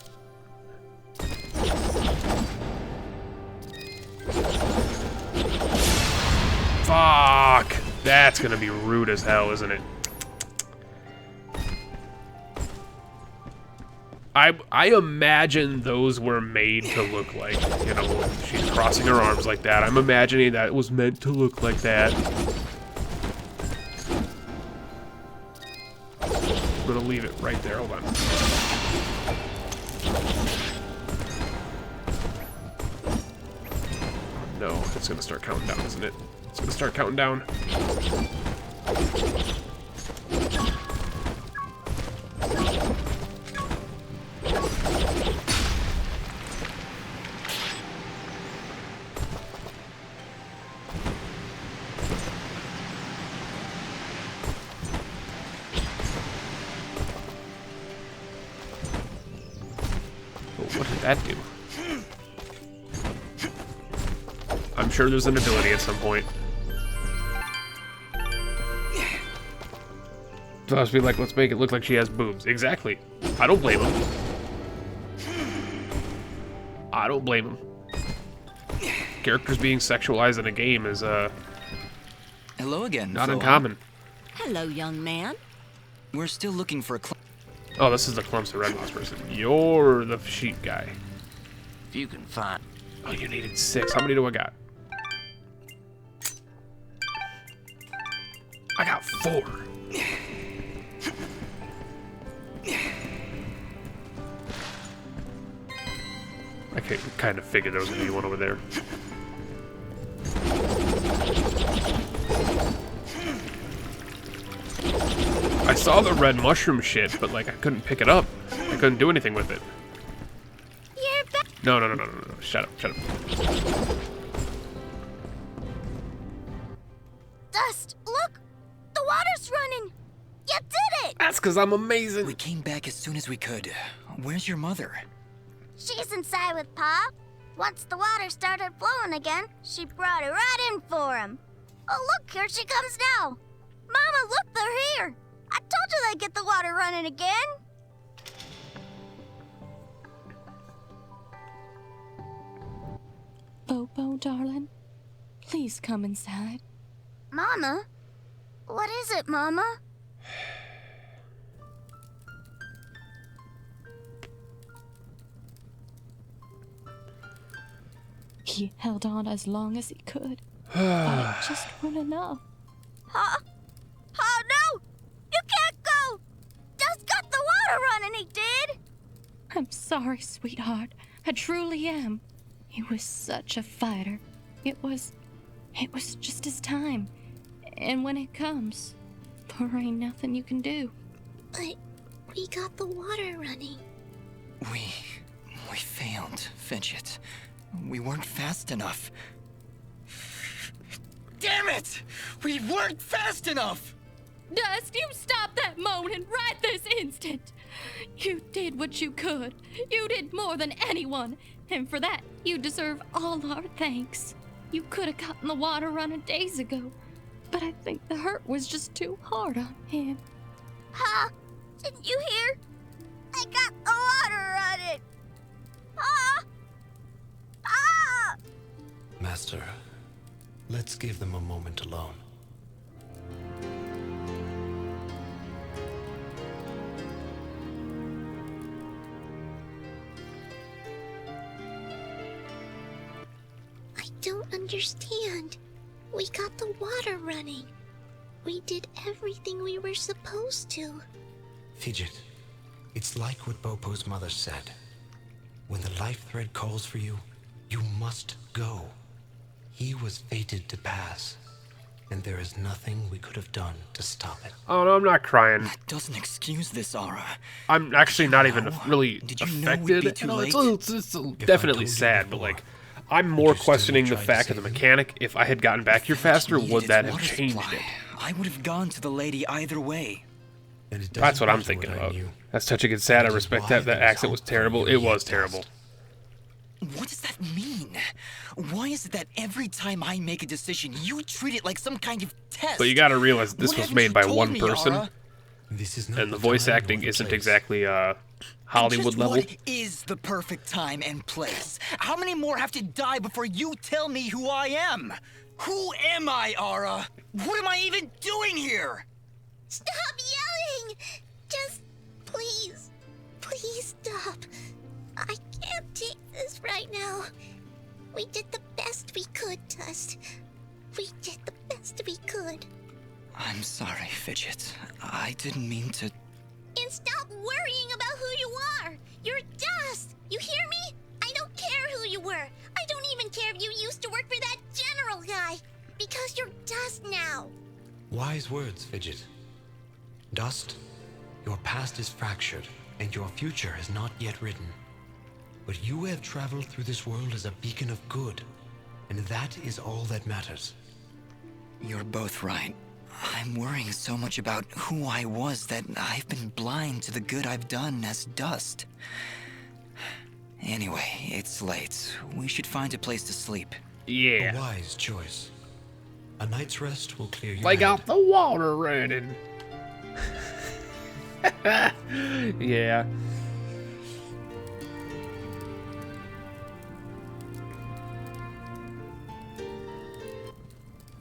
Fuck. That's gonna be rude as hell, isn't it? I imagine those were made to look like, you know, when she's crossing her arms like that. I'm imagining that it was meant to look like that. I'm gonna leave it right there. Hold on. No, it's gonna start counting down, isn't it? It's gonna start counting down. What did that do? I'm sure there's an ability at some point. So I was be like, let's make it look like she has boobs. Exactly. I don't blame him. I don't blame him. Characters being sexualized in a game is Hello again. not Zoa. uncommon. Hello, young man. We're still looking for a Oh, this is the Clumps of Red Moss person. You're the sheep guy. If you can find... Oh, you needed 6. How many do I got? I got 4. I kind of figured there was going to be one over there. I saw the red mushroom shit, but like I couldn't pick it up. I couldn't do anything with it. You're back. No. Shut up. Dust, look! The water's running! You did it! That's because I'm amazing. We came back as soon as we could. Where's your mother? She's inside with Pa. Once the water started flowing again, she brought it right in for him. Oh, look, here she comes now. Mama, look, they're here. I told you they'd get the water running again. Bobo, darling, please come inside. Mama? What is it, Mama? He held on as long as he could, but it just wasn't enough. Huh? Oh, no! You can't go! Dust got the water running, he did! I'm sorry, sweetheart. I truly am. He was such a fighter. It was just his time. And when it comes, there ain't nothing you can do. But we got the water running. We failed, Fidget. We weren't fast enough. Damn it! We weren't fast enough! Dust, you stop that moaning right this instant. You did what you could. You did more than anyone. And for that, you deserve all our thanks. You could have gotten the water running days ago. But I think the hurt was just too hard on him. Huh? Didn't you hear? I got the water running. Huh? Ah! Master, let's give them a moment alone. I don't understand. We got the water running. We did everything we were supposed to. Fidget, it's like what Bopo's mother said. When the life thread calls for you, you must go. He was fated to pass, and there is nothing we could have done to stop it. Oh no, I'm not crying. That doesn't excuse this, Aura. I'm actually not even really Did you know we'd affected. be too late? It's definitely sad, but like, I'm more questioning the fact of the mechanic. If I had gotten back here faster, would that have changed it? I would have gone to the lady either way. That's what I'm thinking about. That's touching and sad. I respect that. That accent was terrible. It was terrible. What does that mean? Why is it that every time I make a decision, you treat it like some kind of test? But you gotta realize this was made by one person, and the voice acting isn't exactly Hollywood level. What is the perfect time and place? How many more have to die before you tell me who I am? Who am I, Aura? What am I even doing here? Stop yelling! Just please stop. I can't take this right now. We did the best we could, Dust. We did the best we could. I'm sorry, Fidget. I didn't mean to... And stop worrying about who you are. You're Dust. You hear me? I don't care who you were. I don't even care if you used to work for that general guy. Because you're Dust now. Wise words, Fidget. Dust, your past is fractured, and your future is not yet written. But you have traveled through this world as a beacon of good, and that is all that matters. You're both right. I'm worrying so much about who I was that I've been blind to the good I've done as Dust. Anyway, it's late. We should find a place to sleep. Yeah. A wise choice. A night's rest will clear you. They got the water running. Yeah.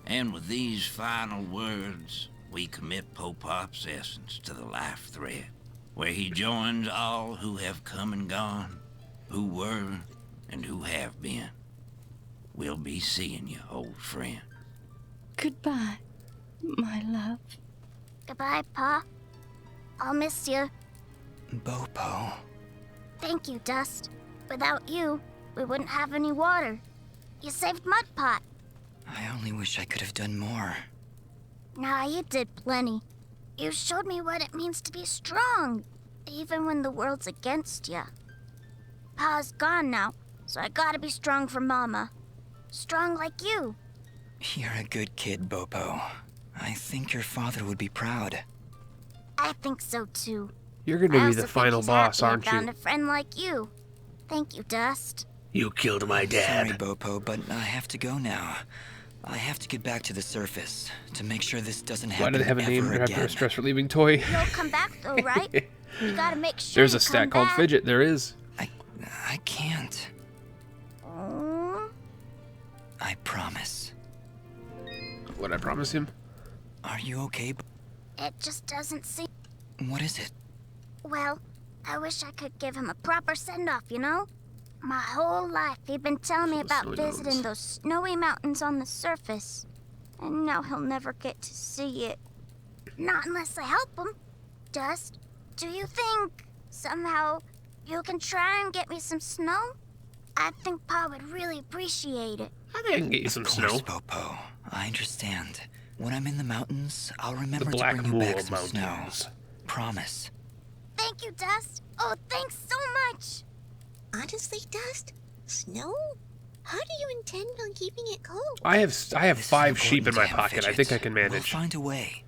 And with these final words, we commit Popop's essence to the life thread, where he joins all who have come and gone, who were and who have been. We'll be seeing you, old friend. Goodbye, my love. Goodbye, Pa. I'll miss you. Bopo. Thank you, Dust. Without you, we wouldn't have any water. You saved Mudpot. I only wish I could have done more. Nah, you did plenty. You showed me what it means to be strong, even when the world's against you. Pa's gone now, so I gotta be strong for Mama. Strong like you. You're a good kid, Bopo. I think your father would be proud. I think so too. You're gonna be the final boss, aren't I found you? a friend like you. Thank you, Dust. You killed my dad. Sorry, Bopo, but I have to go now. I have to get back to the surface to make sure this doesn't happen Why do they have a name ever after again. a stress relieving toy? You'll come back though, right? You gotta make sure There's you a stat come called back. Fidget. There is. I can't. Oh. I promise. What'd I promise him? Are you okay? It just doesn't seem... What is it? Well, I wish I could give him a proper send-off, you know? My whole life, he'd been telling me about visiting those snowy mountains on the surface. And now he'll never get to see it. Not unless I help him. Dust, do you think, somehow, you can try and get me some snow? I think Pa would really appreciate it. I think I can get you some Of course, snow. Bopo. I understand. When I'm in the mountains, I'll remember The to Black bring you Moor back some Mountains. snow. Promise. Thank you, Dust. Oh, thanks so much. Honestly, Dust, snow? How do you intend on keeping it cold? I have 5 sheep in my pocket. I think I can manage. We'll find a way.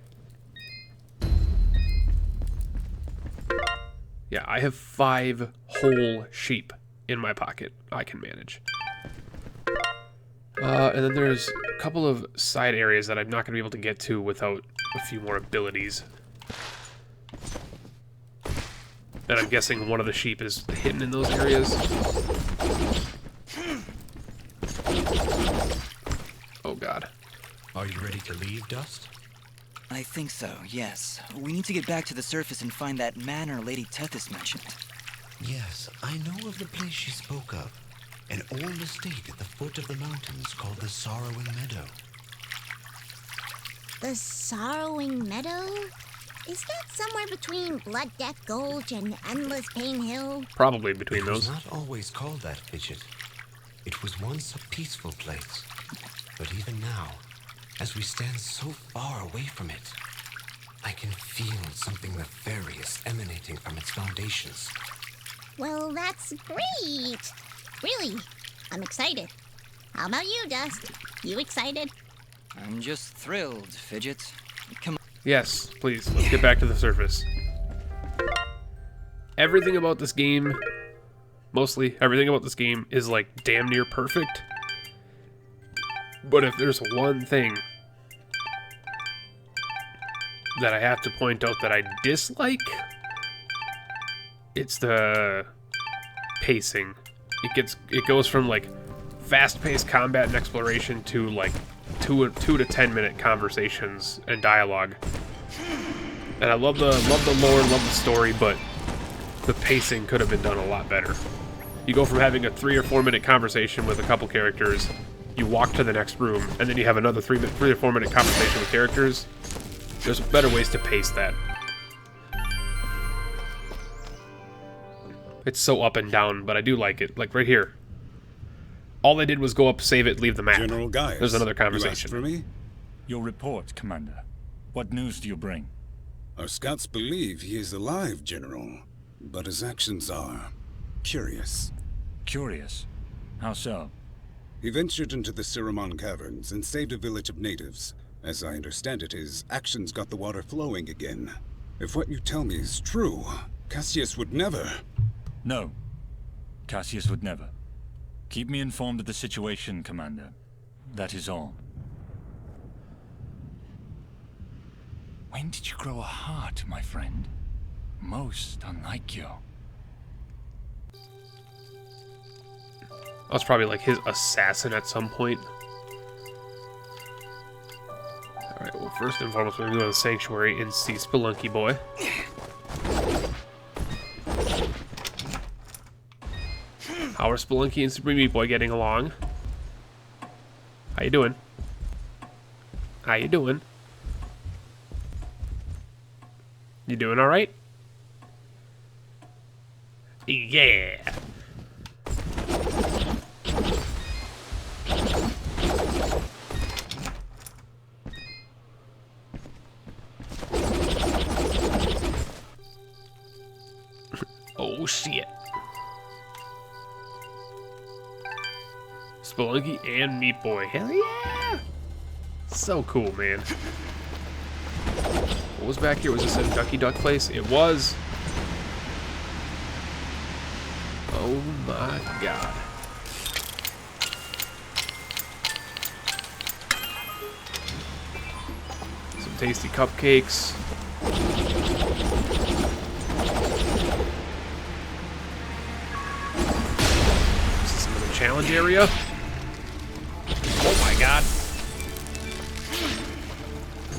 Yeah, I have 5 whole sheep in my pocket. I can manage. And then there's a couple of side areas that I'm not going to be able to get to without a few more abilities. And I'm guessing one of the sheep is hidden in those areas. Oh god. Are you ready to leave, Dust? I think so, yes. We need to get back to the surface and find that manor Lady Tethys mentioned. Yes, I know of the place she spoke of. An old estate at the foot of the mountains called the Sorrowing Meadow. The Sorrowing Meadow? Is that somewhere between Blood Death Gulch and Endless Pain Hill? Probably between It was those. not always called that, Fidget. It was once a peaceful place. But even now, as we stand so far away from it, I can feel something nefarious emanating from its foundations. Well, that's great. Really, I'm excited. How about you, Dust? You excited? I'm just thrilled, Fidget. Come on. Yes, please. Let's get back to the surface. Everything about this game, mostly everything about this game, is like damn near perfect. But if there's one thing that I have to point out that I dislike, it's the pacing. It goes from like fast-paced combat and exploration to like 2 to 10 minute conversations and dialogue. And I love the lore, love the story, but the pacing could have been done a lot better. You go from having a 3 or 4 minute conversation with a couple characters, you walk to the next room, and then you have another 3 or 4 minute conversation with characters. There's better ways to pace that. It's so up and down, but I do like it. Like right here. All they did was go up, save it, leave the map. General Gaius, There's another you asked conversation. for me? Your report, Commander. What news do you bring? Our scouts believe he is alive, General, but his actions are curious. Curious? How so? He ventured into the Siramon caverns and saved a village of natives. As I understand it, his actions got the water flowing again. If what you tell me is true, Cassius would never... No. Cassius would never. Keep me informed of the situation, Commander. That is all. When did you grow a heart, my friend? Most unlike you. I was probably like his assassin at some point. Alright, well first and foremost we're going to go to the Sanctuary and see Spelunky Boy. How are Spelunky and Super Meat Boy getting along? How you doing? How you doing? You doing alright? Yeah! Oh shit. Spelunky and Meat Boy. Hell yeah! So cool, man. What was back here? Was this a Ducky Duck place? It was. Oh my god. Some tasty cupcakes. This is another challenge area. Oh my god.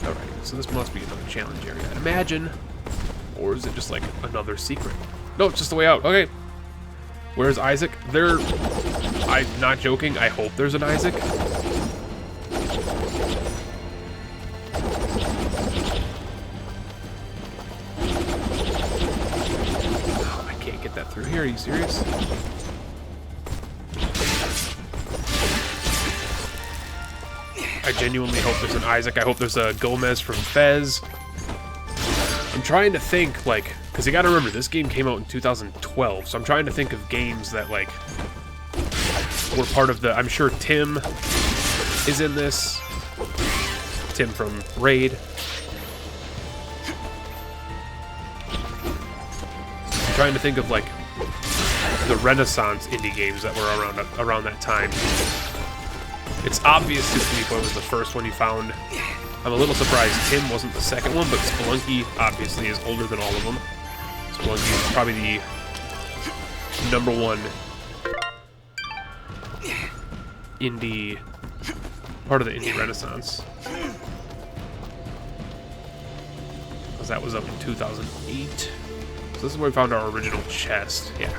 Alright, so this must be another challenge area, I'd imagine. Or is it just like another secret? No, it's just the way out. Okay. Where's Isaac? I'm not joking. I hope there's an Isaac. Oh, I can't get that through here. Are you serious? I genuinely hope there's an Isaac. I hope there's a Gomez from Fez. I'm trying to think, like, because you gotta remember, this game came out in 2012, so I'm trying to think of games that, like, were part of the... I'm sure Tim is in this. Tim from Raid. I'm trying to think of, like, the Renaissance indie games that were around that time. It's obvious that Meat Boy was the first one you found. I'm a little surprised Tim wasn't the second one, but Spelunky obviously is older than all of them. Spelunky is probably the #1 indie, part of the indie renaissance. Because that was up in 2008. So this is where we found our original chest, yeah.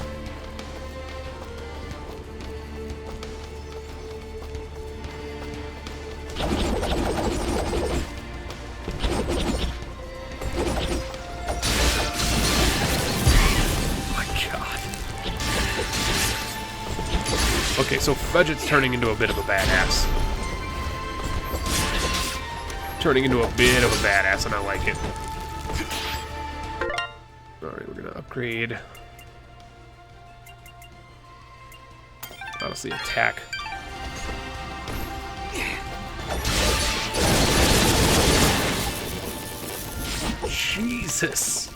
Okay, so Fudget's turning into a bit of a badass. Turning into a bit of a badass, and I like it. Alright, we're gonna upgrade. Honestly, attack. Jesus!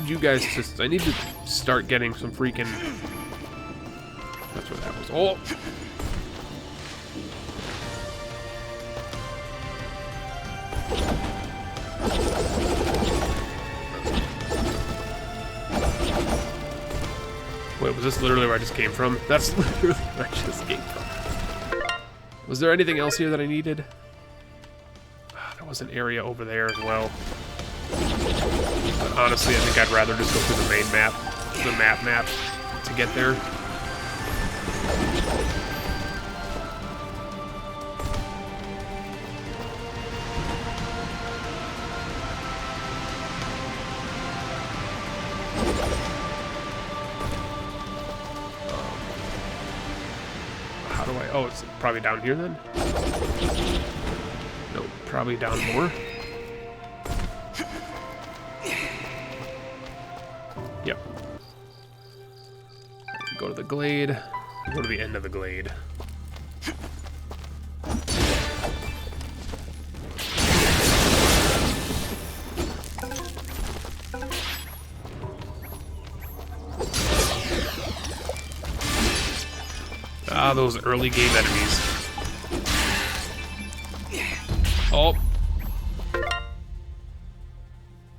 You guys just... I need to start getting some freaking... That's where that was. Oh! Wait, was this literally where I just came from? That's literally where I just came from. Was there anything else here that I needed? There was an area over there as well. But honestly, I think I'd rather just go through the main map, the map, to get there. How do I... Oh, it's probably down here then? Nope, probably down more. Yep. Go to the glade. Go to the end of the glade. Ah, those early game enemies. Oh.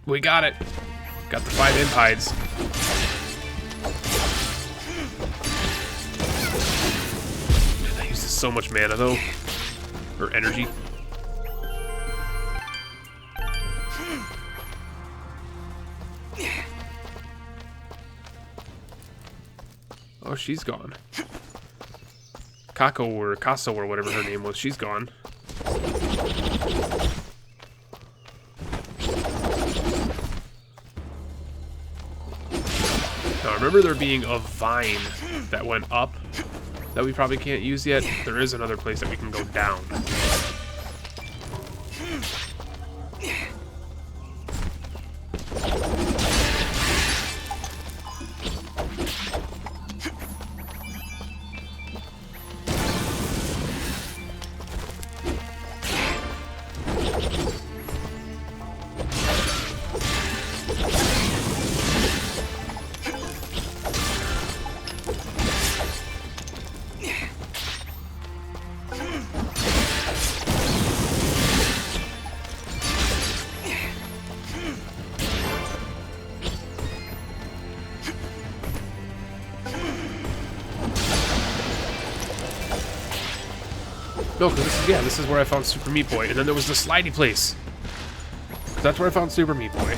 We got it. Got the 5 imp hides. That uses so much mana though. Or energy. Oh, she's gone. Kako or Kaso or whatever her name was, she's gone. Now remember there being a vine that went up that we probably can't use yet. There is another place that we can go down. No, because this is where I found Super Meat Boy, and then there was the slidey place. That's where I found Super Meat Boy.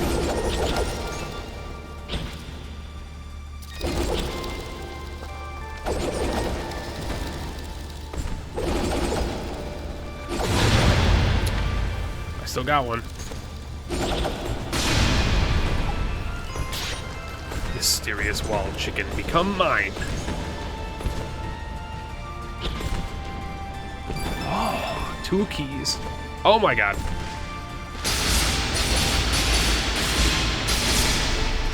I still got one. Mysterious wall chicken, become mine. Oh, 2 keys. Oh my god.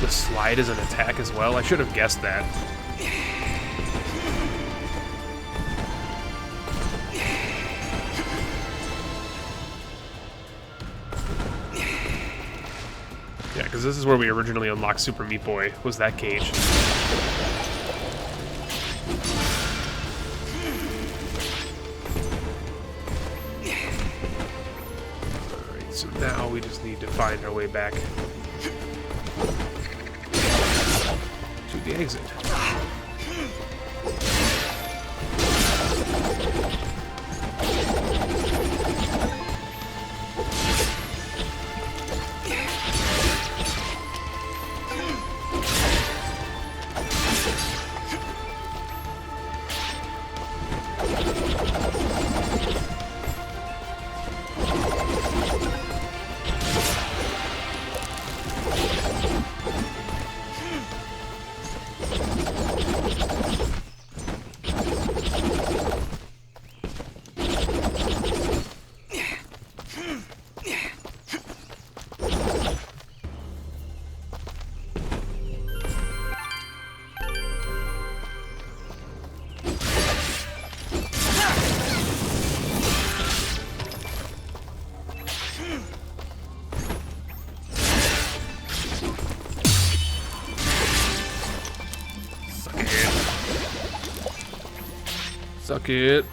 The slide is an attack as well. I should have guessed that. Yeah, because this is where we originally unlocked Super Meat Boy, was that cage. Alright, so now we just need to find our way back to the exit. Suck it.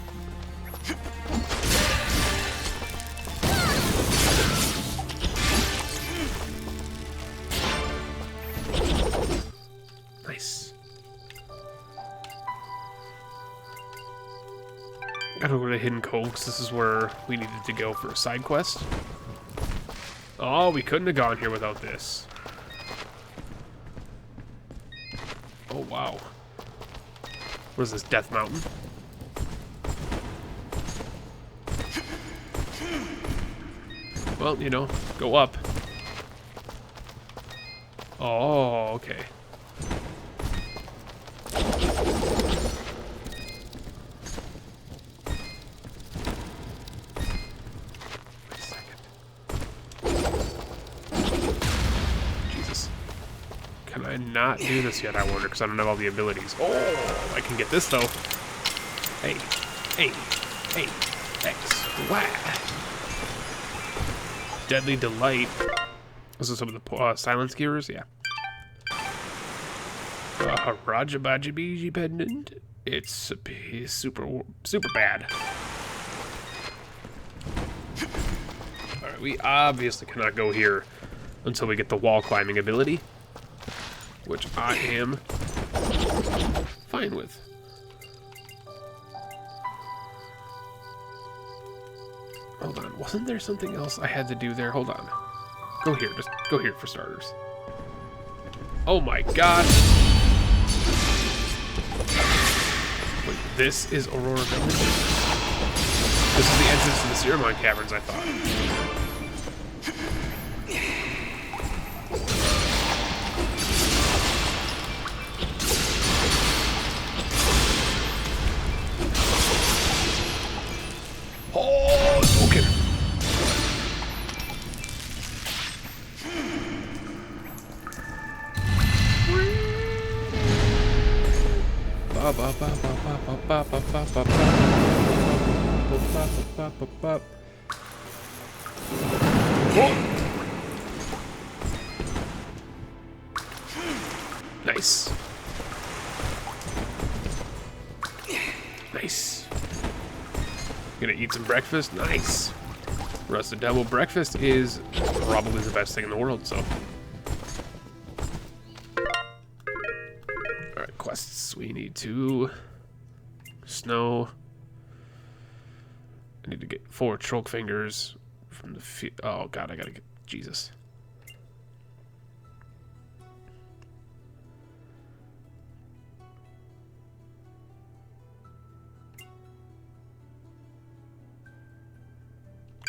Nice. Gotta go to Hidden Cove, because this is where we needed to go for a side quest. Oh, we couldn't have gone here without this. Oh, wow. What is this, Death Mountain? Well, you know, go up. Oh, okay. Wait a second. Jesus. Can I not do this yet, I wonder, because I don't have all the abilities. Oh, I can get this, though. Hey, hey, hey, X, Y. Deadly Delight. This is some of the silence gears, yeah. Rajabajibiji pendant. It's super bad. Alright, we obviously cannot go here until we get the wall climbing ability, which I am fine with. Hold on, wasn't there something else I had to do there? Hold on. Go here, just go here for starters. Oh my god! Wait, this is Aurora Village? This is the entrance to the Ceramon Caverns, I thought. Oh, smoking! Nice. Nice. Gonna eat some breakfast? Nice. Roasted double breakfast is probably the best thing in the world, so. Alright, quests. We need to snow. I need to get 4 troll fingers from the oh god, I gotta get Jesus.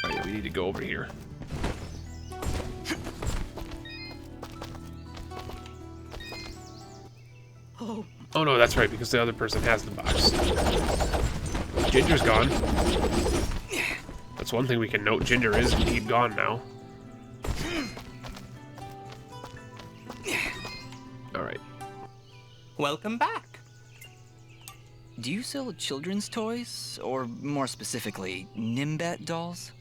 Oh yeah, we need to go over here. Oh no, that's right, because the other person has the box. Ginger's gone. That's one thing we can note. Ginger is indeed gone now. Alright. Welcome back. Do you sell children's toys? Or more specifically, Nimbat dolls?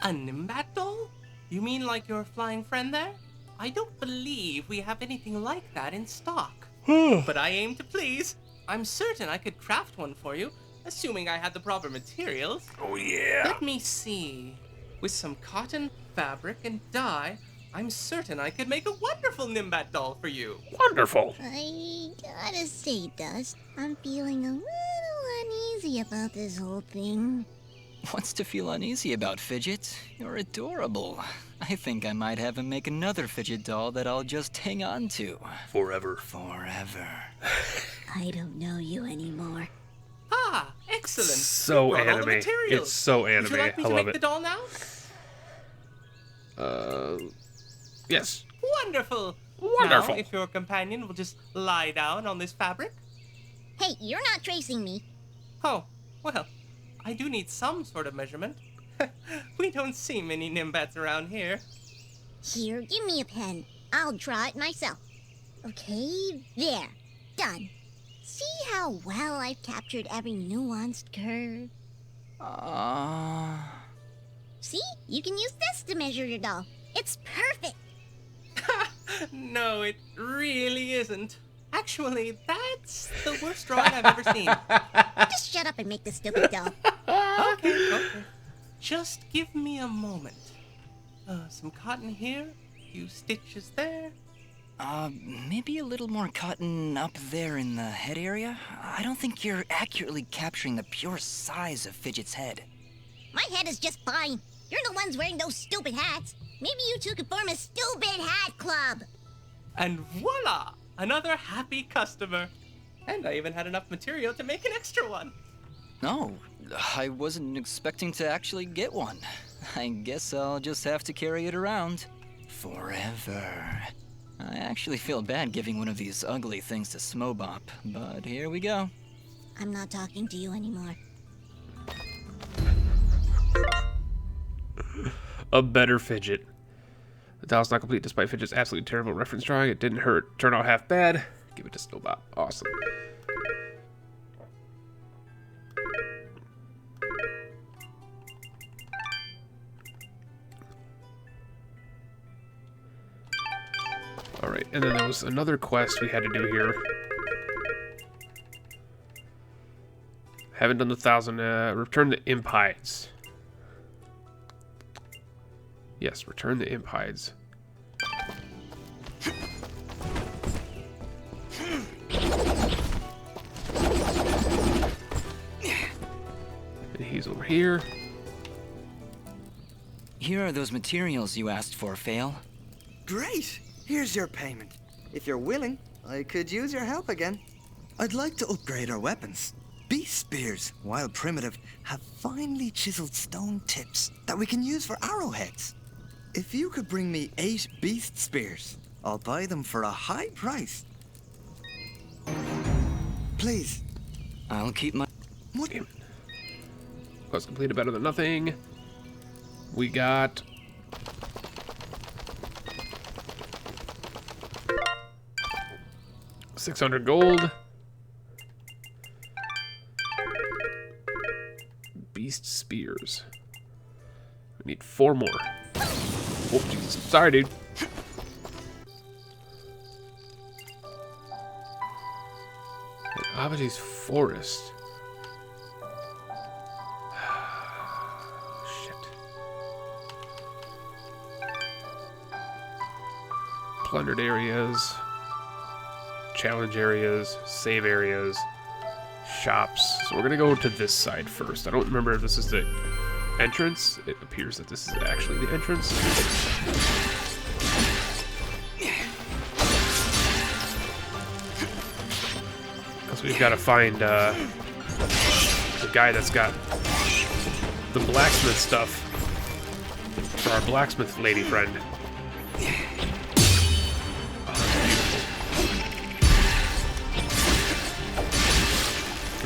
A Nimbat doll? You mean like your flying friend there? I don't believe we have anything like that in stock. But I aim to please. I'm certain I could craft one for you, assuming I had the proper materials. Oh yeah. Let me see. With some cotton, fabric, and dye, I'm certain I could make a wonderful Nimbat doll for you. Wonderful. I gotta say, Dust, I'm feeling a little uneasy about this whole thing. What's to feel uneasy about, Fidget? You're adorable. I think I might have him make another fidget doll that I'll just hang on to. Forever. Forever. I don't know you anymore. Ah, excellent. So You brought all the anime. materials. It's so anime. Would you like me I to love make it. the doll now? Yes. Wonderful. Wonderful. Now, if your companion will just lie down on this fabric. Hey, you're not tracing me. Oh, well, I do need some sort of measurement. We don't see many Nimbats around here. Here, give me a pen. I'll draw it myself. Okay, there. Done. See how well I've captured every nuanced curve? See? You can use this to measure your doll. It's perfect. No, it really isn't. Actually, that's the worst drawing I've ever seen. Just shut up and make the stupid doll. Okay. Just give me a moment. Some cotton here, a few stitches there. Maybe a little more cotton up there in the head area? I don't think you're accurately capturing the pure size of Fidget's head. My head is just fine. You're the ones wearing those stupid hats. Maybe you two could form a stupid hat club. And voila! Another happy customer. And I even had enough material to make an extra one. No, I wasn't expecting to actually get one. I guess I'll just have to carry it around. Forever. I actually feel bad giving one of these ugly things to Smobop, but here we go. I'm not talking to you anymore. A better fidget. The doll's not complete despite Fidget's absolutely terrible reference drawing. It didn't hurt. Turn out half bad. Give it to Snowbop. Awesome. Alright, and then there was another quest we had to do here. Haven't done the 1,000. Return the imp hides. Yes, return the imp hides. And he's over here. Here are those materials you asked for, Fail. Great! Here's your payment. If you're willing, I could use your help again. I'd like to upgrade our weapons. Beast spears, while primitive, have finely chiseled stone tips that we can use for arrowheads. If you could bring me 8 beast spears, I'll buy them for a high price. Please. I'll keep my... What? Quest completed, better than nothing. We got... $600 gold. Beast spears. We need 4 more. Oh, Jesus. Sorry, dude. Abade's Forest. Shit. Plundered areas. Challenge areas. Save areas. Shops. So we're gonna go to this side first. I don't remember if this is the entrance. It appears that this is actually the entrance. Because we've got to find the guy that's got the blacksmith stuff for our blacksmith lady friend.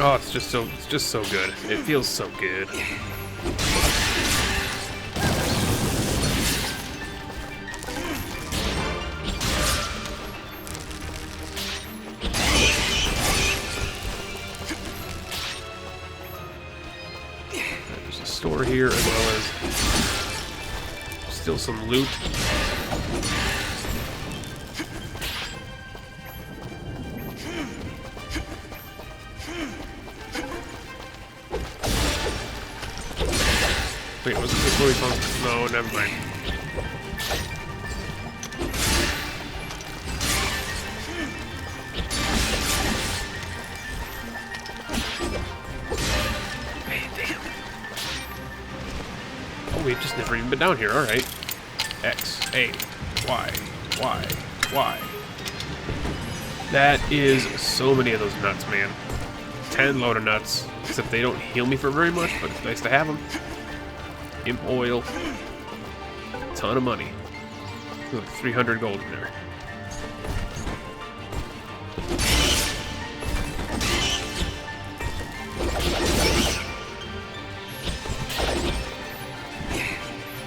Oh, it's just so good. It feels so good. There's a store here as well as still some loot. Wait, was it before we found... No, never mind. Hey, damn. Oh, we've just never even been down here, alright. X, A, Y, Y, Y. That is so many of those nuts, man. 10 load of nuts. Except they don't heal me for very much, but it's nice to have them. Imp oil. Ton of money. Look, 300 gold in there.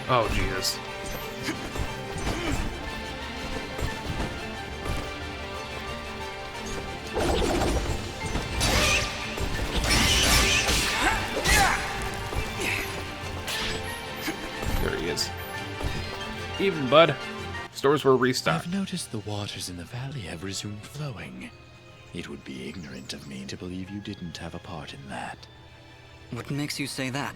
Oh, Jesus. There he is. Even, bud. Stores were restocked. I've noticed the waters in the valley have resumed flowing. It would be ignorant of me to believe you didn't have a part in that. What makes you say that?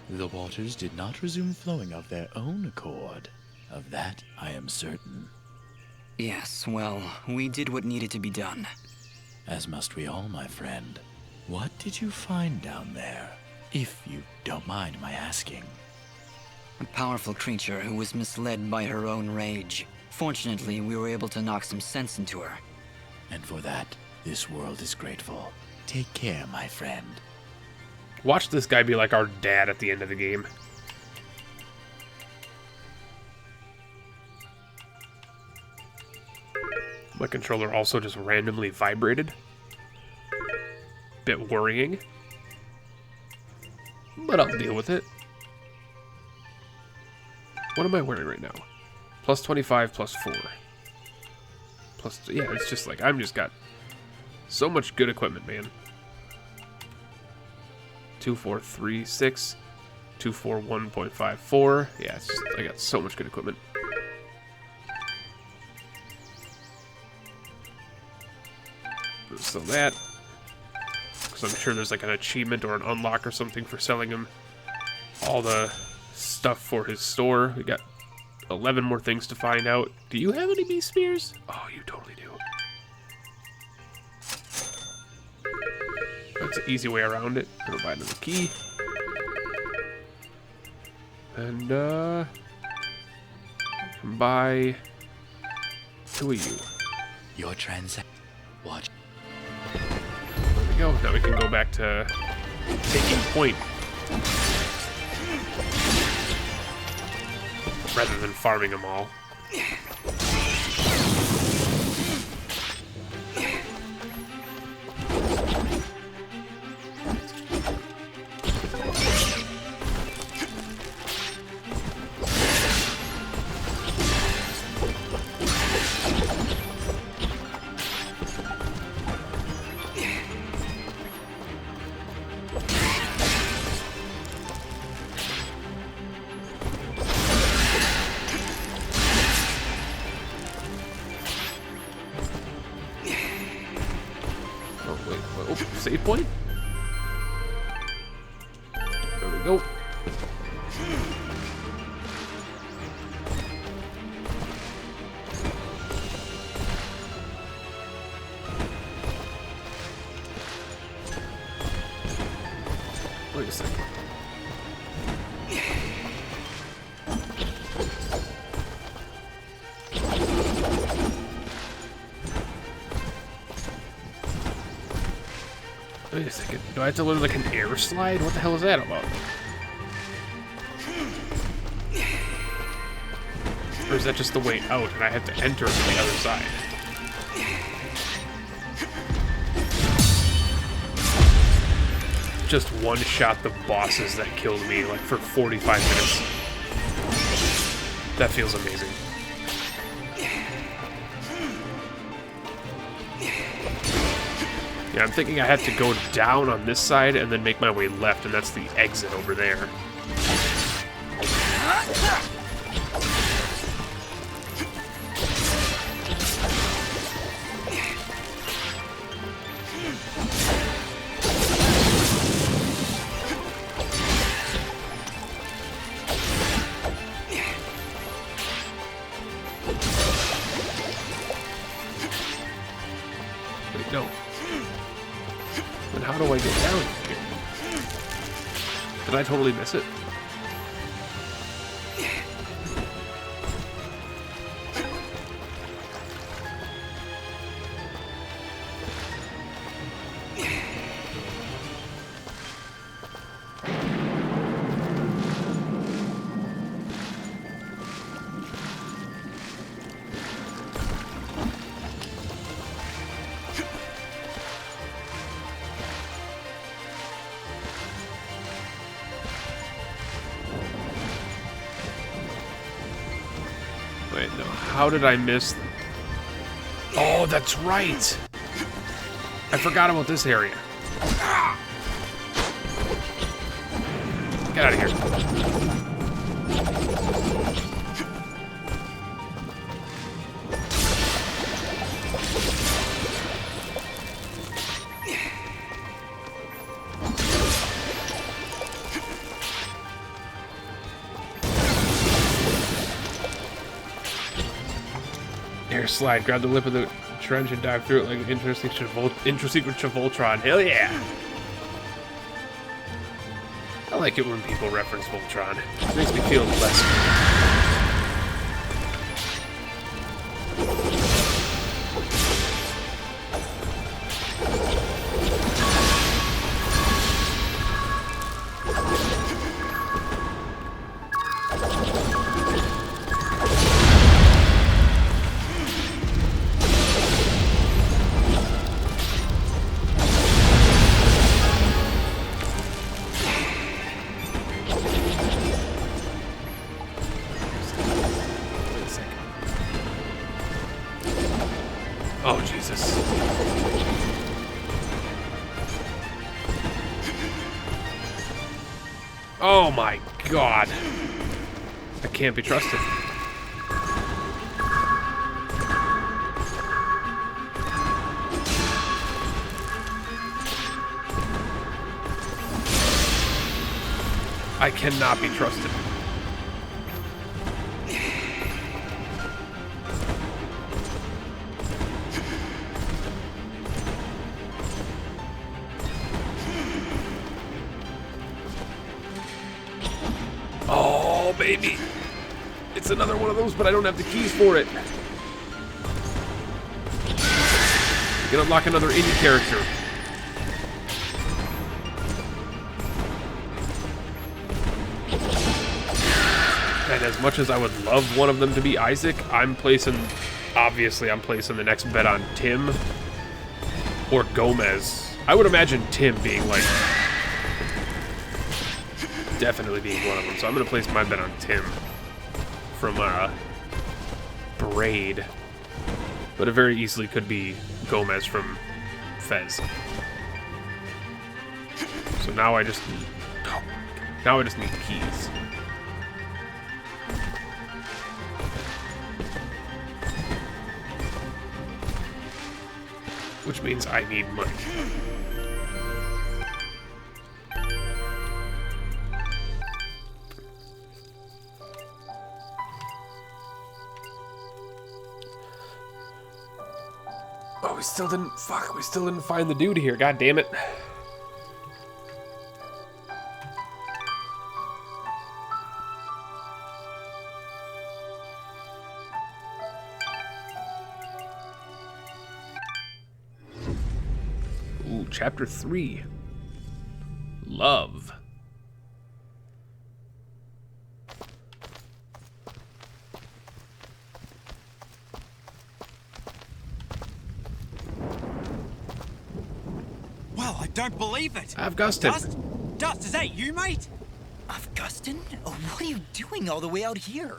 The waters did not resume flowing of their own accord. Of that, I am certain. Yes, well, we did what needed to be done. As must we all, my friend. What did you find down there? If you don't mind my asking. A powerful creature who was misled by her own rage. Fortunately, we were able to knock some sense into her. And for that, this world is grateful. Take care, my friend. Watch this guy be like our dad at the end of the game. My controller also just randomly vibrated. Bit worrying. But I'll deal with it. What am I wearing right now? Plus 25, plus 4. Plus, yeah, it's just like, I'm just got so much good equipment, man. 2436, 241.54. Yeah, it's just, I got so much good equipment. Sell that. Because I'm sure there's like an achievement or an unlock or something for selling him all the stuff for his store. We got 11 more things to find out. Do you have any beast spears? Oh, you totally do. That's an easy way around it. Gonna buy another key. And, buy 2 of you. Your transaction. Watch. There we go. Now we can go back to taking point. Rather than farming them all. Save point? There we go. Wait a second. Wait a second. Do I have to learn like an air slide? What the hell is that about? Or is that just the way out and I have to enter from the other side? Just one shot the bosses that killed me like for 45 minutes. That feels amazing. Yeah, I'm thinking I have to go down on this side and then make my way left, and that's the exit over there. Wait, no. Then how do I get down here? Did I totally miss it? Wait, no. How did I miss? Oh, that's right. I forgot about this area. Get out of here. Air slide, grab the lip of the trench and dive through it like an interesting secret to Voltron. Hell yeah! I like it when people reference Voltron. It makes me feel less. Oh, Jesus. Oh my God. I can't be trusted. I cannot be trusted. Oh, baby. It's another one of those, but I don't have the keys for it. You can unlock another indie character. And as much as I would love one of them to be Isaac, obviously I'm placing the next bet on Tim or Gomez. I would imagine Tim being like, definitely being one of them. So I'm going to place my bet on Tim from Braid. But it very easily could be Gomez from Fez. So now I just need keys. Which means I need money. Oh, we still didn't find the dude here. God damn it. Chapter 3. Love. Well, I don't believe it. Augustin. Dust, is that you, mate? Augustin? What are you doing all the way out here?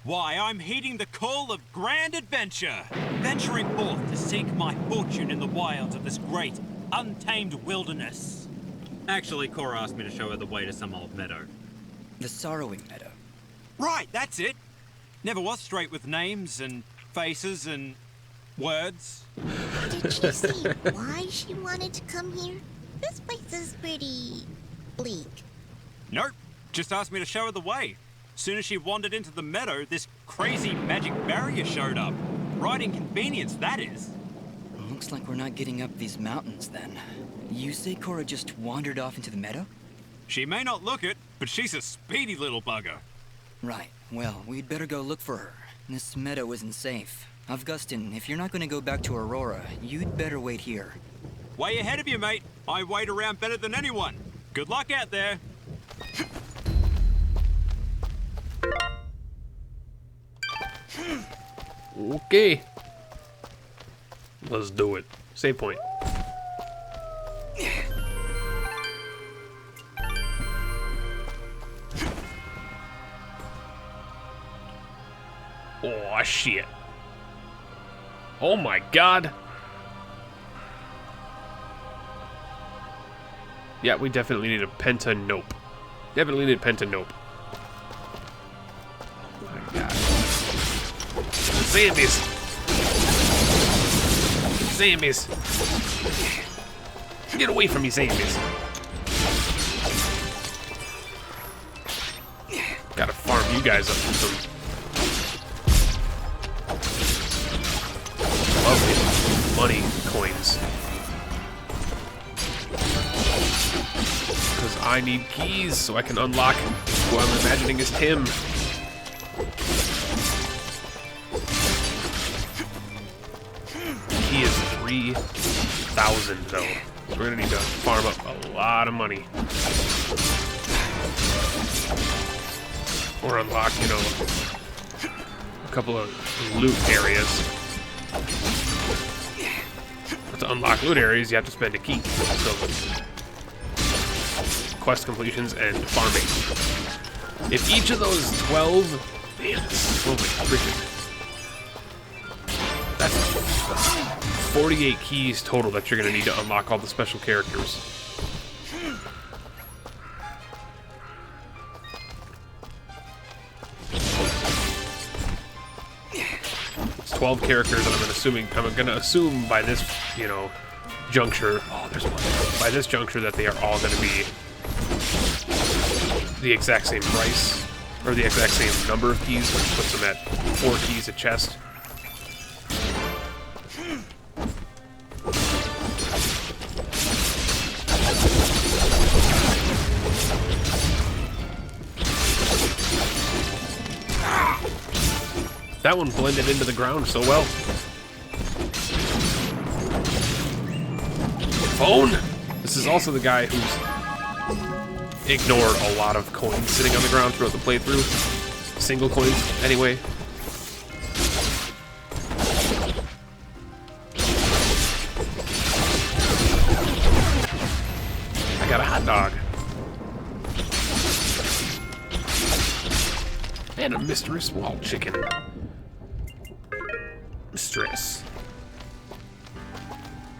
Why, I'm heeding the call of grand adventure, venturing forth to seek my fortune in the wilds of this great, untamed wilderness. Actually, Cora asked me to show her the way to some old meadow. The Sorrowing Meadow. Right, that's it. Never was straight with names and faces and words. Did she say why she wanted to come here? This place is pretty bleak. Nope, just asked me to show her the way. Soon as she wandered into the meadow, this crazy magic barrier showed up. Right inconvenience, that is. Looks like we're not getting up these mountains then. You say Cora just wandered off into the meadow? She may not look it, but she's a speedy little bugger. Right. Well, we'd better go look for her. This meadow isn't safe. Augustin, if you're not going to go back to Aurora, you'd better wait here. Way ahead of you, mate. I wait around better than anyone. Good luck out there. Okay. Let's do it. Save point. Oh, shit. Oh my god. Yeah, we definitely need a Penta-Nope. Definitely need a Penta-Nope. Oh my god. Zombies! Zombies! Get away from me, zombies! Gotta farm you guys up for some lovely money coins. Because I need keys so I can unlock who I'm imagining is Tim. He is 3,000 though. So we're gonna need to farm up a lot of money. Or unlock, you know, a couple of loot areas. But to unlock loot areas, you have to spend a key. So quest completions and farming. If each of those 12, man, that's holy freaking. That's 48 keys total that you're gonna need to unlock all the special characters. It's 12 characters, and I'm gonna assume by this, you know, juncture. Oh, there's one. By this juncture, that they are all gonna be the exact same price, or the exact same number of keys, which puts them at 4 keys a chest. That one blended into the ground so well. Phone? This is also the guy who's ignored a lot of coins sitting on the ground throughout the playthrough. Single coins, anyway. I got a hot dog. And a mistress wall chicken. Mistress.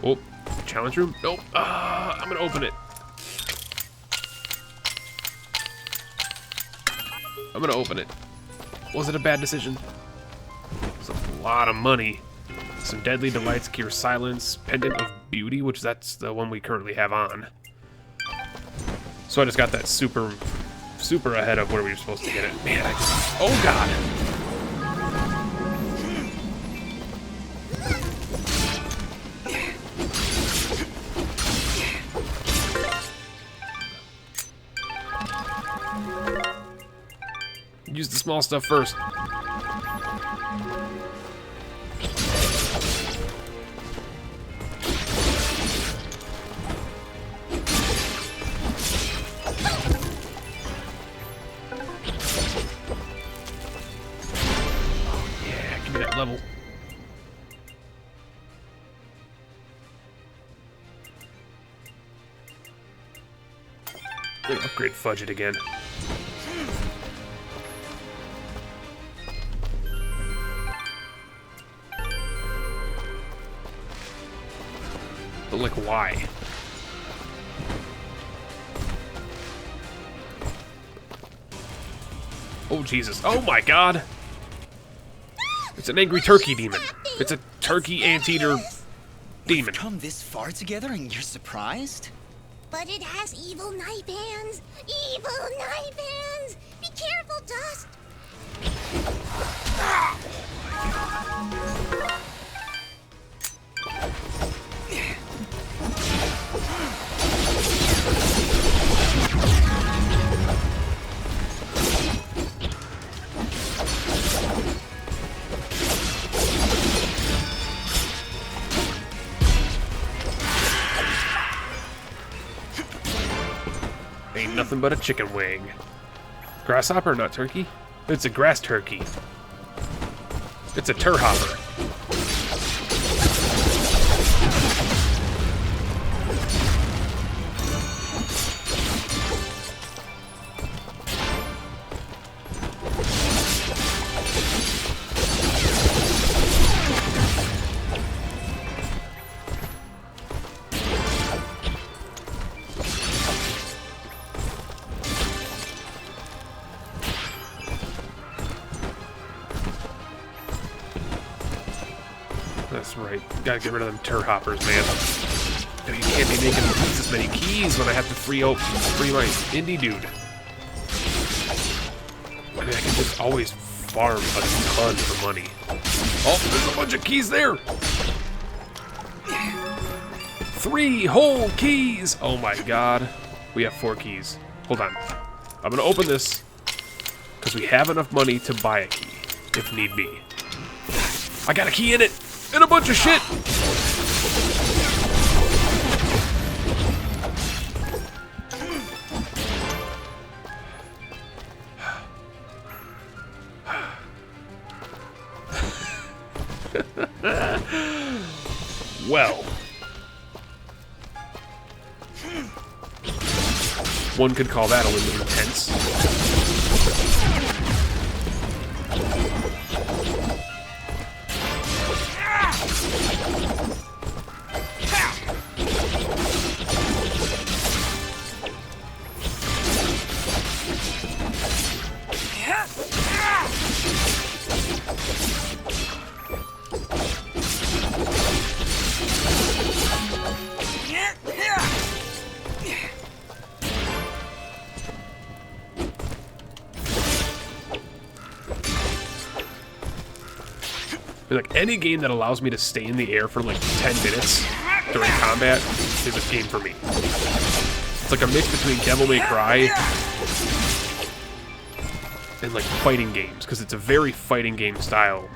Oh, challenge room? Nope. I'm gonna open it. I'm gonna open it. Was it a bad decision? It's a lot of money. Some deadly delights, cure silence, pendant of beauty, which that's the one we currently have on. So I just got that super ahead of where we were supposed to get it. Man, oh god. Use the small stuff first. level. Gonna upgrade Fudge it again. But like, why? Oh, Jesus. Oh, my God. It's an angry turkey demon. It's a turkey anteater demon. We've come this far together and you're surprised? But it has evil knife hands. Evil knife hands. Be careful, Dust. Ain't nothing but a chicken wing. Grasshopper, not turkey. It's a grass turkey. It's a turhopper. That's right. Gotta get rid of them turhoppers, man. No, you can't be making this many keys when I have to free my indie dude. I mean, I can just always farm a ton for money. Oh, there's a bunch of keys there! 3 whole keys! Oh my god. We have 4 keys. Hold on. I'm gonna open this, because we have enough money to buy a key, if need be. I got a key in it! And a bunch of shit! Well. One could call that a little intense. Like, any game that allows me to stay in the air for like 10 minutes during combat is a game for me. It's like a mix between Devil May Cry and like fighting games, because it's a very fighting game style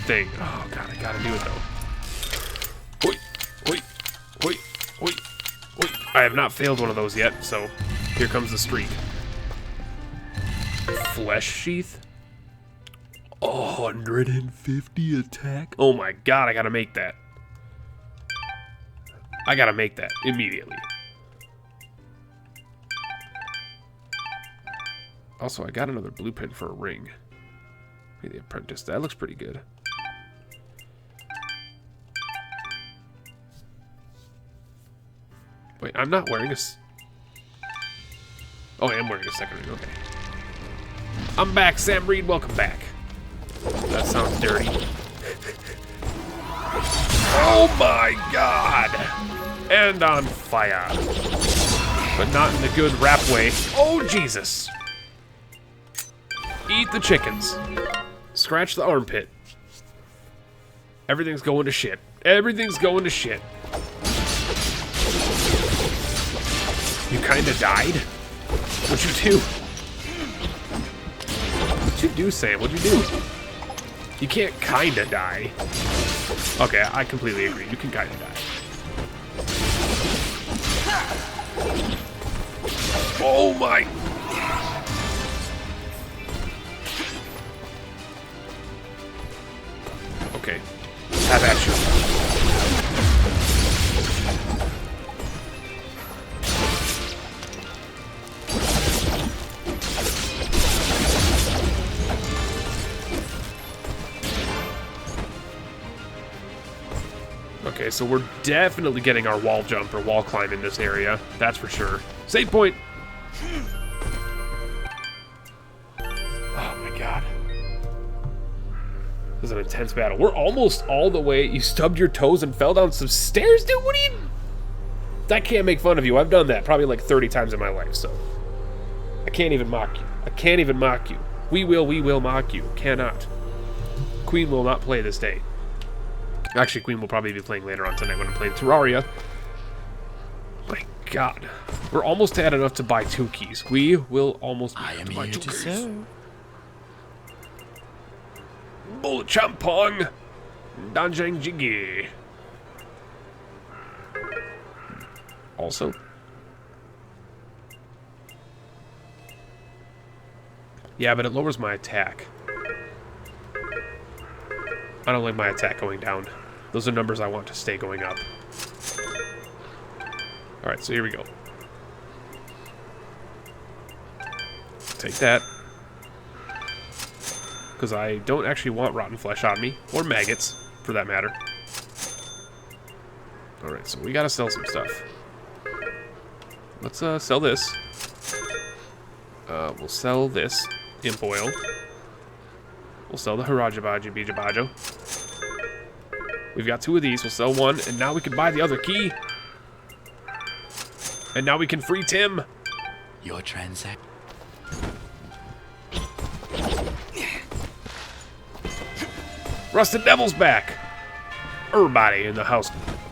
thing. Oh god, I gotta do it though. Hoi, hoi, hoi, hoi, hoi. I have not failed one of those yet, so here comes the streak. Flesh Sheath? 150 attack? Oh my god, I gotta make that. I gotta make that immediately. Also, I got another blueprint for a ring. Maybe the apprentice. That looks pretty good. Wait, I'm not wearing a... Oh, I am wearing a second ring. Okay. I'm back, Sam Reed. Welcome back. That sounds dirty. Oh my god! And on fire. But not in the good rap way. Oh, Jesus! Eat the chickens. Scratch the armpit. Everything's going to shit. Everything's going to shit. You kinda died? What'd you do? What'd you do, Sam? What'd you do? You can't kinda die. Okay, I completely agree. You can kinda die. Oh my... Okay, so we're definitely getting our wall jump or wall climb in this area. That's for sure. Save point. Oh my god. This is an intense battle. We're almost all the way. You stubbed your toes and fell down some stairs, dude? What are you... I can't make fun of you. I've done that probably like 30 times in my life, so... I can't even mock you. I can't even mock you. We will mock you. Cannot. Queen will not play this day. Actually, Queen will probably be playing later on tonight when I'm playing Terraria. My god. We're almost at enough to buy 2 keys. We will almost be able to buy 2 keys. Bullet Champong. Danjang Jiggy. Also. Yeah, but it lowers my attack. I don't like my attack going down. Those are numbers I want to stay going up. Alright, so here we go. Take that. Because I don't actually want rotten flesh on me. Or maggots, for that matter. Alright, so we gotta sell some stuff. Let's sell this. We'll sell this. Imp oil. We'll sell the Harajabaji Bijabajo. We've got 2 of these. We'll sell 1, and now we can buy the other key. And now we can free Tim. Your transaction. Rusted Devil's back. Everybody in the house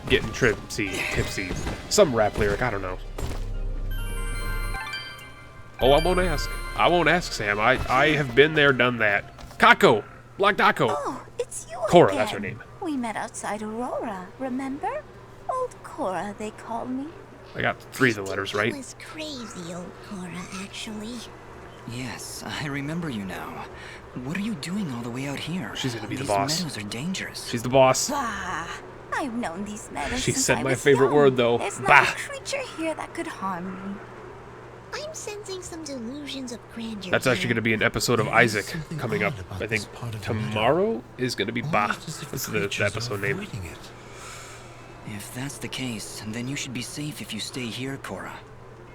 getting tipsy. Some rap lyric, I don't know. Oh, I won't ask. I won't ask, Sam. I have been there, done that. Kako! Black Dako! Oh, it's you Cora, again. that's her name. We met outside Aurora, remember? Old Cora, they call me. I got 3 of the letters right. It was crazy, old Cora, actually. Yes, I remember you now. What are you doing all the way out here? She's gonna be the These boss. meadows are dangerous. She's the boss. Bah! I've known these meadows She since said I my was favorite young. word, though. There's Bah! not a creature here that could harm me. I'm sensing some delusions of grandeur. That's actually here. going to be an episode of Isaac coming up. I think tomorrow is going to be Bah. That's the episode name. If that's the case, then you should be safe if you stay here, Cora.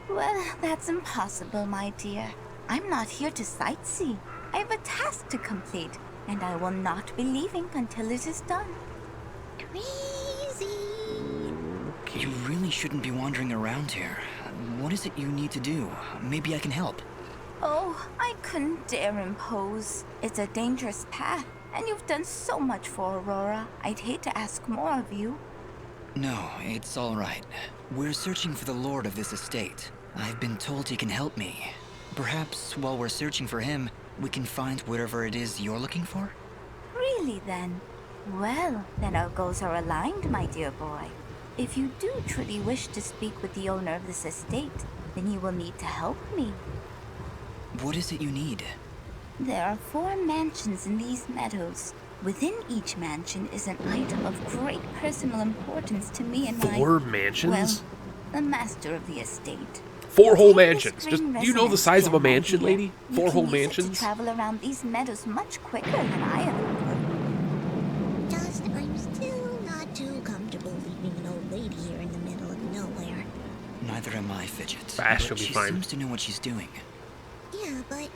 Well, that's impossible, my dear. I'm not here to sightsee. I have a task to complete, and I will not be leaving until it is done. Crazy. You really shouldn't be wandering around here. What is it you need to do? Maybe I can help. Oh, I couldn't dare impose. It's a dangerous path, and you've done so much for Aurora. I'd hate to ask more of you. No, it's all right. We're searching for the lord of this estate. I've been told he can help me. Perhaps while we're searching for him, we can find whatever it is you're looking for? Really, then? Well, then our goals are aligned, my dear boy. If you do truly wish to speak with the owner of this estate, then you will need to help me. What is it you need? There are 4 mansions in these meadows. Within each mansion is an item of great personal importance to me and my... 4 mansions? Well, the master of the estate. 4 whole mansions. Just, do you know the size of a mansion, lady? 4 whole mansions? To travel around these meadows much quicker than I ever could. Just, I'm still not too comfortable leaving an old lady here in the middle of nowhere. Neither am I, Fidget. Ah, she'll But be she fine. seems to know what she's doing. Yeah, but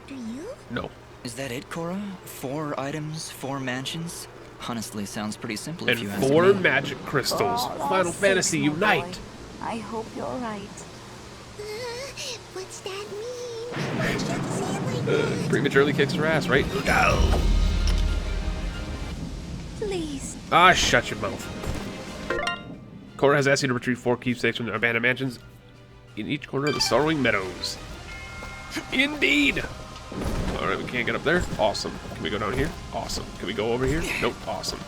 do you? No. Is that it, Cora? 4 items, 4 mansions? Honestly, sounds pretty simple And if you ask 4 me. magic crystals. For all Final our Fantasy sakes, my boy, Unite. I hope you're right. What's that mean? Why'd you have to say it like that? Prematurely kicks her ass, right? No. Please. Ah, shut your mouth. Cora has asked you to retrieve 4 keepsakes from the abandoned mansions in each corner of the Sorrowing Meadows. Indeed! Alright, we can't get up there. Awesome. Can we go down here? Awesome. Can we go over here? Nope. Awesome.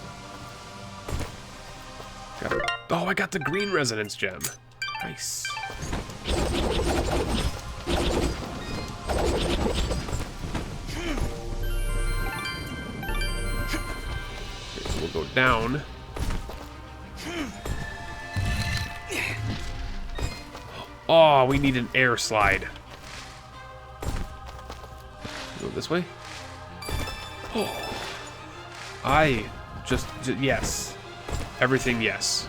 Oh, I got the green resonance gem. Nice. Okay, so we'll go down. Oh, we need an air slide. Go this way. Oh. Yes. Everything, yes.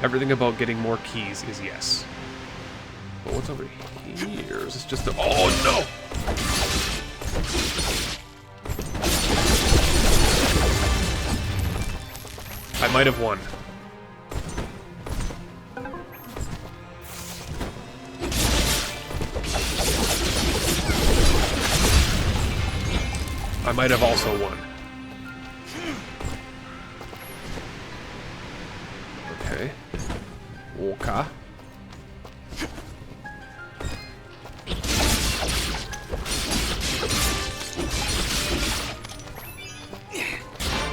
Everything about getting more keys is yes. But what's over here? Is this just a... Oh, no! I might have won. I might have also won. Okay. Okay.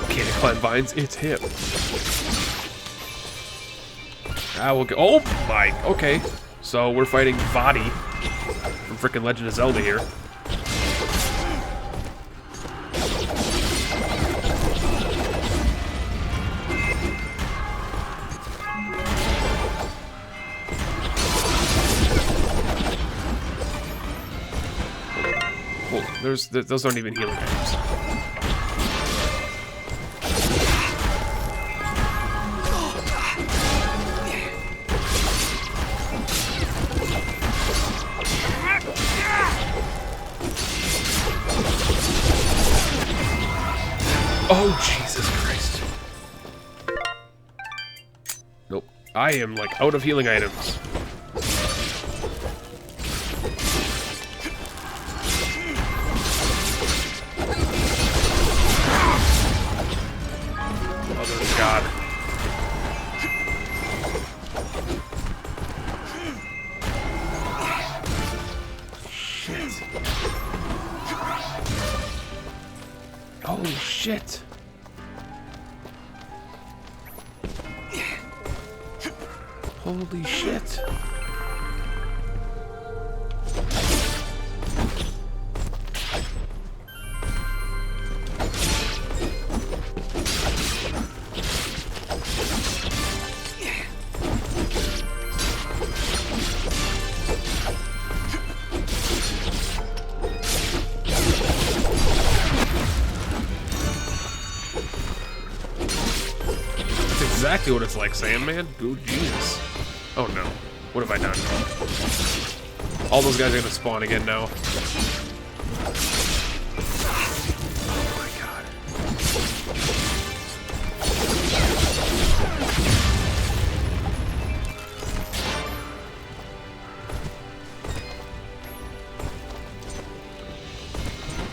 Can't climb vines, it's him. I will go. Oh my, okay. So we're fighting Vadi from frickin' Legend of Zelda here. Well, those aren't even healing items. Oh, Jesus Christ. Nope. I am, like, out of healing items. Mother of God. Shit. Oh, shit. Holy shit. Exactly what it's like, Sandman. Oh, Jesus. Oh, no. What have I done? All those guys are gonna spawn again now. Oh, my God.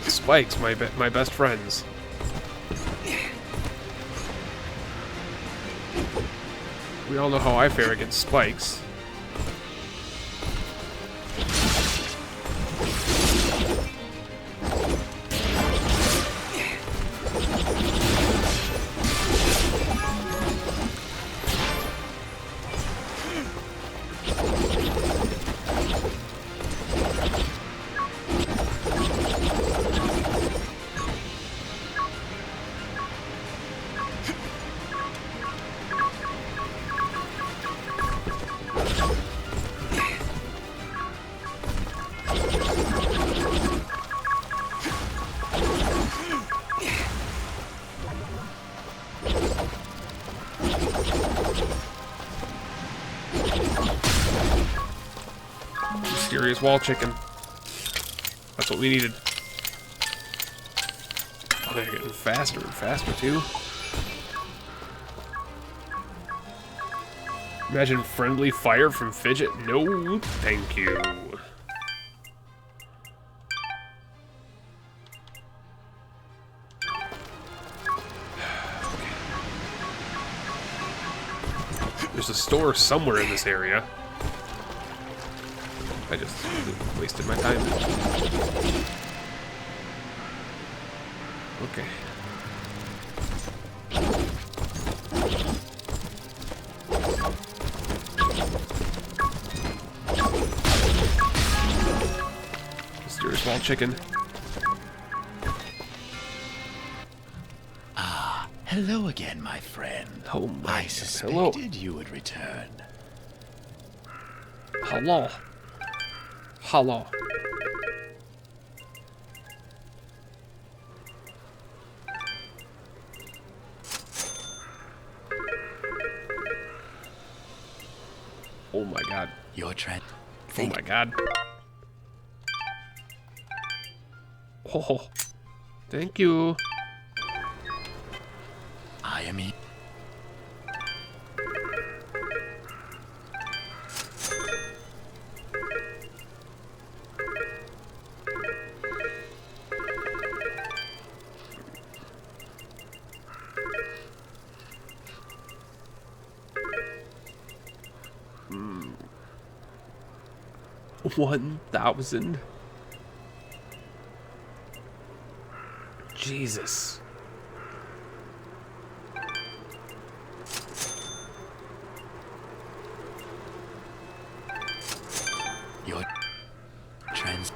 Spikes, my best friends. We all know how I fare against spikes. Mysterious wall chicken. That's what we needed. Oh, they're getting faster and faster, too. Imagine friendly fire from Fidget. No, thank you. There's a store somewhere in this area. I just wasted my time. Okay. Mysterious wall chicken. Ah, hello again, my friend. Oh my, I suspected you would return. Hello. Hello. Your trend. Oh my god. Oh, thank you. I am he. Hmm. 1,000. Jesus. Your trans.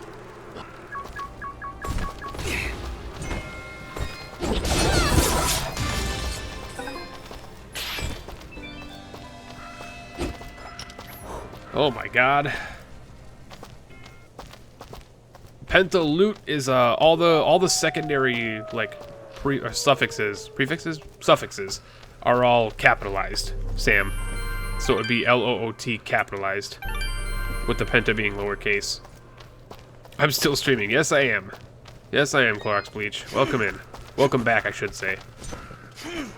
Oh my god. PentaLIVE is all the secondary like suffixes are all capitalized, Sam. So it would be LOOT capitalized, with the Penta being lowercase. I'm still streaming. Yes, I am. Yes, I am, Clorox Bleach. Welcome in. Welcome back, I should say.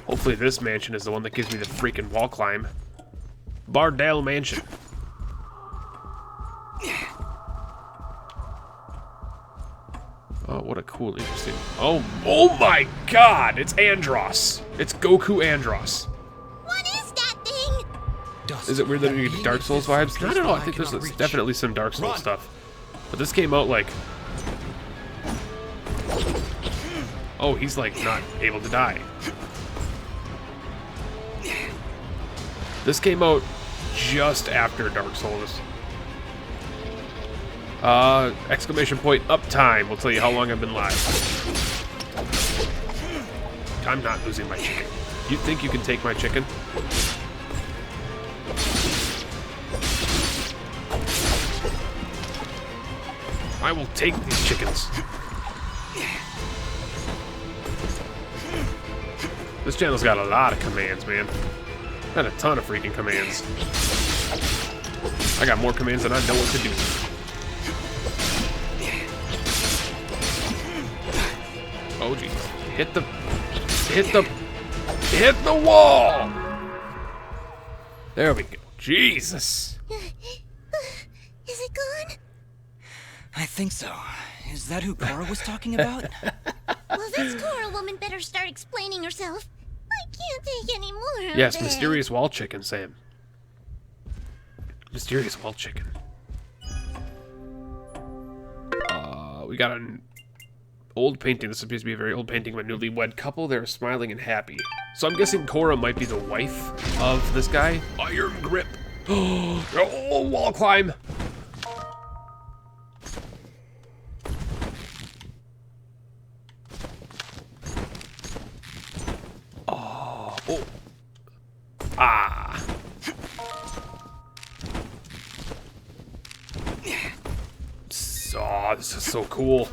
Hopefully this mansion is the one that gives me the freaking wall climb. Bardale Mansion. Oh, what a cool, interesting... Oh my god! It's Andross! It's Goku Andross. What is that thing? Is it weird that you get Dark Souls vibes? I don't know, I think there's definitely some Dark Souls stuff. But this came out like... Oh, he's like not able to die. This came out just after Dark Souls. Exclamation point uptime will tell you how long I've been live. I'm not losing my chicken. You think you can take my chicken? I will take these chickens. This channel's got a lot of commands, man. Got a ton of freaking commands. I got more commands than I know what to do. Oh geez. Hit the wall! There we go. Jesus. Is it gone? I think so. Is that who Cora was talking about? Well, this Cora woman better start explaining herself. I can't take any more of Yes, it. mysterious wall chicken, Sam. Mysterious wall chicken. We got an old painting. This appears to be a very old painting of a newlywed couple. They're smiling and happy. So I'm guessing Cora might be the wife of this guy. Iron grip. Oh, wall climb. Oh. Ah. Oh, this is so cool.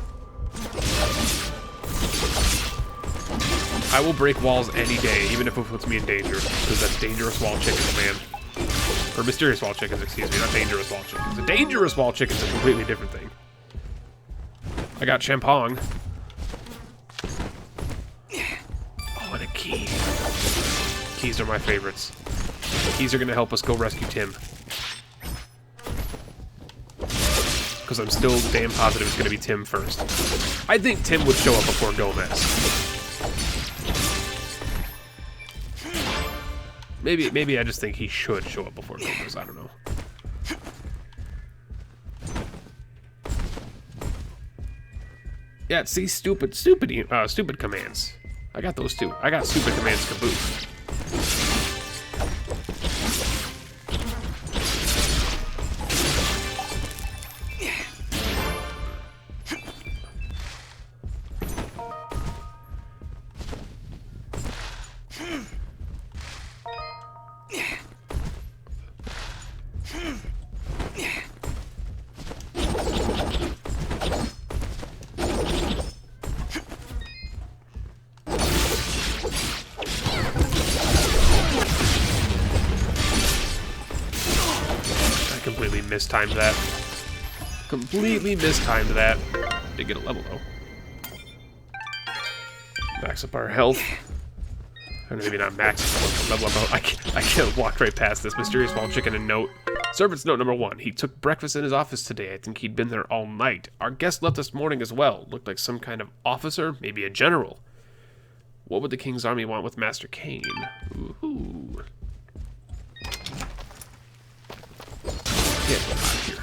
I will break walls any day, even if it puts me in danger, because that's dangerous wall chickens, man. Or mysterious wall chickens, excuse me, not dangerous wall chickens. A dangerous wall chicken's a completely different thing. I got champagne. Oh, and a key. Keys are my favorites. Keys are gonna help us go rescue Tim. Because I'm still damn positive it's going to be Tim first. I think Tim would show up before Gomez. Maybe I just think he should show up before Gomez. I don't know. Yeah, see, stupid commands. I got those too. I got stupid commands caboose. mistimed that. Completely mistimed that. Did get a level though. Max up our health. Or maybe not max, level up. I can't walk right past this. Mysterious wild chicken and note. Servant's note number 1. He took breakfast in his office today. I think he'd been there all night. Our guest left this morning as well. Looked like some kind of officer, maybe a general. What would the king's army want with Master Kane? Ooh. Get out of here.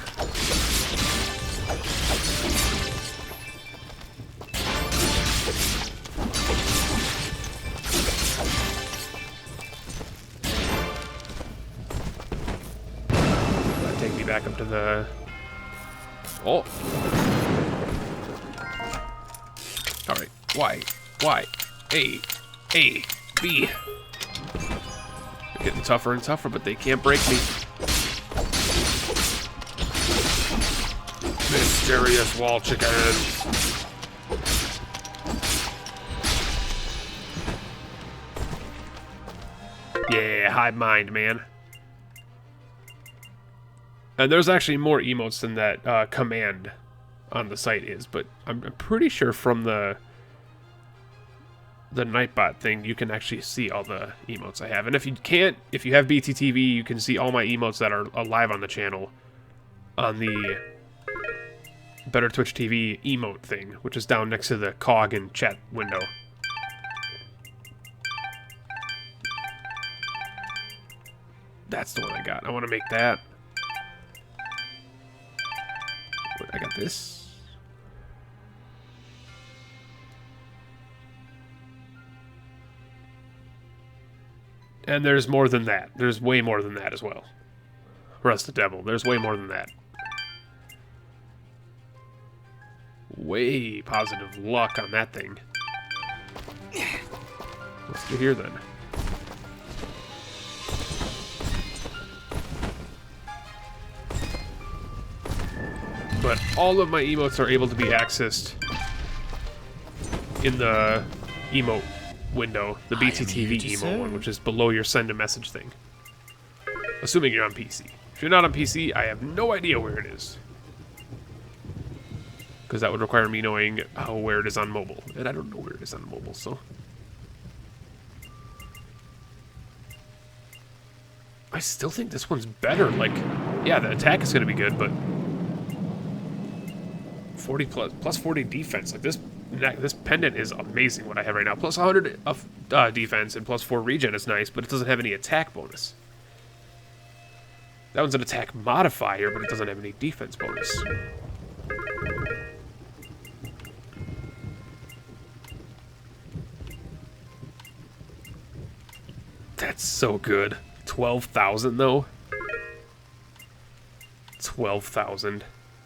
Take me back up to the... Oh. Alright. Y. A. B. They're getting tougher and tougher, but they can't break me. Mysterious wall chickens. Yeah, hive mind, man. And there's actually more emotes than that command on the site is, but I'm pretty sure from the Nightbot thing, you can actually see all the emotes I have. And if you can't, if you have BTTV, you can see all my emotes that are live on the channel on the Better Twitch TV emote thing, which is down next to the cog and chat window. That's the one I got. I want to make that. I got this. And there's more than that. There's way more than that as well. Rust the Devil. There's way more than that. Way positive luck on that thing. Let's do here then. But all of my emotes are able to be accessed in the emote window, the BTTV emote one, which is below your send a message thing. Assuming you're on PC. If you're not on PC, I have no idea where it is. Because that would require me knowing where it is on mobile. And I don't know where it is on mobile, so... I still think this one's better. Like, yeah, the attack is going to be good, but... 40 plus 40 defense. Like, this pendant is amazing what I have right now. Plus 100 of defense and plus 4 regen is nice, but it doesn't have any attack bonus. That one's an attack modifier, but it doesn't have any defense bonus. That's so good. 12,000 though. 12,000.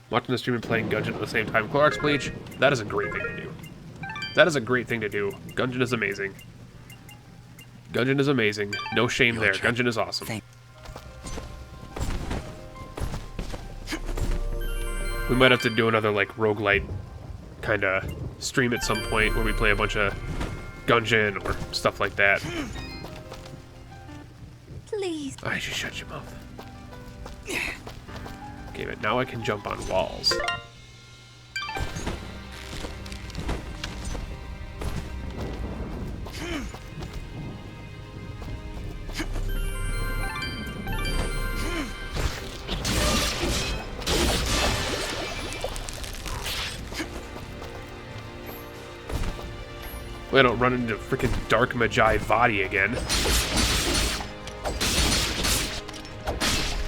Watching the stream and playing Gungeon at the same time. Clorox Bleach, that is a great thing to do. That is a great thing to do. Gungeon is amazing. Gungeon is amazing. No shame there. Gungeon is awesome. We might have to do another, like, roguelite kind of stream at some point where we play a bunch of Gungeon or stuff like that. Please. I should shut your mouth. Okay, but now I can jump on walls. We don't run into freaking Dark Magi Vadi again.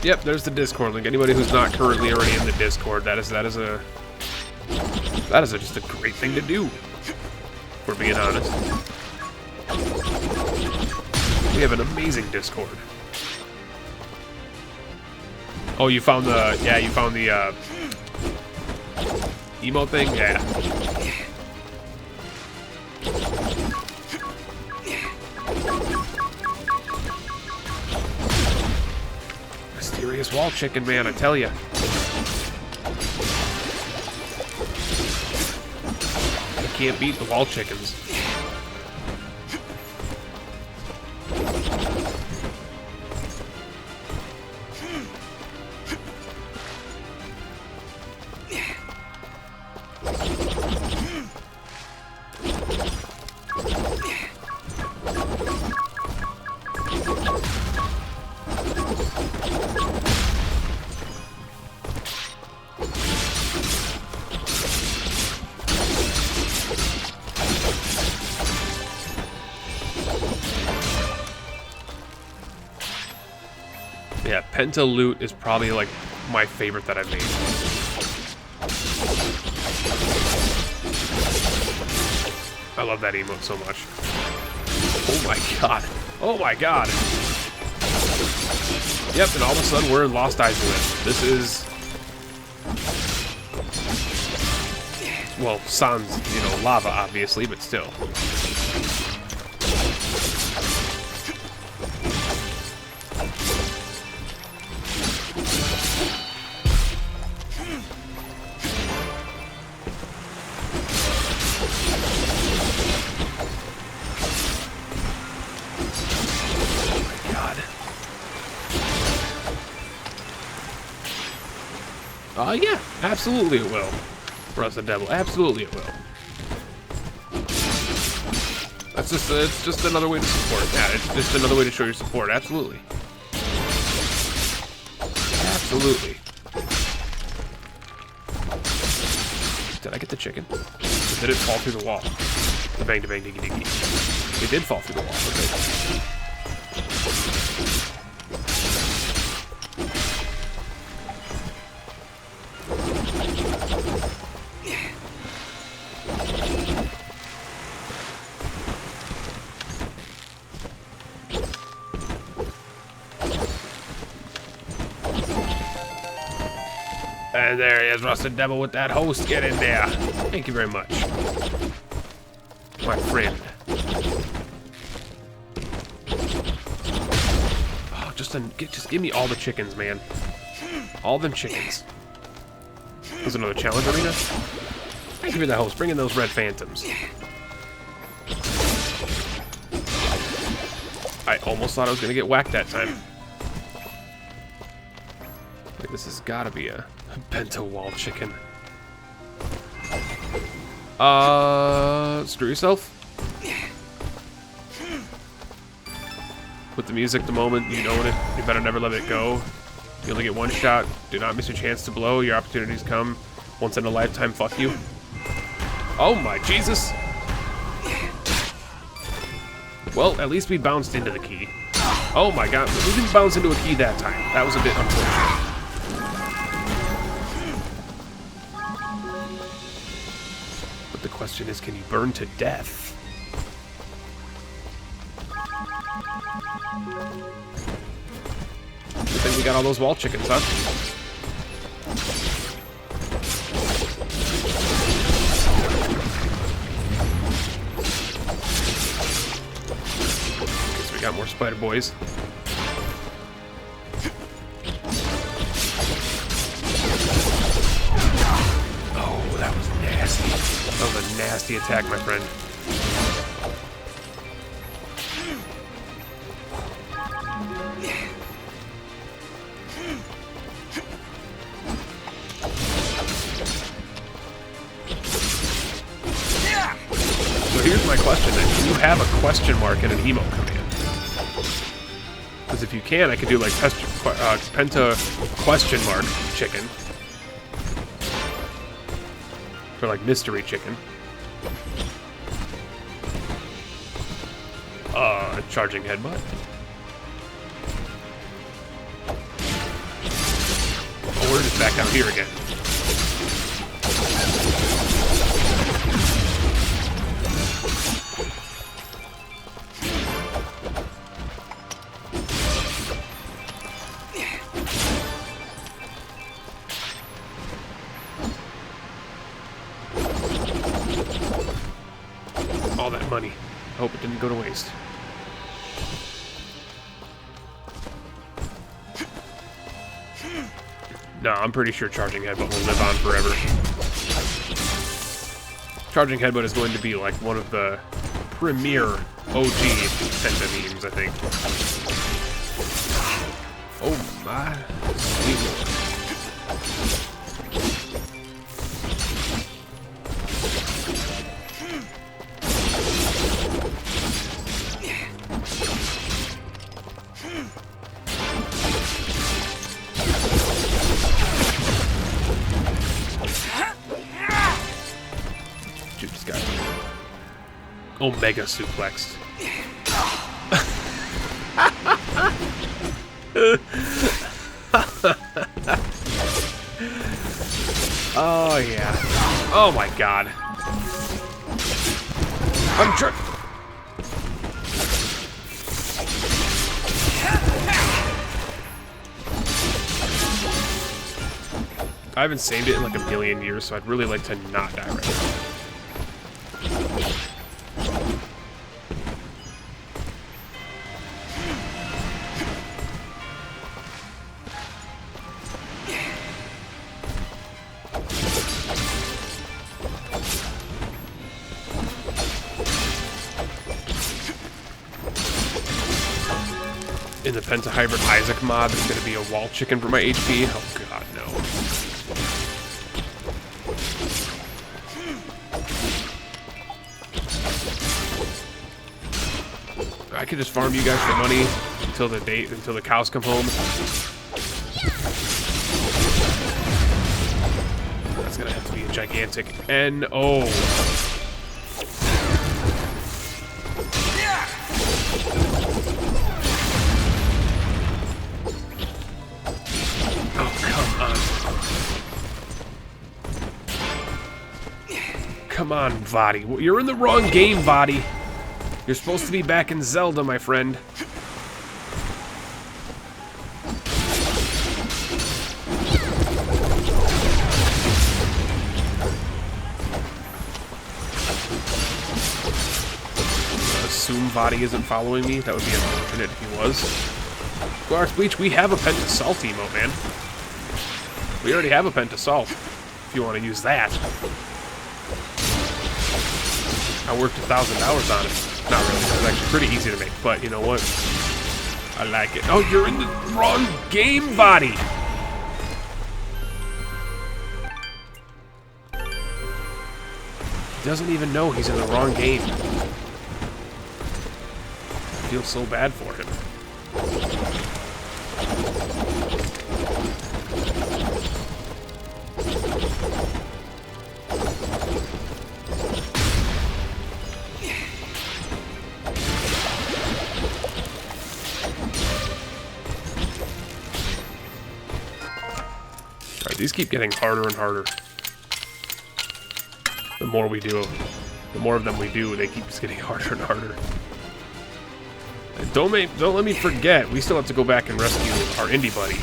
Yep, there's the Discord link. Anybody who's not currently already in the Discord, that is just a great thing to do. If we're being honest. We have an amazing Discord. Oh, you found the emote thing? Yeah. Mysterious wall chicken, man, I tell ya. You can't beat the wall chickens. Penta loot is probably like my favorite that I've made. I love that emote so much. Oh my god. Oh my god. Yep, and all of a sudden we're in Lost Island. This is... well, sans, you know, lava, obviously, but still. Yeah, absolutely it will. Rusted Devil, absolutely it will. That's just, it's just another way to support. Yeah, it's just another way to show your support, absolutely. Absolutely. Did I get the chicken? Or did it fall through the wall? The bang, diggy, diggy. It did fall through the wall, okay. And there he is, Rusted Devil with that host. Get in there. Thank you very much, my friend. Oh, just give me all the chickens, man. All them chickens. There's another challenge arena. Thank you for the host. Bring in those red phantoms. I almost thought I was gonna get whacked that time. Wait, this has gotta be a Penta wall chicken. Screw yourself. With the music the moment you know it, you better never let it go. You only get one shot. Do not miss your chance to blow. Your opportunities come once in a lifetime. Fuck you. Oh my Jesus. Well, at least we bounced into the key. Oh my god, we didn't bounce into a key that time. That was a bit unfortunate. But the question is, can you burn to death? Good thing we got all those wall chickens, huh? Guess we got more spider boys. Oh, that was nasty. That was a nasty attack, my friend. Here's my question then. Do you have a question mark in an emote command? Because if you can, I could do like Penta question mark chicken. For like mystery chicken. Charging headbutt. Oh, we're just back down here again. All that money. I hope it didn't go to waste. No, I'm pretty sure Charging Headbutt will live on forever. Charging Headbutt is going to be like one of the premier OG Penta memes, I think. Oh my sweet lord. Dude, this guy Omega suplexed. Oh, yeah. Oh, my God. I'm trying. I haven't saved it in like a million years, so I'd really like to not die right now. In the Pentahybrid Isaac mod, there's going to be a wall chicken for my HP. Oh god, no. I could just farm you guys for money until the cows come home. That's going to have to be a gigantic NO. Come on, Vadi. You're in the wrong game, Vadi. You're supposed to be back in Zelda, my friend. Assume Vadi isn't following me. That would be unfortunate if he was. Glaris Bleach, we have a Pentasalt emote, man. We already have a Pentasalt, if you want to use that. I worked 1,000 hours on it. Not really. It was actually pretty easy to make, but you know what? I like it. Oh, you're in the wrong game, Body. He doesn't even know he's in the wrong game. I feel so bad for him. These keep getting harder and harder. The more we do, the more of them we do, they keep just getting harder and harder. And don't let me forget, we still have to go back and rescue our indie buddy.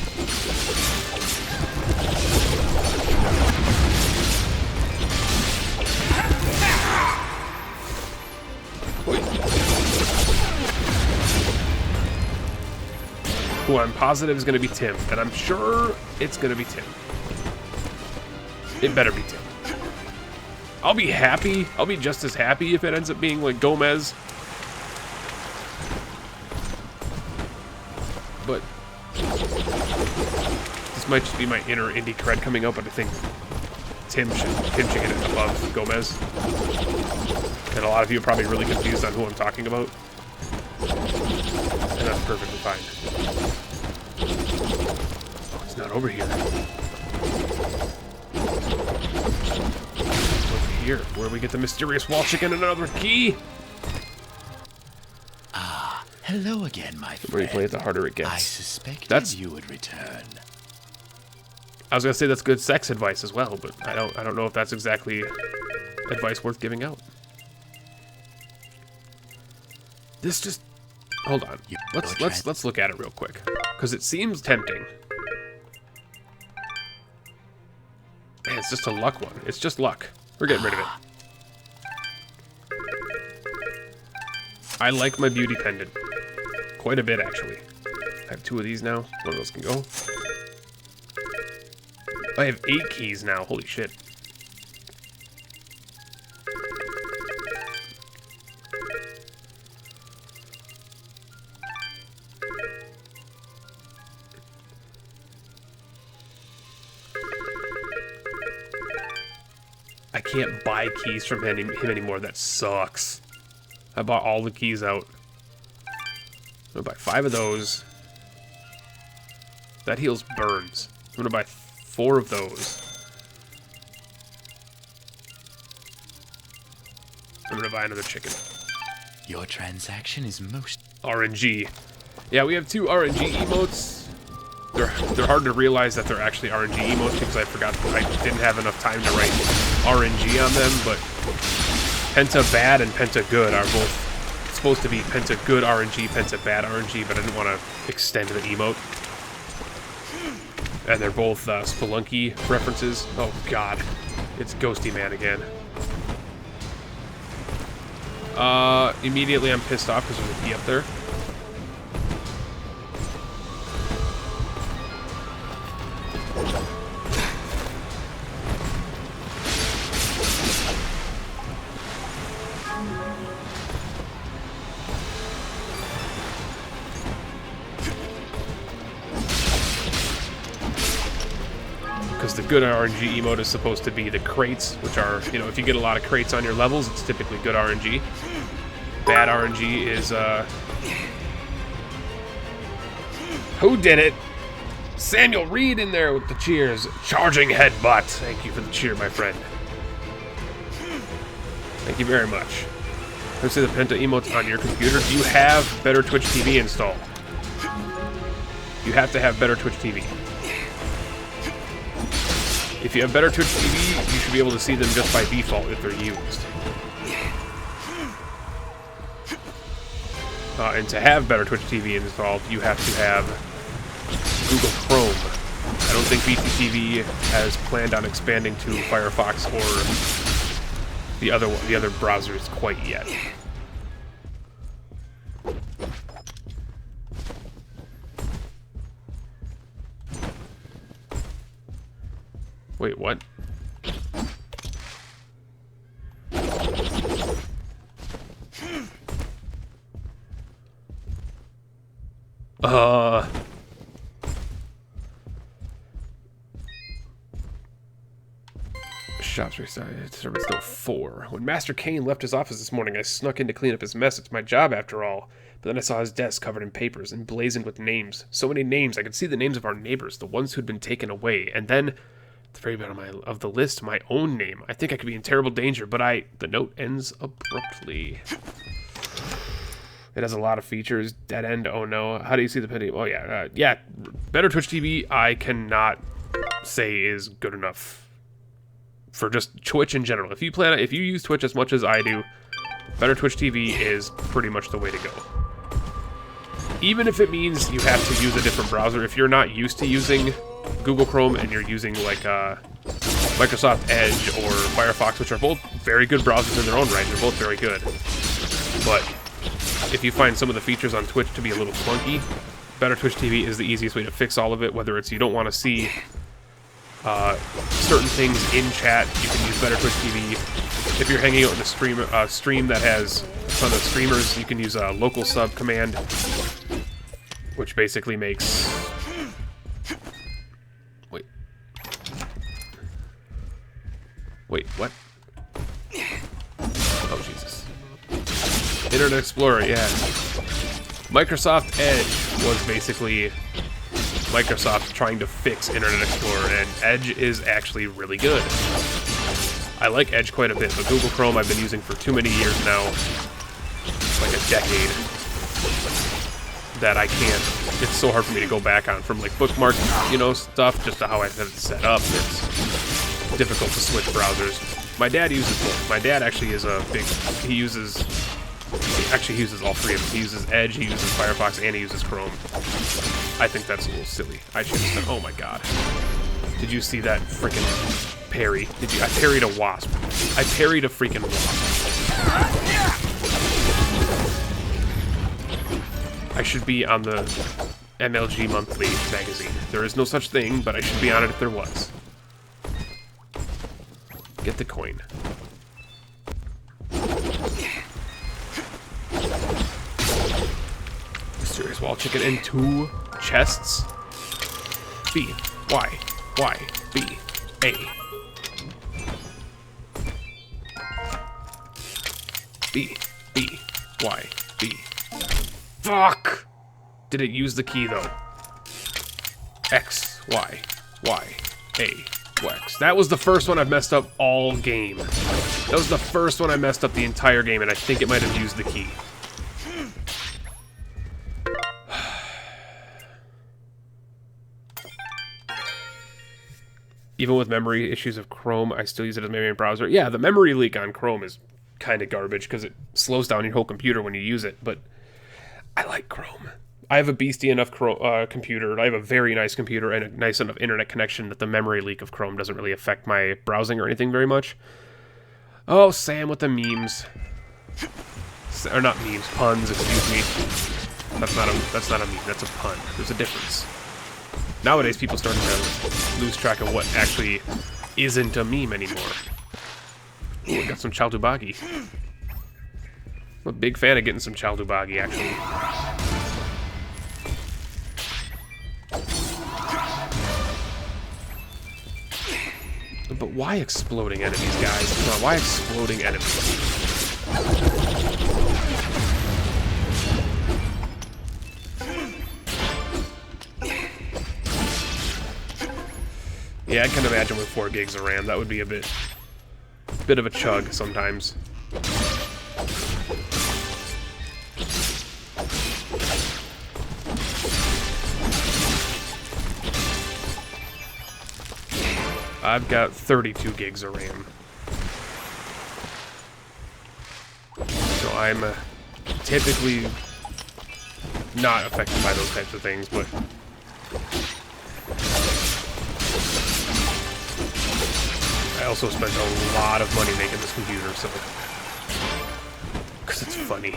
Who I'm positive is going to be Tim, and I'm sure it's going to be Tim. It better be Tim. I'll be happy. I'll be just as happy if it ends up being like Gomez. But this might just be my inner indie cred coming up, but I think Tim should get it above Gomez. And a lot of you are probably really confused on who I'm talking about. And that's perfectly fine. Oh, it's not over here. Here, where we get the mysterious wall chicken and another key. Ah, hello again, my friend. The more you play it, the harder it gets. I suspected you would return. I was gonna say that's good sex advice as well, but I don't know if that's exactly advice worth giving out. This just hold on. Let's look at it real quick, because it seems tempting. Man, it's just a luck one. It's just luck. We're getting rid of it. I like my beauty pendant. Quite a bit, actually. I have 2 of these now. One of those can go. I have 8 keys now. Holy shit. I can't buy keys from him anymore. That sucks. I bought all the keys out. I'm gonna buy 5 of those. That heals burns. I'm gonna buy 4 of those. I'm gonna buy another chicken. Your transaction is most RNG. Yeah, we have 2 RNG emotes. they're hard to realize that they're actually RNG emotes because I forgot I didn't have enough time to write RNG on them, but Penta Bad and Penta Good are both supposed to be Penta Good RNG, Penta Bad RNG, but I didn't want to extend the emote. And they're both Spelunky references. Oh god, it's Ghosty Man again. Immediately I'm pissed off because there's a key up there. Because the good RNG emote is supposed to be the crates, which are, you know, if you get a lot of crates on your levels, it's typically good RNG. Bad RNG is, who did it? Samuel Reed in there with the cheers. Charging headbutt. Thank you for the cheer, my friend. Thank you very much. Let's say the Penta emotes on your computer. Do you have Better Twitch TV installed? You have to have Better Twitch TV. If you have Better Twitch TV, you should be able to see them just by default if they're used. And to have Better Twitch TV installed, you have to have Google Chrome. I don't think BTTV has planned on expanding to Firefox or the other browsers quite yet. Wait, what? Shops restarted. Service still 4. When Master Kane left his office this morning, I snuck in to clean up his mess. It's my job after all. But then I saw his desk covered in papers, emblazoned with names. So many names. I could see the names of our neighbors, the ones who'd been taken away. And then, at the very bottom of the list, my own name. I think I could be in terrible danger, but the note ends abruptly. It has a lot of features. Dead end, oh no. How do you see the penny? Oh yeah, yeah. Better Twitch TV, I cannot say is good enough for just Twitch in general. If you use Twitch as much as I do, Better Twitch TV is pretty much the way to go. Even if it means you have to use a different browser, if you're not used to using Google Chrome and you're using like Microsoft Edge or Firefox, which are both very good browsers in their own right, they're both very good. But if you find some of the features on Twitch to be a little clunky, Better Twitch TV is the easiest way to fix all of it, whether it's you don't want to see certain things in chat, you can use Better Twitch TV. If you're hanging out in a stream that has a ton of streamers, you can use a local sub command, which basically makes... Wait, what? Oh, Jesus. Internet Explorer, yeah. Microsoft Edge was basically Microsoft trying to fix Internet Explorer, and Edge is actually really good. I like Edge quite a bit, but Google Chrome I've been using for too many years now, like a decade, that I can't. It's so hard for me to go back on, from like bookmark, you know, stuff, just to how I have it set up. It's difficult to switch browsers. My dad uses both. My dad actually is he uses all three of them. He uses Edge, he uses Firefox, and he uses Chrome. I think that's a little silly. I should have oh my god. Did you see that freaking parry? I parried a wasp. I parried a freaking wasp. I should be on the MLG Monthly magazine. There is no such thing, but I should be on it if there was. Get the coin. Mysterious wall chicken and 2 chests. B. Y. Y. B. A. B. B. Y. B. Fuck! Did it use the key, though? X. Y. Y. A. X. That was the first one I've messed up all game. That was the first one I messed up the entire game, and I think it might have used the key. Even with memory issues of Chrome, I still use it as my main browser. Yeah, the memory leak on Chrome is kind of garbage because it slows down your whole computer when you use it, but I like Chrome. I have a beastie enough computer. I have a very nice computer and a nice enough internet connection that the memory leak of Chrome doesn't really affect my browsing or anything very much. Oh, Sam with the memes. Or not memes, puns, excuse me. That's not a meme, that's a pun. There's a difference. Nowadays, people starting to lose track of what actually isn't a meme anymore. Ooh, we got some Chaldubagi. I'm a big fan of getting some Chaldubagi, actually. But why exploding enemies, guys? Come on, why exploding enemies? Yeah, I can imagine with 4 gigs of RAM, that would be a bit of a chug sometimes. I've got 32 gigs of RAM. So I'm typically not affected by those types of things, but I also spent a lot of money making this computer, so because it's funny.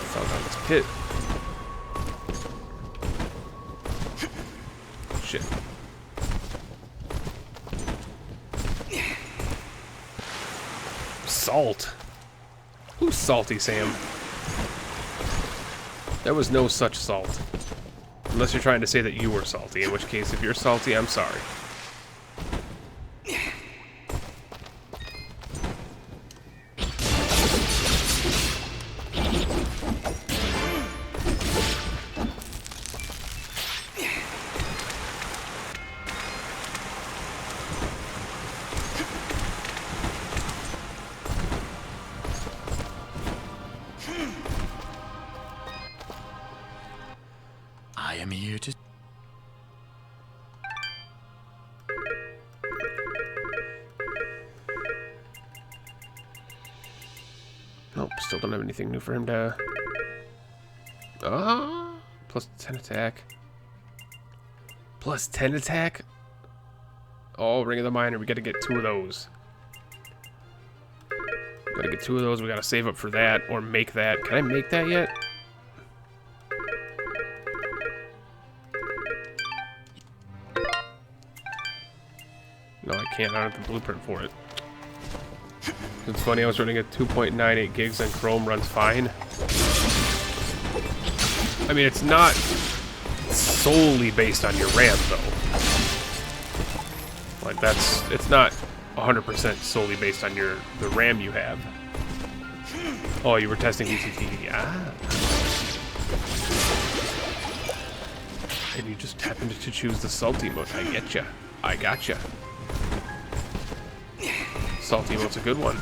Fell down this pit. Shit. Salt. Who's salty, Sam? There was no such salt. Unless you're trying to say that you were salty, in which case, if you're salty, I'm sorry. I am here to... Nope, still don't have anything new for him to... plus 10 attack. Plus 10 attack? Oh, Ring of the Miner, we gotta get 2 of those. Gotta get 2 of those, we gotta save up for that, or make that. Can I make that yet? No, I can't. I don't have the blueprint for it. It's funny, I was running at 2.98 gigs and Chrome runs fine. I mean, it's not solely based on your RAM, though. Like, it's not 100% solely based on the RAM you have. Oh, you were testing VTT. Ah. And you just happened to choose the salty mode. I getcha. I gotcha. Salty emote's a good one.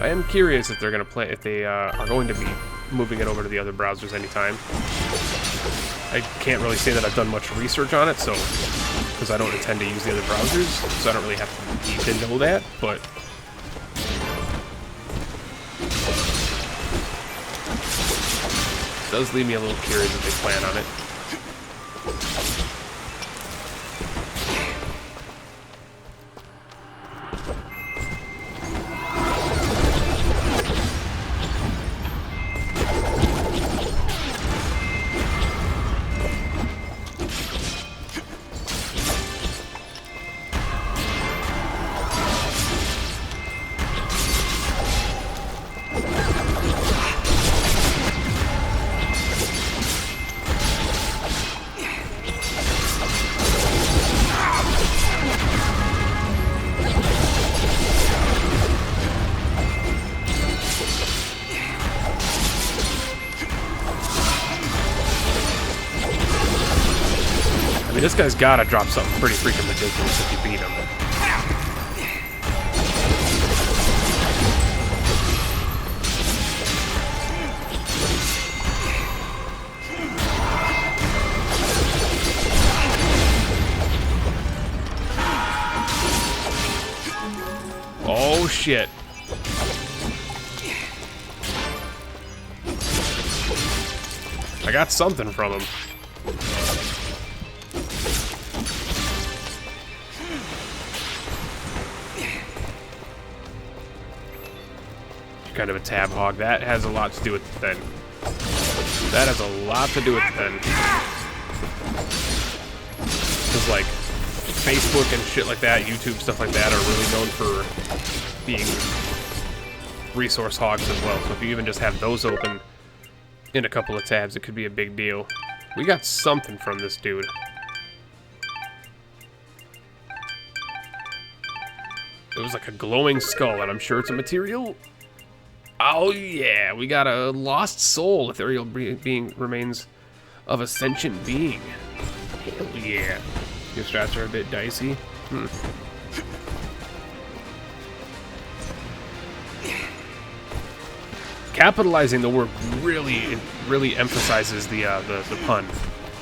I am curious if they're gonna play, if they are going to be moving it over to the other browsers anytime. I can't really say that I've done much research on it, so because I don't intend to use the other browsers, so I don't really have to know that, but. It does leave me a little curious if they plan on it. This guy's gotta drop something pretty freaking ridiculous if you beat him. shit. I got something from him. Kind of a tab hog. That has a lot to do with it then. That has a lot to do with it then. Because, like, Facebook and shit like that, YouTube, stuff like that, are really known for being resource hogs as well. So if you even just have those open in a couple of tabs, it could be a big deal. We got something from this dude. It was like a glowing skull, and I'm sure it's a material. Oh yeah, we got a lost soul, ethereal being remains of a sentient being. Hell yeah. Your strats are a bit dicey. Capitalizing the word really emphasizes the pun,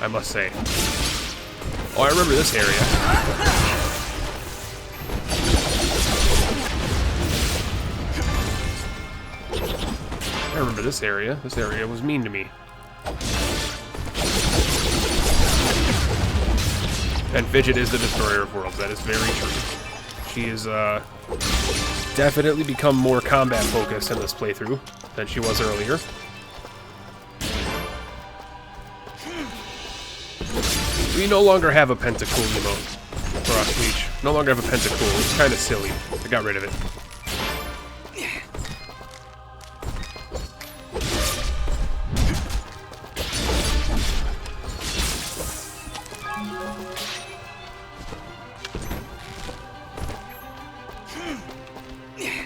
I must say. Oh, I remember this area. I remember this area. This area was mean to me. And Fidget is the destroyer of worlds. That is very true. She is definitely become more combat focused in this playthrough than she was earlier. We no longer have a Pentacool emote for us, Leech. No longer have a Pentacool. It's kind of silly. I got rid of it.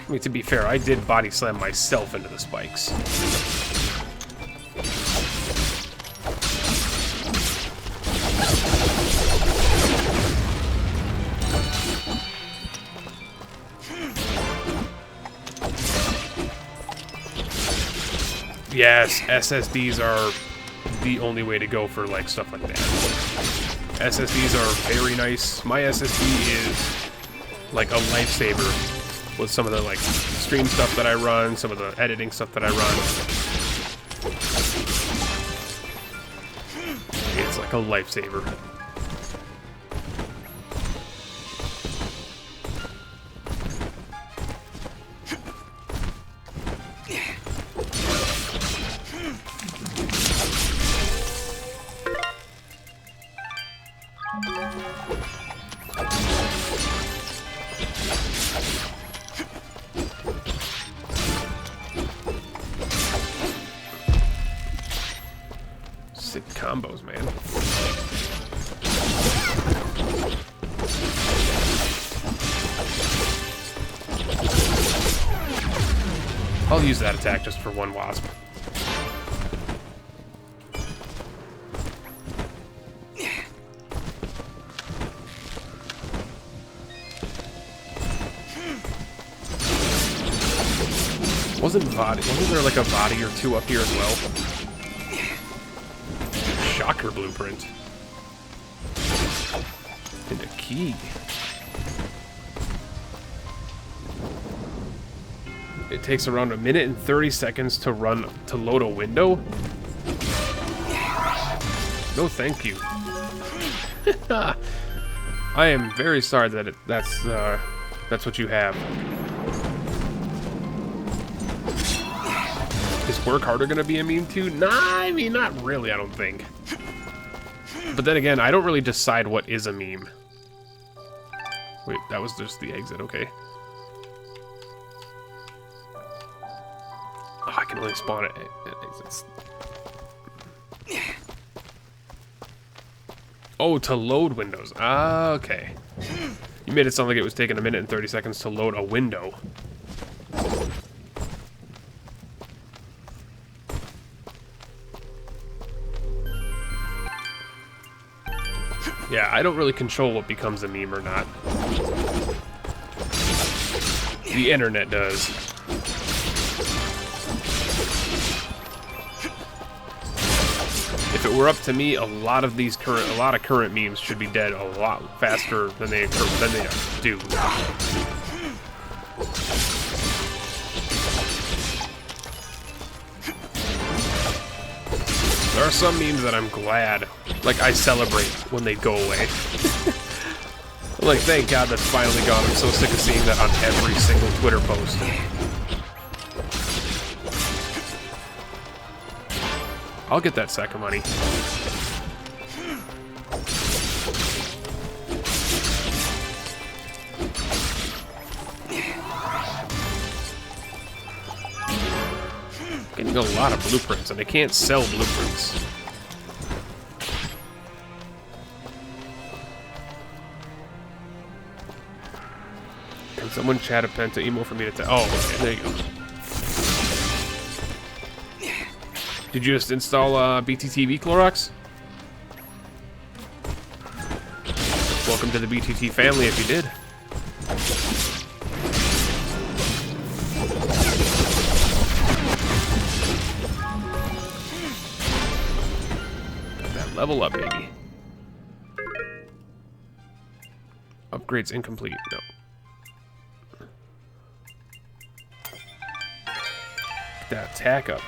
I mean, to be fair, I did body slam myself into the spikes. Yes, SSDs are the only way to go for like stuff like that. SSDs are very nice. My SSD is like a lifesaver with some of the like stream stuff that I run, some of the editing stuff that I run. It's like a lifesaver. Sick combos, man. I'll use that attack just for one wasp. Wasn't there like a body or two up here as well? Shocker blueprint. And a key. It takes around 1 minute and 30 seconds to load a window. No, thank you. I am very sorry that that's what you have. Is work harder gonna be a meme too? Nah, I mean, not really, I don't think. But then again, I don't really decide what is a meme. Wait, that was just the exit, okay. Oh, I can only spawn at exits. Oh, to load windows. Ah, okay. You made it sound like it was taking 1 minute and 30 seconds to load a window. Yeah, I don't really control what becomes a meme or not. The internet does. If it were up to me, a lot of current memes should be dead a lot faster than they do. are some memes that I'm glad, like, I celebrate when they go away. I'm like, thank God that's finally gone. I'm so sick of seeing that on every single Twitter post. I'll get that sack of money. Getting a lot of blueprints, and I can't sell blueprints. Can someone chat a Penta emo for me to tell? Oh, okay, there you go. Did you just install BTTV, Clorox? Welcome to the BTT family if you did. Got that level up, baby. Upgrades incomplete. No. Get that attack up.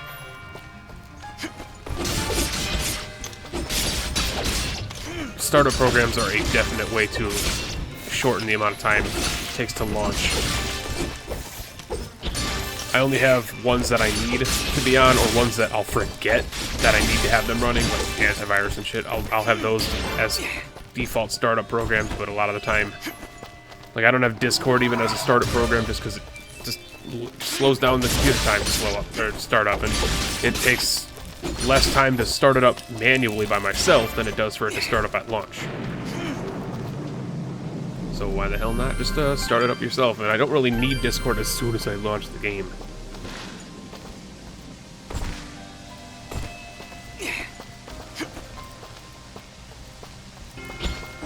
Startup programs are a definite way to shorten the amount of time it takes to launch. I only have ones that I need to be on, or ones that I'll forget that I need to have them running, like antivirus and shit. I'll have those as default startup programs, but a lot of the time, like, I don't have Discord even as a startup program just because it just slows down the computer time to slow up or start up, and it takes less time to start it up manually by myself than it does for it to start up at launch. So why the hell not just start it up yourself? And I don't really need Discord as soon as I launch the game.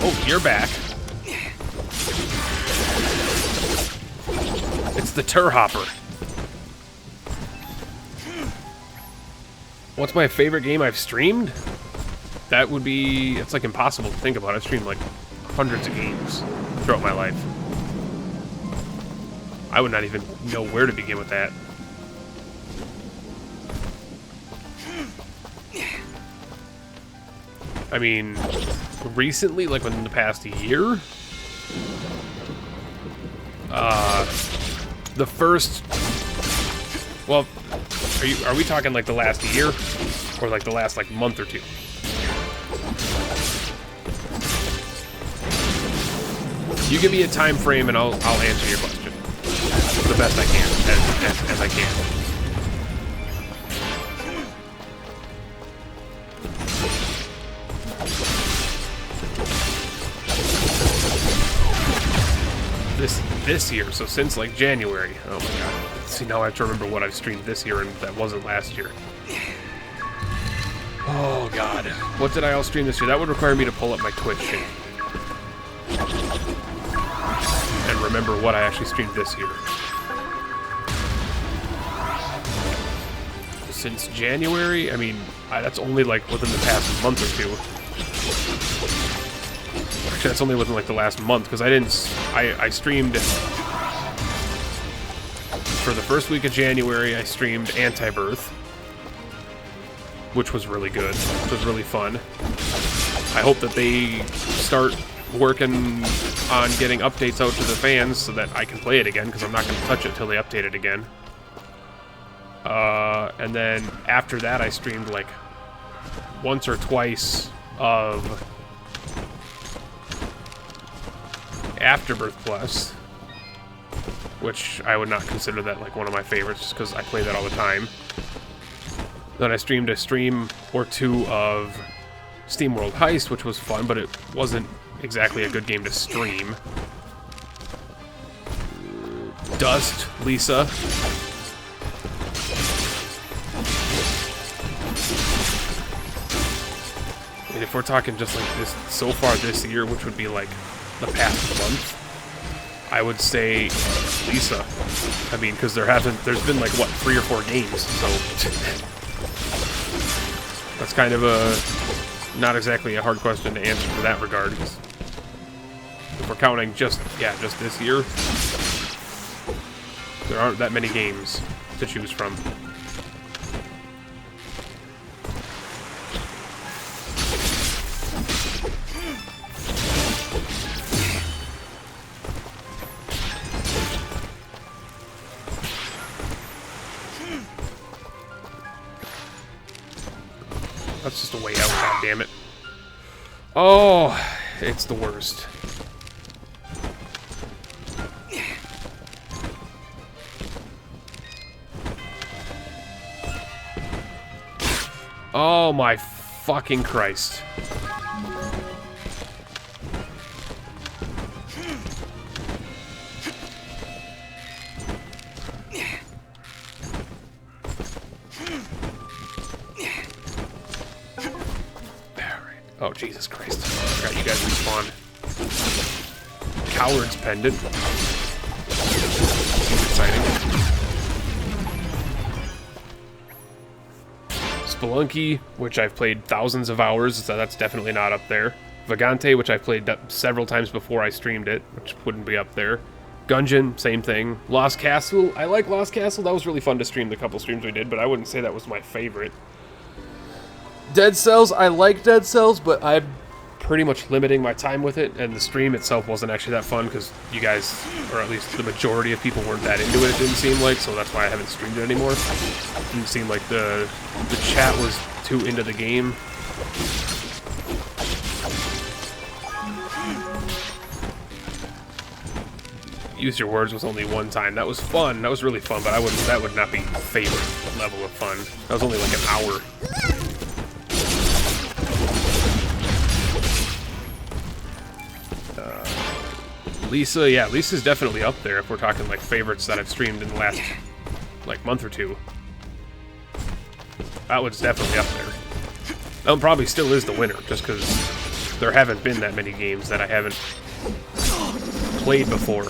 Oh, you're back. It's the Tur Hopper. What's my favorite game I've streamed? That would be... It's like impossible to think about. I've streamed like hundreds of games throughout my life. I would not even know where to begin with that. I mean, recently, like within the past year, the first... Well, are we talking like the last year, or like the last like month or two? You give me a time frame and I'll answer your question the best I can, as I can. This year, so since like January. Oh my god. See, now I have to remember what I've streamed this year and that wasn't last year. Oh god. What did I all stream this year? That would require me to pull up my Twitch shit and remember what I actually streamed this year. Since January, I mean, that's only like within the past month or two. Actually, that's only within like the last month, because I streamed for the first week of January. I streamed Anti-Birth, which was really good, which was really fun. I hope that they start working on getting updates out to the fans so that I can play it again, because I'm not going to touch it till they update it again. And then after that, I streamed like once or twice of Afterbirth Plus, which I would not consider that like one of my favorites, just because I play that all the time. Then I streamed a stream or two of SteamWorld Heist, which was fun, but it wasn't exactly a good game to stream. Dust, Lisa. And if we're talking just like this, so far this year, which would be like the past month, I would say Lisa. I mean, because there's been like, what, 3 or 4 games, so that's kind of not exactly a hard question to answer for that regard. If we're counting just this year, there aren't that many games to choose from. That's just a way out, god damn it. Oh, it's the worst. Oh my fucking Christ. Oh, Jesus Christ. I forgot you guys respawned. Coward's Pendant. Seems exciting. Spelunky, which I've played thousands of hours, so that's definitely not up there. Vagante, which I've played several times before I streamed it, which wouldn't be up there. Gungeon, same thing. Lost Castle, I like Lost Castle. That was really fun to stream the couple streams we did, but I wouldn't say that was my favorite. Dead Cells, I like Dead Cells, but I'm pretty much limiting my time with it, and the stream itself wasn't actually that fun because you guys, or at least the majority of people, weren't that into it didn't seem like, so that's why I haven't streamed it anymore. It didn't seem like the chat was too into the game. Use Your Words was only one time. That was fun. That was really fun, but that would not be favorite level of fun. That was only like an hour. Lisa, yeah, Lisa's definitely up there if we're talking like favorites that I've streamed in the last like month or two. That one's definitely up there. That one probably still is the winner, just because there haven't been that many games that I haven't played before.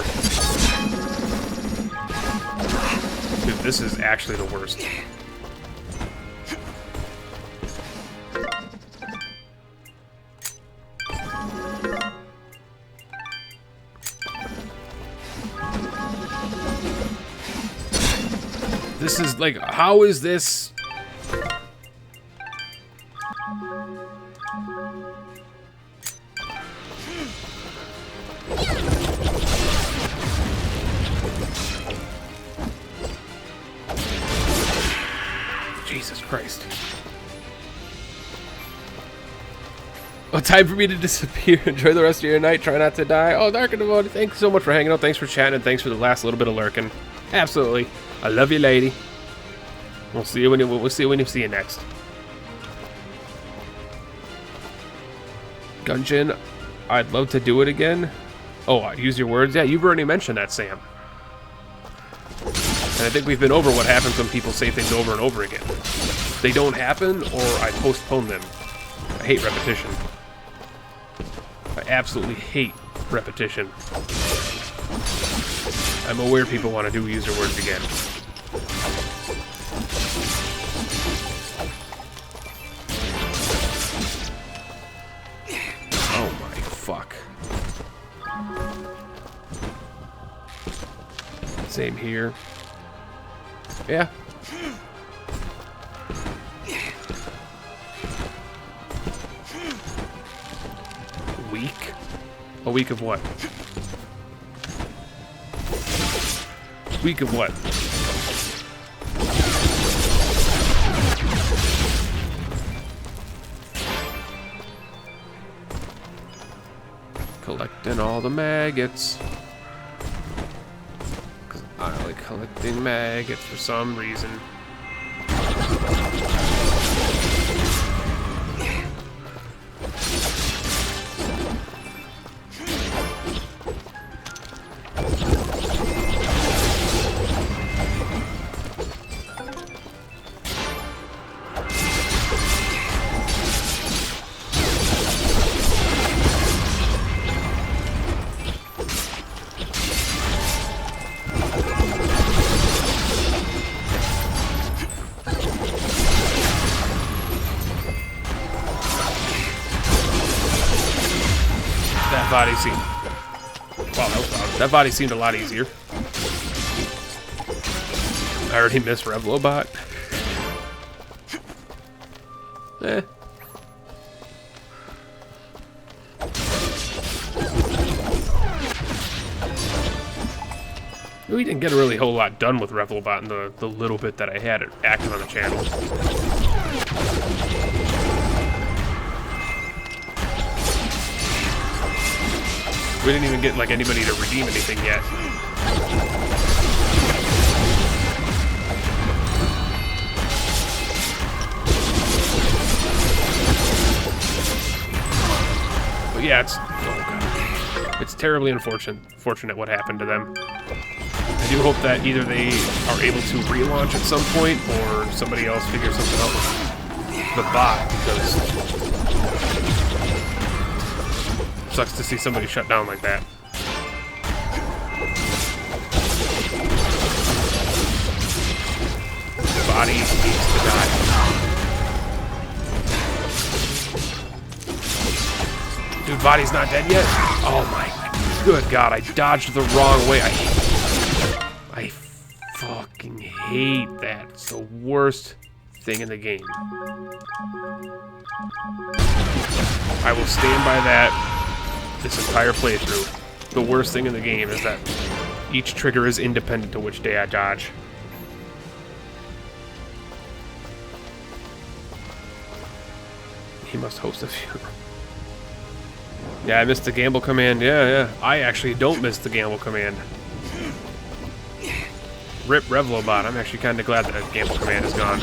Dude, this is actually the worst. This is like, how is this? Jesus Christ. Oh, time for me to disappear. Enjoy the rest of your night. Try not to die. Oh, Dark and Devoted, thanks so much for hanging out. Thanks for chatting, and thanks for the last little bit of lurking. Absolutely. I love you, lady. We'll see you when you see you next. Gungeon, I'd love to do it again. Oh, Use Your Words. Yeah, you've already mentioned that, Sam. And I think we've been over what happens when people say things over and over again. They don't happen, or I postpone them. I hate repetition. I absolutely hate repetition. I'm aware people want to do Use Your Words again. Oh my fuck. Same here. Yeah. Week? A week of what? Week of what? Collecting all the maggots. 'Cause I like collecting maggots for some reason. Body seemed... Wow, that was loud. That body seemed a lot easier. I already missed Revlobot. Eh. We didn't get a really whole lot done with Revlobot in the little bit that I had it active on the channel. We didn't even get, like, anybody to redeem anything yet. But yeah, it's... Oh, God. It's terribly unfortunate what happened to them. I do hope that either they are able to relaunch at some point, or somebody else figures something out with the bot, because it sucks to see somebody shut down like that. The body needs to die. Dude, body's not dead yet? Oh my good God, I dodged the wrong way. I fucking hate that. It's the worst thing in the game. I will stand by that this entire playthrough. The worst thing in the game is that each trigger is independent to which day I dodge. He must host a few. Yeah, I missed the gamble command. Yeah. I actually don't miss the gamble command. Rip Revlobot. I'm actually kind of glad that gamble command is gone.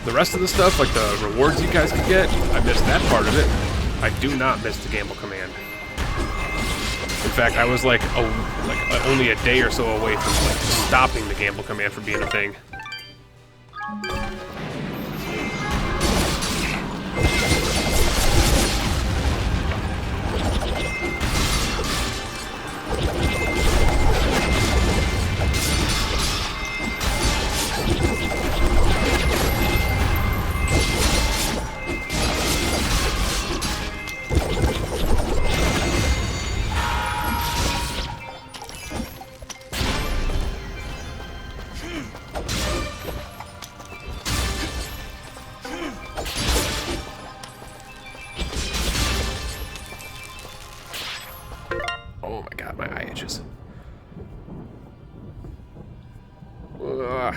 The rest of the stuff, like the rewards you guys could get, I missed that part of it. I do not miss the gamble command. In fact, I was like only a day or so away from like stopping the gamble command from being a thing. Oh my God, my eye itches. Ugh.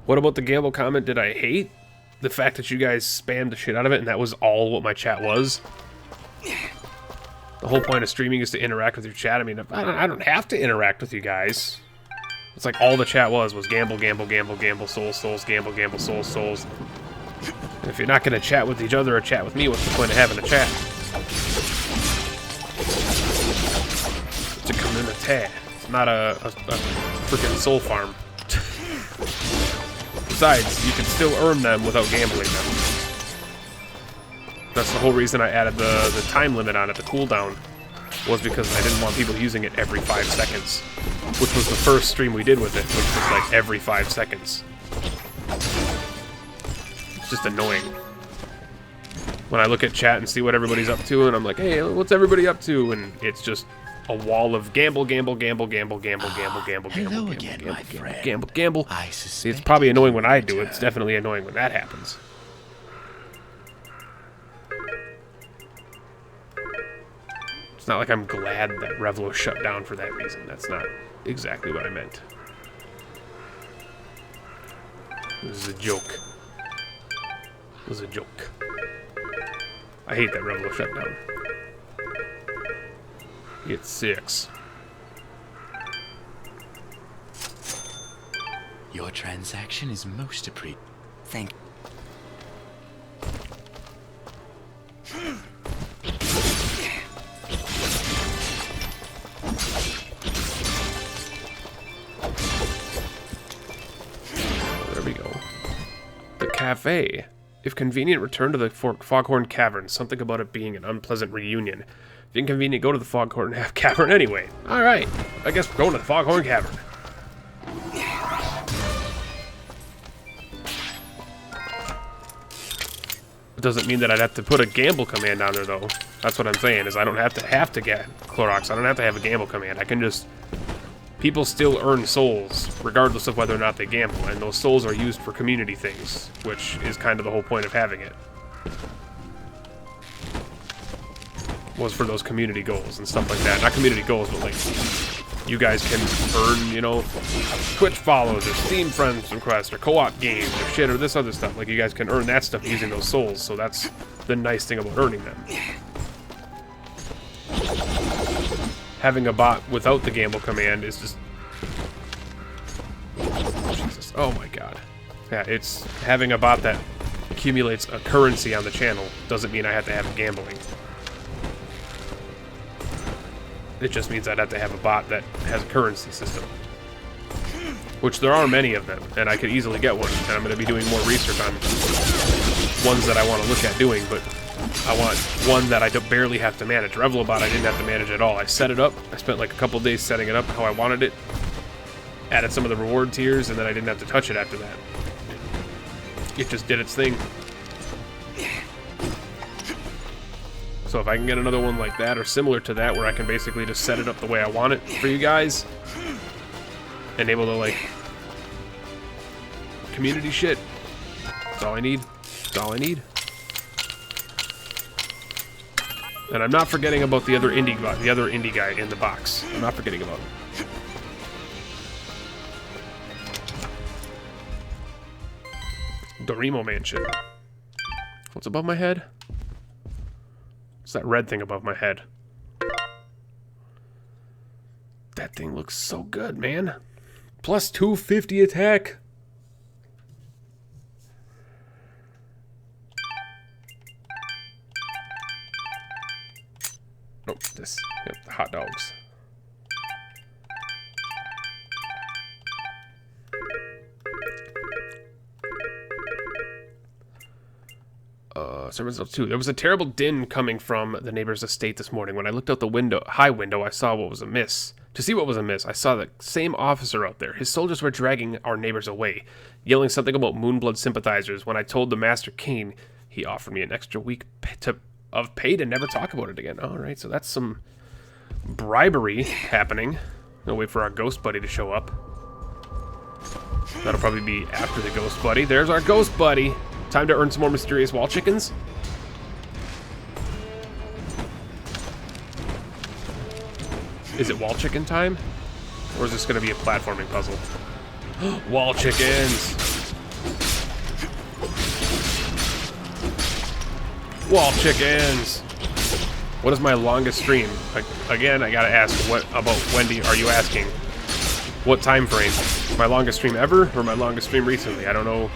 What about the gamble comment did I hate? The fact that you guys spammed the shit out of it and that was all what my chat was? The whole point of streaming is to interact with your chat. I mean, I don't have to interact with you guys. It's like all the chat was gamble, gamble, gamble, gamble, souls, souls, gamble, gamble, souls, souls. And if you're not going to chat with each other or chat with me, what's the point of having a chat? It's a community. It's not a freaking soul farm. Besides, you can still earn them without gambling them. That's the whole reason I added the time limit on it, the cooldown, was because I didn't want people using it every 5 seconds. Which was the first stream we did with it, which was like every 5 seconds. It's just annoying. When I look at chat and see what everybody's up to, and I'm like, hey, what's everybody up to? And it's just a wall of gamble, gamble, gamble, gamble, gamble, gamble, gamble, gamble, gamble, gamble. See, it's probably annoying when I do it. It's definitely annoying when that happens. It's not like I'm glad that Revlo shut down for that reason. That's not exactly what I meant. This is a joke. This is a joke. I hate that Revlo shut down. Get 6. Your transaction is most appreciated. Thank There we go. The cafe. If convenient, return to the Foghorn Cavern. Something about it being an unpleasant reunion. If inconvenient, go to the Foghorn Cavern anyway. Alright, I guess we're going to the Foghorn Cavern. It doesn't mean that I'd have to put a gamble command down there, though. That's what I'm saying, is I don't have to get Clorox. I don't have to have a gamble command. I can just... People still earn souls, regardless of whether or not they gamble, and those souls are used for community things, which is kind of the whole point of having it. Was for those community goals and stuff like that. Not community goals, but like you guys can earn, you know, Twitch follows or Steam friends requests or co-op games or shit or this other stuff. Like, you guys can earn that stuff using those souls, so that's the nice thing about earning them. Having a bot without the gamble command is just... Jesus. Oh my god. Yeah, it's having a bot that accumulates a currency on the channel doesn't mean I have to have gambling. It just means I'd have to have a bot that has a currency system. Which there are many of them, and I could easily get one, and I'm going to be doing more research on ones that I want to look at doing, but I want one that I barely have to manage. Revelobot I didn't have to manage at all. I set it up, I spent like a couple days setting it up how I wanted it, added some of the reward tiers, and then I didn't have to touch it after that. It just did its thing. So if I can get another one like that, or similar to that, where I can basically just set it up the way I want it for you guys, and able to, like, community shit, that's all I need. That's all I need. And I'm not forgetting about the other indie guy in the box. I'm not forgetting about him. Dorimo Mansion. What's above my head? What's that red thing above my head? That thing looks so good, man. Plus 250 attack. Oh, this. Yep, the hot dogs. Servants of 2. There was a terrible din coming from the neighbor's estate this morning. When I looked out the high window, I saw what was amiss. To see what was amiss, I saw the same officer out there. His soldiers were dragging our neighbors away, yelling something about Moonblood sympathizers. When I told the Master King, he offered me an extra week of pay to never talk about it again. Alright, so that's some bribery happening. I'll wait for our ghost buddy to show up. That'll probably be after the ghost buddy. There's our ghost buddy. Time to earn some more mysterious wall chickens. Is it wall chicken time? Or is this going to be a platforming puzzle? Wall chickens! Wall chickens! What is my longest stream? Again, I gotta ask, what about Wendy are you asking? What time frame? My longest stream ever, or my longest stream recently? I don't know.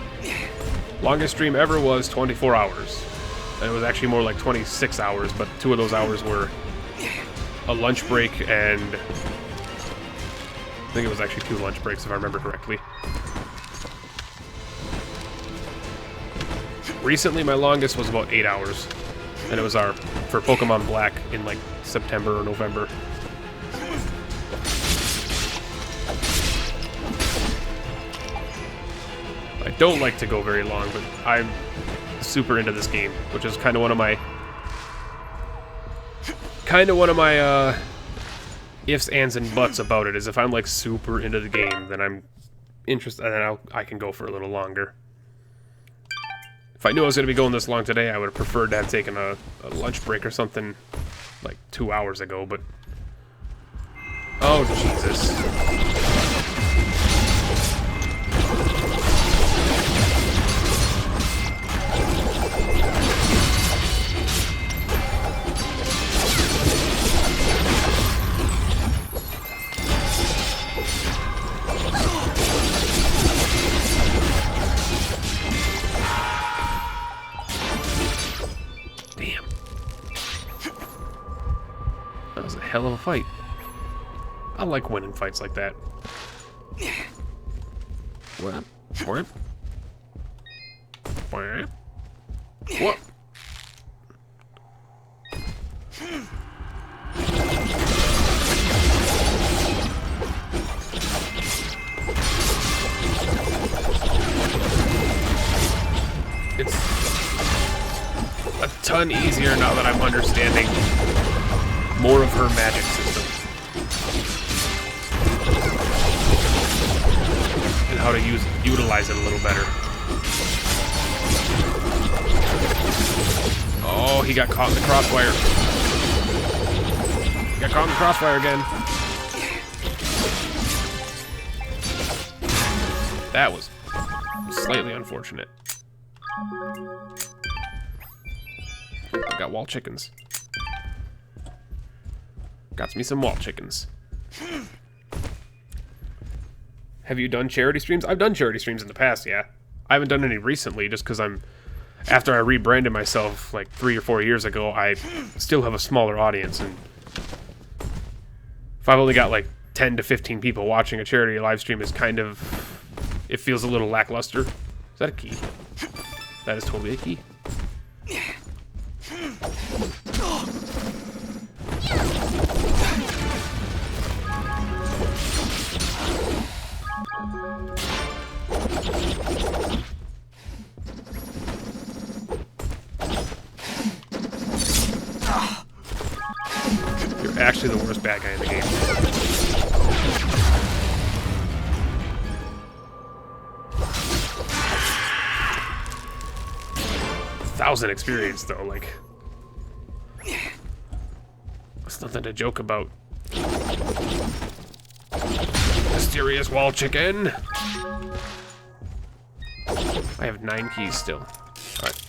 Longest stream ever was 24 hours. And it was actually more like 26 hours, but 2 of those hours were a lunch break and... I think it was actually 2 lunch breaks if I remember correctly. Recently, my longest was about 8 hours. And it was for Pokemon Black in like September or November. I don't like to go very long, but I'm super into this game, which is kind of one of my ifs, ands, and buts about it. Is if I'm like super into the game, then I'm interested, and then I can go for a little longer. If I knew I was going to be going this long today, I would have preferred to have taken a lunch break or something like 2 hours ago, but... Oh, Jesus. Hell of a fight. I like winning fights like that. What? What? What? It's a ton easier now that I'm understanding more of her magic system. And how to utilize it a little better. Oh, he got caught in the crossfire. He got caught in the crossfire again. That was slightly unfortunate. I got wall chickens. Got me some wall chickens. Have you done charity streams? I've done charity streams in the past, yeah. I haven't done any recently just because after I rebranded myself like 3 or 4 years ago, I still have a smaller audience, and if I've only got like 10 to 15 people watching a charity live stream, is kind of, it feels a little lackluster. Is that a key? That is totally a key. You're actually the worst bad guy in the game. 1,000 experience though, like, that's nothing to joke about. Mysterious wall chicken. I have 9 keys still. Alright.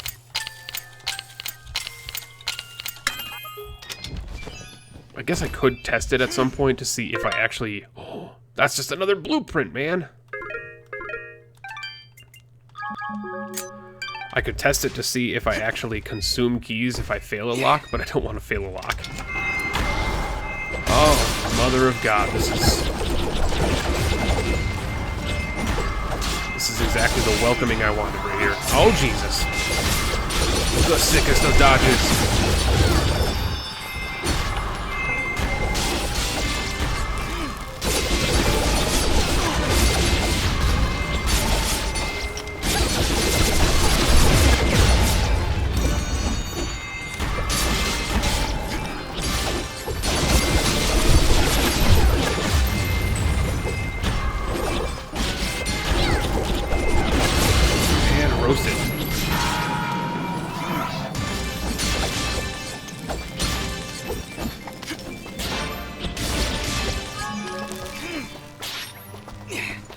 I guess I could test it at some point to see if I actually... Oh, that's just another blueprint, man. I could test it to see if I actually consume keys if I fail a lock, but I don't want to fail a lock. Oh, mother of God, this is exactly the welcoming I wanted right here. Oh, Jesus. The sickest of dodges.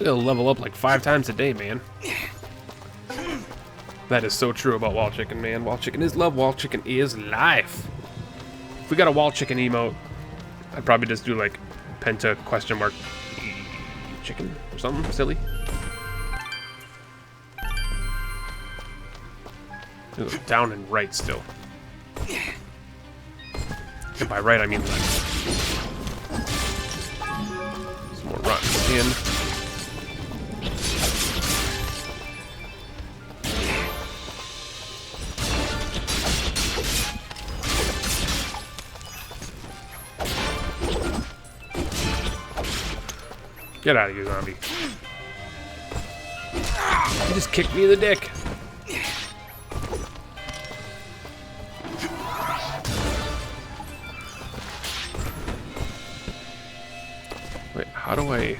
It'll level up like 5 times a day, man. That is so true about Wall Chicken, man. Wall Chicken is love, Wall Chicken is life. If we got a Wall Chicken emote, I'd probably just do like Penta question mark chicken or something silly. Ooh, down and right still. And by right I mean left. Some more runs in. Get out of here, zombie. He just kicked me in the dick. Wait, how do I...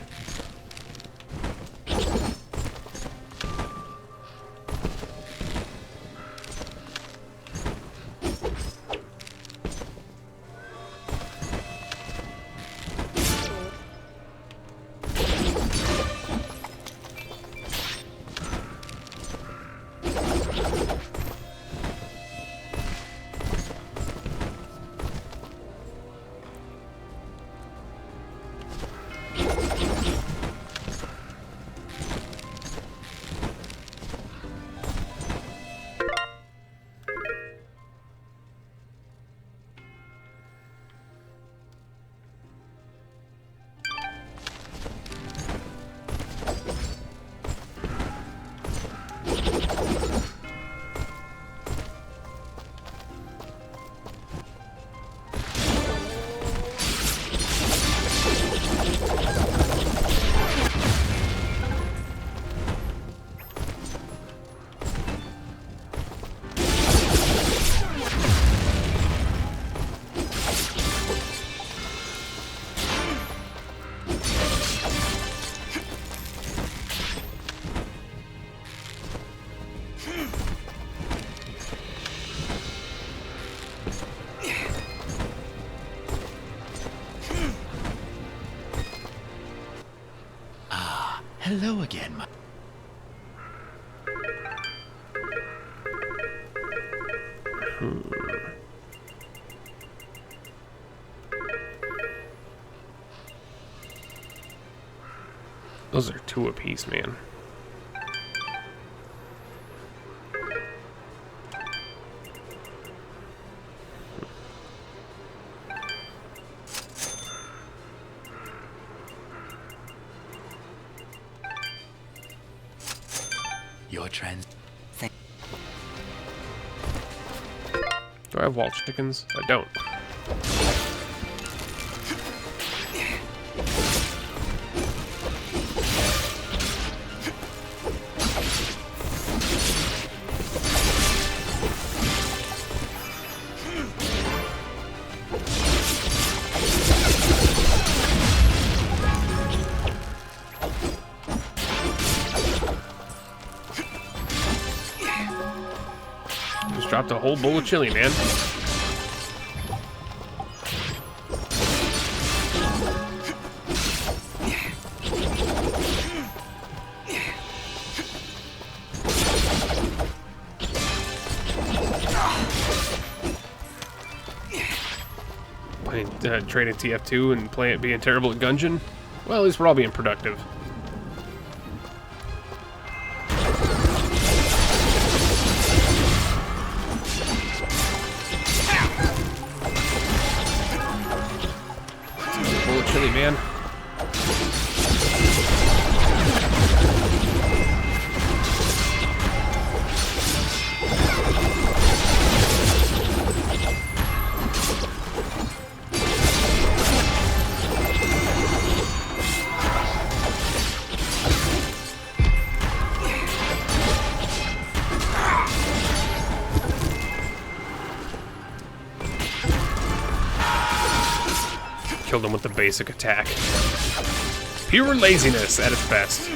Hello again, Those are 2 apiece, man. Your trans. Do I have wall chickens? I don't. Just dropped a whole bowl of chili, man. Trading TF2 and playing being terrible at Gungeon? Well, at least we're all being productive. Bullet chili, man. Killed him with the basic attack. Pure laziness at its best.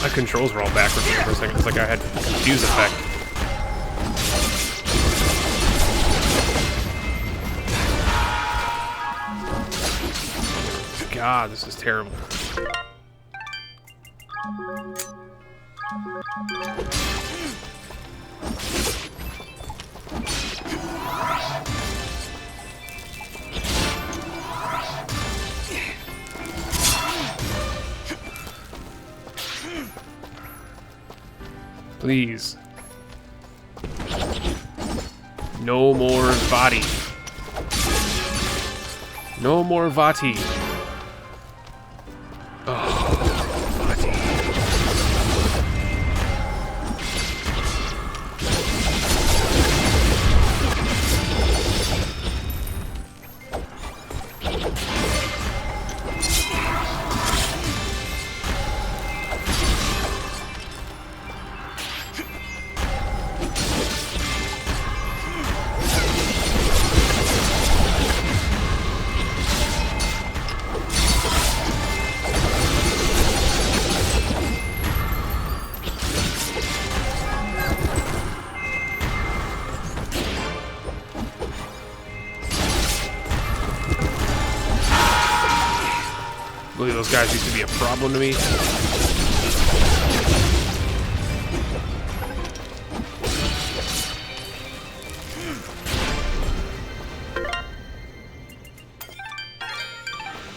My controls were all backwards for a second. It's like I had a confuse effect. God, this is terrible. Please. No more Vati. No more Vati. Oh, Vati. I believe those guys used to be a problem to me.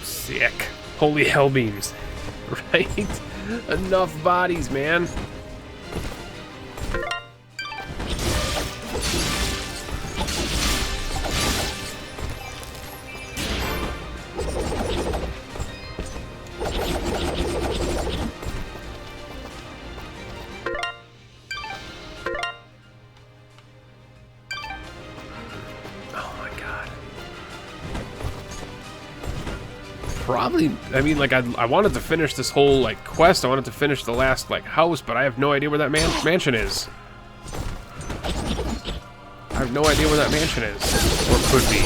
Sick. Holy hell beams. Right? Enough bodies, man. probably, I mean, like, I wanted to finish this whole, like, quest. I wanted to finish the last, like, house, but I have no idea where that mansion is. I have no idea where that mansion is. Or could be.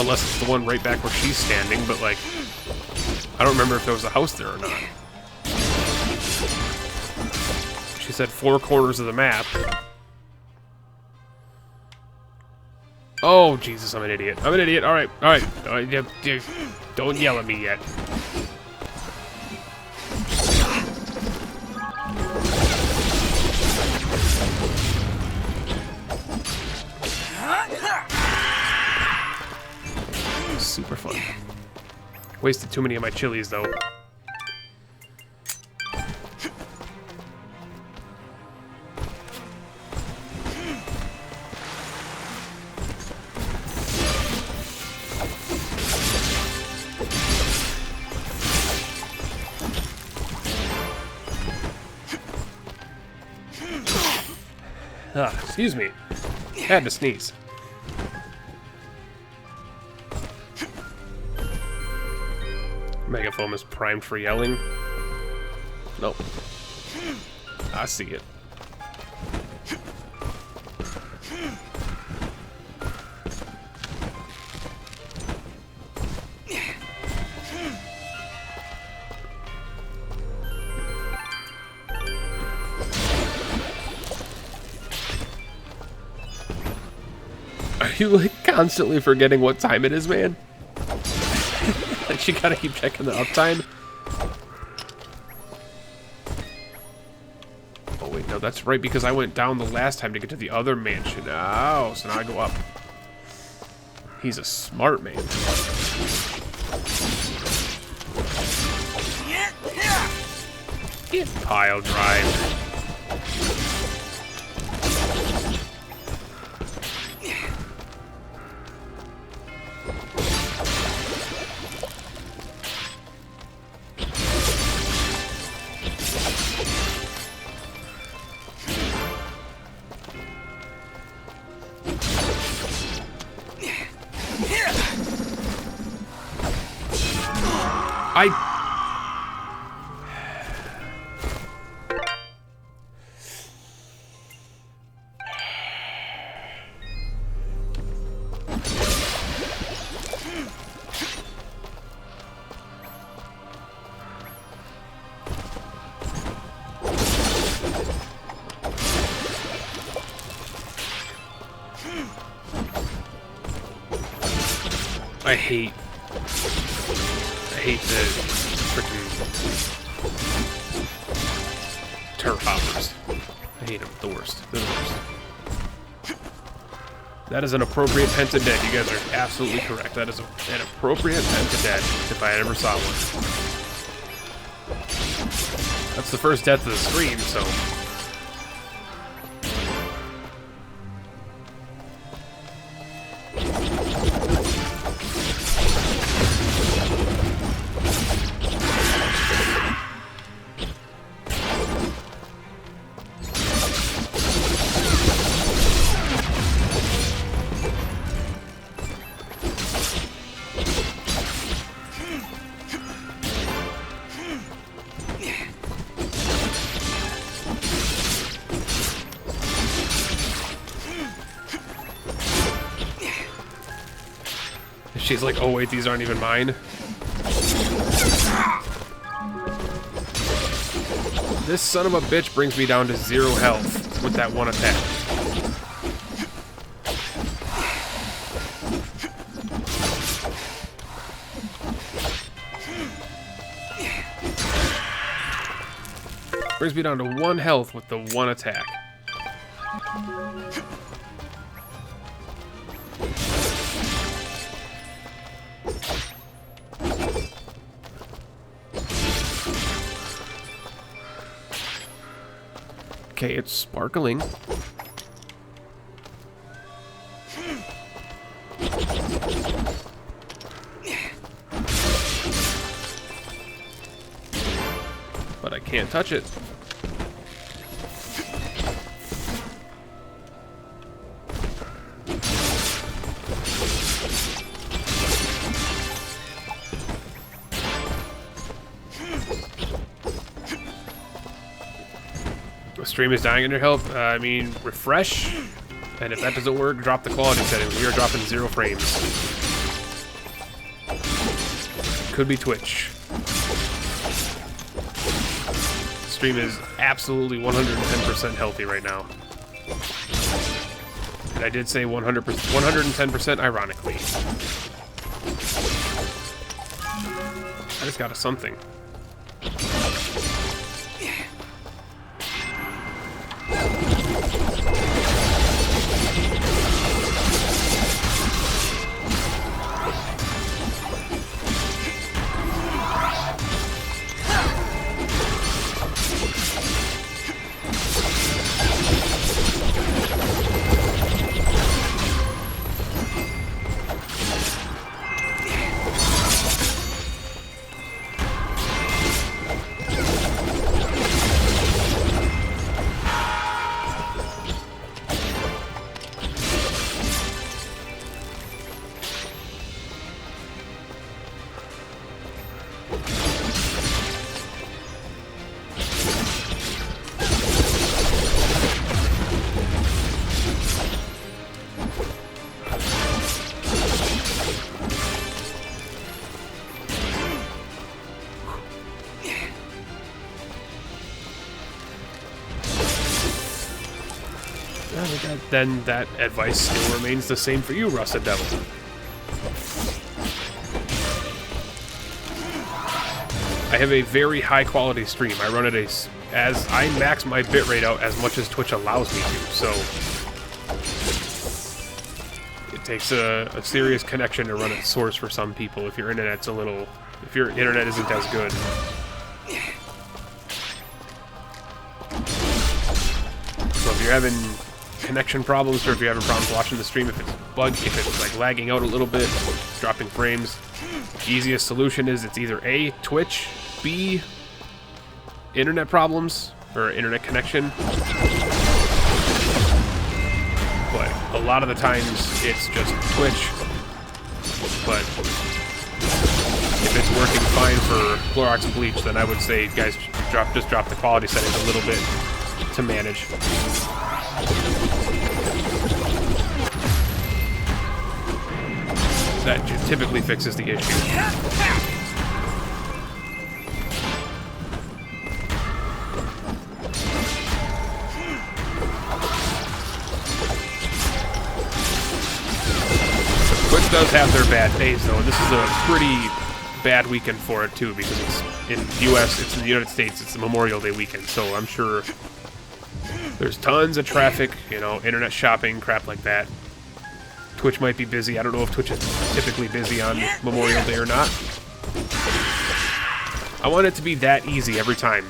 Unless it's the one right back where she's standing, but, like, I don't remember if there was a house there or not. She said 4 corners of the map. Oh, Jesus, I'm an idiot. I'm an idiot. All right, all right. Don't yell at me yet. Super fun. Wasted too many of my chilies, though. Excuse me. Had to sneeze. Megafoam is primed for yelling. Nope. I see it. Are you, like, constantly forgetting what time it is, man? Like, you gotta keep checking the uptime. Oh, wait, no, that's right, because I went down the last time to get to the other mansion. Oh, so now I go up. He's a smart man. Get pile drive. I hate the freaking turret hoppers. I hate them. The worst. They're the worst. That is an appropriate penta dead. You guys are absolutely correct. That is an appropriate penta dead if I ever saw one. That's the first death of the stream, so. She's like, oh wait, these aren't even mine. This son of a bitch brings me down to 0 health with that one attack. Brings me down to 1 health with the one attack. Okay, it's sparkling. But I can't touch it. Stream is dying under help. I mean, refresh. And if that doesn't work, drop the quality settings. We are dropping 0 frames. Could be Twitch. Stream is absolutely 110% healthy right now. And I did say 100%, 110% ironically. I just got a something. Then that advice still remains the same for you, Rusted Devil. I have a very high quality stream. I run it as I max my bitrate out as much as Twitch allows me to, so it takes a serious connection to run at source for some people if your internet's if your internet isn't as good. So if you're having connection problems, or if you're having problems watching the stream, if it's like lagging out a little bit, dropping frames, the easiest solution is it's either A, Twitch, B, internet problems, or internet connection. But a lot of the times it's just Twitch. But if it's working fine for Clorox and bleach, then I would say, guys, just drop the quality settings a little bit to manage. That typically fixes the issue. Twitch does have their bad days, though, and this is a pretty bad weekend for it, too, because it's in the US, it's in the United States, it's the Memorial Day weekend, so I'm sure there's tons of traffic, you know, internet shopping, crap like that. Twitch might be busy. I don't know if Twitch is typically busy on Memorial Day or not. I want it to be that easy every time.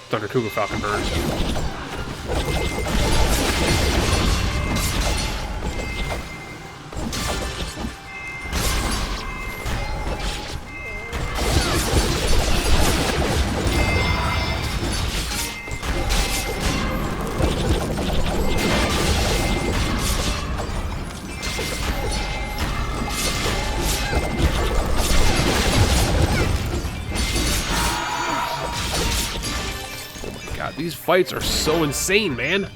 Thunder Cougar Falcon burns. These fights are so insane, man.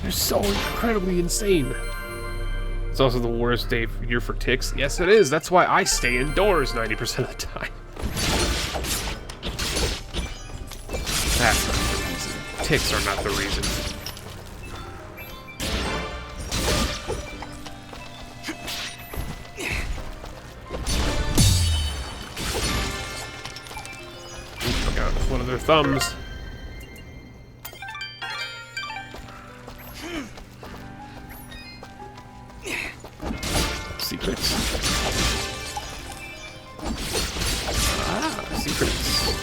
They're so incredibly insane. It's also the worst year for ticks. Yes, it is. That's why I stay indoors 90% of the time. That's not the reason. Ticks are not the reason. One of their thumbs. Secrets. Ah, secrets.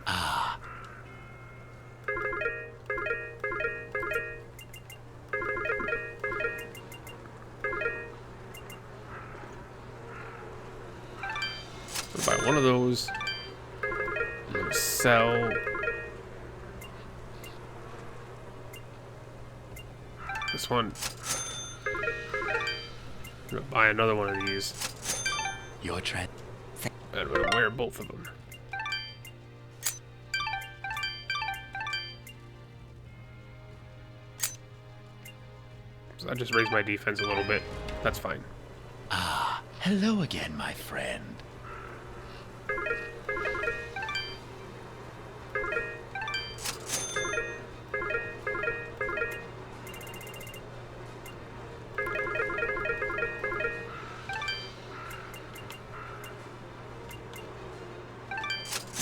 Ah. Buy one of those. Sell. This one. I'm gonna buy another one of these. Your tread. I'm gonna wear both of them. So I just raised my defense a little bit. That's fine. Ah, hello again, my friend.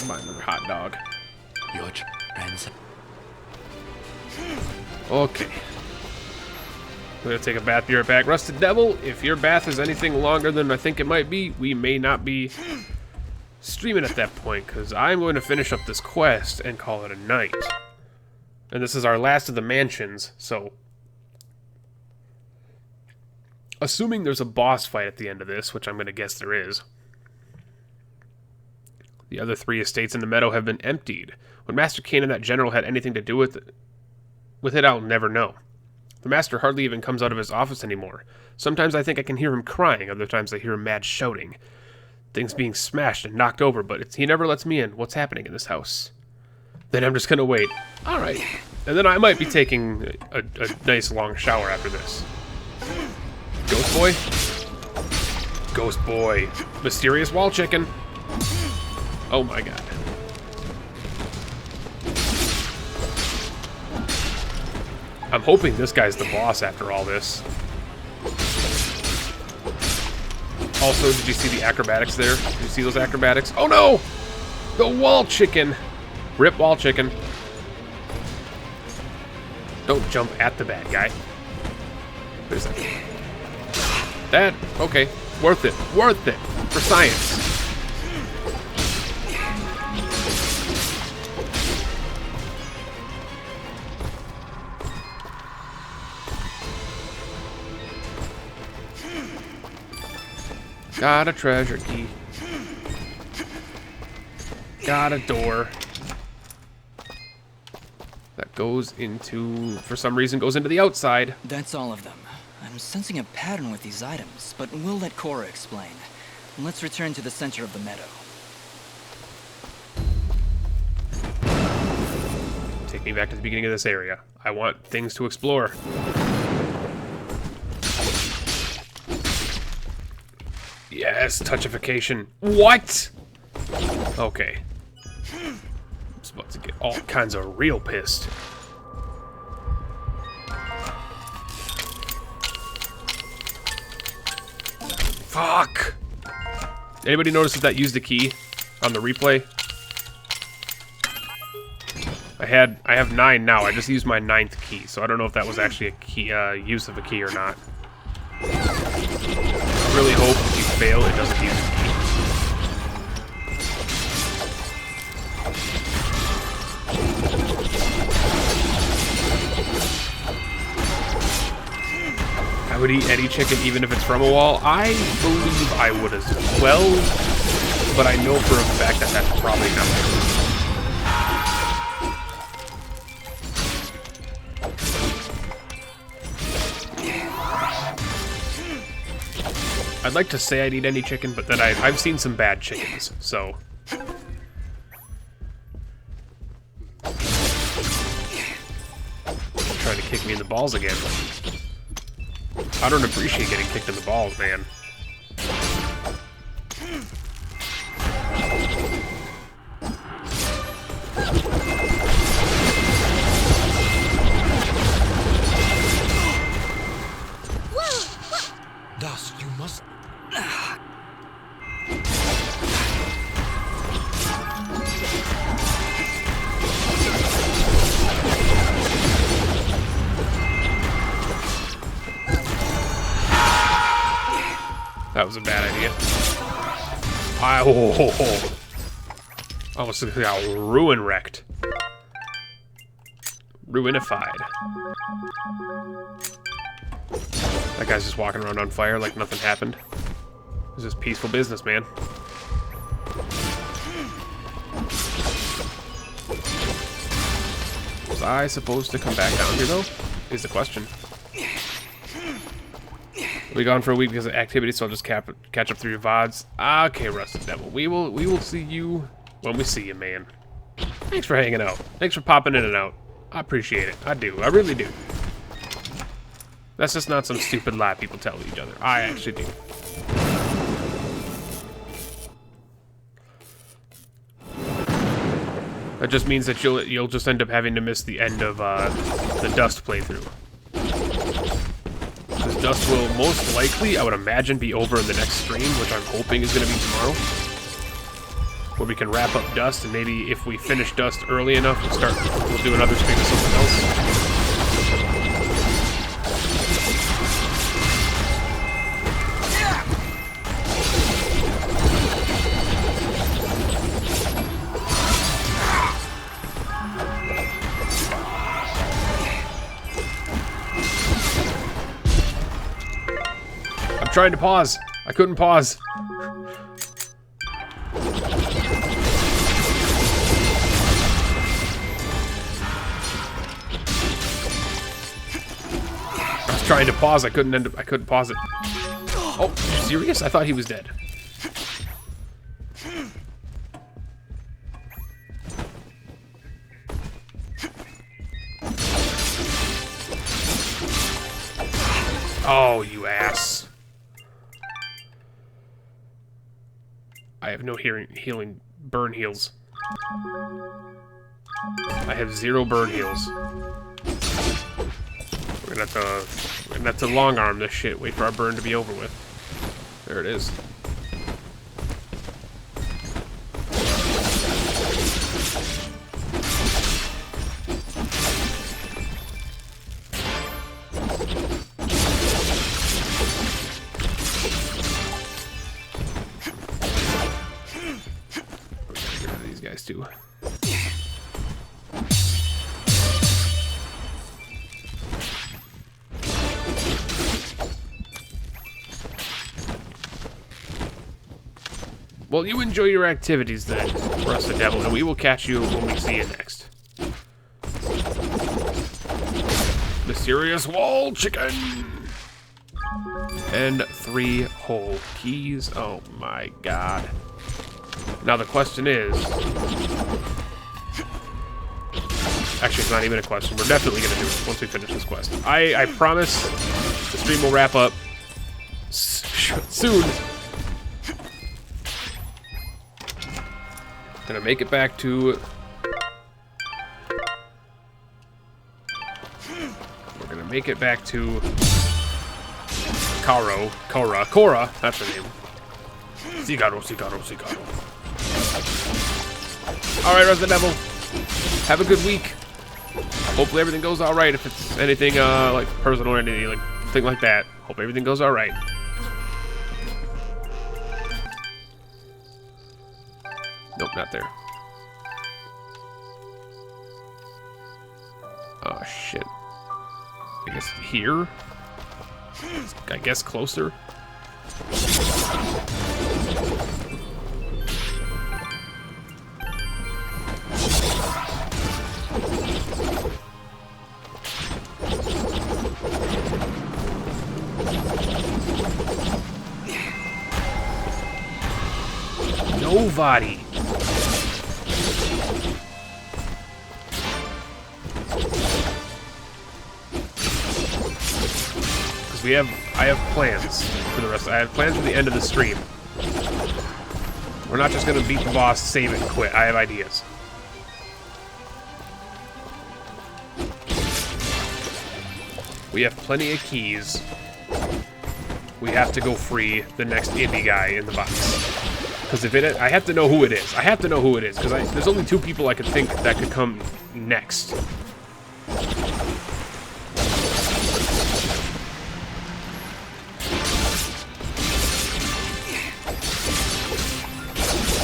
Buy another hot dog. Your friends. Okay. We're gonna take a bath. Be right back. Rusted Devil, if your bath is anything longer than I think it might be, we may not be streaming at that point, because I'm going to finish up this quest and call it a night. And this is our last of the mansions, so... Assuming there's a boss fight at the end of this, which I'm going to guess there is. The other 3 estates in the meadow have been emptied. When Master Kane and that general had anything to do with it, I'll never know. The Master hardly even comes out of his office anymore. Sometimes I think I can hear him crying, other times I hear him mad shouting. Things being smashed and knocked over, but he never lets me in. What's happening in this house? Then I'm just gonna wait. Alright. And then I might be taking a nice long shower after this. Ghost boy? Ghost boy. Mysterious wall chicken. Oh my god. I'm hoping this guy's the boss after all this. Also, did you see the acrobatics there? Did you see those acrobatics? Oh no! The wall chicken! Rip wall chicken. Don't jump at the bad guy. Wait a second. That, okay. Worth it. Worth it! For science. Got a treasure key. Got a door. That goes into, for some reason, goes into the outside. That's all of them. I'm sensing a pattern with these items, but we'll let Cora explain. Let's return to the center of the meadow. Take me back to the beginning of this area. I want things to explore. Yes, touchification. What? Okay. I'm about to get all kinds of real pissed. Fuck! Anybody notice if that used a key on the replay? I have 9 now. I just used my 9th key, so I don't know if that was actually a key, use of a key or not. I really hope if you fail, it doesn't use a key. I would eat any chicken even if it's from a wall. I believe I would as well, but I know for a fact that that's probably not true. I'd like to say I'd eat any chicken, but then I've seen some bad chickens, so... Trying to kick me in the balls again. I don't appreciate getting kicked in the balls, man. Dust, you must... That was a bad idea. I almost got ruin-wrecked. Ruinified. That guy's just walking around on fire like nothing happened. This is peaceful business, man. Was I supposed to come back down here, though? Is the question. We'll be gone for a week because of activity, so I'll just catch up through your VODs. Okay, Rusted Devil. We will see you when we see you, man. Thanks for hanging out. Thanks for popping in and out. I appreciate it. I do. I really do. That's just not some stupid lie people tell each other. I actually do. That just means that you'll just end up having to miss the end of the Dust playthrough. Because Dust will most likely, I would imagine, be over in the next stream, which I'm hoping is going to be tomorrow. Where we can wrap up Dust, and maybe if we finish Dust early enough, we'll do another stream of something else. I'm trying to pause. I couldn't pause. I was trying to pause. I couldn't pause it. Oh, you serious? I thought he was dead. Oh, you ass. I have no healing burn heals. I have 0 burn heals. We're gonna have to long arm this shit. Wait for our burn to be over with. There it is. Too. Well, you enjoy your activities then, Rusted Devil, and we will catch you when we see you next. Mysterious wall chicken! And 3 whole keys. Oh my god. Now the question is... Actually, it's not even a question. We're definitely going to do it once we finish this quest. I promise the stream will wrap up soon. Gonna make it back to... We're gonna make it back to... Cora, that's her name. Cigaro. Alright, Resident Devil. Have a good week. Hopefully everything goes alright. If it's anything like personal or anything like that. Hope everything goes alright. Nope, not there. Oh shit. I guess here? I guess closer? Nobody. Because I have plans for the rest. I have plans for the end of the stream. We're not just gonna beat the boss, save it, and quit. I have ideas. We have plenty of keys. We have to go free the next indie guy in the box. Because if I have to know who it is. I have to know who it is, because there's only 2 people I could think that could come next.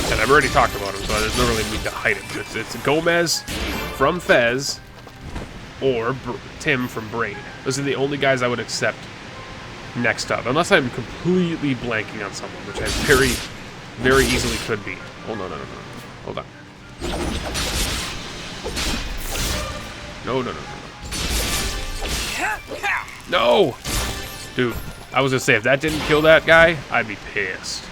And I've already talked about him, so there's no really need to hide it. But it's Gomez from Fez, or Tim from Braid. Those are the only guys I would accept next up. Unless I'm completely blanking on someone, which I very easily could be. Oh, no. Hold on. No. No! Dude. I was gonna say, if that didn't kill that guy, I'd be pissed.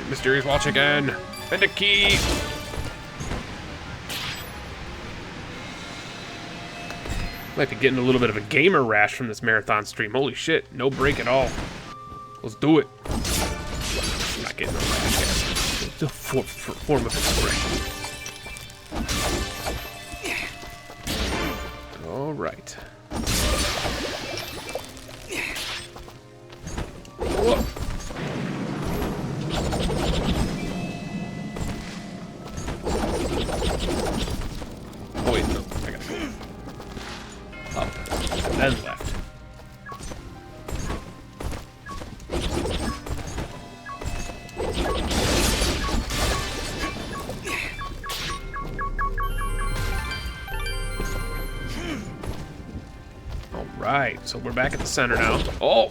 Mysterious watch again. And a key. Might be getting a little bit of a gamer rash from this marathon stream. Holy shit, no break at all. Let's do it. I'm not getting no rash yet. It's a form of expression. All right. Whoa. Oh wait, no, I gotta go up and then left. All right, so we're back at the center now. Oh.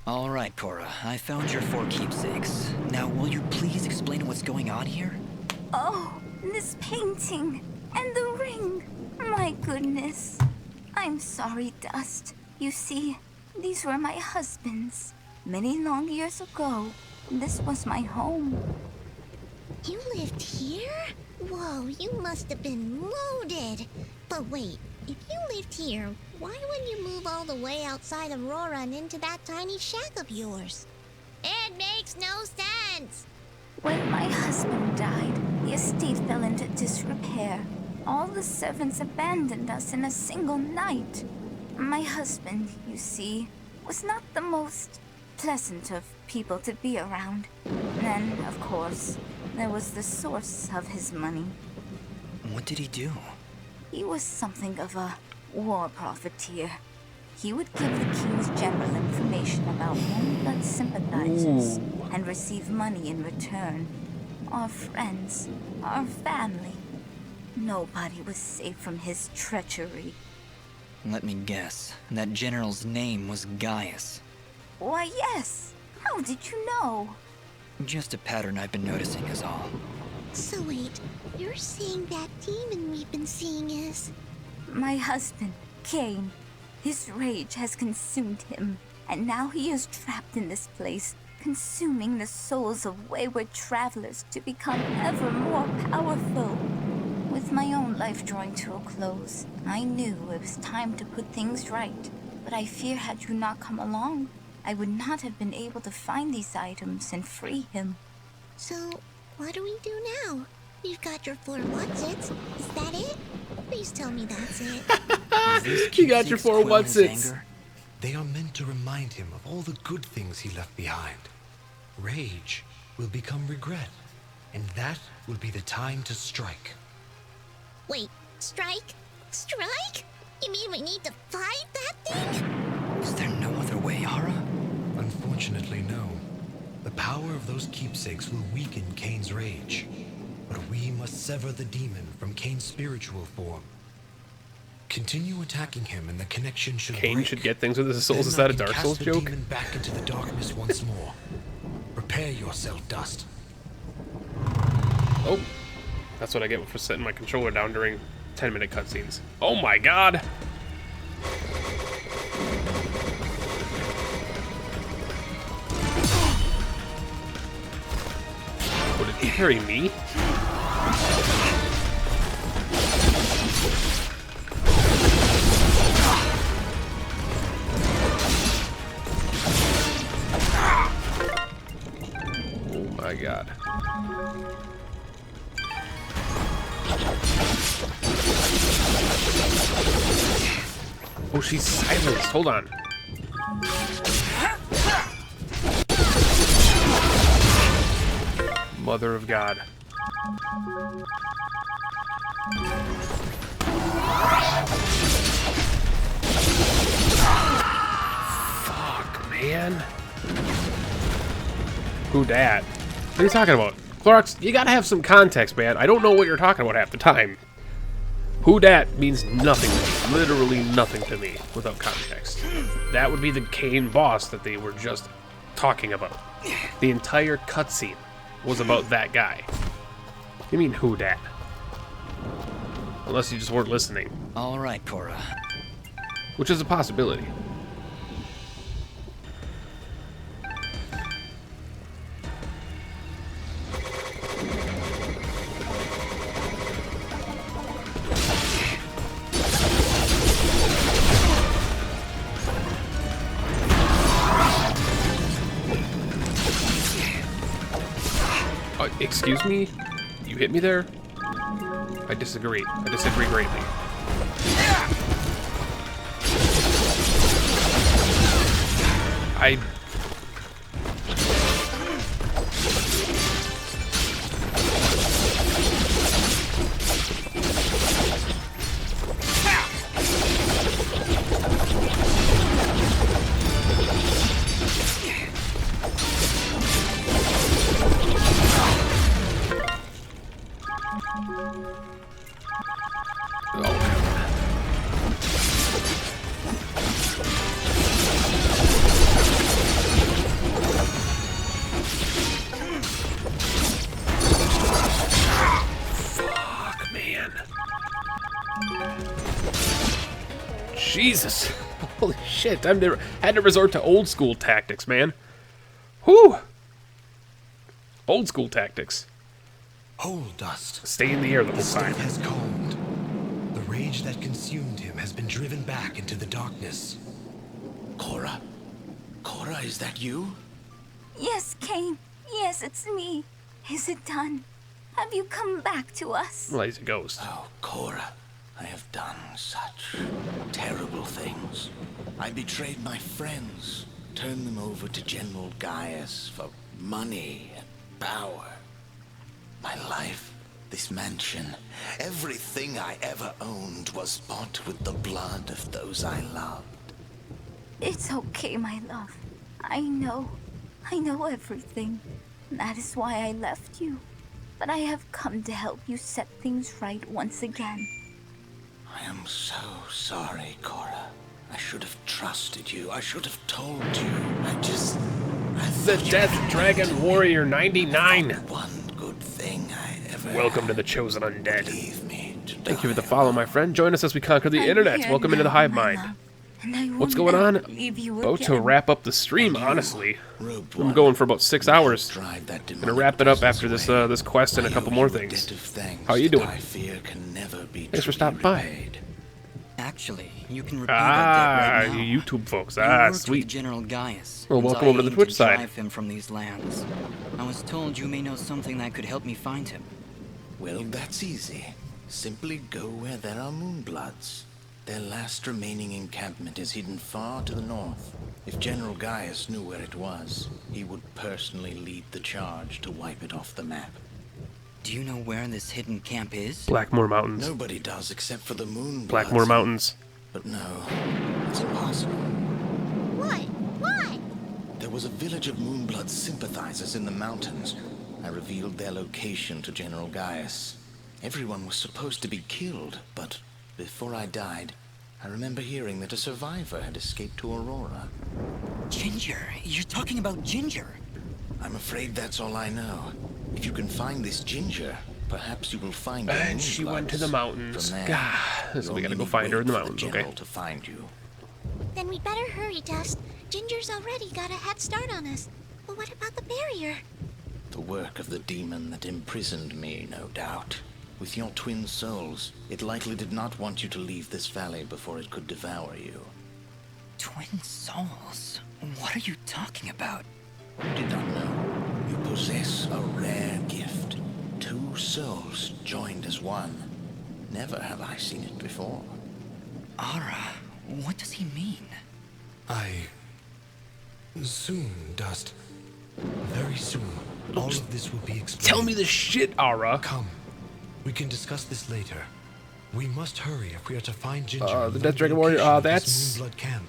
All right, Cora. I found your 4 keepsakes. Now, will you please explain what's going on here? Oh, this painting and the ring. My goodness. I'm sorry, Dust. You see, these were my husband's. Many long years ago, this was my home. You lived here? Whoa, you must have been loaded. But wait, if you lived here, why would you move all the way outside Aurora and into that tiny shack of yours? It makes no sense. When my husband died, the estate fell into disrepair. All the servants abandoned us in a single night. My husband, you see, was not the most pleasant of people to be around. Then, of course, there was the source of his money. What did he do? He was something of a war profiteer. He would give the king's general information about warm blood sympathizers and receive money in return. Our friends, our family. Nobody was safe from his treachery. Let me guess. That general's name was Gaius. Why, yes. How did you know? Just a pattern I've been noticing is all. So wait, you're saying that demon we've been seeing is... My husband, Cain. His rage has consumed him, and now he is trapped in this place, consuming the souls of wayward travelers to become ever more powerful. With my own life drawing to a close, I knew it was time to put things right. But I fear had you not come along, I would not have been able to find these items and free him. So, what do we do now? We've got your 4 whatsits. Is that it? Please tell me that's it. You got your 4 whatsits. They are meant to remind him of all the good things he left behind. Rage will become regret, and that will be the time to strike. Wait, strike? Strike? You mean we need to fight that thing? Is there no other way, Hara? Unfortunately, no. The power of those keepsakes will weaken Cain's rage. But we must sever the demon from Cain's spiritual form. Continue attacking him and the connection should Cain break. should get things with his souls. Then Is that a I can Dark cast Souls the joke? demon back into the darkness once more. Prepare yourself, Dust. Oh, that's what I get for setting my controller down during 10-minute cutscenes. Oh my god! Oh, did he carry me? Oh my god. Oh, she's silenced. Hold on. Mother of God. Fuck, man. Who dat? What are you talking about? Clorox, you gotta have some context, man. I don't know what you're talking about half the time. Who dat means nothing to me. Literally nothing to me without context. That would be the Cain boss that they were just talking about. The entire cutscene was about that guy. You mean who dat? Unless you just weren't listening. All right, Cora. Which is a possibility. Excuse me? You hit me there? I disagree. I disagree greatly. I... Jesus. Holy shit. I've never had to resort to old school tactics, man. Whew. Old school tactics. Hold, Dust. Stay in the air the whole The storm time. has calmed. The rage that consumed him has been driven back into the darkness. Cora? Cora, is that you? Yes, Cain. Yes, it's me. Is it done? Have you come back to us? Lazy ghost. Oh, Cora. I have done such terrible things. I betrayed my friends, turned them over to General Gaius for money and power. My life, this mansion, everything I ever owned was bought with the blood of those I loved. It's okay, my love. I know. I know everything. That is why I left you. But I have come to help you set things right once again. I am so sorry, Cora. I should have trusted you. I should have told you. The Death Dragon Warrior 99. One good thing I ever Welcome to the Chosen Undead. Thank you for the follow, my friend. Join us as we conquer the internet. here Welcome into the now, Hive my Mind. love, and I will What's going never on? leave you About to again. wrap up the stream, honestly. I'm going for about 6 hours. Gonna wrap it up after this this quest and a couple more things. How you doing? Thanks for stopping by. Actually, you can repeat our debt right now. You YouTube folks. You Ah, worked sweet. with General Gaius. Well, and welcome I over to the aim Twitch side. Drive him from these lands. I was told you may know something that could help me find him. Well, that's easy. Simply go where there are Moonbloods. Their last remaining encampment is hidden far to the north. If General Gaius knew where it was, he would personally lead the charge to wipe it off the map. Do you know where this hidden camp is? Blackmore Mountains. Nobody does except for the Moonbloods. Blackmore Mountains. But no, it's impossible. What? Why? There was a village of Moonblood sympathizers in the mountains. I revealed their location to General Gaius. Everyone was supposed to be killed, but before I died, I remember hearing that a survivor had escaped to Aurora. Ginger? You're talking about Ginger? I'm afraid that's all I know. If you can find this Ginger, perhaps you will find your And she went to the Moonbloods. mountains. From there, God, so we you'll gotta go need find her in the wait for mountains, General okay? to find you. Then we'd better hurry, Dust. Ginger's already got a head start on us. But what about the barrier? The work of the demon that imprisoned me, no doubt. With your twin souls, it likely did not want you to leave this valley before it could devour you. Twin souls? What are you talking about? Did not know. You possess a rare gift. Two souls joined as one. Never have I seen it before. Ara, what does he mean? Soon, Dust. Very soon, all of this will be explained. Tell me the shit, Ara. Come. We can discuss this later. We must hurry if we are to find Ginger. The Death Dragon Warrior, that's... Moonblood camp.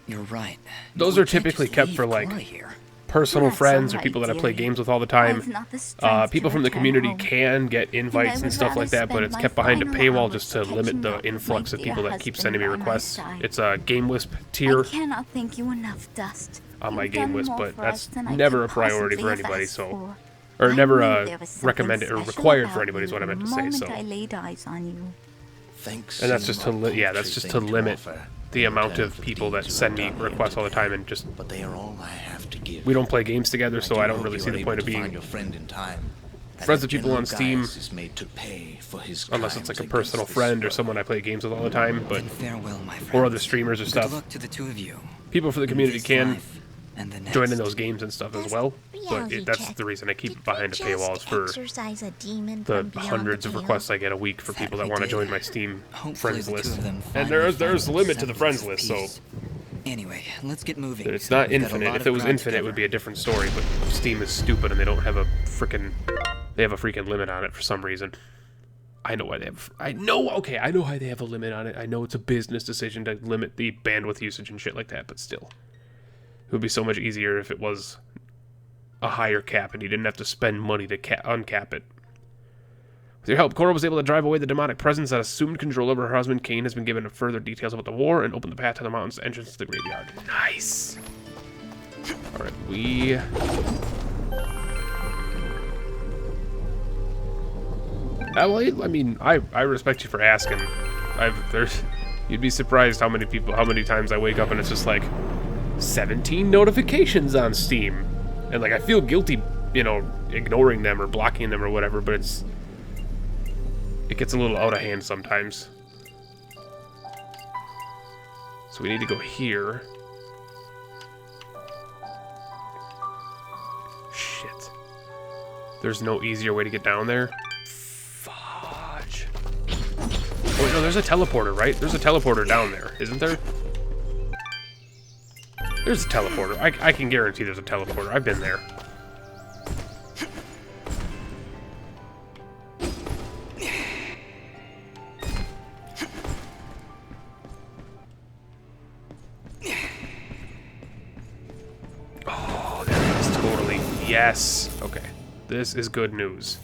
You're right. Those We are can't typically just kept leave for, like, Cora here. personal That's friends or alright, people that I play dearie. games with all the time. I've not the strength People to from the return community home. can get invites and stuff like that, but it's kept behind a paywall just to limit the influx of people that keep sending me requests. It's a Game Wisp tier I cannot thank you enough, Dust. on my You've Game done Wisp, more but for that's us than I never could a priority for possibly have anybody, asked so... for. Or I never knew there was something recommended or special required for about anybody is what I you meant the to say, moment so... I laid eyes on you. Thanks. And that's just to that's just to limit the amount of people that send me requests all the time, and just But they are all I have to give. we don't play games together, so I don't hope really you see are the able point of to being find your friend in time, and friends that with people on General Steam, Gaius is made to pay for his unless it's like a crimes personal against this friend or world. someone I play games with all the time, but Farewell, my or other streamers or Good stuff. luck to the two of you. People from the community this can life and the join in next. those games and stuff as well, but that's the reason I keep it behind a paywall, is for Exorcise a demon the from beyond hundreds the of veil. requests I get a week for people that want to join my Steam friends the two list. of them And finally there's a find limit to the themselves friends in list, so peace. Anyway, let's get moving. it's not We've got a infinite. lot If of it was ground to infinite, it would be a different story, but Steam is stupid and they don't have a freaking limit on it for some reason. I know why they have. I know why they have a limit on it. I know it's a business decision to limit the bandwidth usage and shit like that, but still. It would be so much easier if it was a higher cap and you didn't have to spend money to uncap it. With your help, Cora was able to drive away the demonic presence that assumed control over her husband. Cain has been given further details about the war and opened the path to the mountain's entrance to the graveyard. Nice! Alright, we... I mean, I respect you for asking. You'd be surprised how many times I wake up and it's just like 17 notifications on Steam, and like I feel guilty, you know, ignoring them or blocking them or whatever, but it gets a little out of hand sometimes. So we need to go here. Shit. There's no easier way to get down there. Oh, wait, no, there's a teleporter, right? There's a teleporter down there, isn't there? There's a teleporter. I can guarantee there's a teleporter. I've been there. Oh, that is totally... Yes. Okay. This is good news.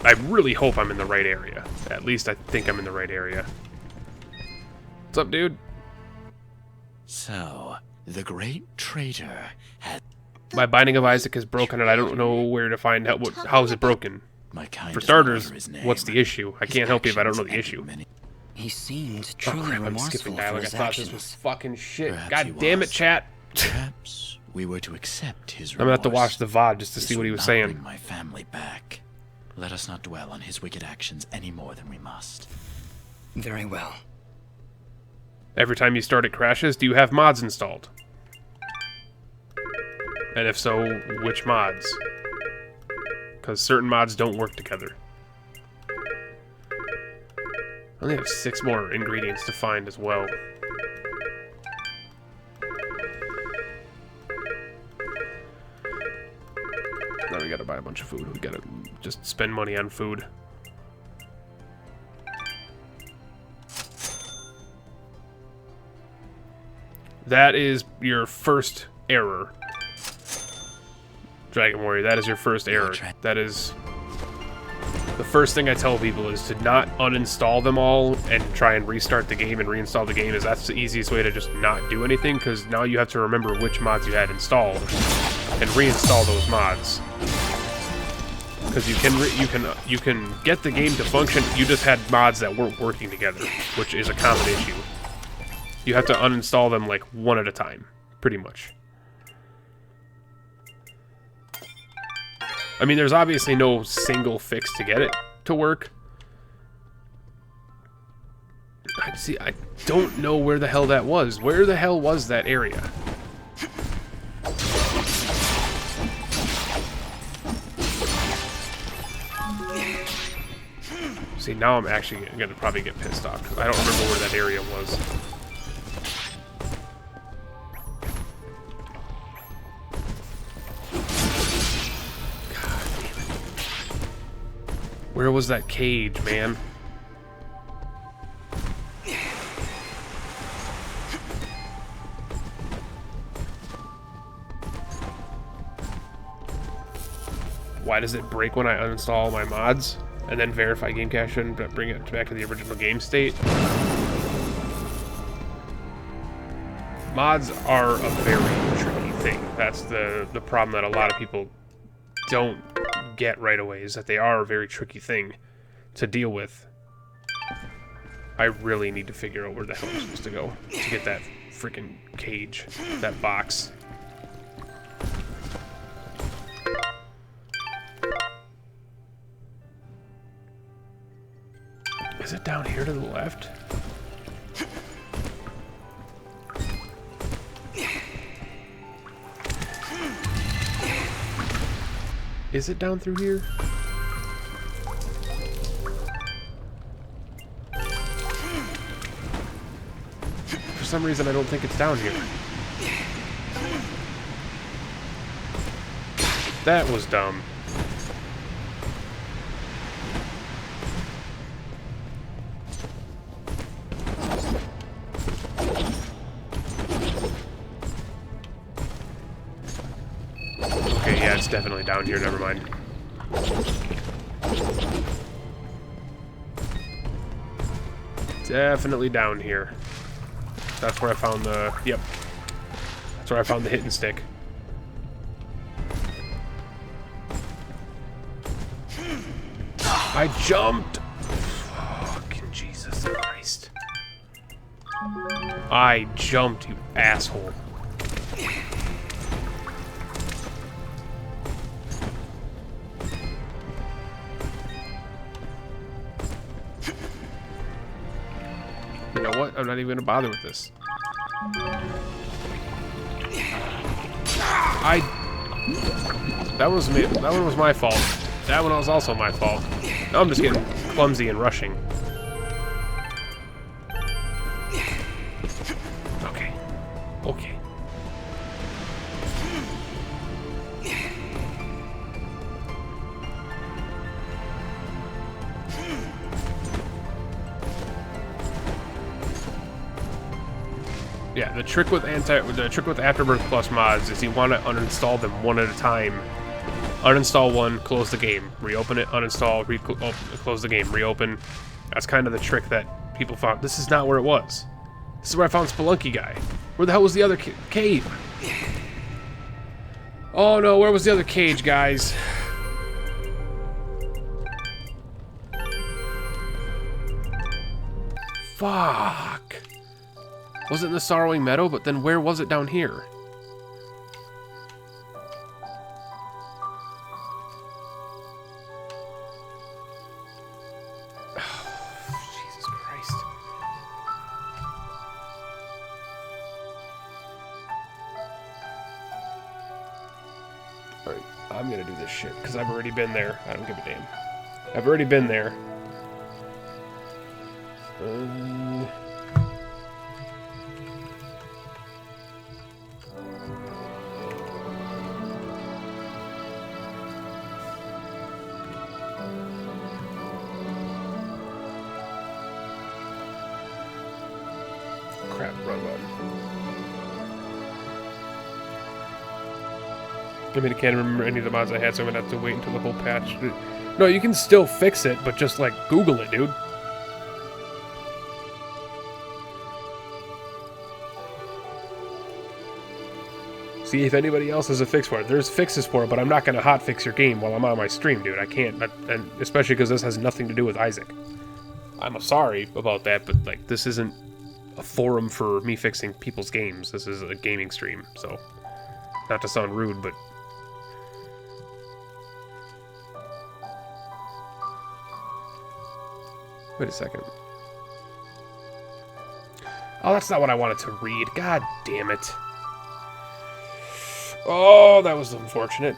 I really hope I'm in the right area. At least I think I'm in the right area. What's up, dude? So, the great traitor had... My Binding of Isaac is broken and I don't know where to find out how is it broken. For starters, what's the issue? I can't help you if I don't know the issue. He seemed Oh truly crap, I'm remorseful skipping for dialogue. I his thought actions. this was fucking shit. Perhaps God he damn it, was. chat. Perhaps we were to accept his I'm gonna have to watch remorse. the VOD just to This see what he would was not saying. bring my family back. Let us not dwell on his wicked actions any more than we must. Very well. Every time you start it crashes, do you have mods installed? And if so, which mods? Because certain mods don't work together. I only have 6 more ingredients to find as well. Now we gotta buy a bunch of food. We gotta just spend money on food. That is your first error. Dragon Warrior, that is your first error. That is... The first thing I tell people is to not uninstall them all and try and restart the game and reinstall the game, as that's the easiest way to just not do anything, because now you have to remember which mods you had installed and reinstall those mods. Because you can get the game to function, you just had mods that weren't working together, which is a common issue. You have to uninstall them like one at a time, pretty much. I mean, there's obviously no single fix to get it to work. I don't know where the hell that was. Where the hell was that area? See, now I'm actually gonna probably get pissed off because I don't remember where that area was. Where was that cage, man? Why does it break when I uninstall my mods and then verify game cache and bring it back to the original game state? Mods are a very tricky thing. That's the problem that a lot of people don't get right away, is that they are a very tricky thing to deal with. I really need to figure out where the hell I'm supposed to go to get that freaking cage, that box. Is it down here to the left? Is it down through here? For some reason, I don't think it's down here. That was dumb. Okay, yeah, it's definitely down here, never mind. Definitely down here. That's where I found the... Yep. That's where I found the hit and stick. I jumped! Fucking Jesus Christ. I jumped, you asshole. You know what? I'm not even gonna bother with this. That was me. That one was my fault. That one was also my fault. Now I'm just getting clumsy and rushing. Okay. Okay. Yeah, the trick with Afterbirth Plus mods is you want to uninstall them one at a time. Uninstall one, close the game, reopen it, uninstall, close the game, reopen. That's kind of the trick that people found. This is not where it was. This is where I found Spelunky Guy. Where the hell was the other cave? Oh no, where was the other cage, guys? Fuck. Was it in the Sorrowing Meadow? But then where was it down here? Jesus Christ. Alright, I'm gonna do this shit, because I've already been there. I don't give a damn. I've already been there. Crap, run. I mean, I can't remember any of the mods I had, so I'm gonna have to wait until the whole patch. No, you can still fix it, but just, like, Google it, dude. See if anybody else has a fix for it. There's fixes for it, but I'm not gonna hotfix your game while I'm on my stream, dude. I can't, and especially because this has nothing to do with Isaac. I'm sorry about that, but, like, this isn't a forum for me fixing people's games. This is a gaming stream, so not to sound rude, but wait a second. Oh, that's not what I wanted to read. God damn it. Oh, that was unfortunate.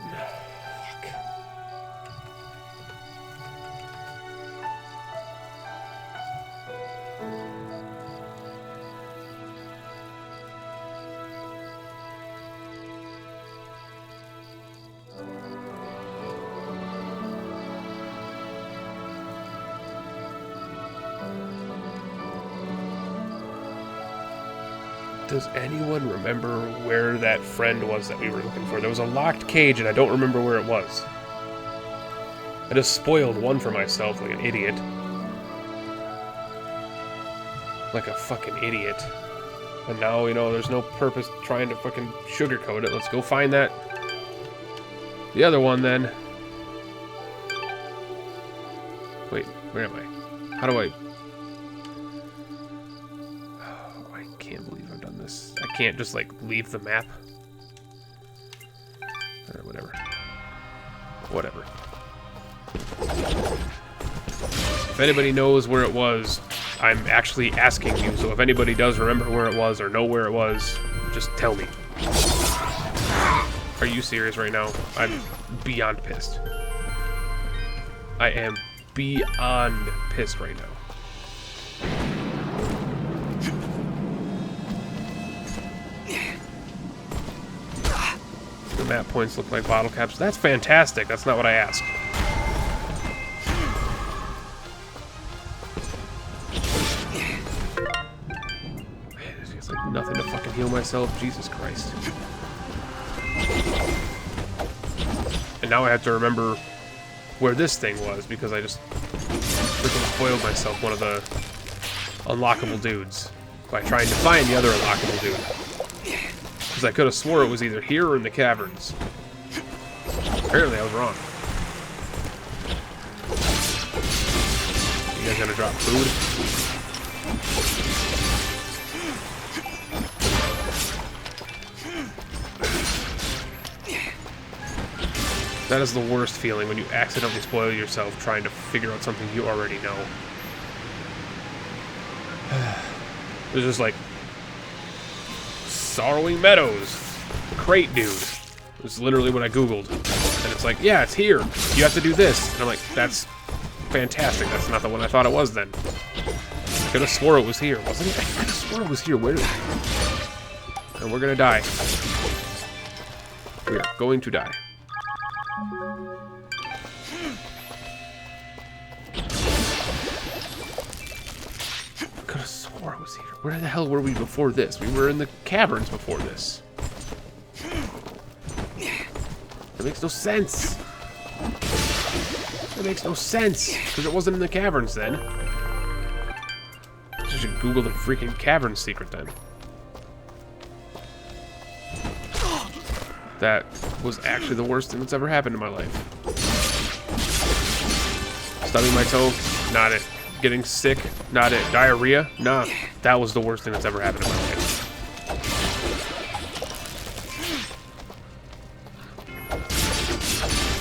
Does anyone remember where that friend was that we were looking for? There was a locked cage, and I don't remember where it was. I just spoiled one for myself like an idiot. Like a fucking idiot. And now, you know, there's no purpose trying to fucking sugarcoat it. Let's go find that. The other one, then. Wait, where am I? How do I... Oh, I can't believe I've done this. I can't just, like, leave the map. Or whatever. Whatever. If anybody knows where it was, I'm actually asking you, so if anybody does remember where it was or know where it was, just tell me. Are you serious right now? I'm beyond pissed. I am beyond pissed right now. The map points look like bottle caps. That's fantastic. That's not what I asked. It's like nothing to fucking heal myself. Jesus Christ. And now I have to remember where this thing was because I just freaking spoiled myself one of the unlockable dudes by trying to find the other unlockable dude. Because I could have swore it was either here or in the caverns. Apparently I was wrong. You guys gonna drop food? That is the worst feeling when you accidentally spoil yourself trying to figure out something you already know. There's just like Sorrowing Meadows, crate dude. It's literally what I googled, and it's like, yeah, it's here. You have to do this, and I'm like, that's fantastic. That's not the one I thought it was. Then I could have swore it was here, wasn't it? I could have swore it was here. Where? And we're gonna die. We are going to die. Could have swore it was here. Where the hell were we before this? We were in the caverns before this. That makes no sense. That makes no sense. Because it wasn't in the caverns then. I should Google the freaking cavern secret then. That was actually the worst thing that's ever happened in my life. Stubbing my toe, not it. Getting sick, not it. Diarrhea, nah. That was the worst thing that's ever happened in my life.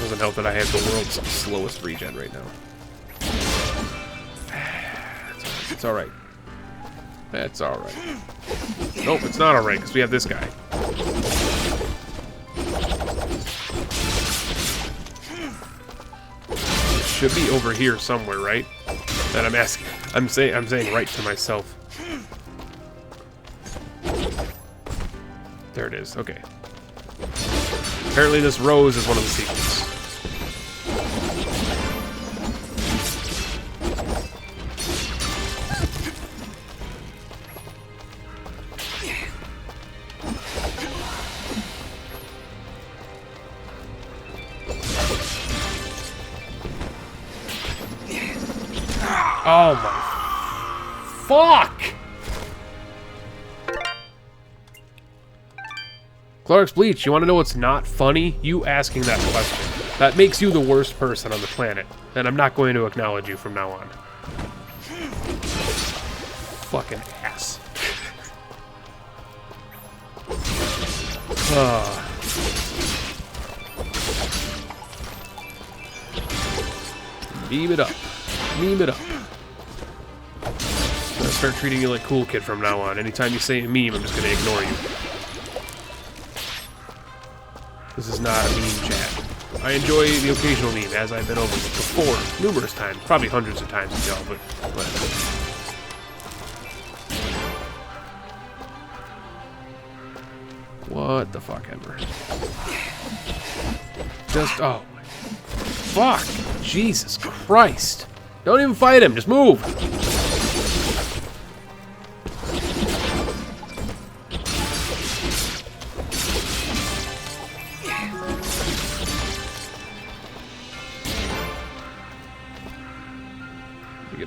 Doesn't help that I have the world's slowest regen right now. It's alright. That's alright. Nope, it's not alright, because we have this guy. It should be over here somewhere, right? And I'm asking, I'm saying right to myself. There it is, okay. Apparently this rose is one of the secrets. Oh my fuck! Clark's Bleach, you want to know what's not funny? You asking that question. That makes you the worst person on the planet, and I'm not going to acknowledge you from now on. Fucking ass. Meme it up. Meme it up. I'm gonna start treating you like Cool Kid from now on. Anytime you say a meme, I'm just gonna ignore you. This is not a meme chat. I enjoy the occasional meme, as I've been over before, numerous times, probably hundreds of times with y'all, but whatever. What the fuck ever. Just, oh my fuck! Jesus Christ! Don't even fight him, just move!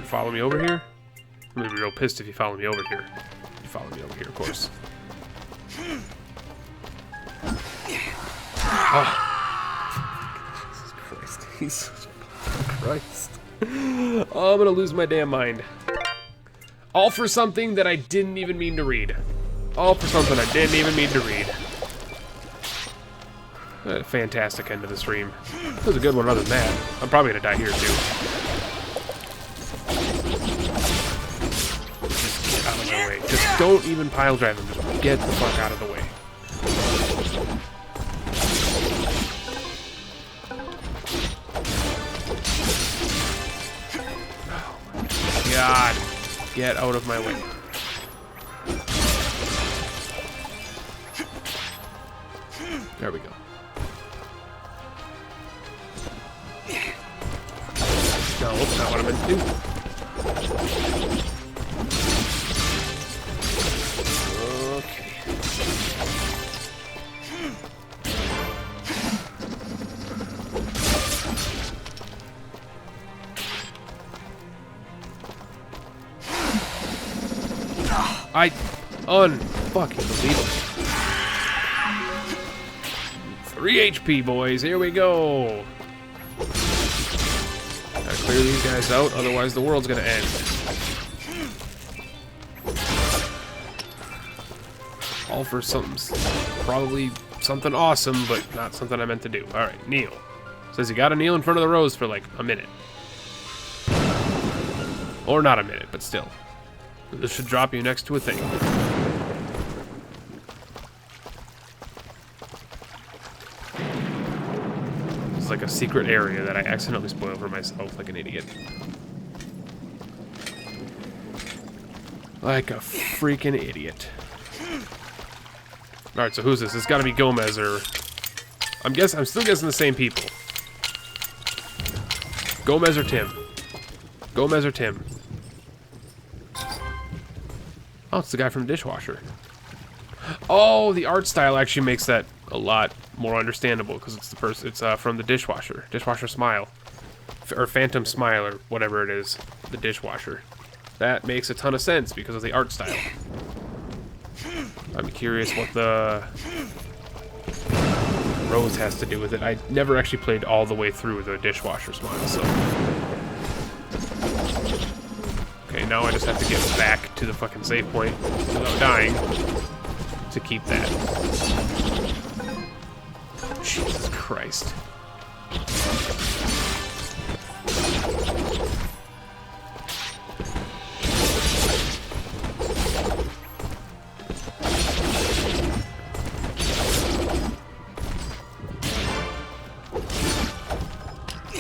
follow me over here? I'm gonna be real pissed if you follow me over here. You follow me over here, of course. Oh. Jesus Christ. Jesus Christ. Oh, I'm gonna lose my damn mind. All for something that I didn't even mean to read. All for something I didn't even mean to read. A fantastic end to the stream. It was a good one other than that. I'm probably gonna die here too. Just get out of the way. Just don't even pile drive him. Just get the fuck out of the way. Oh my God. Get out of my way. There we go. No, that's not what I meant to do. Okay. I unfucking believable. 3 HP, boys. Here we go. Gotta clear these guys out, otherwise the world's gonna end. All for something, probably something awesome, but not something I meant to do. Alright, kneel. Says you gotta kneel in front of the rose for like a minute. Or not a minute, but still. This should drop you next to a thing. It's like a secret area that I accidentally spoiled for myself like an idiot. Like a freaking idiot. Alright, so who's this? It's gotta be Gomez or... I'm still guessing the same people. Gomez or Tim. Gomez or Tim. Oh, it's the guy from the dishwasher. Oh, the art style actually makes that a lot more understandable because it's the person. It's from the dishwasher. Dishwasher Smile, or Phantom Smile, or whatever it is. The dishwasher. That makes a ton of sense because of the art style. I'm curious what the rose has to do with it. I never actually played all the way through the dishwasher Smile, so. Okay, now I just have to get back to the fucking save point without dying to keep that. Jesus Christ.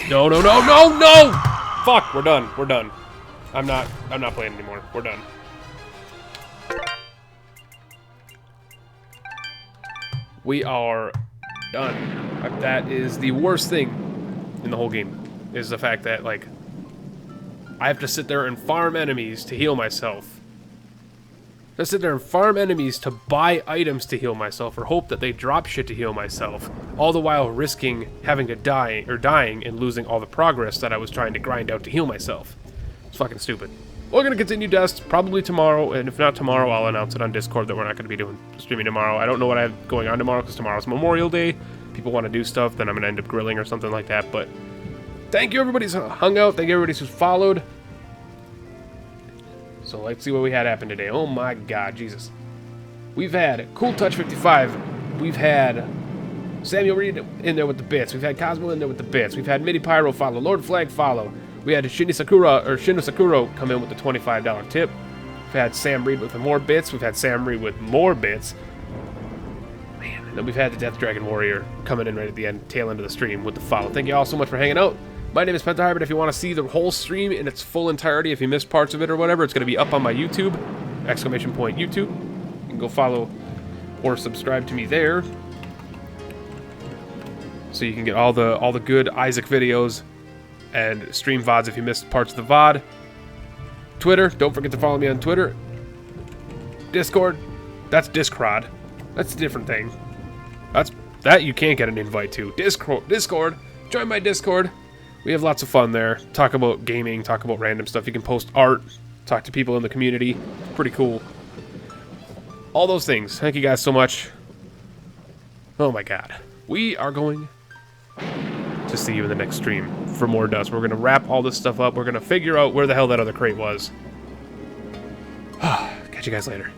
No, no, no, no, no! Fuck, we're done. We're done. I'm not playing anymore. We're done. We are done. That is the worst thing in the whole game, is the fact that, like, I have to sit there and farm enemies to heal myself. I sit there and farm enemies to buy items to heal myself, or hope that they drop shit to heal myself, all the while risking having to dying and losing all the progress that I was trying to grind out to heal myself. It's fucking stupid. We're gonna continue Dust probably tomorrow, and if not tomorrow, I'll announce it on Discord that we're not gonna be doing streaming tomorrow. I don't know what I have going on tomorrow because tomorrow's Memorial Day. People want to do stuff, then I'm gonna end up grilling or something like that. But thank you everybody who's hung out. Thank you everybody who's followed. So let's see what we had happen today. Oh my God, Jesus. We've had Cool Touch 55. We've had Samuel Reed in there with the bits. We've had Cosmo in there with the bits. We've had Midi Pyro follow. Lord Flag follow. We had Shino Sakuro come in with the $25 tip. We've had Sam Reed with more bits. We've had Sam Reed with more bits. Man, and then we've had the Death Dragon Warrior coming in right at the end, tail end of the stream with the follow. Thank you all so much for hanging out. My name is PentaLIVE, but if you want to see the whole stream in its full entirety, if you missed parts of it or whatever, it's going to be up on my YouTube, !YouTube. You can go follow or subscribe to me there, so you can get all the good Isaac videos and stream VODs if you missed parts of the VOD. Twitter, don't forget to follow me on Twitter. Discord, that's Discord. That's a different thing. That you can't get an invite to. Discord, join my Discord. We have lots of fun there. Talk about gaming, talk about random stuff. You can post art, talk to people in the community. Pretty cool. All those things. Thank you guys so much. Oh my god. We are going to see you in the next stream for more dust. We're going to wrap all this stuff up. We're going to figure out where the hell that other crate was. Catch you guys later.